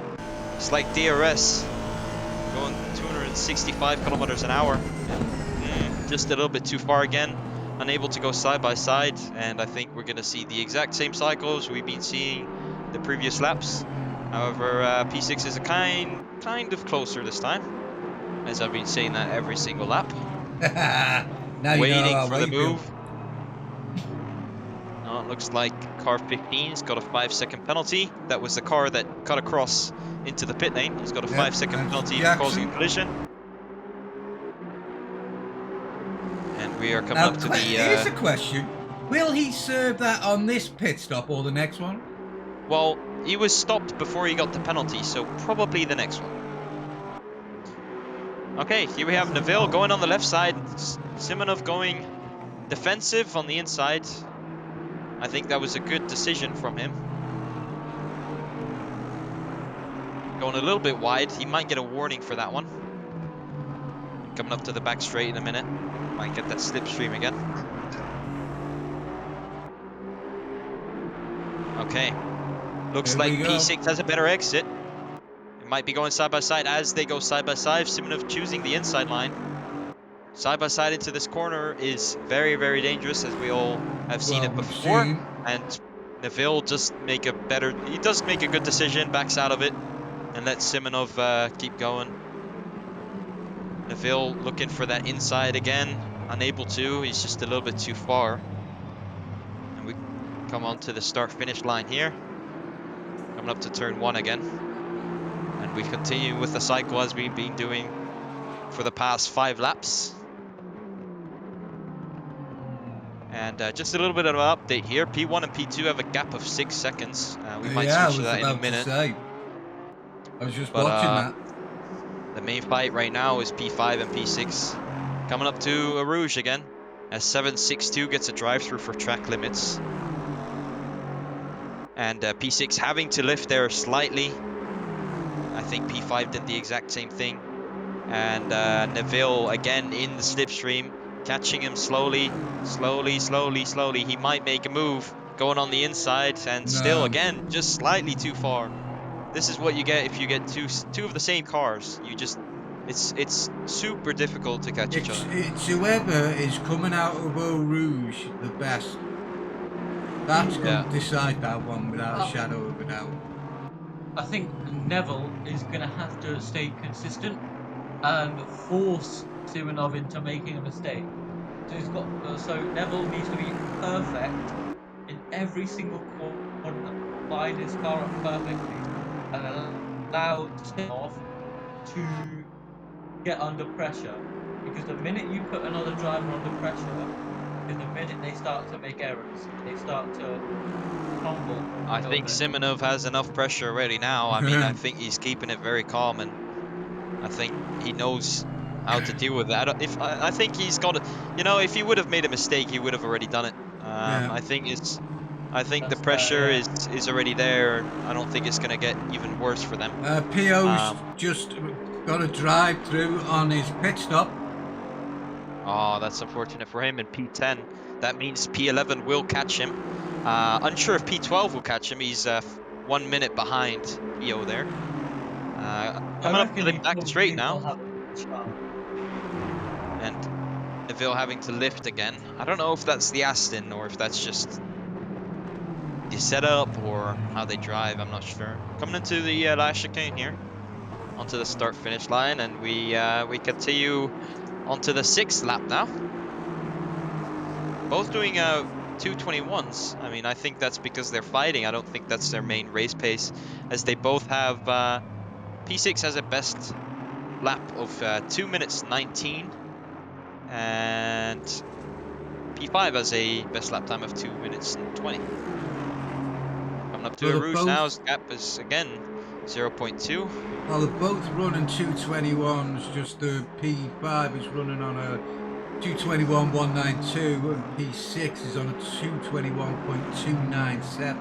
It's like DRS. Going 265 kilometers an hour. Just a little bit too far again. Unable to go side by side. And I think we're going to see the exact same cycles we've been seeing the previous laps. However, P6 is a kind of closer this time. As I've been saying that every single lap. Now Waiting for the move. No, it looks like car 15's got a 5-second penalty. That was the car that cut across into the pit lane. He's got a 5-second penalty for causing a collision. And we are coming up to the... Here's a question. Will he serve that on this pit stop or the next one? Well, he was stopped before he got the penalty, so probably the next one. Okay, here we have Neville going on the left side. Simonov going defensive on the inside. I think that was a good decision from him. Going a little bit wide. He might get a warning for that one. Coming up to the back straight in a minute. Might get that slipstream again. Okay. Looks Here like we go. P6 has a better exit. It might be going side by side. As they go side by side, Simonov choosing the inside line. Side by side into this corner is very, very dangerous, as we all have seen Well, it we've before. seen. And Neville just he does make a good decision, backs out of it, and lets Simonov keep going. Neville looking for that inside again, unable to, he's just a little bit too far. And we come on to the start-finish line here. Coming up to turn 1 again. And we continue with the cycle as we've been doing for the past 5 laps. And just a little bit of an update here. P1 and P2 have a gap of 6 seconds. We might Yeah, I switch to was that in a about to minute. say. I was just But watching that. the main fight right now is P5 and P6. Coming up to a Rouge again, as 762 gets a drive-through for track limits. And P6 having to lift there slightly. I think P5 did the exact same thing. And Neville again in the slipstream, catching him slowly. He might make a move, going on the inside, and still No. again, just slightly too far. This is what you get if you get two of the same cars. You just, it's super difficult to catch each other. It's whoever is coming out of Eau Rouge the best. That's going to decide that one without a shadow of a doubt. I think Neville is going to have to stay consistent and force Simonov into making a mistake. So Neville needs to be perfect in every single corner, line his car up perfectly, and allow Simonov to get under pressure. Because the minute you put another driver under pressure, is the minute they start to make errors, they start to fumble. I think Simonov has enough pressure already now. I mean, I think he's keeping it very calm, and I think he knows how to deal with that. I think he's got it. You know, if he would have made a mistake, he would have already done it. Yeah. I think the That's pressure fair, is already there. I don't think it's gonna get even worse for them. PO's just got a drive through on his pit stop. Oh, that's unfortunate for him in P10. That means P11 will catch him. Unsure if P12 will catch him. He's 1 minute behind PO there. Coming up to the back straight now. And Neville having to lift again. I don't know if that's the Aston or if that's just the setup or how they drive. I'm not sure. Coming into the last chicane here. Onto the start-finish line. And we continue onto the 6th lap now. Both doing 2:21s. I mean, I think that's because they're fighting. I don't think that's their main race pace, as they both have. P6 has a best lap of 2 minutes 19, and P5 has a best lap time of 2 minutes 20. Coming up to a Rouge now. His gap is again 0.2. Well, they're both running 221s. Just the P5 is running on a 221.192 and P6 is on a 221.297.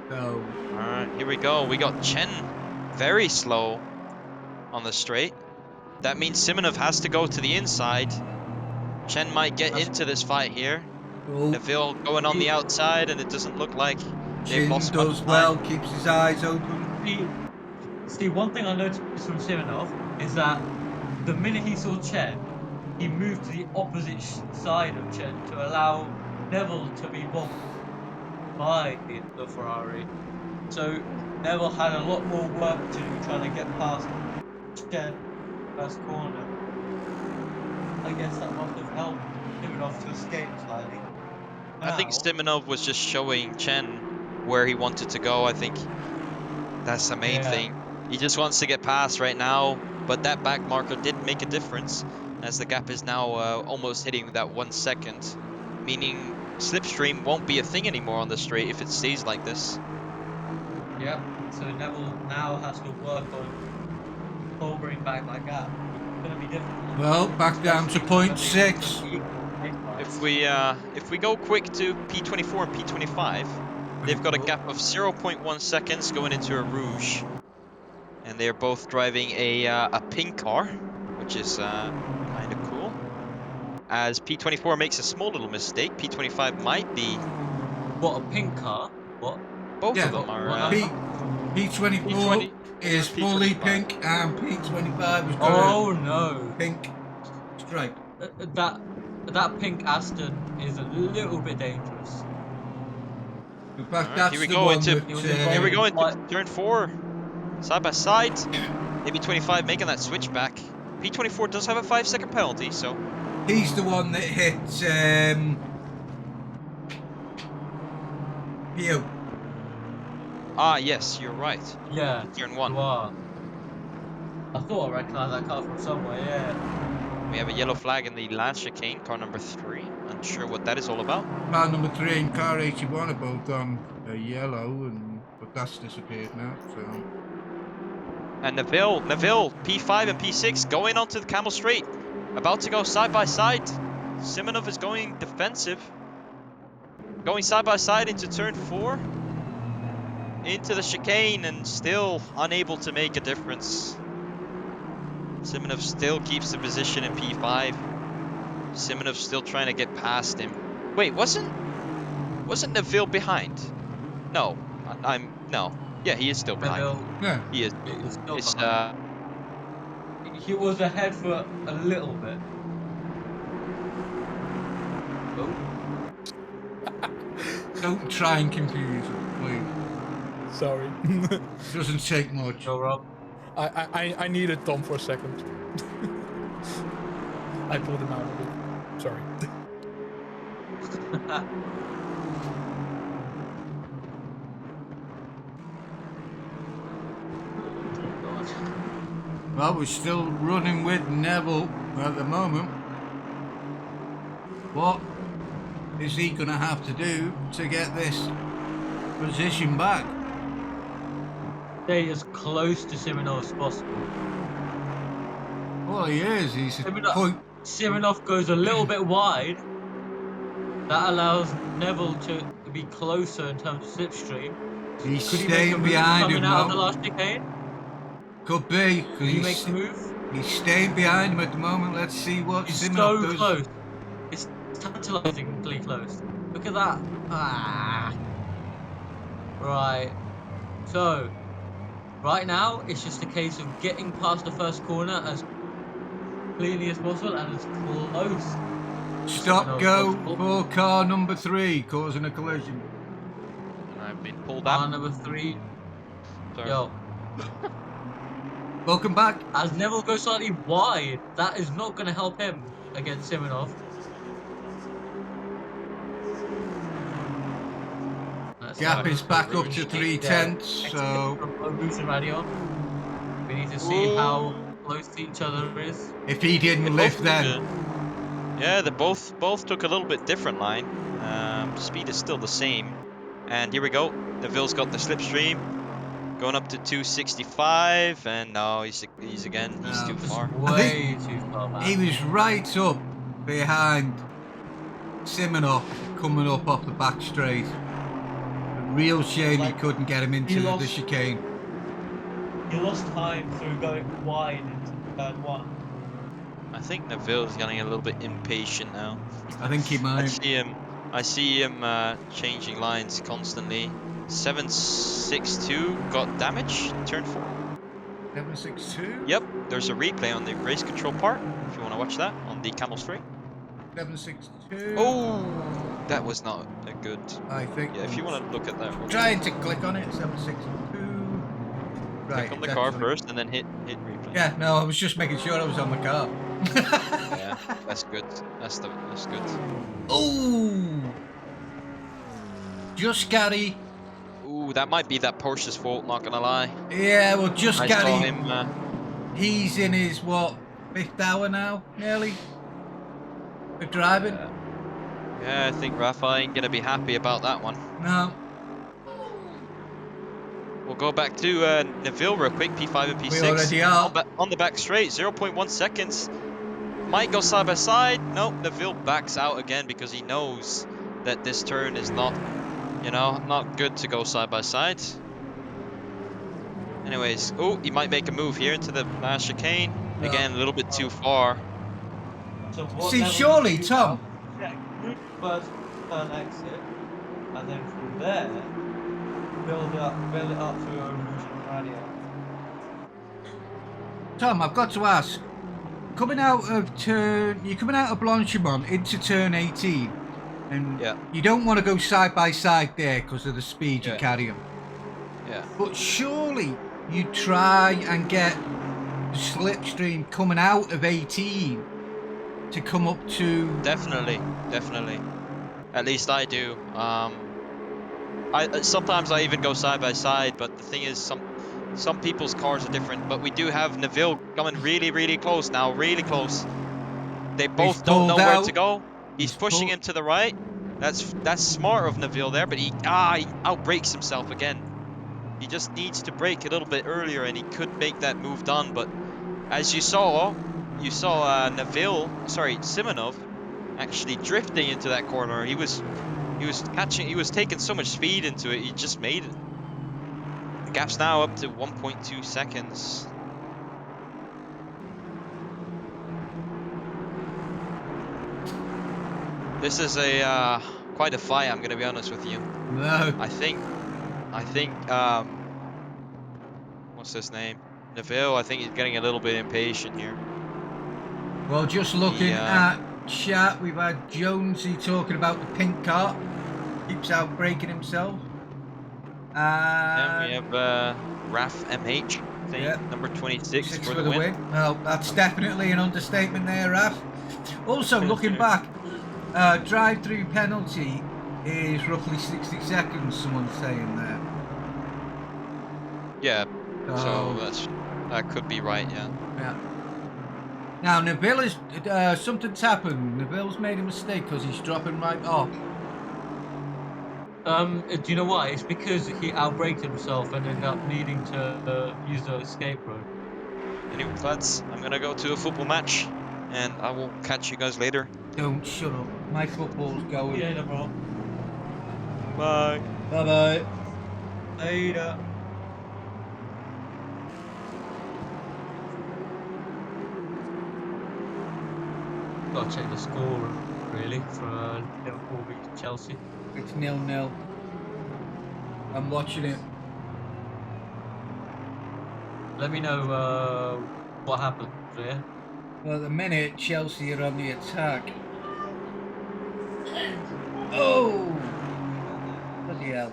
So, alright, here we go. We got Chen very slow on the straight. That means Simonov has to go to the inside. Chen might get into this fight here. Neville going on the outside, and it doesn't look like they've lost much does time. well, keeps his eyes open. See, one thing I noticed from Simonov is that the minute he saw Chen, he moved to the opposite side of Chen to allow Neville to be bumped by the Ferrari. So Neville had a lot more work to do trying to get past Chen first corner. I guess that must have helped Simonov to escape slightly. I think Simonov was just showing Chen where he wanted to go. I think that's the main thing. He just wants to get past right now, but that back marker did make a difference, as the gap is now almost hitting that 1 second, meaning slipstream won't be a thing anymore on the straight if it stays like this. Yep, so Neville now has to work on covering back that gap. It's going to be difficult. Well, back down to 0.6. If we go quick to P24 and P25, they've got a gap of 0.1 seconds going into a rouge, and they're both driving a pink car, which is kind of cool. As P24 makes a small little mistake, P25 might be. What, a pink car? What? Both Yeah. of them are. P24 P20 is or fully P25? pink, and P25 has got Oh a no. pink stripe. That pink Aston is a little bit dangerous. In fact, Alright, here that's we the go one into that. He was here we involved go in into quite. turn 4, side by side. Maybe 25 making that switch back. P24 does have a 5-second penalty, so He's the one that hit Pio. yes, you're right. Yeah, Turn you 1. are. I thought I recognised that car from somewhere, yeah. We have a yellow flag in the last chicane, car number 3. Unsure what that is all about. Car number 3 and car 81 are both on yellow, but that's disappeared now. So And Neville, P5 and P6 going onto the Camel Straight, about to go side by side. Simonov is going defensive, going side by side into turn 4, into the chicane, and still unable to make a difference. Simonov still keeps the position in P5. Simonov still trying to get past him. Wait, wasn't Neville behind? No, no. Yeah, he is still behind. Neville yeah, He is. is still It's behind. He was ahead for a little bit. Oh, don't try and confuse it, please. Sorry. Doesn't take much. go Rob. I needed Tom for a second. I pulled him out of it. Sorry. Well, we're still running with Neville at the moment. What is he going to have to do to get this position back? Stay as close to Simonov as possible. Well, he is. He's a Simonov- point. Simonov goes a little bit wide. That allows Neville to be closer in terms of slipstream. He's Could he make a staying move behind coming him out of the now. last chicane? Could be. Could he make a move? He's staying behind him at the moment. Let's see what He's Simonov so does. close. It's tantalizingly close. Look at that. Ah. Right. So, right now, it's just a case of getting past the first corner as cleanly as possible and as close. Stop as go possible. for car number 3, causing a collision. I've been pulled Car up. number 3. Sorry. Yo, Welcome back. as Neville goes slightly wide, that is not going to help him against Simonov. Gap is back up to 3/10, so we need to see how close to each other is. if he didn't They lift both then, Yeah, they both took a little bit different line. Speed is still the same. And here we go. Neville's got the slipstream, going up to 265, and no, he's too Just far. way too far back. he was right up behind Simonov coming up off the back straight. A real shame he couldn't get him into the chicane. He lost time through going wide into turn 1. I think Neville's getting a little bit impatient now. I think he might. I see him changing lines constantly. 762 got damage, turn 4. 762? Yep, there's a replay on the race control part, if you want to watch that, on the Camel Straight. 762. Oh, that was not a good... I think. Yeah, if you want to look at that. Trying to click on it, 762. Right. Click on the it's car actually- first and then hit replay. Yeah, no, I was just making sure I was on the car. Yeah, that's good. That's good. Oh! Just Gary. Ooh, that might be that Porsche's fault, not gonna lie. Yeah, well, just I saw Gary. him, He's in his, what, 5th hour now, nearly? Of driving? yeah, I think Rafa ain't gonna be happy about that one. No. We'll go back to Neville real quick, P5 and P6. We already are. On the back straight, 0.1 seconds. Might go side by side. Nope, Neville backs out again because he knows that this turn is not, you know, not good to go side by side. Anyways, oh, he might make a move here into the last chicane. No. Again, a little bit too far. So what See, level surely, you do Tom. now, check through the first turn exit, and then from there, build it up through your original radio. Tom, I've got to ask. You're coming out of Blanchimont into turn 18, and Yeah. you don't want to go side by side there because of the speed you Yeah. carry them. Yeah. But surely you try and get the slipstream coming out of 18 to come up to. Definitely. At least I do. I sometimes I even go side by side, but the thing is, some people's cars are different. But we do have Neville coming really close now, really close. They both don't know pulled where to out. go. He's He's pushing pulled- him to the right. That's smart of Neville there, but he outbrakes himself again. He just needs to brake a little bit earlier, and he could make that move done. But as you saw Simonov actually drifting into that corner. He was taking so much speed into it. He just made it. The gap's now up to 1.2 seconds. This is a quite a fight, I'm gonna be honest with you. No. I think what's his name? Neville, I think he's getting a little bit impatient here. Well, just looking at chat, we've had Jonesy talking about the pink car. Keeps out breaking himself. And we have Raf MH, I think, number 26 for the win. Well, that's definitely an understatement there, Raf. Also, looking back, drive-through penalty is roughly 60 seconds, someone's saying there. Yeah, Oh. so that could be right, yeah. Yeah. Now, Neville is, something's happened. Neville's made a mistake because he's dropping right off. Do you know why? It's because he outbraked himself and ended up needing to use the escape road. Anyway, lads, I'm gonna go to a football match, and I will catch you guys later. Don't shut up. My football's going. Yeah, no problem. Bye. Bye-bye. Later. Gotta check the score really for Liverpool v Chelsea. It's 0-0. I'm watching it. Let me know what happened there. Well, at the minute, Chelsea are on the attack. Oh! Bloody hell.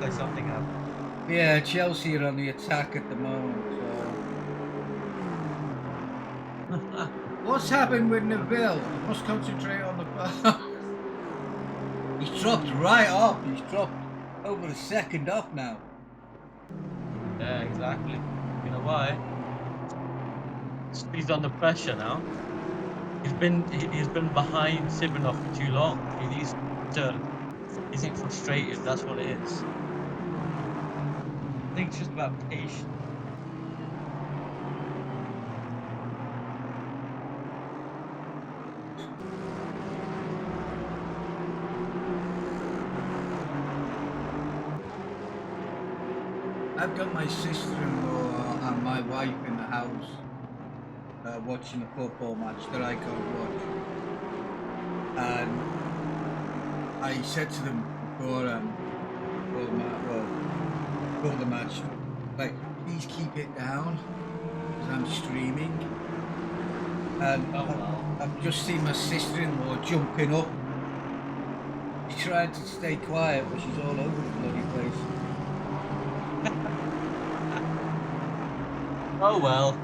Like something happened. Yeah, Chelsea are on the attack at the moment, so... What's happened with Neville? I must concentrate on the ball. He's dropped right off. He's dropped over a second off now. Yeah, exactly. You know why? He's under pressure now. He's been behind Simonov for too long. He needs to. He's getting frustrated. That's what it is. I think it's just about patience. I've got my sister-in-law and my wife in the house watching a football match that I can't watch. And I said to them before the match, like, please keep it down because I'm streaming. And I've just seen my sister-in-law jumping up. She's trying to stay quiet, but she's all over the bloody place. Oh well.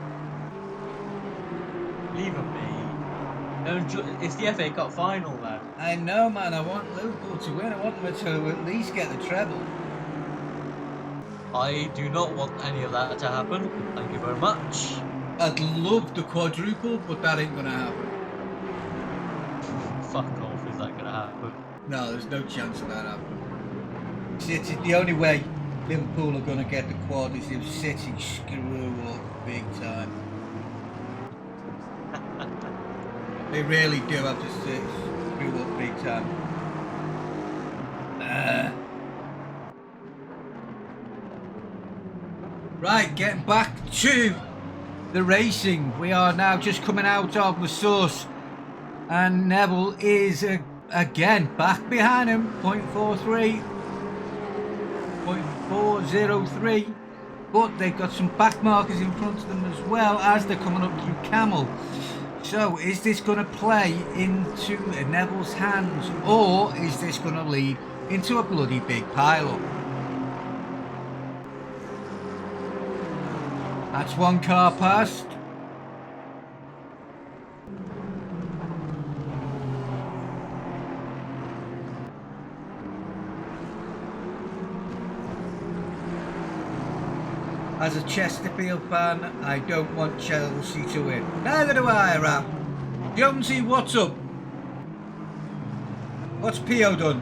Leave it be. It's the FA Cup final, man. I know, man. I want Liverpool to win. I want them to at least get the treble. I do not want any of that to happen. Thank you very much. I'd love the quadruple, but that ain't gonna happen. Fuck off, is that gonna happen? No, there's no chance of that happening. It's the only way Liverpool are going to get the qualities if City screw up big time. They really do have to screw up big time. Right, getting back to the racing. We are now just coming out of the source, and Neville is again back behind him, 0.43, 0.403, but they've got some back markers in front of them as well as they're coming up through Camel. So is this going to play into Neville's hands, or is this going to lead into a bloody big pile-up? That's one car past. As a Chesterfield fan, I don't want Chelsea to win. Neither do I, Ram. Jonesy, what's up? What's P.O. done?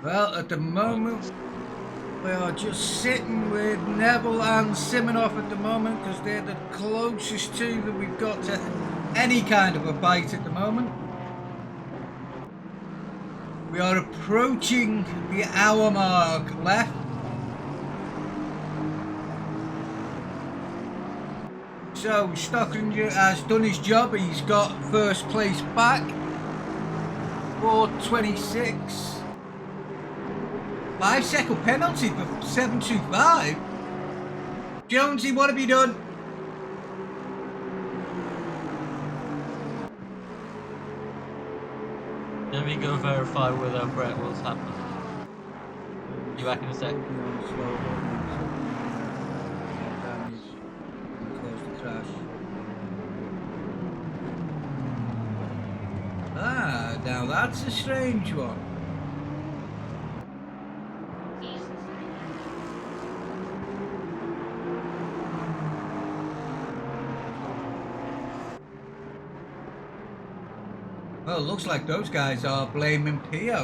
Well, at the moment, we are just sitting with Neville and Simonoff at the moment because they're the closest two that we've got to any kind of a bite at the moment. We are approaching the hour mark left. So Stocklinger has done his job. He's got first place back. 4:26. 5-second penalty for 725. Jonesy, what have you done? Let me go verify with Brett what's happened. You back in a sec. Ah, now that's a strange one. Well, it looks like those guys are blaming P.O.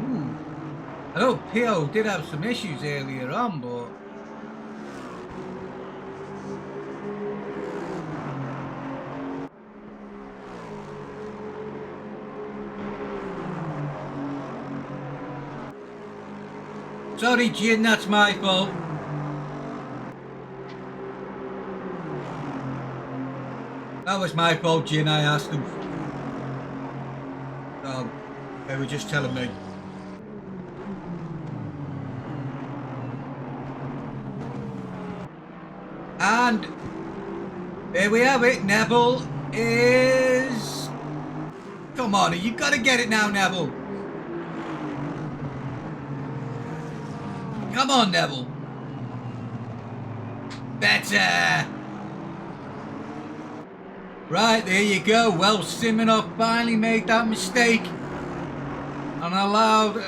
Ooh. I know P.O. did have some issues earlier on, but... Sorry, Gin, that's my fault. That was my fault, Gin. I asked them. They were just telling me. And there we have it. Neville is... Come on, you've got to get it now, Neville. Come on, Neville. Better. Right, there you go. Well, Simonoff finally made that mistake and allowed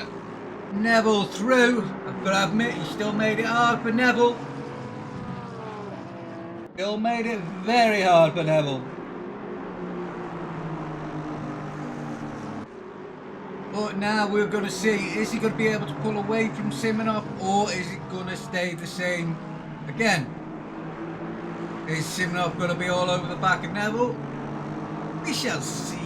Neville through. I've got to admit, he still made it hard for Neville. Still made it very hard for Neville. But now we're going to see, is he going to be able to pull away from Simonoff, or is it going to stay the same again? Is Simonoff going to be all over the back of Neville? We shall see.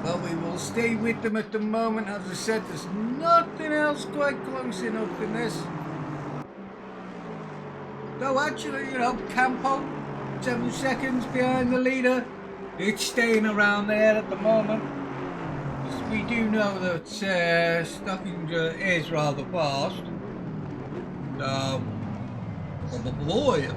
Well, we will stay with them at the moment. As I said, there's nothing else quite close enough than this. Though actually, you know, Campo, 7 seconds behind the leader. It's staying around there at the moment. Because we do know that Stockinger is rather fast. So, oh boy.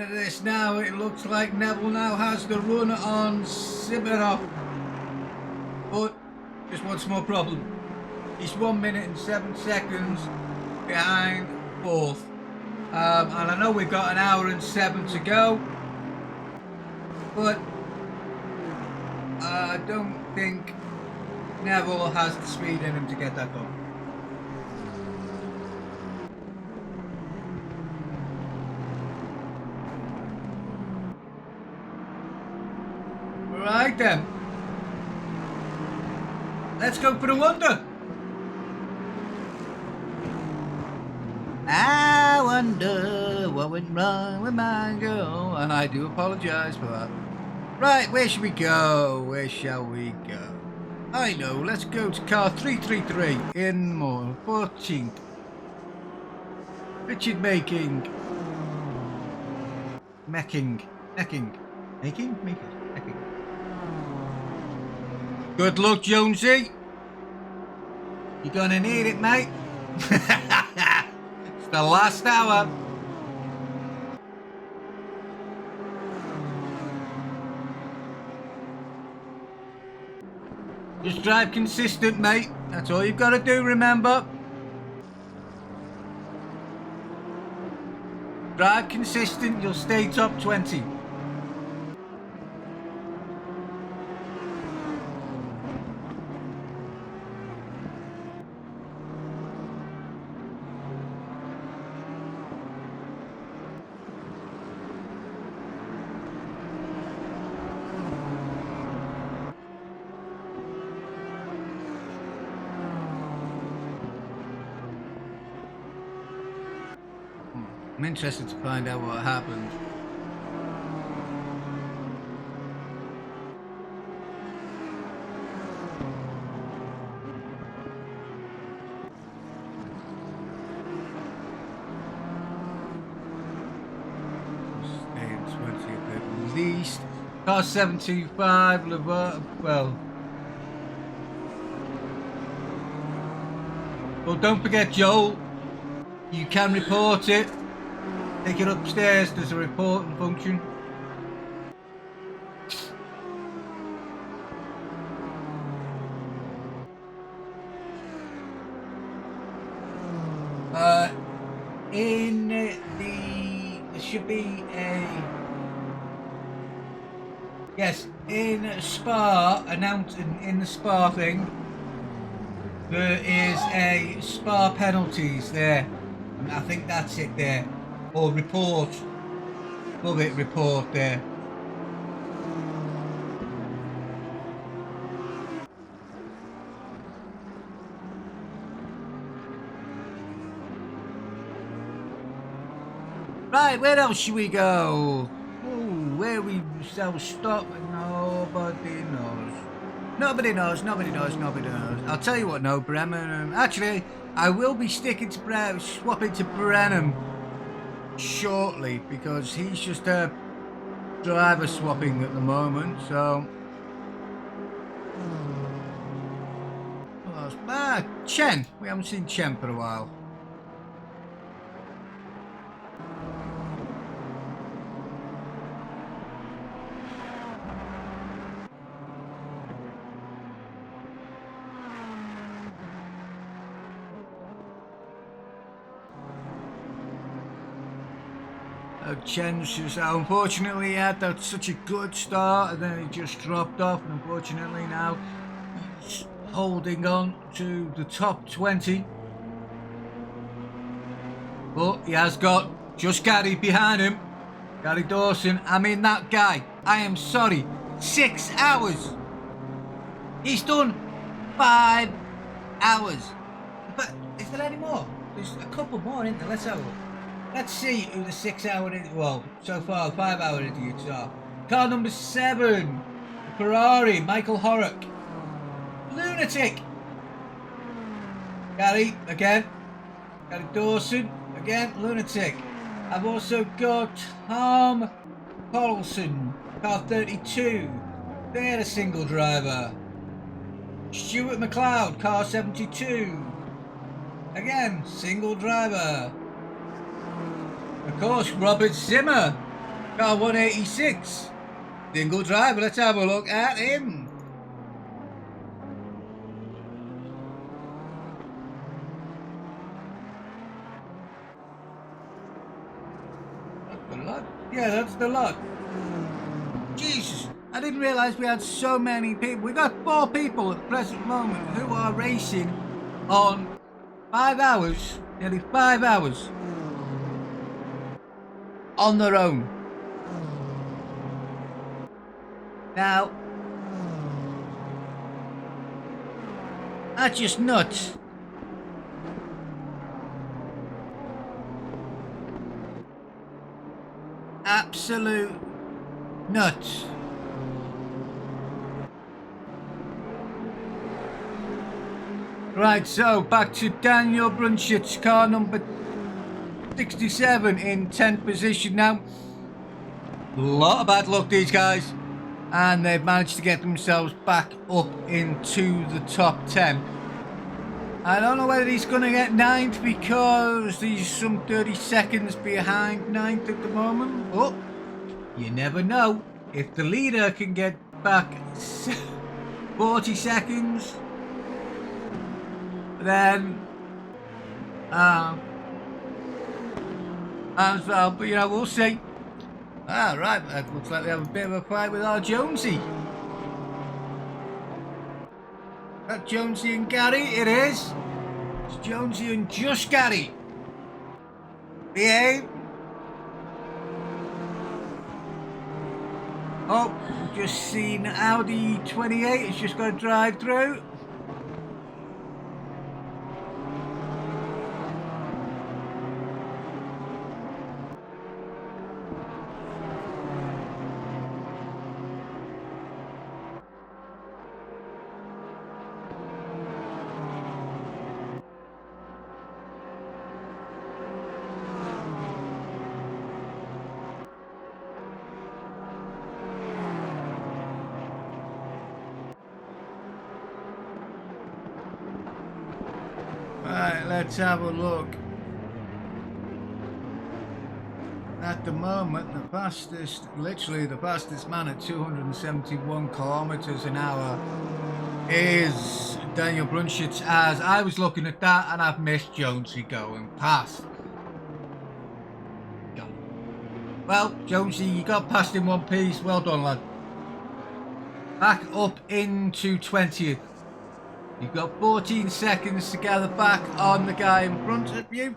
Looking at this now, it looks like Neville now has the run on Simonov. But just one small problem. He's 1 minute and 7 seconds behind fourth. And I know we've got an hour and 7 to go. But I don't think Neville has the speed in him to get that done. Right then. Let's go for the wonder. I wonder what went wrong with my girl, and I do apologise for that. Right, where should we go? Where shall we go? I know, let's go to car 333 in more 14th. Richard Making. Good luck, Jonesy. You're gonna need it, mate. It's the last hour. Just drive consistent, mate. That's all you've got to do, remember. Drive consistent, you'll stay top 20. I'm interested to find out what happened. Stay in 20 at least. Car 725, well, don't forget, Joel, you can report it. Take it upstairs, there's a reporting function. There should be in Spa, announcing in the Spa thing, there is a Spa penalties there. And I think that's it there. Or report. Love it, report there. Right, where else should we go? Ooh, where we shall stop? Nobody knows. Nobody knows. I'll tell you what, no, Bremen. Actually, I will be sticking to swapping to Brenham shortly, because he's just driver swapping at the moment, so Chen, we haven't seen Chen for a while. Chen's just, unfortunately, he had such a good start and then he just dropped off, and unfortunately now he's holding on to the top 20. But he has got just Gary behind him. Gary Dawson, I mean that guy, I am sorry, 6 hours. He's done 5 hours. But is there any more? There's a couple more, isn't there? Let's have a look. Let's see who the 6 hour, well, so far 5 hour idiots are. Car number 7, Ferrari, Michael Horrock. Lunatic. Gary, again. Gary Dawson, again, Lunatic. I've also got Tom Carlson, car 32. They're a single driver. Stuart McLeod, car 72. Again, single driver. Of course, Robert Zimmer, Car 186. Single driver. Let's have a look at him. That's the lot. Yeah, that's the lot. Jesus, I didn't realise we had so many people. We got 4 people at the present moment who are racing on 5 hours, nearly 5 hours, on their own. Now, that's just nuts. Absolute nuts. Right, so back to Daniel Brunschit's car number 67 in 10th position now. A lot of bad luck, these guys. And they've managed to get themselves back up into the top 10. I don't know whether he's going to get 9th because he's some 30 seconds behind 9th at the moment. But you never know. If the leader can get back 40 seconds, then as well, but you know, we'll see. Right, that looks like we have a bit of a fight with our Jonesy. That Jonesy and Gary, it is. It's Jonesy and just Gary. Behave. Oh, we've just seen Audi 28. It's just got to drive through. Right, let's have a look. At the moment, the fastest, literally the fastest man at 271 kilometers an hour is Daniel Brunschitz, as I was looking at that and I've missed Jonesy going past. Well, Jonesy, you got past in one piece. Well done, lad. Back up into 20th. You've got 14 seconds to gather back on the guy in front of you,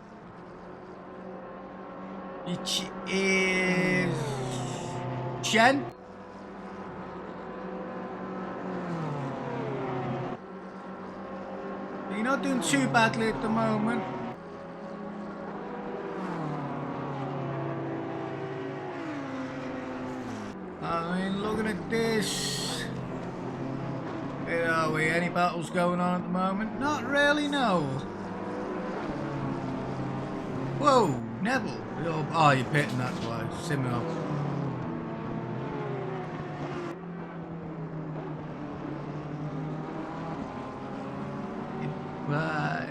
which is Chen. You're not doing too badly at the moment. I mean, looking at this. Where are we? Any battles going on at the moment? Not really, no. Whoa, Neville. Oh, you're pitting, that's why. Similar. Right.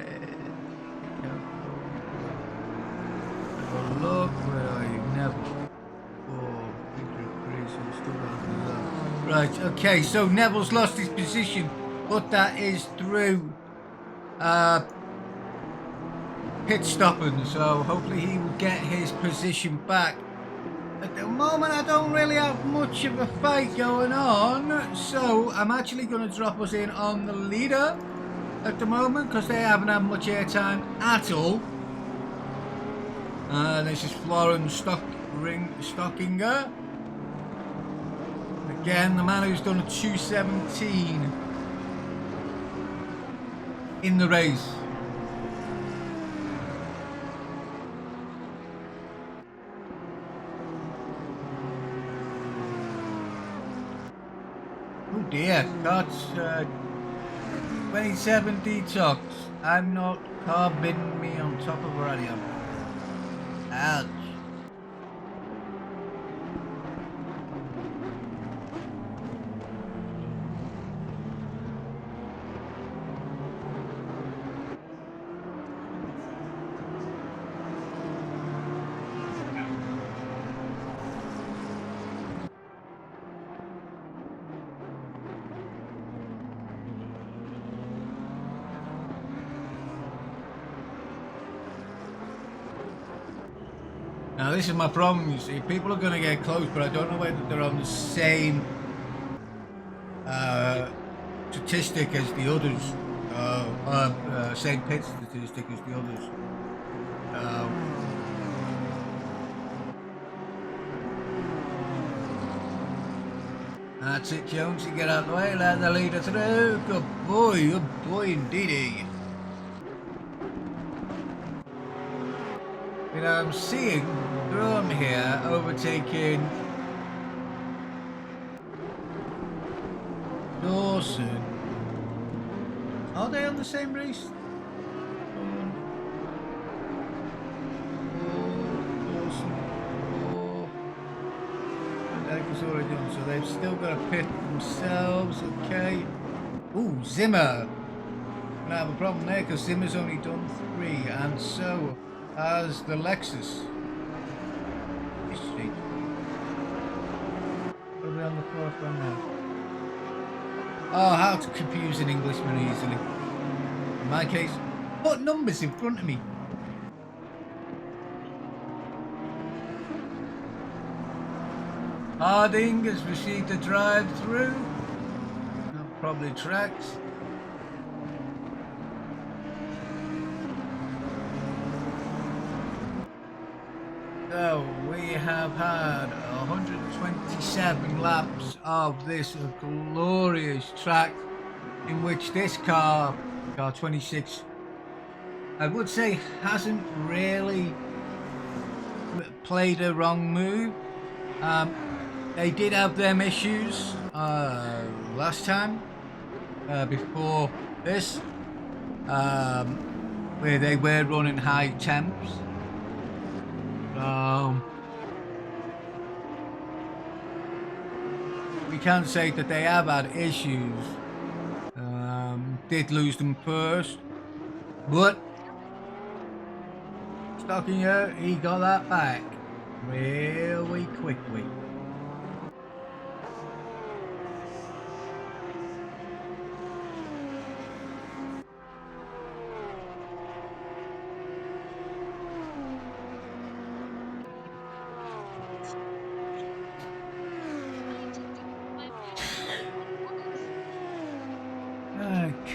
Have a look. Where are you? Neville. Oh, still got that. Right, okay, so Neville's lost his position, but that is through pit stopping, so hopefully he will get his position back. At the moment, I don't really have much of a fight going on, so I'm actually going to drop us in on the leader at the moment, because they haven't had much airtime at all. This is Florence Stockinger. Again, the man who's done a 2:17 in the race. Oh dear, that's 27 detox. I'm not carbon me on top of radio. Ouch. Now this is my problem, you see. People are going to get close, but I don't know whether they're on the same statistic as the others. Same pit statistic as the others. That's it, Jones. You get out of the way, let the leader through. Good boy indeedy. You know, I'm seeing Drum here overtaking Dawson. Are they on the same race? Dawson. That was already done, so they've still got to pit themselves. Okay. Ooh, Zimmer. Gonna have a problem there because Zimmer's only done 3, and so has the Lexus. What are we on the 4th one now? Oh, how to confuse an Englishman easily. In my case, put numbers in front of me. Harding has received a drive-through. Probably tracks. So we have had 127 laps of this glorious track in which this car 26, I would say hasn't really played a wrong move. They did have them issues last time before this where they were running high temps. We can't say that they have had issues. Did lose them first, but Stockinger, he got that back really quickly.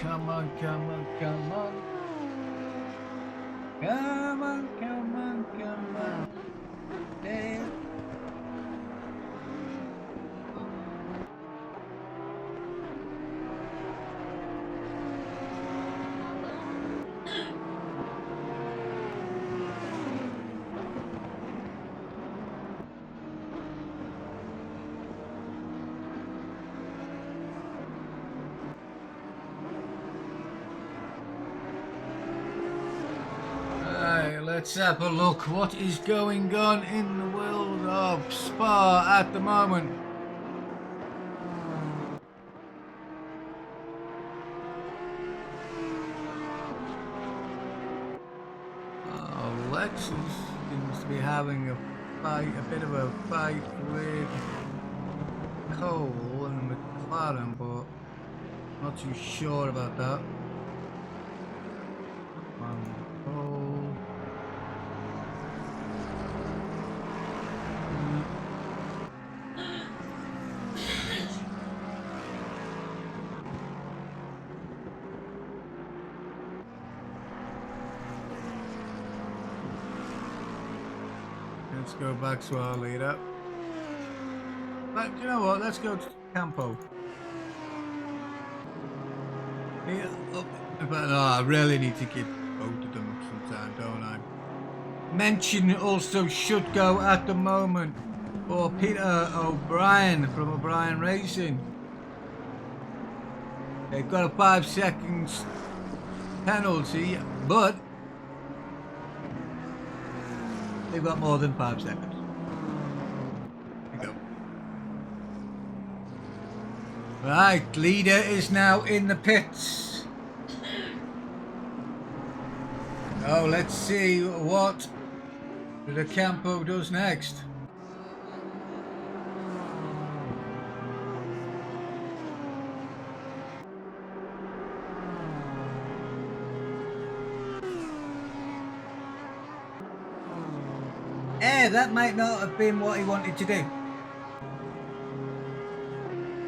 Come on, come on, come on. Come on, come on, come on. Hey. Let's have a look. What is going on in the world of Spa at the moment? Lexus seems to be having a fight, a bit of a fight with Cole and McLaren, but not too sure about that. Cole. Let's go back to our leader. But you know what? Let's go to Campo. Yeah, but no, I really need to give both of them some time, don't I? Mention also should go at the moment for Peter O'Brien from O'Brien Racing. They've got a 5 seconds penalty, but they've got more than 5 seconds. Here we go. Right, leader is now in the pits. Oh, let's see what the Campo does next. that might not have been what he wanted to do.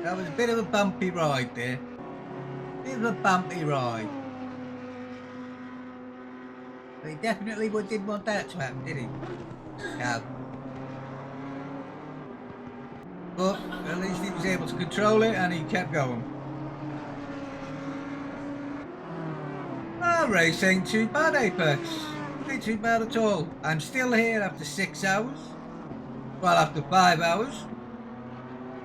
That was a bit of a bumpy ride there. Bit of a bumpy ride. But he definitely didn't want that to happen, did he? No. But at least he was able to control it and he kept going. Our race ain't too bad, Apex. Ain't too bad at all. I'm still here after 6 hours. Well, after 5 hours.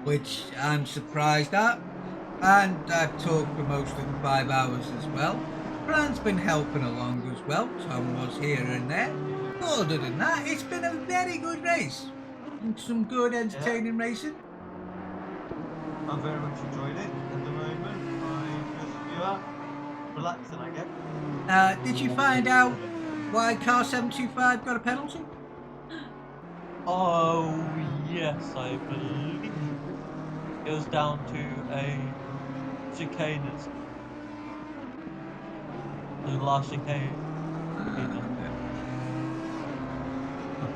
Which I'm surprised at. And I've talked for most of the 5 hours as well. Fran's been helping along as well. Tom was here and there. But other than that, it's been a very good race. And some good entertaining racing. I'm very much enjoying it at the moment. I'm just viewer, relaxing, I guess. Did you find out why car 725 got a penalty? Oh yes, I believe it was down to a chicanes. The last chicane.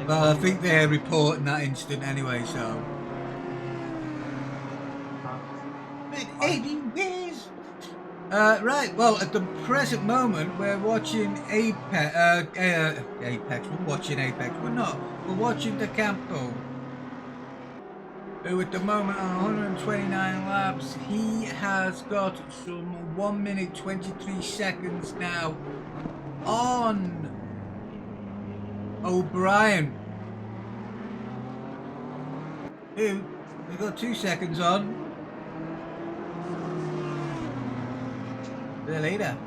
Well, I think they're reporting that incident anyway, so. But anyways, right. Well, at the present moment, we're watching Apex. We're watching Apex. We're not. We're watching the Campo. Who, at the moment, on 129 laps, he has got some 1 minute 23 seconds now on O'Brien, who has got 2 seconds on the leader.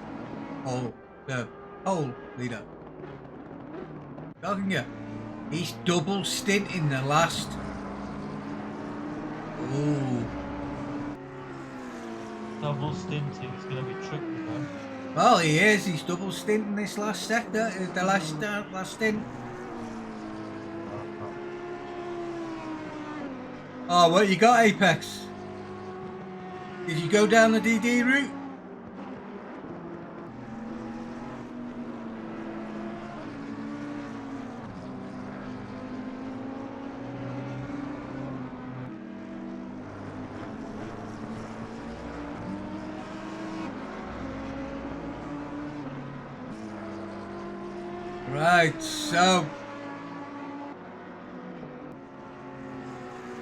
The pole leader. Talking you. He's double stinting the last. Ooh. Double stinting is going to be tricky, though. Well, he is. He's double stinting this last sector. The last stint. Oh, what you got, Apex? Did you go down the DD route? Right, so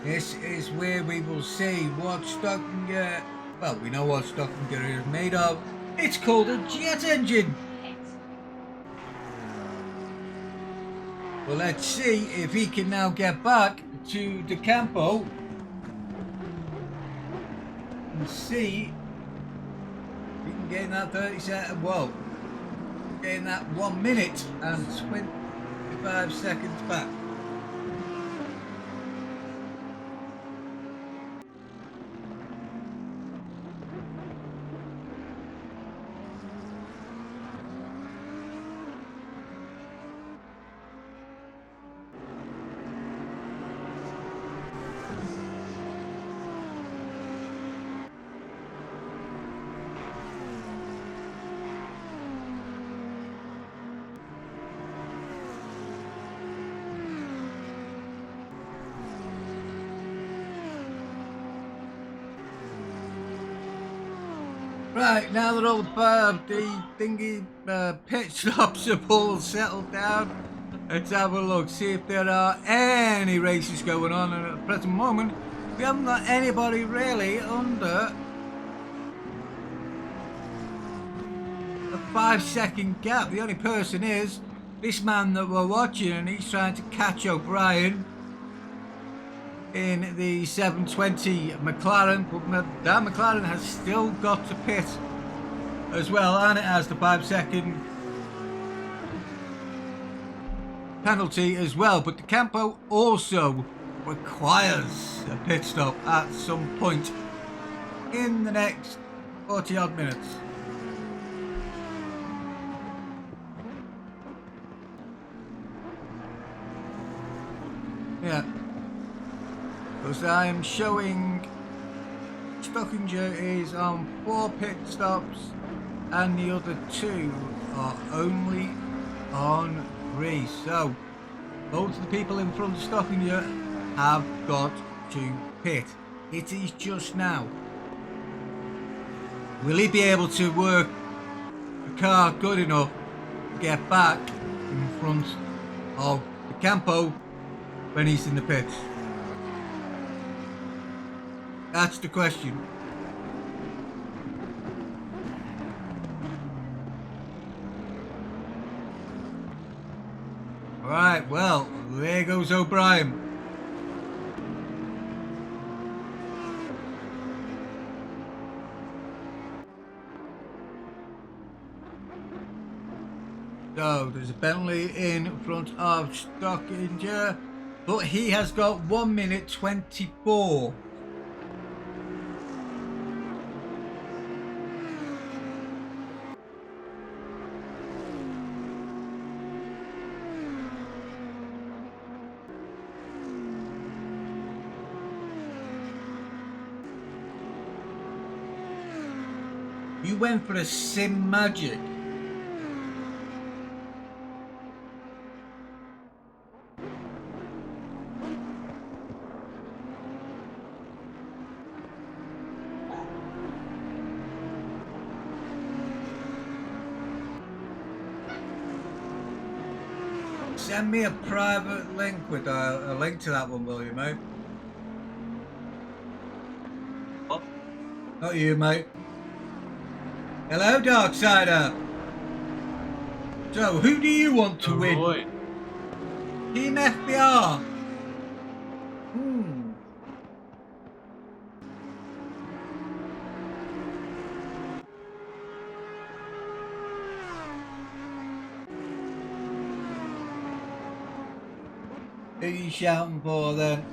this is where we will see what Stockinger, well, we know what Stockinger is made of. It's called a jet engine. Well, let's see if he can now get back to the Campo and see if he can get in that 30 second, well, in that 1 minute and 25 seconds back. Right, now that all the pit stops have all settled down, let's have a look, see if there are any races going on. And at the present moment, we haven't got anybody really under a 5 second gap. The only person is this man that we're watching, and he's trying to catch O'Brien in the 720 McLaren, but that McLaren has still got to pit as well, and it has the 5 second penalty as well. But the Campo also requires a pit stop at some point in the next 40 odd minutes. Yeah. Because I am showing Stockinger is on 4 pit stops and the other 2 are only on 3. So Both of the people in front of Stockinger have got to pit. It is just now. Will he be able to work the car good enough to get back in front of the Campo when he's in the pits? That's the question. Alright, well, there goes O'Brien. So, there's a penalty in front of Stockinger, but he has got 1 minute 24. You went for a sim magic. Send me a private link with a link to that one, will you, mate? What? Not you, mate. Hello, Darksider. So, who do you want to win? Roy. Team FBR. Who are you shouting for then?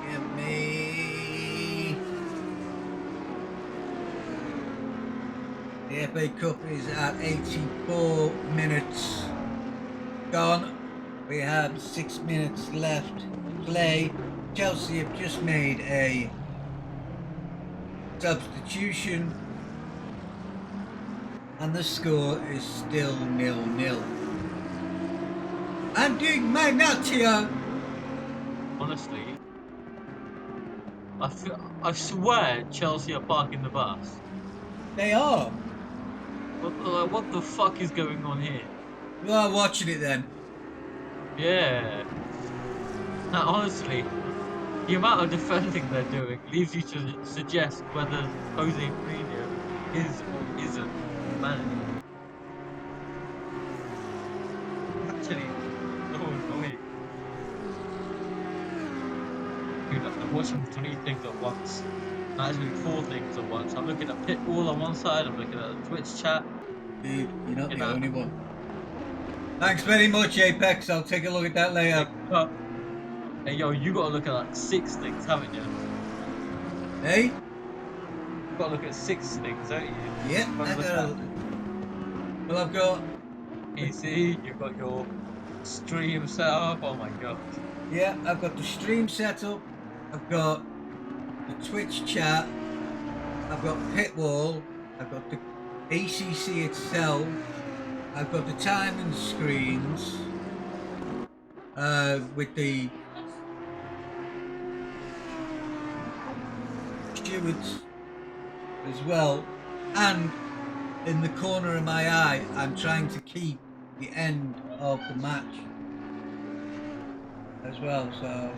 Give me. The FA Cup is at 84 minutes gone. We have 6 minutes left to play. Chelsea have just made a substitution and the score is still 0-0. I'm doing my nuts here. Honestly, I swear Chelsea are parking the bus. They are. What the fuck is going on here? You are watching it then. Yeah. Now, honestly, the amount of defending they're doing leaves you to suggest whether Jose Mourinho is or isn't managing. Actually, so annoying. Dude, I'm watching 3 things at once. Actually, 4 things at once. I'm looking at Pitbull on one side, I'm looking at the Twitch chat. Dude, you're not You the know. only one. Thanks very much, Apex. I'll take a look at that later. Hey, yo, you gotta look at like 6 things, haven't you? Hey? You gotta look at 6 things, don't you? Yeah, I got. Well, I've got. PC, you've got your stream set up. Oh my god. Yeah, I've got the stream set up. I've got the Twitch chat. I've got Pitwall. I've got the ACC itself. I've got the timing screens. With the stewards as well, and in the corner of my eye I'm trying to keep the end of the match as well, so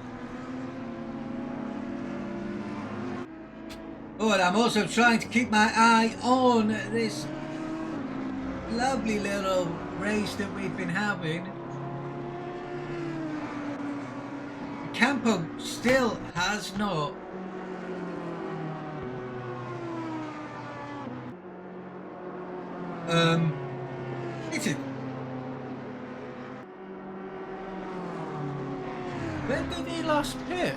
but I'm also trying to keep my eye on this lovely little race that we've been having. Campo still has not hit it. When did he last pit?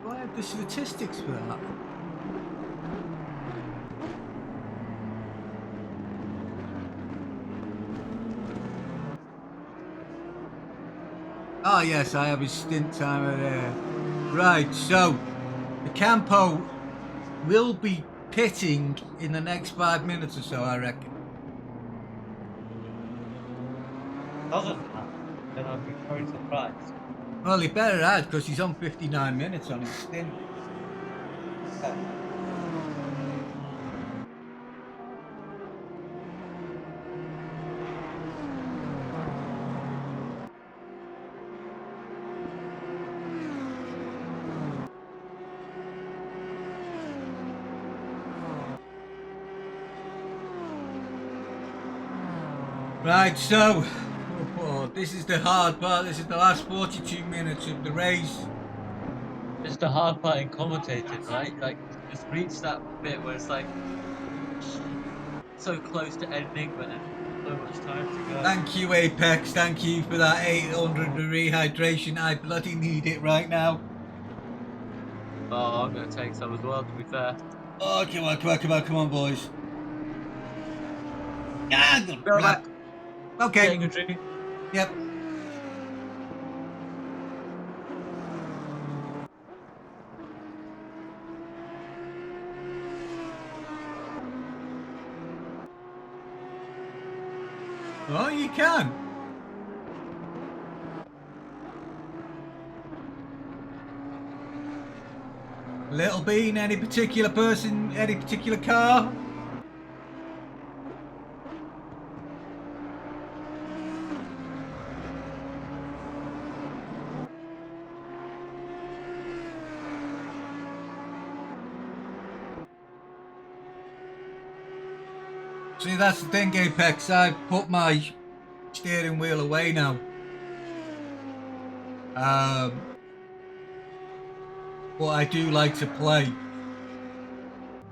Do I have the statistics for that? Oh yes, I have a stint timer there. Right, so the Campo will be pitting in the next 5 minutes or so, I reckon. Doesn't matter. Then I'd be very surprised. Well, he better add because he's on 59 minutes on his stint. Right, so this is the hard part. This is the last 42 minutes of the race. It's the hard part in commentating, right? Like, just reach that bit where it's like so close to ending, but then so much time to go. Thank you, Apex. Thank you for that 800 rehydration. I bloody need it right now. Oh, I'm gonna take some as well, to be fair. Oh, come on, boys. Ah, Go back. Okay. Getting a drink. Yep. Oh, you can. Little Bean, any particular person, any particular car? See, that's the thing, Apex. I've put my steering wheel away now. But I do like to play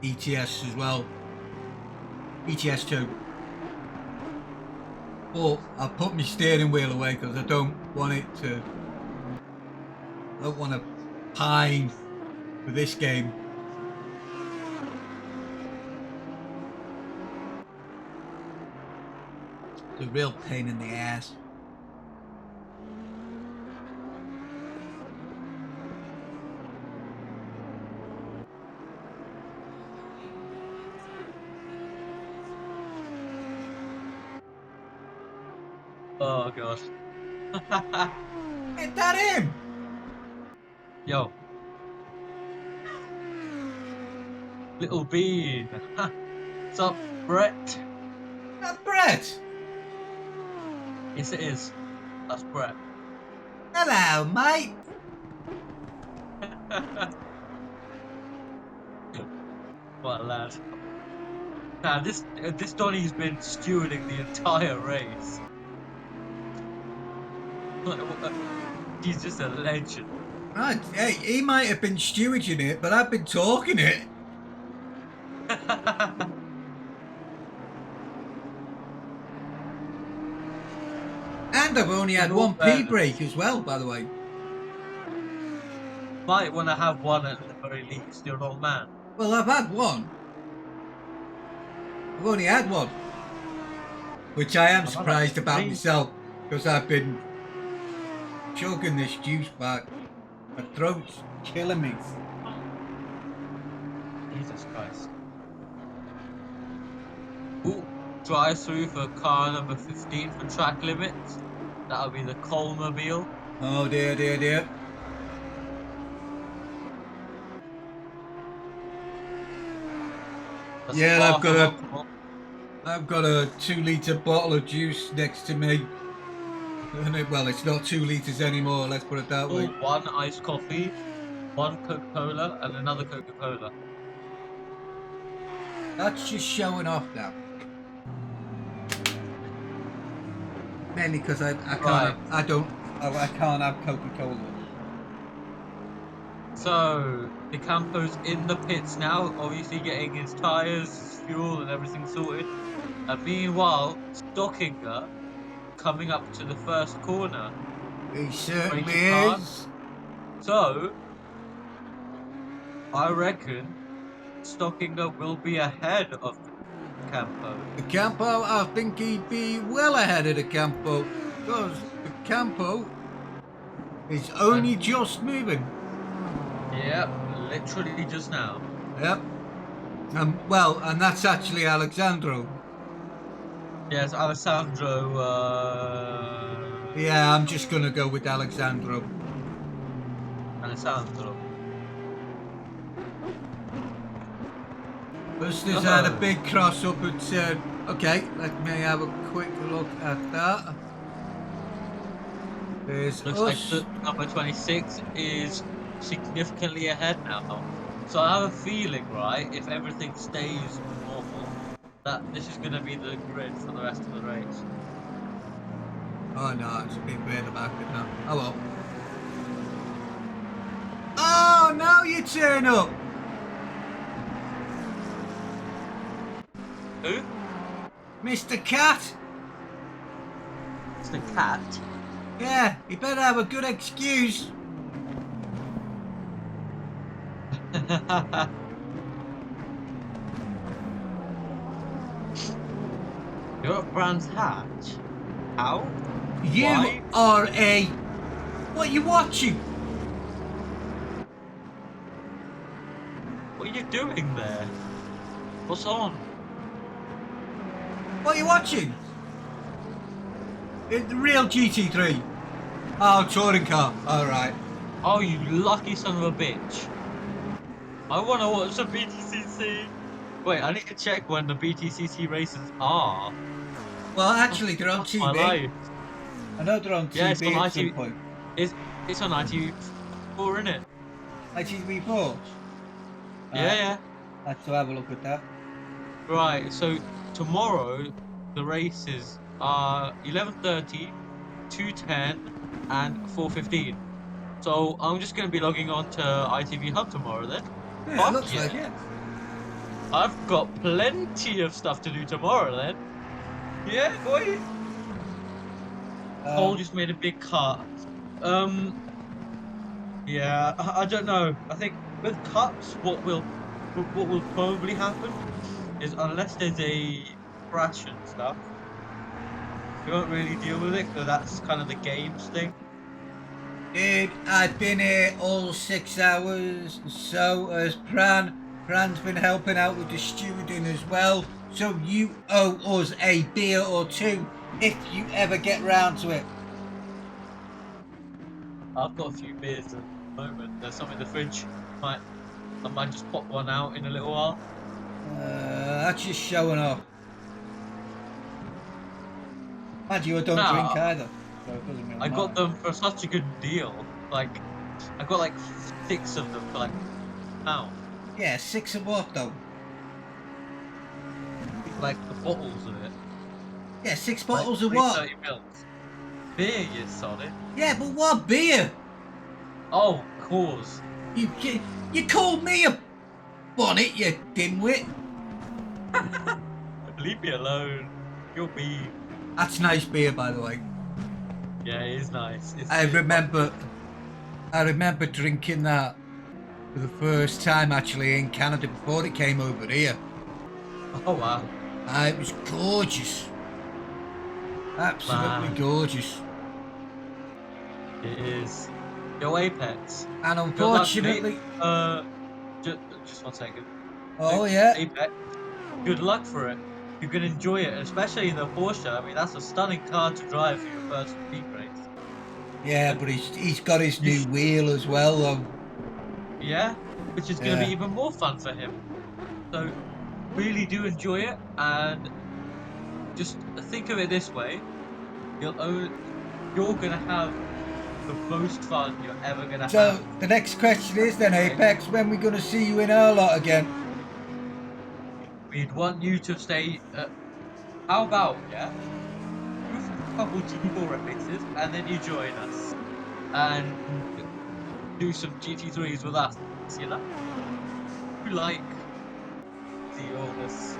ETS as well. ETS 2. But I put my steering wheel away because I don't want it to. I don't want to pine for this game. It's a real pain in the ass. Oh gosh. Ain't that him? Yo. Little Bean. What's up, Brett? That Brett. Yes, it is. That's Brett. Hello, mate. What a lad. Now, this Donny's been stewarding the entire race. He's just a legend. Right, hey, he might have been stewarding it, but I've been talking it. And I've only had one P break as well, by the way. Might want to have one at the very least. You're an old man. Well, I've had one. I've only had one. Which I am surprised about myself, because I've been chugging this juice back. My throat's killing me. Jesus Christ. Ooh, drive through for car number 15 for track limits. That'll be the Coalmobile. Oh dear, dear, dear. Yeah, I've got a 2-litre bottle of juice next to me. Well, it's not 2 litres anymore, let's put it that way. One iced coffee, one Coca-Cola, and another Coca-Cola. That's just showing off now. Mainly because I can't have Coca-Cola. So the Campo's in the pits now, obviously getting his tyres, his fuel, and everything sorted. And meanwhile, Stockinger coming up to the first corner. He certainly is. So I reckon Stockinger will be ahead of the Campo. The Campo, I think he'd be well ahead of the Campo, because the Campo It's only just moving. Yep, literally just now. Yep. Well, and that's actually Alexandro. Yes, Alessandro. Yeah, I'm just gonna go with Alexandro. Alessandro. First is had a big cross up at okay, let me have a quick look at that. There's Looks us. like the number 26 is significantly ahead now. So I have a feeling, right, if everything stays normal, that this is going to be the grid for the rest of the race. Oh no, it's a bit way in the back now. Oh well. Oh, now you turn up. Who? Mr. Cat. It's the cat. Yeah, you better have a good excuse. You're at Brands Hatch? How? You Why? are a... What are you watching? What are you doing there? What's on? What are you watching? The real GT3. Oh, touring car. Alright. Oh, you lucky son of a bitch. I want to watch the BTCC. Wait, I need to check when the BTCC races are. Well, actually, they're on That's my TV. life. I know they're on Yeah, it's TV on at some ITV. point. It's on ITV4, isn't it? ITV4? Yeah, yeah. Let's have a look at that. Right, so tomorrow the races are 11:30, 2:10, and 4:15. So I'm just going to be logging on to ITV Hub tomorrow then. Yeah, Fuck it looks yeah. like it. I've got plenty of stuff to do tomorrow then. Yeah, boy. Cole just made a big cut. Yeah, I don't know. I think with cuts, what will probably happen is unless there's a crash and stuff, we won't really deal with it because that's kind of the games thing. Dude, I've been here all 6 hours. So has Pran. Pran's been helping out with the stewarding as well. So you owe us a beer or two if you ever get round to it. I've got a few beers at the moment. There's some in the fridge. I might just pop one out in a little while. That's just showing off. Mind you, I don't No, drink either. So it doesn't really I got matter. them for such a good deal. Like, I got like 6 of them for like £1. Yeah, 6 of what though? Like the bottles of it. Yeah, 6 Like, bottles of 330 what? mils. Beer, you solid. Yeah, but what beer? Oh, cause. You called me a bonnet, you dimwit. Leave me alone. You're me. That's nice beer, by the way. Yeah, it is nice. I remember drinking that for the first time actually in Canada before it came over here. Oh wow. It was gorgeous. Absolutely Man. gorgeous. It is. Yo, Apex. And Good luck, unfortunately... mate. Just 1 second. Oh yeah. Apex. Good luck for it. You can enjoy it, especially in the Porsche. I mean, that's a stunning car to drive for your first speed race. Yeah, but he's got his new wheel as well though. Yeah, which is going to Yeah. be even more fun for him. So, really do enjoy it, and just think of it this way: you're going to have the most fun you're ever going to So have. the next question is then, Apex, when we going to see you in our lot again? We'd want you to stay. How about do a couple GT4 races, and then you join us and do some GT3s with us. You know, you like the orders.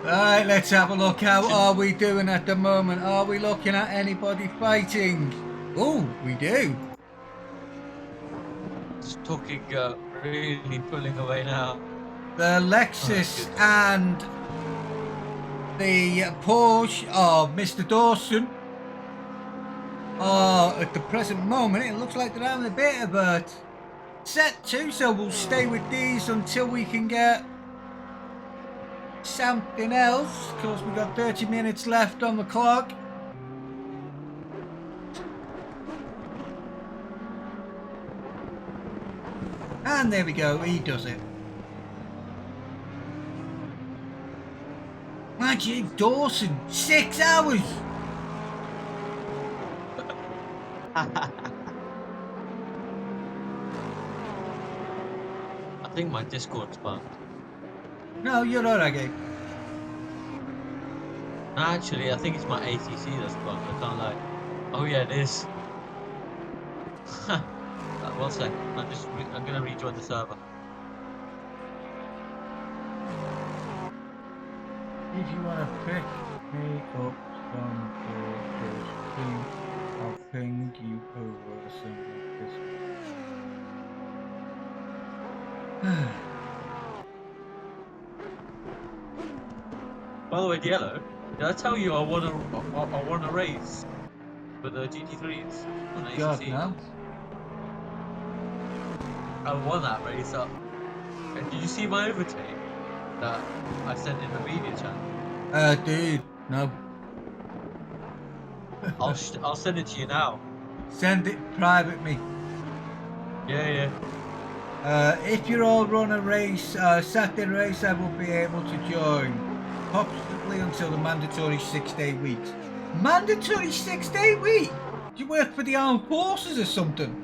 Alright, let's have a look. How are we doing at the moment? Are we looking at anybody fighting? Oh, we do. Just talking, really pulling away now. The Lexus and the Porsche of Mr. Dawson Oh, at the present moment, it looks like they're having a bit of a set 2, so we'll stay with these until we can get something else, because we've got 30 minutes left on the clock. And there we go, he does it. Magic Dawson, 6 hours! I think my Discord's bugged. No, you're alright, Gabe. Actually, I think it's my ATC that's bugged. I can't lie. Oh yeah, it is. 1 second. I'm gonna rejoin the server. If you want to pick me up from the stream, I'll ping you over some of this. By the way, Yellow, did I tell you I won a race with the GT3s on ACC? God, no. I won that race up. And did you see my overtake that I sent in the media channel? Dude, no. I'll send it to you now. Send it private me. Yeah. If you all run a race, Saturday race, I will be able to join. Possibly until the mandatory 6-day week. Mandatory 6-day week? Do you work for the armed forces or something?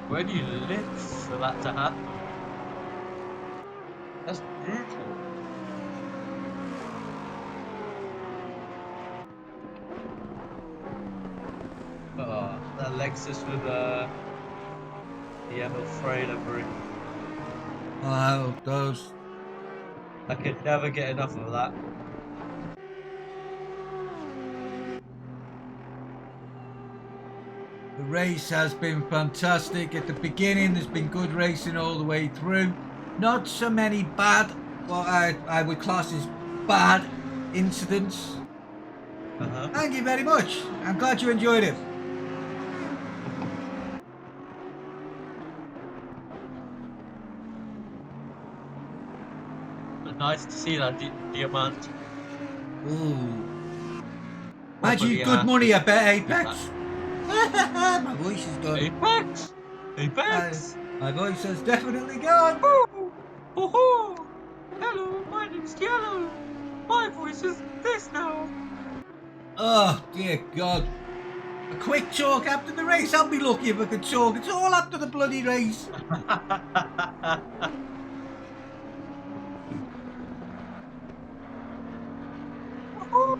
Where do you live for that to happen? That's brutal. Oh, that Lexus with the Emil Frey livery. Oh, those. I could never get enough of that. The race has been fantastic. At the beginning, there's been good racing all the way through. Not so many bad, what I would class as bad incidents. Thank you very much. I'm glad you enjoyed it. Nice to see that diamant. Ooh. Imagine good money, I bet, Apex. My voice is gone. Apex! My voice has definitely gone. Oh, hello, my name's Yellow. My voice is this now. Oh, dear God. A quick talk after the race. I'll be lucky if I can talk. It's all after the bloody race. Oh,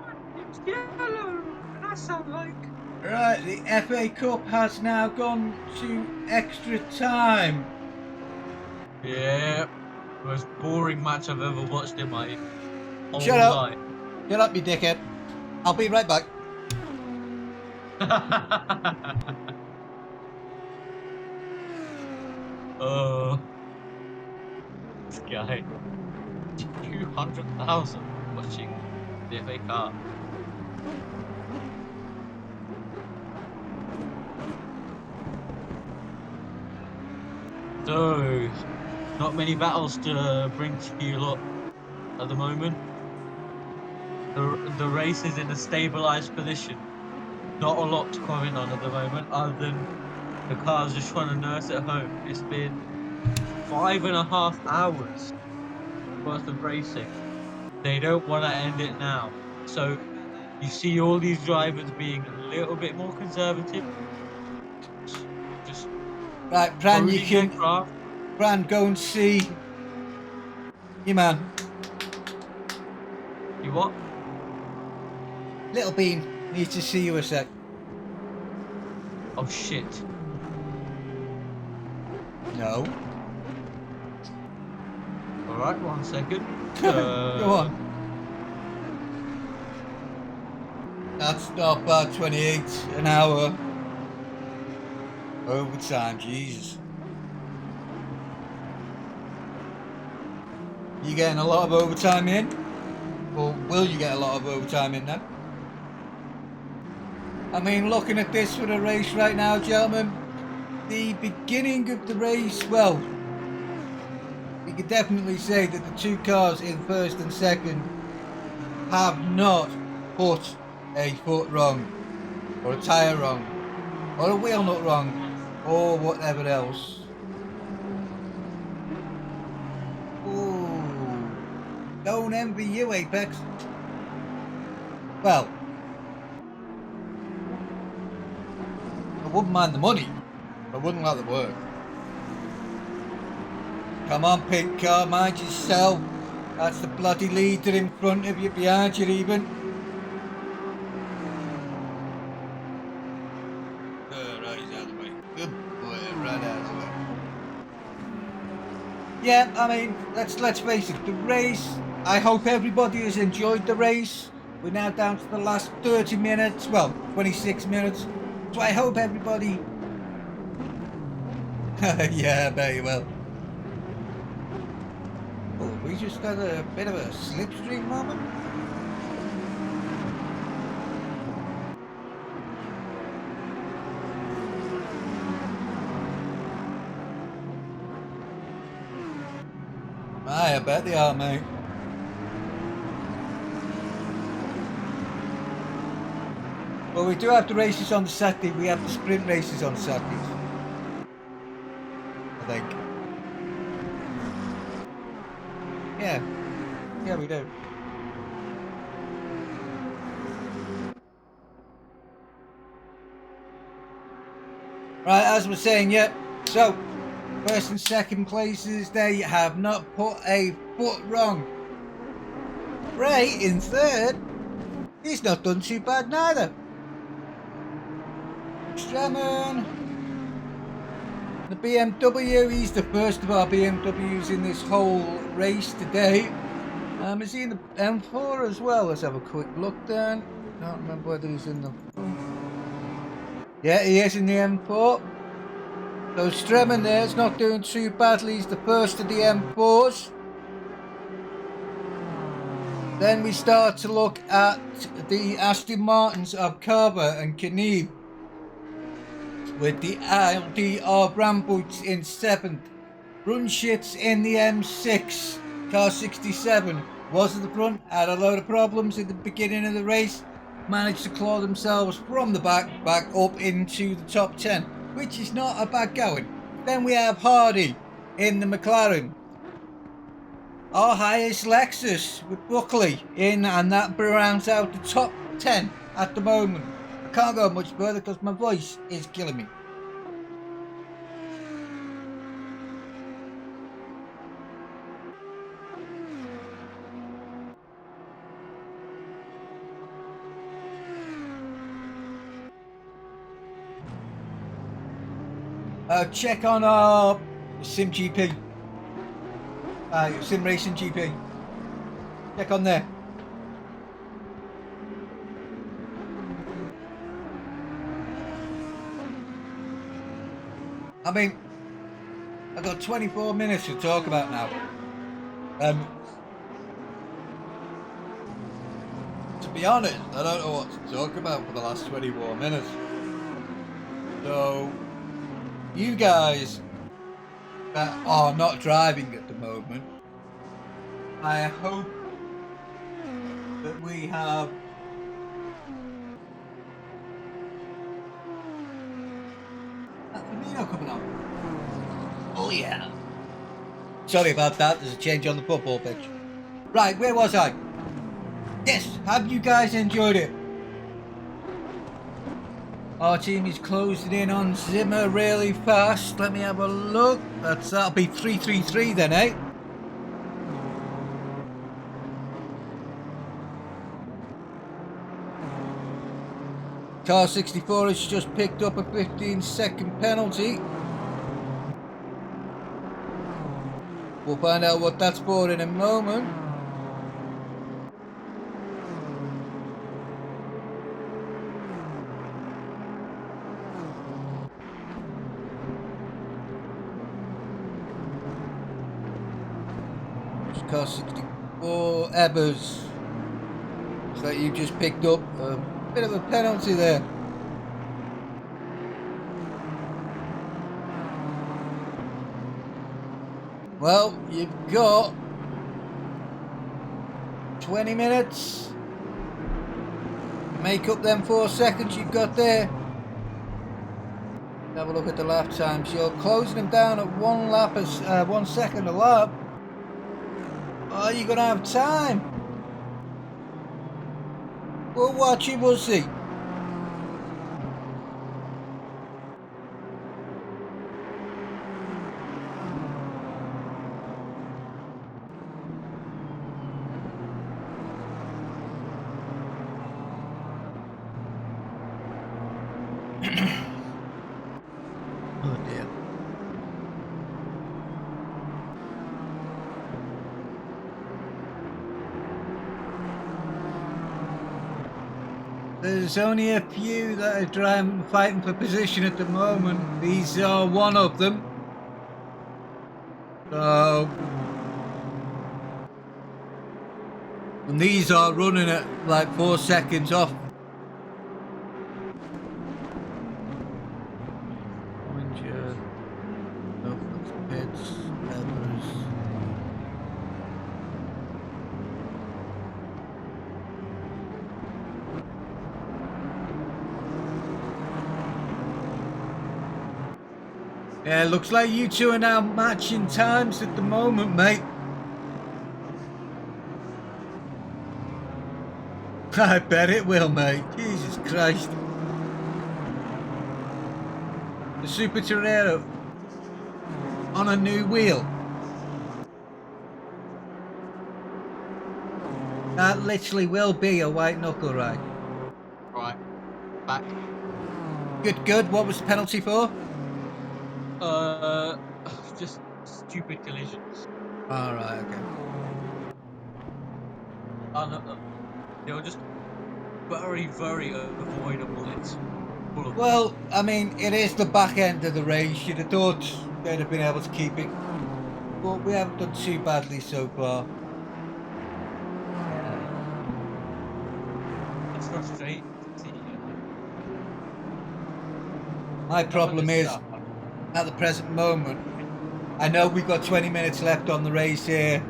My name's Yellow, and I sound like... right, the FA Cup has now gone to extra time. Yeah, most boring match I've ever watched in my whole Shut up. life. Get up, you dickhead. I'll be right back. Oh, this guy. 200,000 watching the FA Cup. So, not many battles to bring to you lot at the moment. The race is in a stabilised position. Not a lot to comment on at the moment, other than the car's just trying to nurse it home. It's been 5.5 hours worth of racing. They don't want to end it now. So you see all these drivers being a little bit more conservative. Just Right, Bran, you honing their can. craft. Bran, go and see. You man. You what? Little Bean needs to see you a sec. Oh shit. No. Alright, 1 second. Go on. That's not bad, 28 an hour. Overtime, Jesus. You getting a lot of overtime in? Or will you get a lot of overtime in then? I mean, looking at this for the race right now, gentlemen, the beginning of the race, well, we could definitely say that the two cars in first and second have not put a foot wrong, or a tyre wrong, or a wheel nut wrong, or whatever else. Ooh, don't envy you, Apex. Well, I wouldn't mind the money, I wouldn't like the work. Come on, pink car, mind yourself. That's the bloody leader in front of you, behind you even. Right, he's out of the way. Good boy, right out of the way. Yeah, I mean, let's face it, the race, I hope everybody has enjoyed the race. We're now down to the last 30 minutes, well, 26 minutes. So I hope everybody... yeah, very well. Oh, we just had a bit of a slipstream moment. I bet they are, mate. Well, we do have the races on the Saturday. We have the sprint races on Saturdays, I think. Yeah, we do. Right, as we're saying, yep. So, first and second places, they have not put a foot wrong. Ray in third, he's not done too bad neither. Stremmen, the BMW, he's the first of our BMWs in this whole race today. Is he in the M4 as well? Let's have a quick look then. Can't remember whether he's in the... Yeah, he is in the M4. So Stremmen there's not doing too badly. He's the first of the M4s. Then we start to look at the Aston Martins of Carver and Kniep, with the LDR Bramboots in 7th. Brunschitz in the M6. Car 67 was at the front, had a load of problems at the beginning of the race, managed to claw themselves from the back up into the top 10, which is not a bad going. Then we have Hardy in the McLaren. Our highest Lexus with Buckley in, and that rounds out the top 10 at the moment. I can't go much further because my voice is killing me. Check on our Sim GP. Sim Racing GP. Check on there. I mean, I've got 24 minutes to talk about now. To be honest, I don't know what to talk about for the last 24 minutes. So, you guys that are not driving at the moment, I hope that we have Firmino coming on. Oh yeah. Sorry about that, there's a change on the football pitch. Right, where was I? Yes, have you guys enjoyed it? Our team is closing in on Zimmer really fast. Let me have a look. That'll be 333 then, eh? Car 64 has just picked up a 15-second penalty. We'll find out what that's for in a moment. Car 64 Ebbers. So you just picked up a bit of a penalty there. Well, you've got 20 minutes. Make up them 4 seconds you've got there. Have a look at the lap times. You're closing them down at 1 lap, 1 second a lap. Are you gonna have time? We'll watch it, we'll see. Oh dear. There's only a few that are fighting for position at the moment. These are one of them. So, and these are running at like 4 seconds off. Yeah, looks like you two are now matching times at the moment, mate. I bet it will, mate. Jesus Christ. The Super Torero on a new wheel. That literally will be a white knuckle ride. Right. Back. Good. What was the penalty for? Just stupid collisions. Alright, okay. They were just very, very avoidable. It's full of Well, I mean, it is the back end of the race. You'd have thought they'd have been able to keep it. But we haven't done too badly so far. it's frustrating to see. My problem is, at the present moment, I know we've got 20 minutes left on the race here.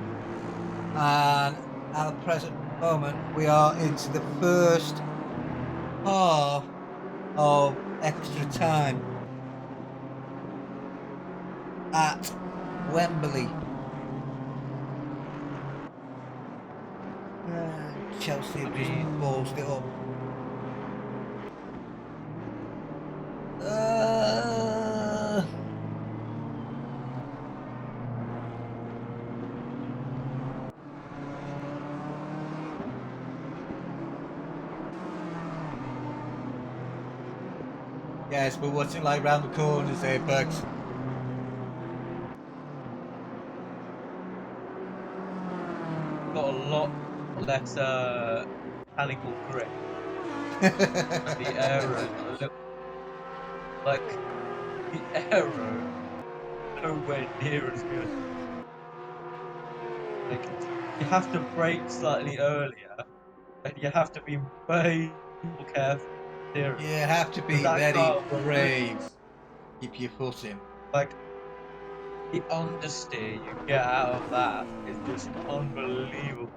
And at the present moment, we are into the first half of extra time at Wembley. Chelsea have just ballsed it up. Yes, but what's it like round the corners there, Bugs? Got a lot less mechanical grip. The aero, like the aero, nowhere near as good. Like you have to brake slightly earlier, and you have to be way more careful. You have to be That very car will brave. Keep your foot in. Like the understeer you get out of that is just unbelievable.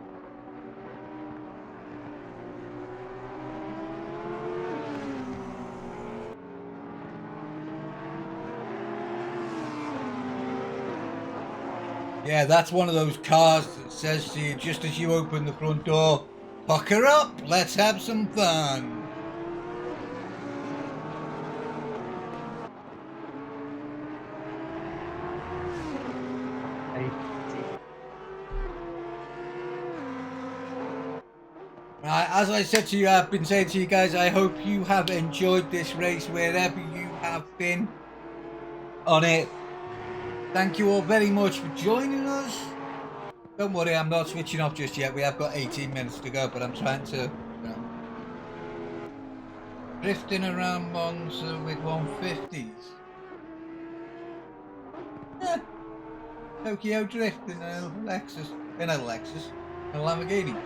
Yeah, that's one of those cars that says to you just as you open the front door, pucker up, let's have some fun. Right, as I said to you, I've been saying to you guys, I hope you have enjoyed this race wherever you have been on it. Thank you all very much for joining us. Don't worry, I'm not switching off just yet. We have got 18 minutes to go, but I'm trying to, you know, drifting around Monza with 150s. Yeah. Tokyo Drift in a Lexus, a Lamborghini.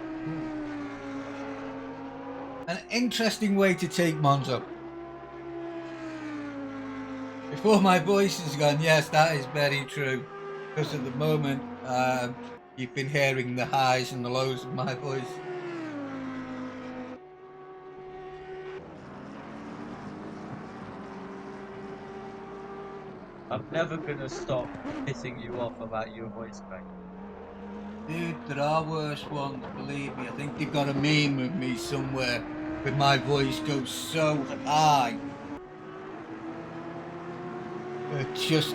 An interesting way to take Monza. Before my voice is gone, yes, that is very true. Because at the moment, you've been hearing the highs and the lows of my voice. I'm never gonna stop pissing you off about your voice crack. Dude, there are worse ones, believe me. I think they've got a meme of me somewhere where my voice goes so high. Just,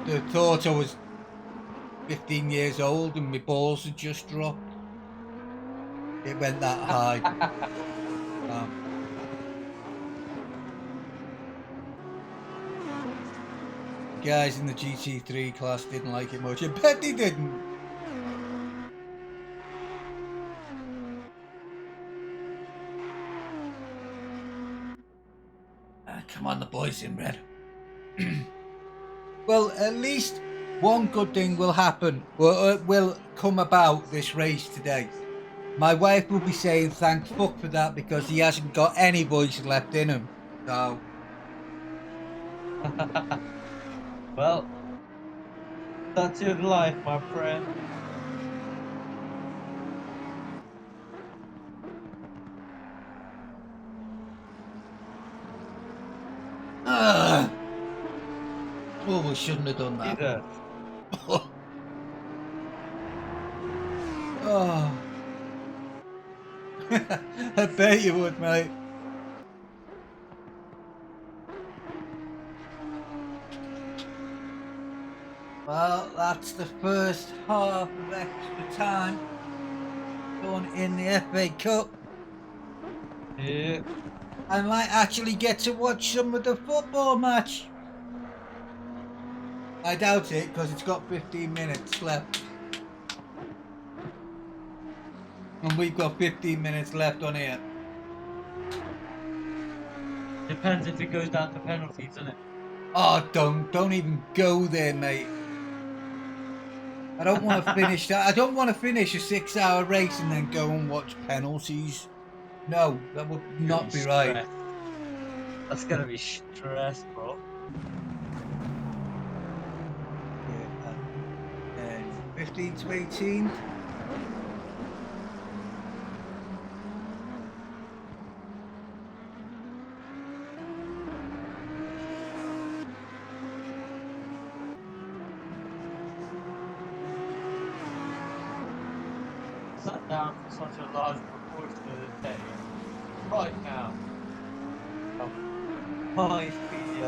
the thought I was 15 years old and my balls had just dropped. It went that high. Guys in the GT3 class didn't like it much. I bet they didn't. Come on, the boys in red. Well, at least one good thing will happen, will come about this race today. My wife will be saying thank fuck for that because he hasn't got any voice left in him. So, Well, that's your life, my friend. oh, we shouldn't have done that. Either. Oh. I bet you would, mate. Well, that's the first half of extra time done in the FA Cup. Yeah. I might actually get to watch some of the football match. I doubt it because it's got 15 minutes left. And we've got 15 minutes left on here. Depends if it goes down to penalties, doesn't it? Oh, don't even go there, mate. I don't want to finish that. I don't want to finish a 6-hour race and then go and watch penalties. No, that would not be right. Stress. That's gonna be stress, bro. Yeah, 15 to 18. Sat down for such a large proportion of the day. Right now, might be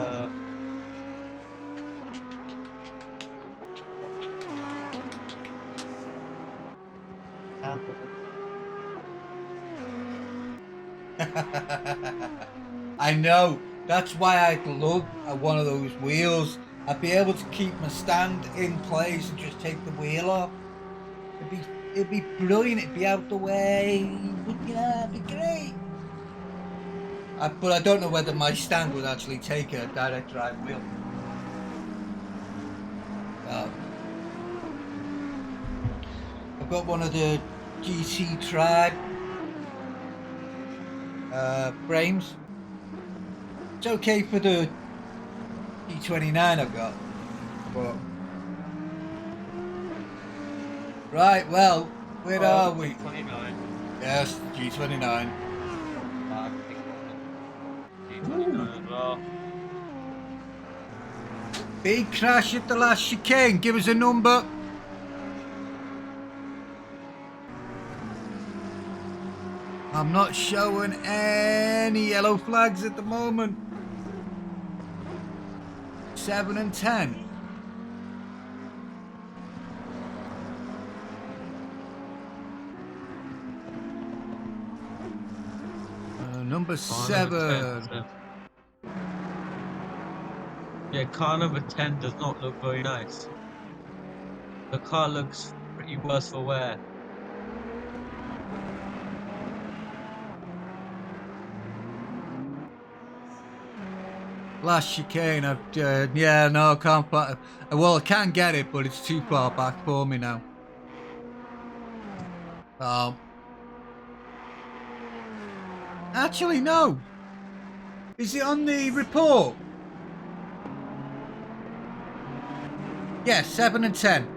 I know. That's why I'd love one of those wheels. I'd be able to keep my stand in place and just take the wheel off. It'd be brilliant. It'd be out the way. Yeah, it'd be great. But I don't know whether my stand would actually take a direct drive wheel. I've got one of the GT Tribe frames. It's okay for the G29 I've got, but right. Well, where are we? 29. Yes, G29. G29 as well. Big crash at the last chicane. Give us a number. I'm not showing any yellow flags at the moment. 7 and 10. Number 7. Yeah, car number 10 does not look very nice. The car looks pretty worse for wear. Last chicane, yeah, no, I can't. Well, I can get it, but it's too far back for me now. Actually, no. Is it on the report? Yeah, 7 and 10.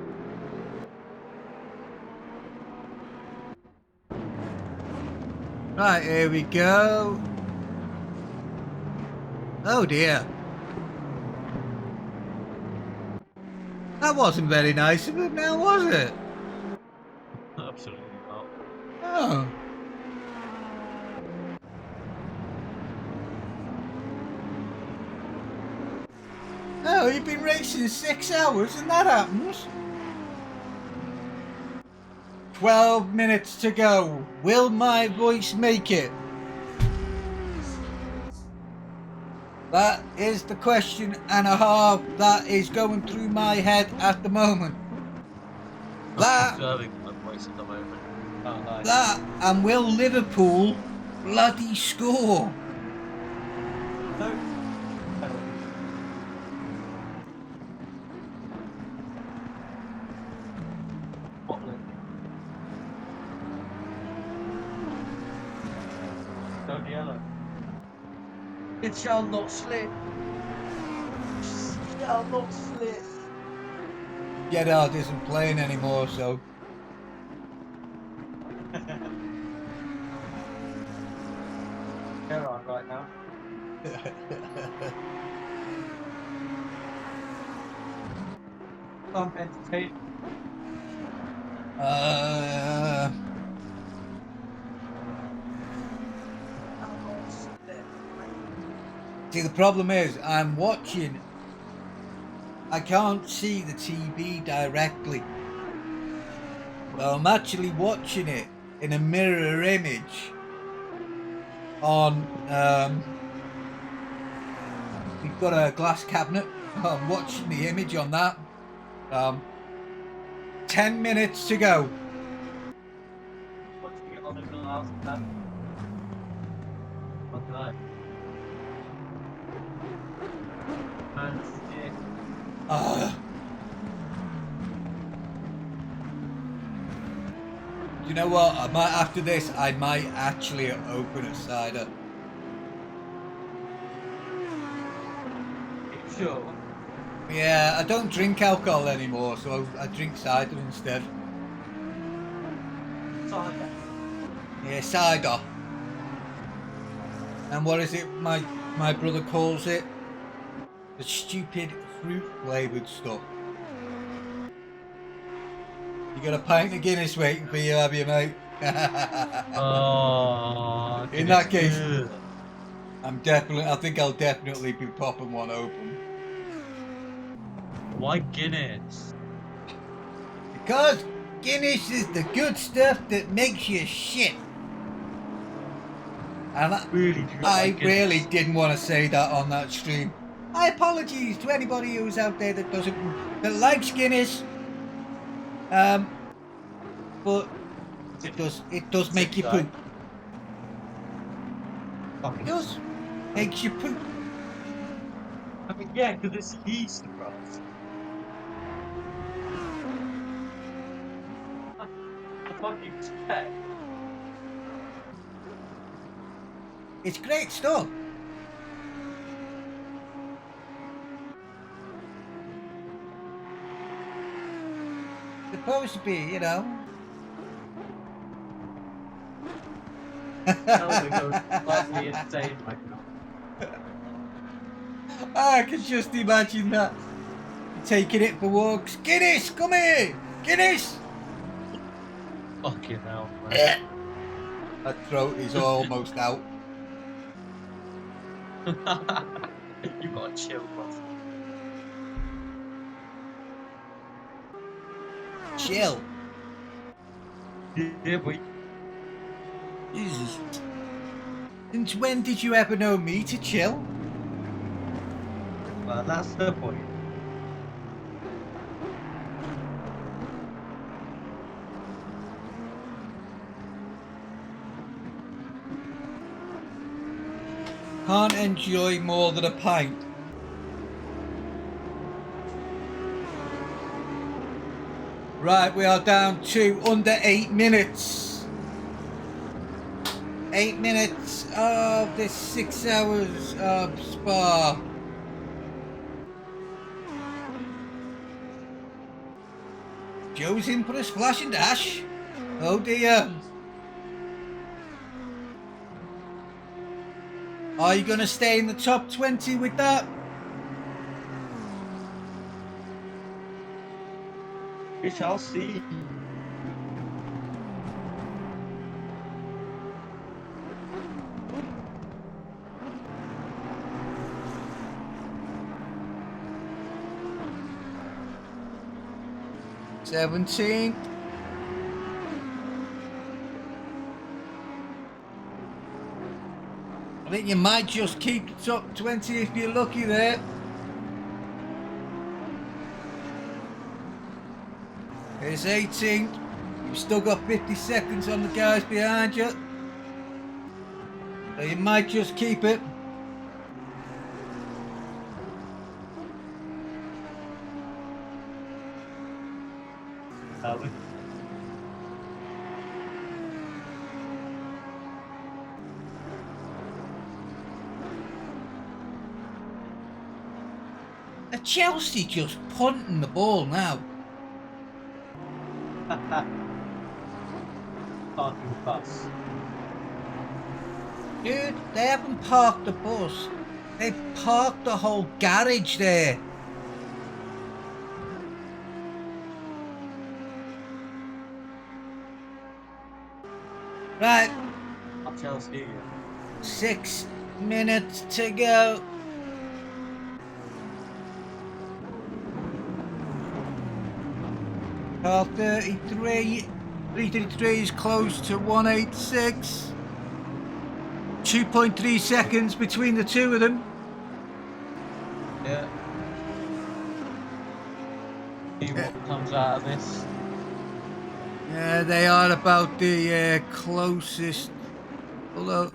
Right, here we go. Oh dear. That wasn't very nice of him now, was it? Absolutely not. Oh. Oh, you've been racing 6 hours and that happens? 12 minutes to go. Will my voice make it? That is the question and a half that is going through my head at the moment. That, Observing my voice at the moment. Can't lie. that, and will Liverpool bloody score? No. Penalty. Bottling. Go yellow. It shall not slip. It shall not slip. Gerard isn't playing anymore, so Gerard right now. I'm entertained. See, the problem is I'm watching. I can't see the TV directly. Well, I'm actually watching it in a mirror image on. We've got a glass cabinet. I'm watching the image on that. 10 minutes to go. What did you get on in the last lap? What night? And You know what? I might, after this, I might actually open a cider. sure. Yeah, I don't drink alcohol anymore, so I drink cider instead. Cider. Yeah, cider. And what is it my brother calls it? The stupid fruit flavoured stuff. You got a pint of Guinness waiting for you, have you, mate? Oh, In that case, I think I'll definitely be popping one open. why Guinness? Because Guinness is the good stuff that makes you shit. And Really? Do you not I like Guinness? really didn't want to say that on that stream. My apologies to anybody who's out there that likes Guinness. But it does make you poop. It does. Makes you poop. I mean, yeah, because it's yeast, bro. What do you expect? It's great stuff. Supposed to be, you know. Slightly insane right now. I can just imagine that. Taking it for walks. Guinness, come here! Guinness! Fucking hell, man. That throat is almost out. You gotta chill, bro. Chill. Yeah, boy. Jesus. Since when did you ever know me to chill? Well, that's the point. Can't enjoy more than a pint. Right, we are down to under 8 minutes. 8 minutes of this 6 hours of Spa. Joe's in for a splash and dash. Oh dear. Are you going to stay in the top 20 with that? We shall see. '17. I think you might just keep the top 20 if you're lucky there. Here's 18. You've still got 50 seconds on the guys behind you. So you might just keep it. Are Chelsea just punting the ball now? Parking bus. Dude, they haven't parked the bus. They've parked the whole garage there. Right, Up Chelsea. 6 minutes to go. Car 33. 333 is close to 186. 2.3 seconds between the two of them. Yeah. See what comes out of this. Yeah, they are about the closest. Although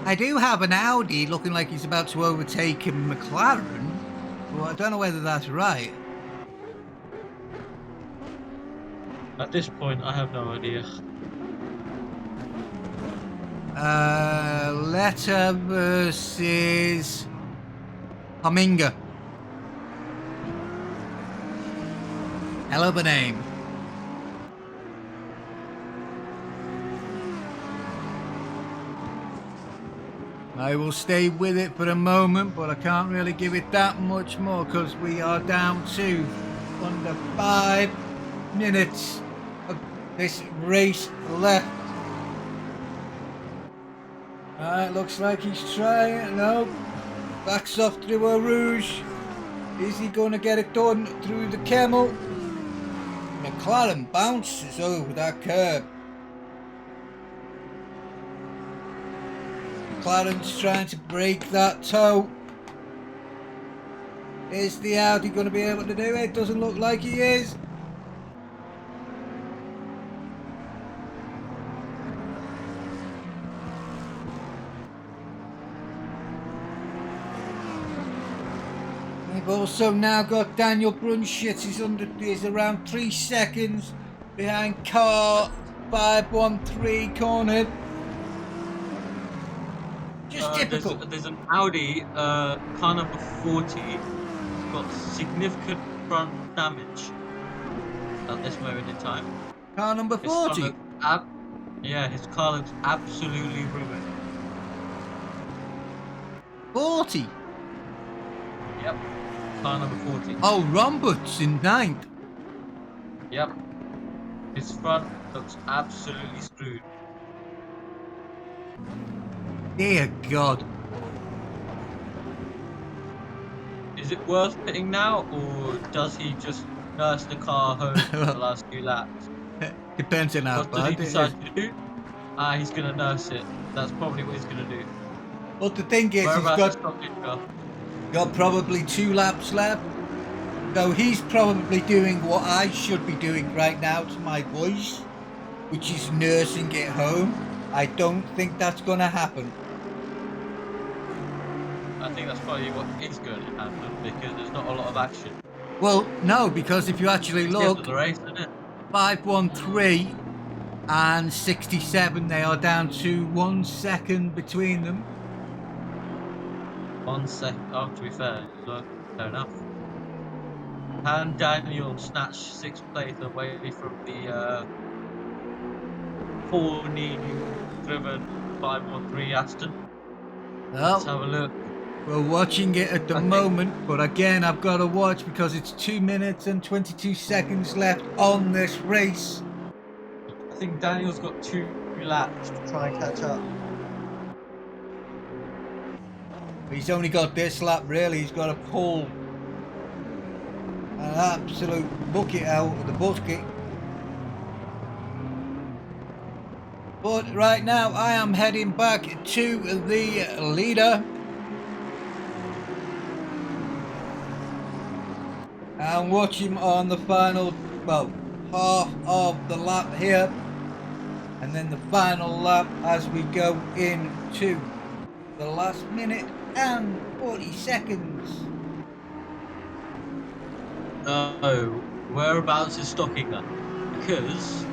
I do have an Audi looking like he's about to overtake a McLaren. Well, I don't know whether that's right. At this point, I have no idea. Letter versus Huminga. Hell of a name. I will stay with it for a moment, but I can't really give it that much more because we are down to under 5 minutes of this race left. Alright, looks like he's trying. No, backs off through a Rouge. Is he going to get it done through the Camel? McLaren bounces over that curb. McLaren's trying to break that toe. Is the Audi going to be able to do it? Doesn't look like he is. We've also now got Daniel Brunschitz. He's around 3 seconds behind car 513 cornered. Just typical. There's an Audi, car number 40, got significant front damage at this moment in time. Car number 40? Yeah, his car looks absolutely ruined. 40? Yep, car number 40. Oh, Roberts in 9th. Yep, his front looks absolutely screwed. Dear God. Is it worth pitting now, or does he just nurse the car home for the last few laps? Depends on how What does he bad it is. decide to do? He's gonna nurse it. That's probably what he's gonna do. But the thing is, Whereabouts he's got probably 2 laps left. Though he's probably doing what I should be doing right now to my voice, which is nursing it home. I don't think that's going to happen. I think that's probably what is going to happen because there's not a lot of action. Well, no, because if you actually It's the end look, of the race, isn't it? 513 and 67, they are down to 1 second between them. 1 second. Oh, to be fair, so fair enough. And Daniel snatched 6th place away from the 4-driven 513 Aston. Let's have a look. We're watching it at the I think- moment, but again, I've got to watch because it's 2 minutes and 22 seconds left on this race. I think Daniel's got 2 laps to try and catch up. He's only got this lap, really. He's got to pull an absolute bucket out of the bucket. But right now, I am heading back to the leader. And watch him on the final, well, half of the lap here. And then the final lap as we go into the last minute and 40 seconds. No, whereabouts is Stockinger? Because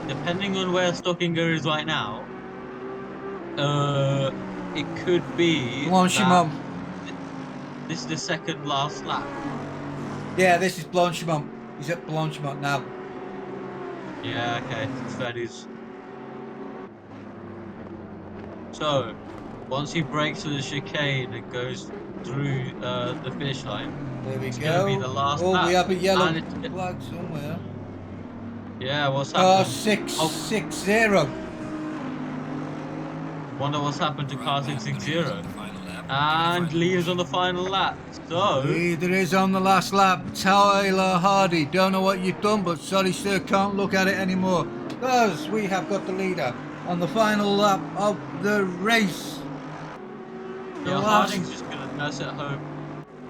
depending on where Stockinger is right now, it could be Blanchimont. that this is the second last lap. Yeah, this is Blanchimont. He's at Blanchimont now. Yeah, okay, that is. So, once he breaks through the chicane and goes through the finish line, There we it's go. going to be the last Oh, lap. we have a yellow And it- flag somewhere. Yeah, what's Car happened? 660. Wonder what's happened to car 660. And Lee is on the final lap. So, Leader is on the last lap. Tyler Hardy. Don't know what you've done, but sorry, sir, can't look at it anymore. Because we have got the leader on the final lap of the race. The yeah, last, Harding's just going to nurse it home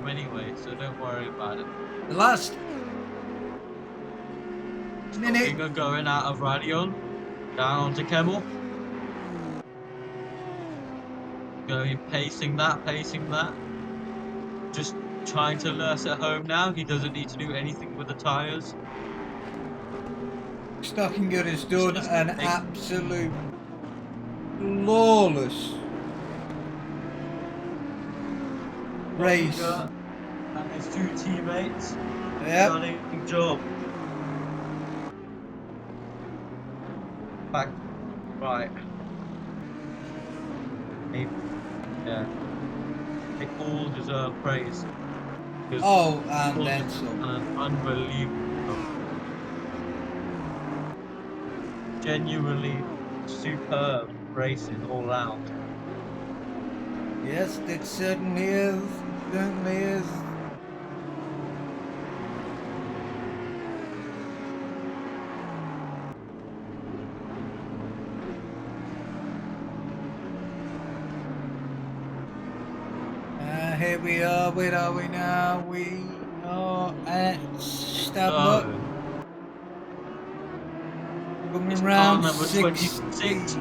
anyway, so don't worry about it. the last minute. Finger going out of Radion, down onto Kemmel. Going pacing that. Just trying to nurse it home now. He doesn't need to do anything with the tyres. Stockinger has done Just an take- absolute flawless race. Stockinger and his 2 teammates. Yep. Stunning job. Back. Right. Maybe. Yeah. They all deserve praise. Because Oh, and all then did some. an unbelievable, genuinely superb racing all round. Yes, it certainly is. Certainly is. Here we are. Where are we now? We are at Stablock. Coming It's car round number 60. 26.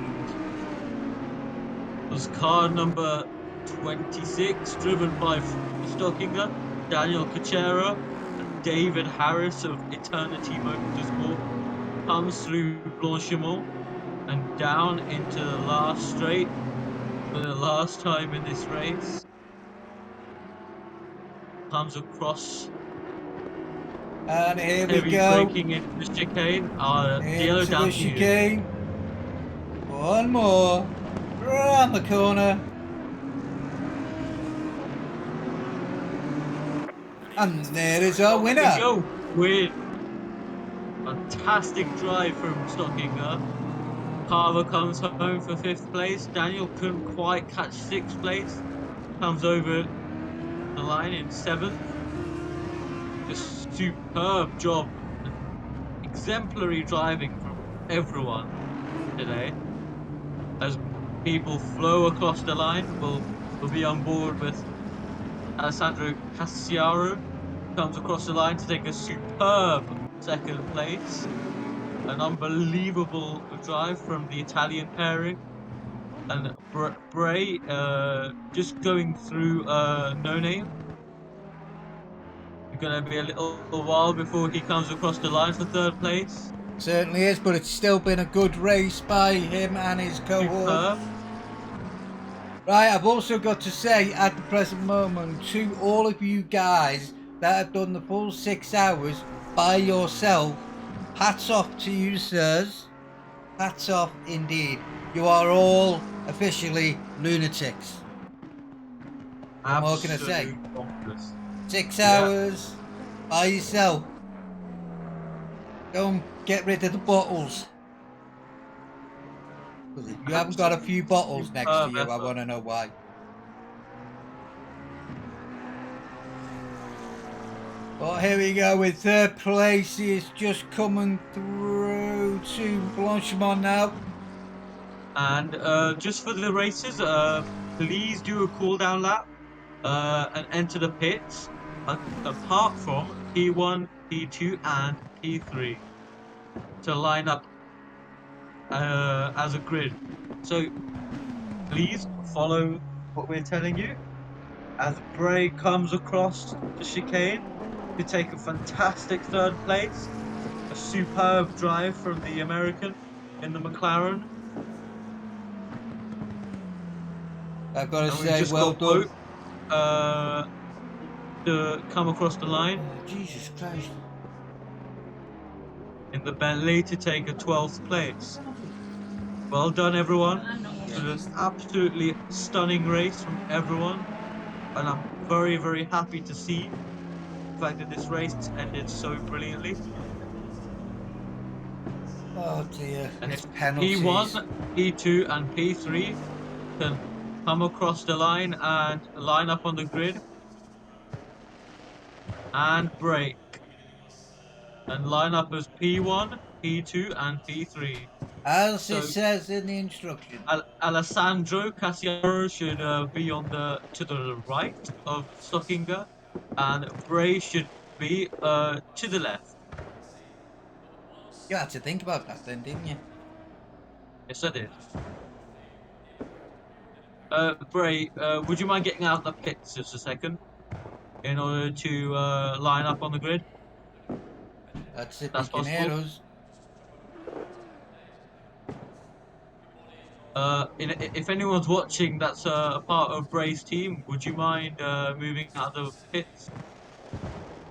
Was car number 26, driven by Stockinger, Daniel Cachero, and David Harris of Eternity Motorsport, comes through Blanchimont and down into the last straight for the last time in this race. Comes across And here we heavy go. braking into the chicane. Yellow Into down the to you. chicane. One more. Round the corner. And there is our winner. There we go. Win. Fantastic drive from Stockinger. Carver comes home for 5th place. Daniel couldn't quite catch 6th place. Comes over the line in 7th. Just superb job. Exemplary driving from everyone today. As people flow across the line, we'll be on board with Alessandro Cassiaro. Comes across the line to take a superb 2nd place. An unbelievable drive from the Italian pairing. And Bray just going through No Name. It's gonna be a little while before he comes across the line for 3rd place. Certainly is, but it's still been a good race by him and his cohort. Superb. Right, I've also got to say at the present moment to all of you guys that have done the full 6 hours by yourself. Hats off to you, sirs. Hats off indeed. You are all officially lunatics. What more can I say? Absolute bonkers. 6 Yeah. hours by yourself. Go and get rid of the bottles. 'Cause if you haven't got a few bottles next to you, I want to know why. Well, here we go with third place. Is just coming through to Blanchimont now. And just for the races, please do a cool down lap and enter the pits, apart from P1, P2, and P3 to line up as a grid. So please follow what we're telling you as Bray comes across the chicane to take a fantastic third place. A superb drive from the American in the McLaren. I've got to And we've say, just well got done. Pope to come across the line Oh, Jesus Christ. in the Bentley to take a 12th place. Well done, everyone. It was an absolutely stunning race from everyone. And I'm very, very happy to see the fact that this race ended so brilliantly. Oh dear. And It's if penalties. P1, P2, and P3 can come across the line and line up on the grid and brake and line up as P1, P2, and P3. As So it says in the instruction. Alessandro Cassiano should be to the right of Stockinger, and Bray should be to the left. You had to think about that then, didn't you? Yes, I did. Bray, would you mind getting out of the pits just a second in order to line up on the grid? That's if he That's can hear possible. us. If anyone's watching that's a part of Bray's team, would you mind moving out of the pits?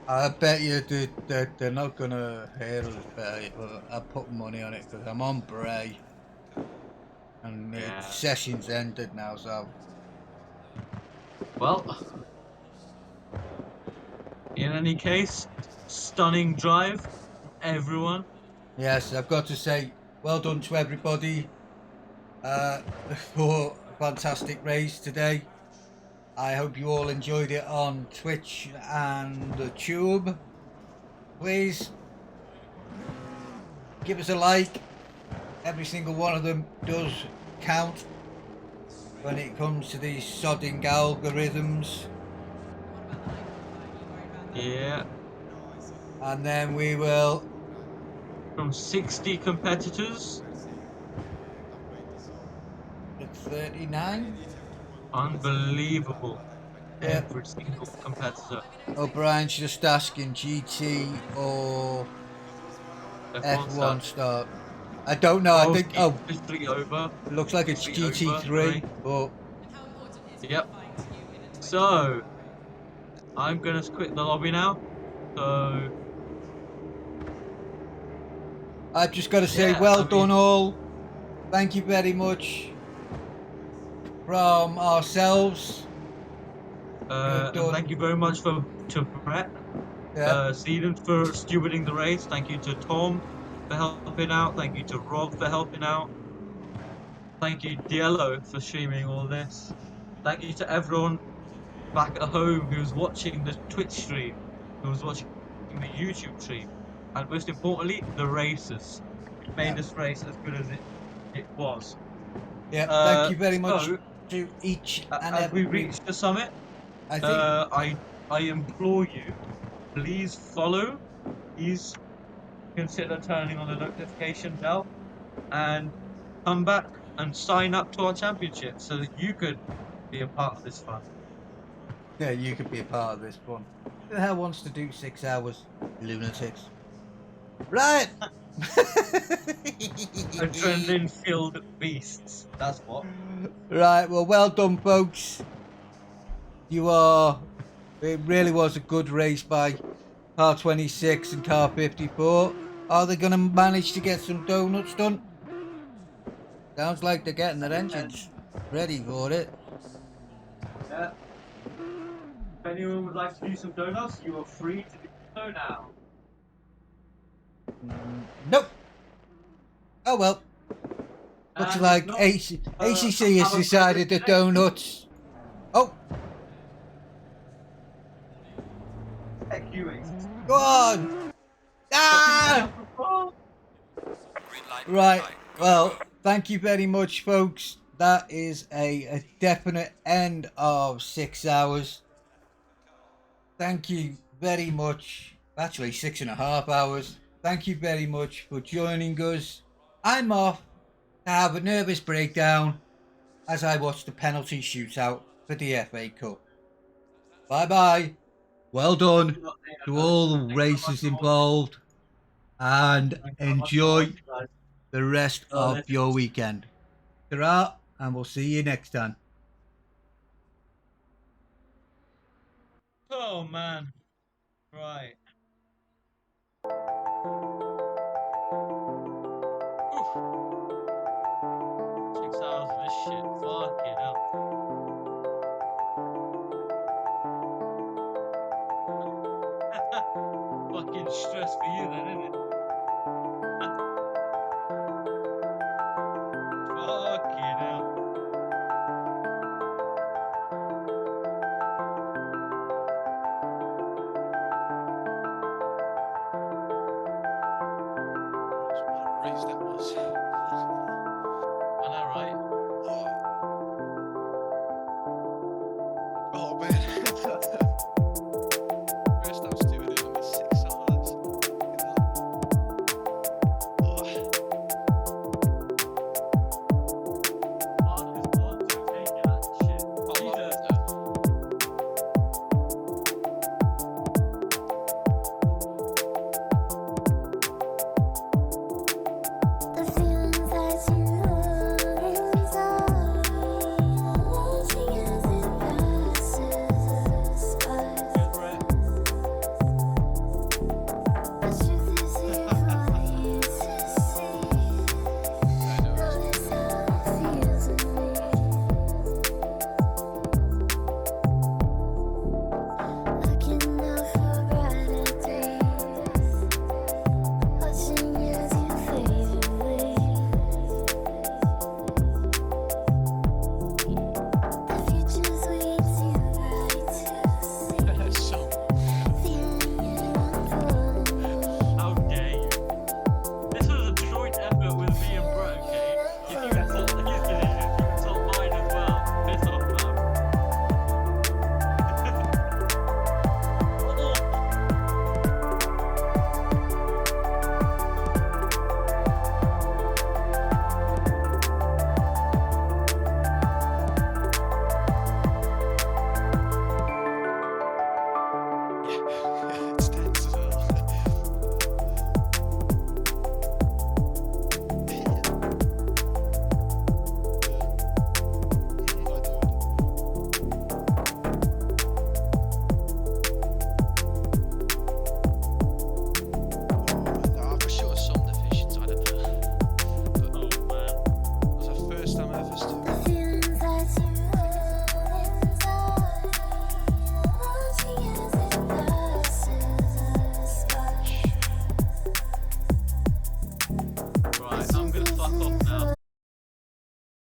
I bet you they're not going to hear us, but I put money on it because I'm on Bray. And the Yeah. session's ended now, so. Well, in any case, stunning drive from everyone. Yes, I've got to say, well done to everybody for a fantastic race today. I hope you all enjoyed it on Twitch and the Tube. Please give us a like. Every single one of them does count when it comes to these sodding algorithms. Yeah. And then we will. From 60 competitors. At 39. Unbelievable. Yep. Every single competitor. O'Brien's just asking GT or F1 start. I don't know. I think. Oh, officially over. it looks like it's GT3. But yep. So I'm gonna quit the lobby now. So I've just got to say, yeah, well done all. Thank you very much from ourselves. and thank you very much to Brett, Seaton for stewarding the race. Thank you to Tom for helping out. Thank you to Rob for helping out. Thank you, Diello, for streaming all this. Thank you to everyone back at home who's watching the Twitch stream, who's watching the YouTube stream, and most importantly, the racers, which made this race as good as it was. Yeah, thank you very much to each and as every. we reach the summit, I think. I implore you, please follow, please consider turning on the notification bell, and come back and sign up to our championship so that you could be a part of this fun. Yeah, you could be a part of this fun. Who the hell wants to do 6 hours? Lunatics. Right! Adrenaline-filled beasts, that's what. Right, well done, folks. You are It really was a good race by car 26 and car 54. Are they going to manage to get some donuts done? Sounds like they're getting their engines ready for it. Yeah. If anyone would like to do some donuts, you are free to do so now. Nope. Oh well. Looks And like not, ACC has have a decided the great day. donuts. Oh, Heck you, ACC. go on. Ah! Right. Well, thank you very much, folks. That is a definite end of 6 hours. Thank you very much. Actually, 6.5 hours. Thank you very much for joining us. I'm off to have a nervous breakdown as I watch the penalty shootout for the FA Cup. Bye bye. Well done to all the races involved, and enjoy the rest of your weekend. Ta-ra, and we'll see you next time. Oh man. Right. Oof. 6 hours of this shit. Fucking hell. Fucking stress for you then, isn't it? Fucking hell. What a race that was. I know, right? Oh man.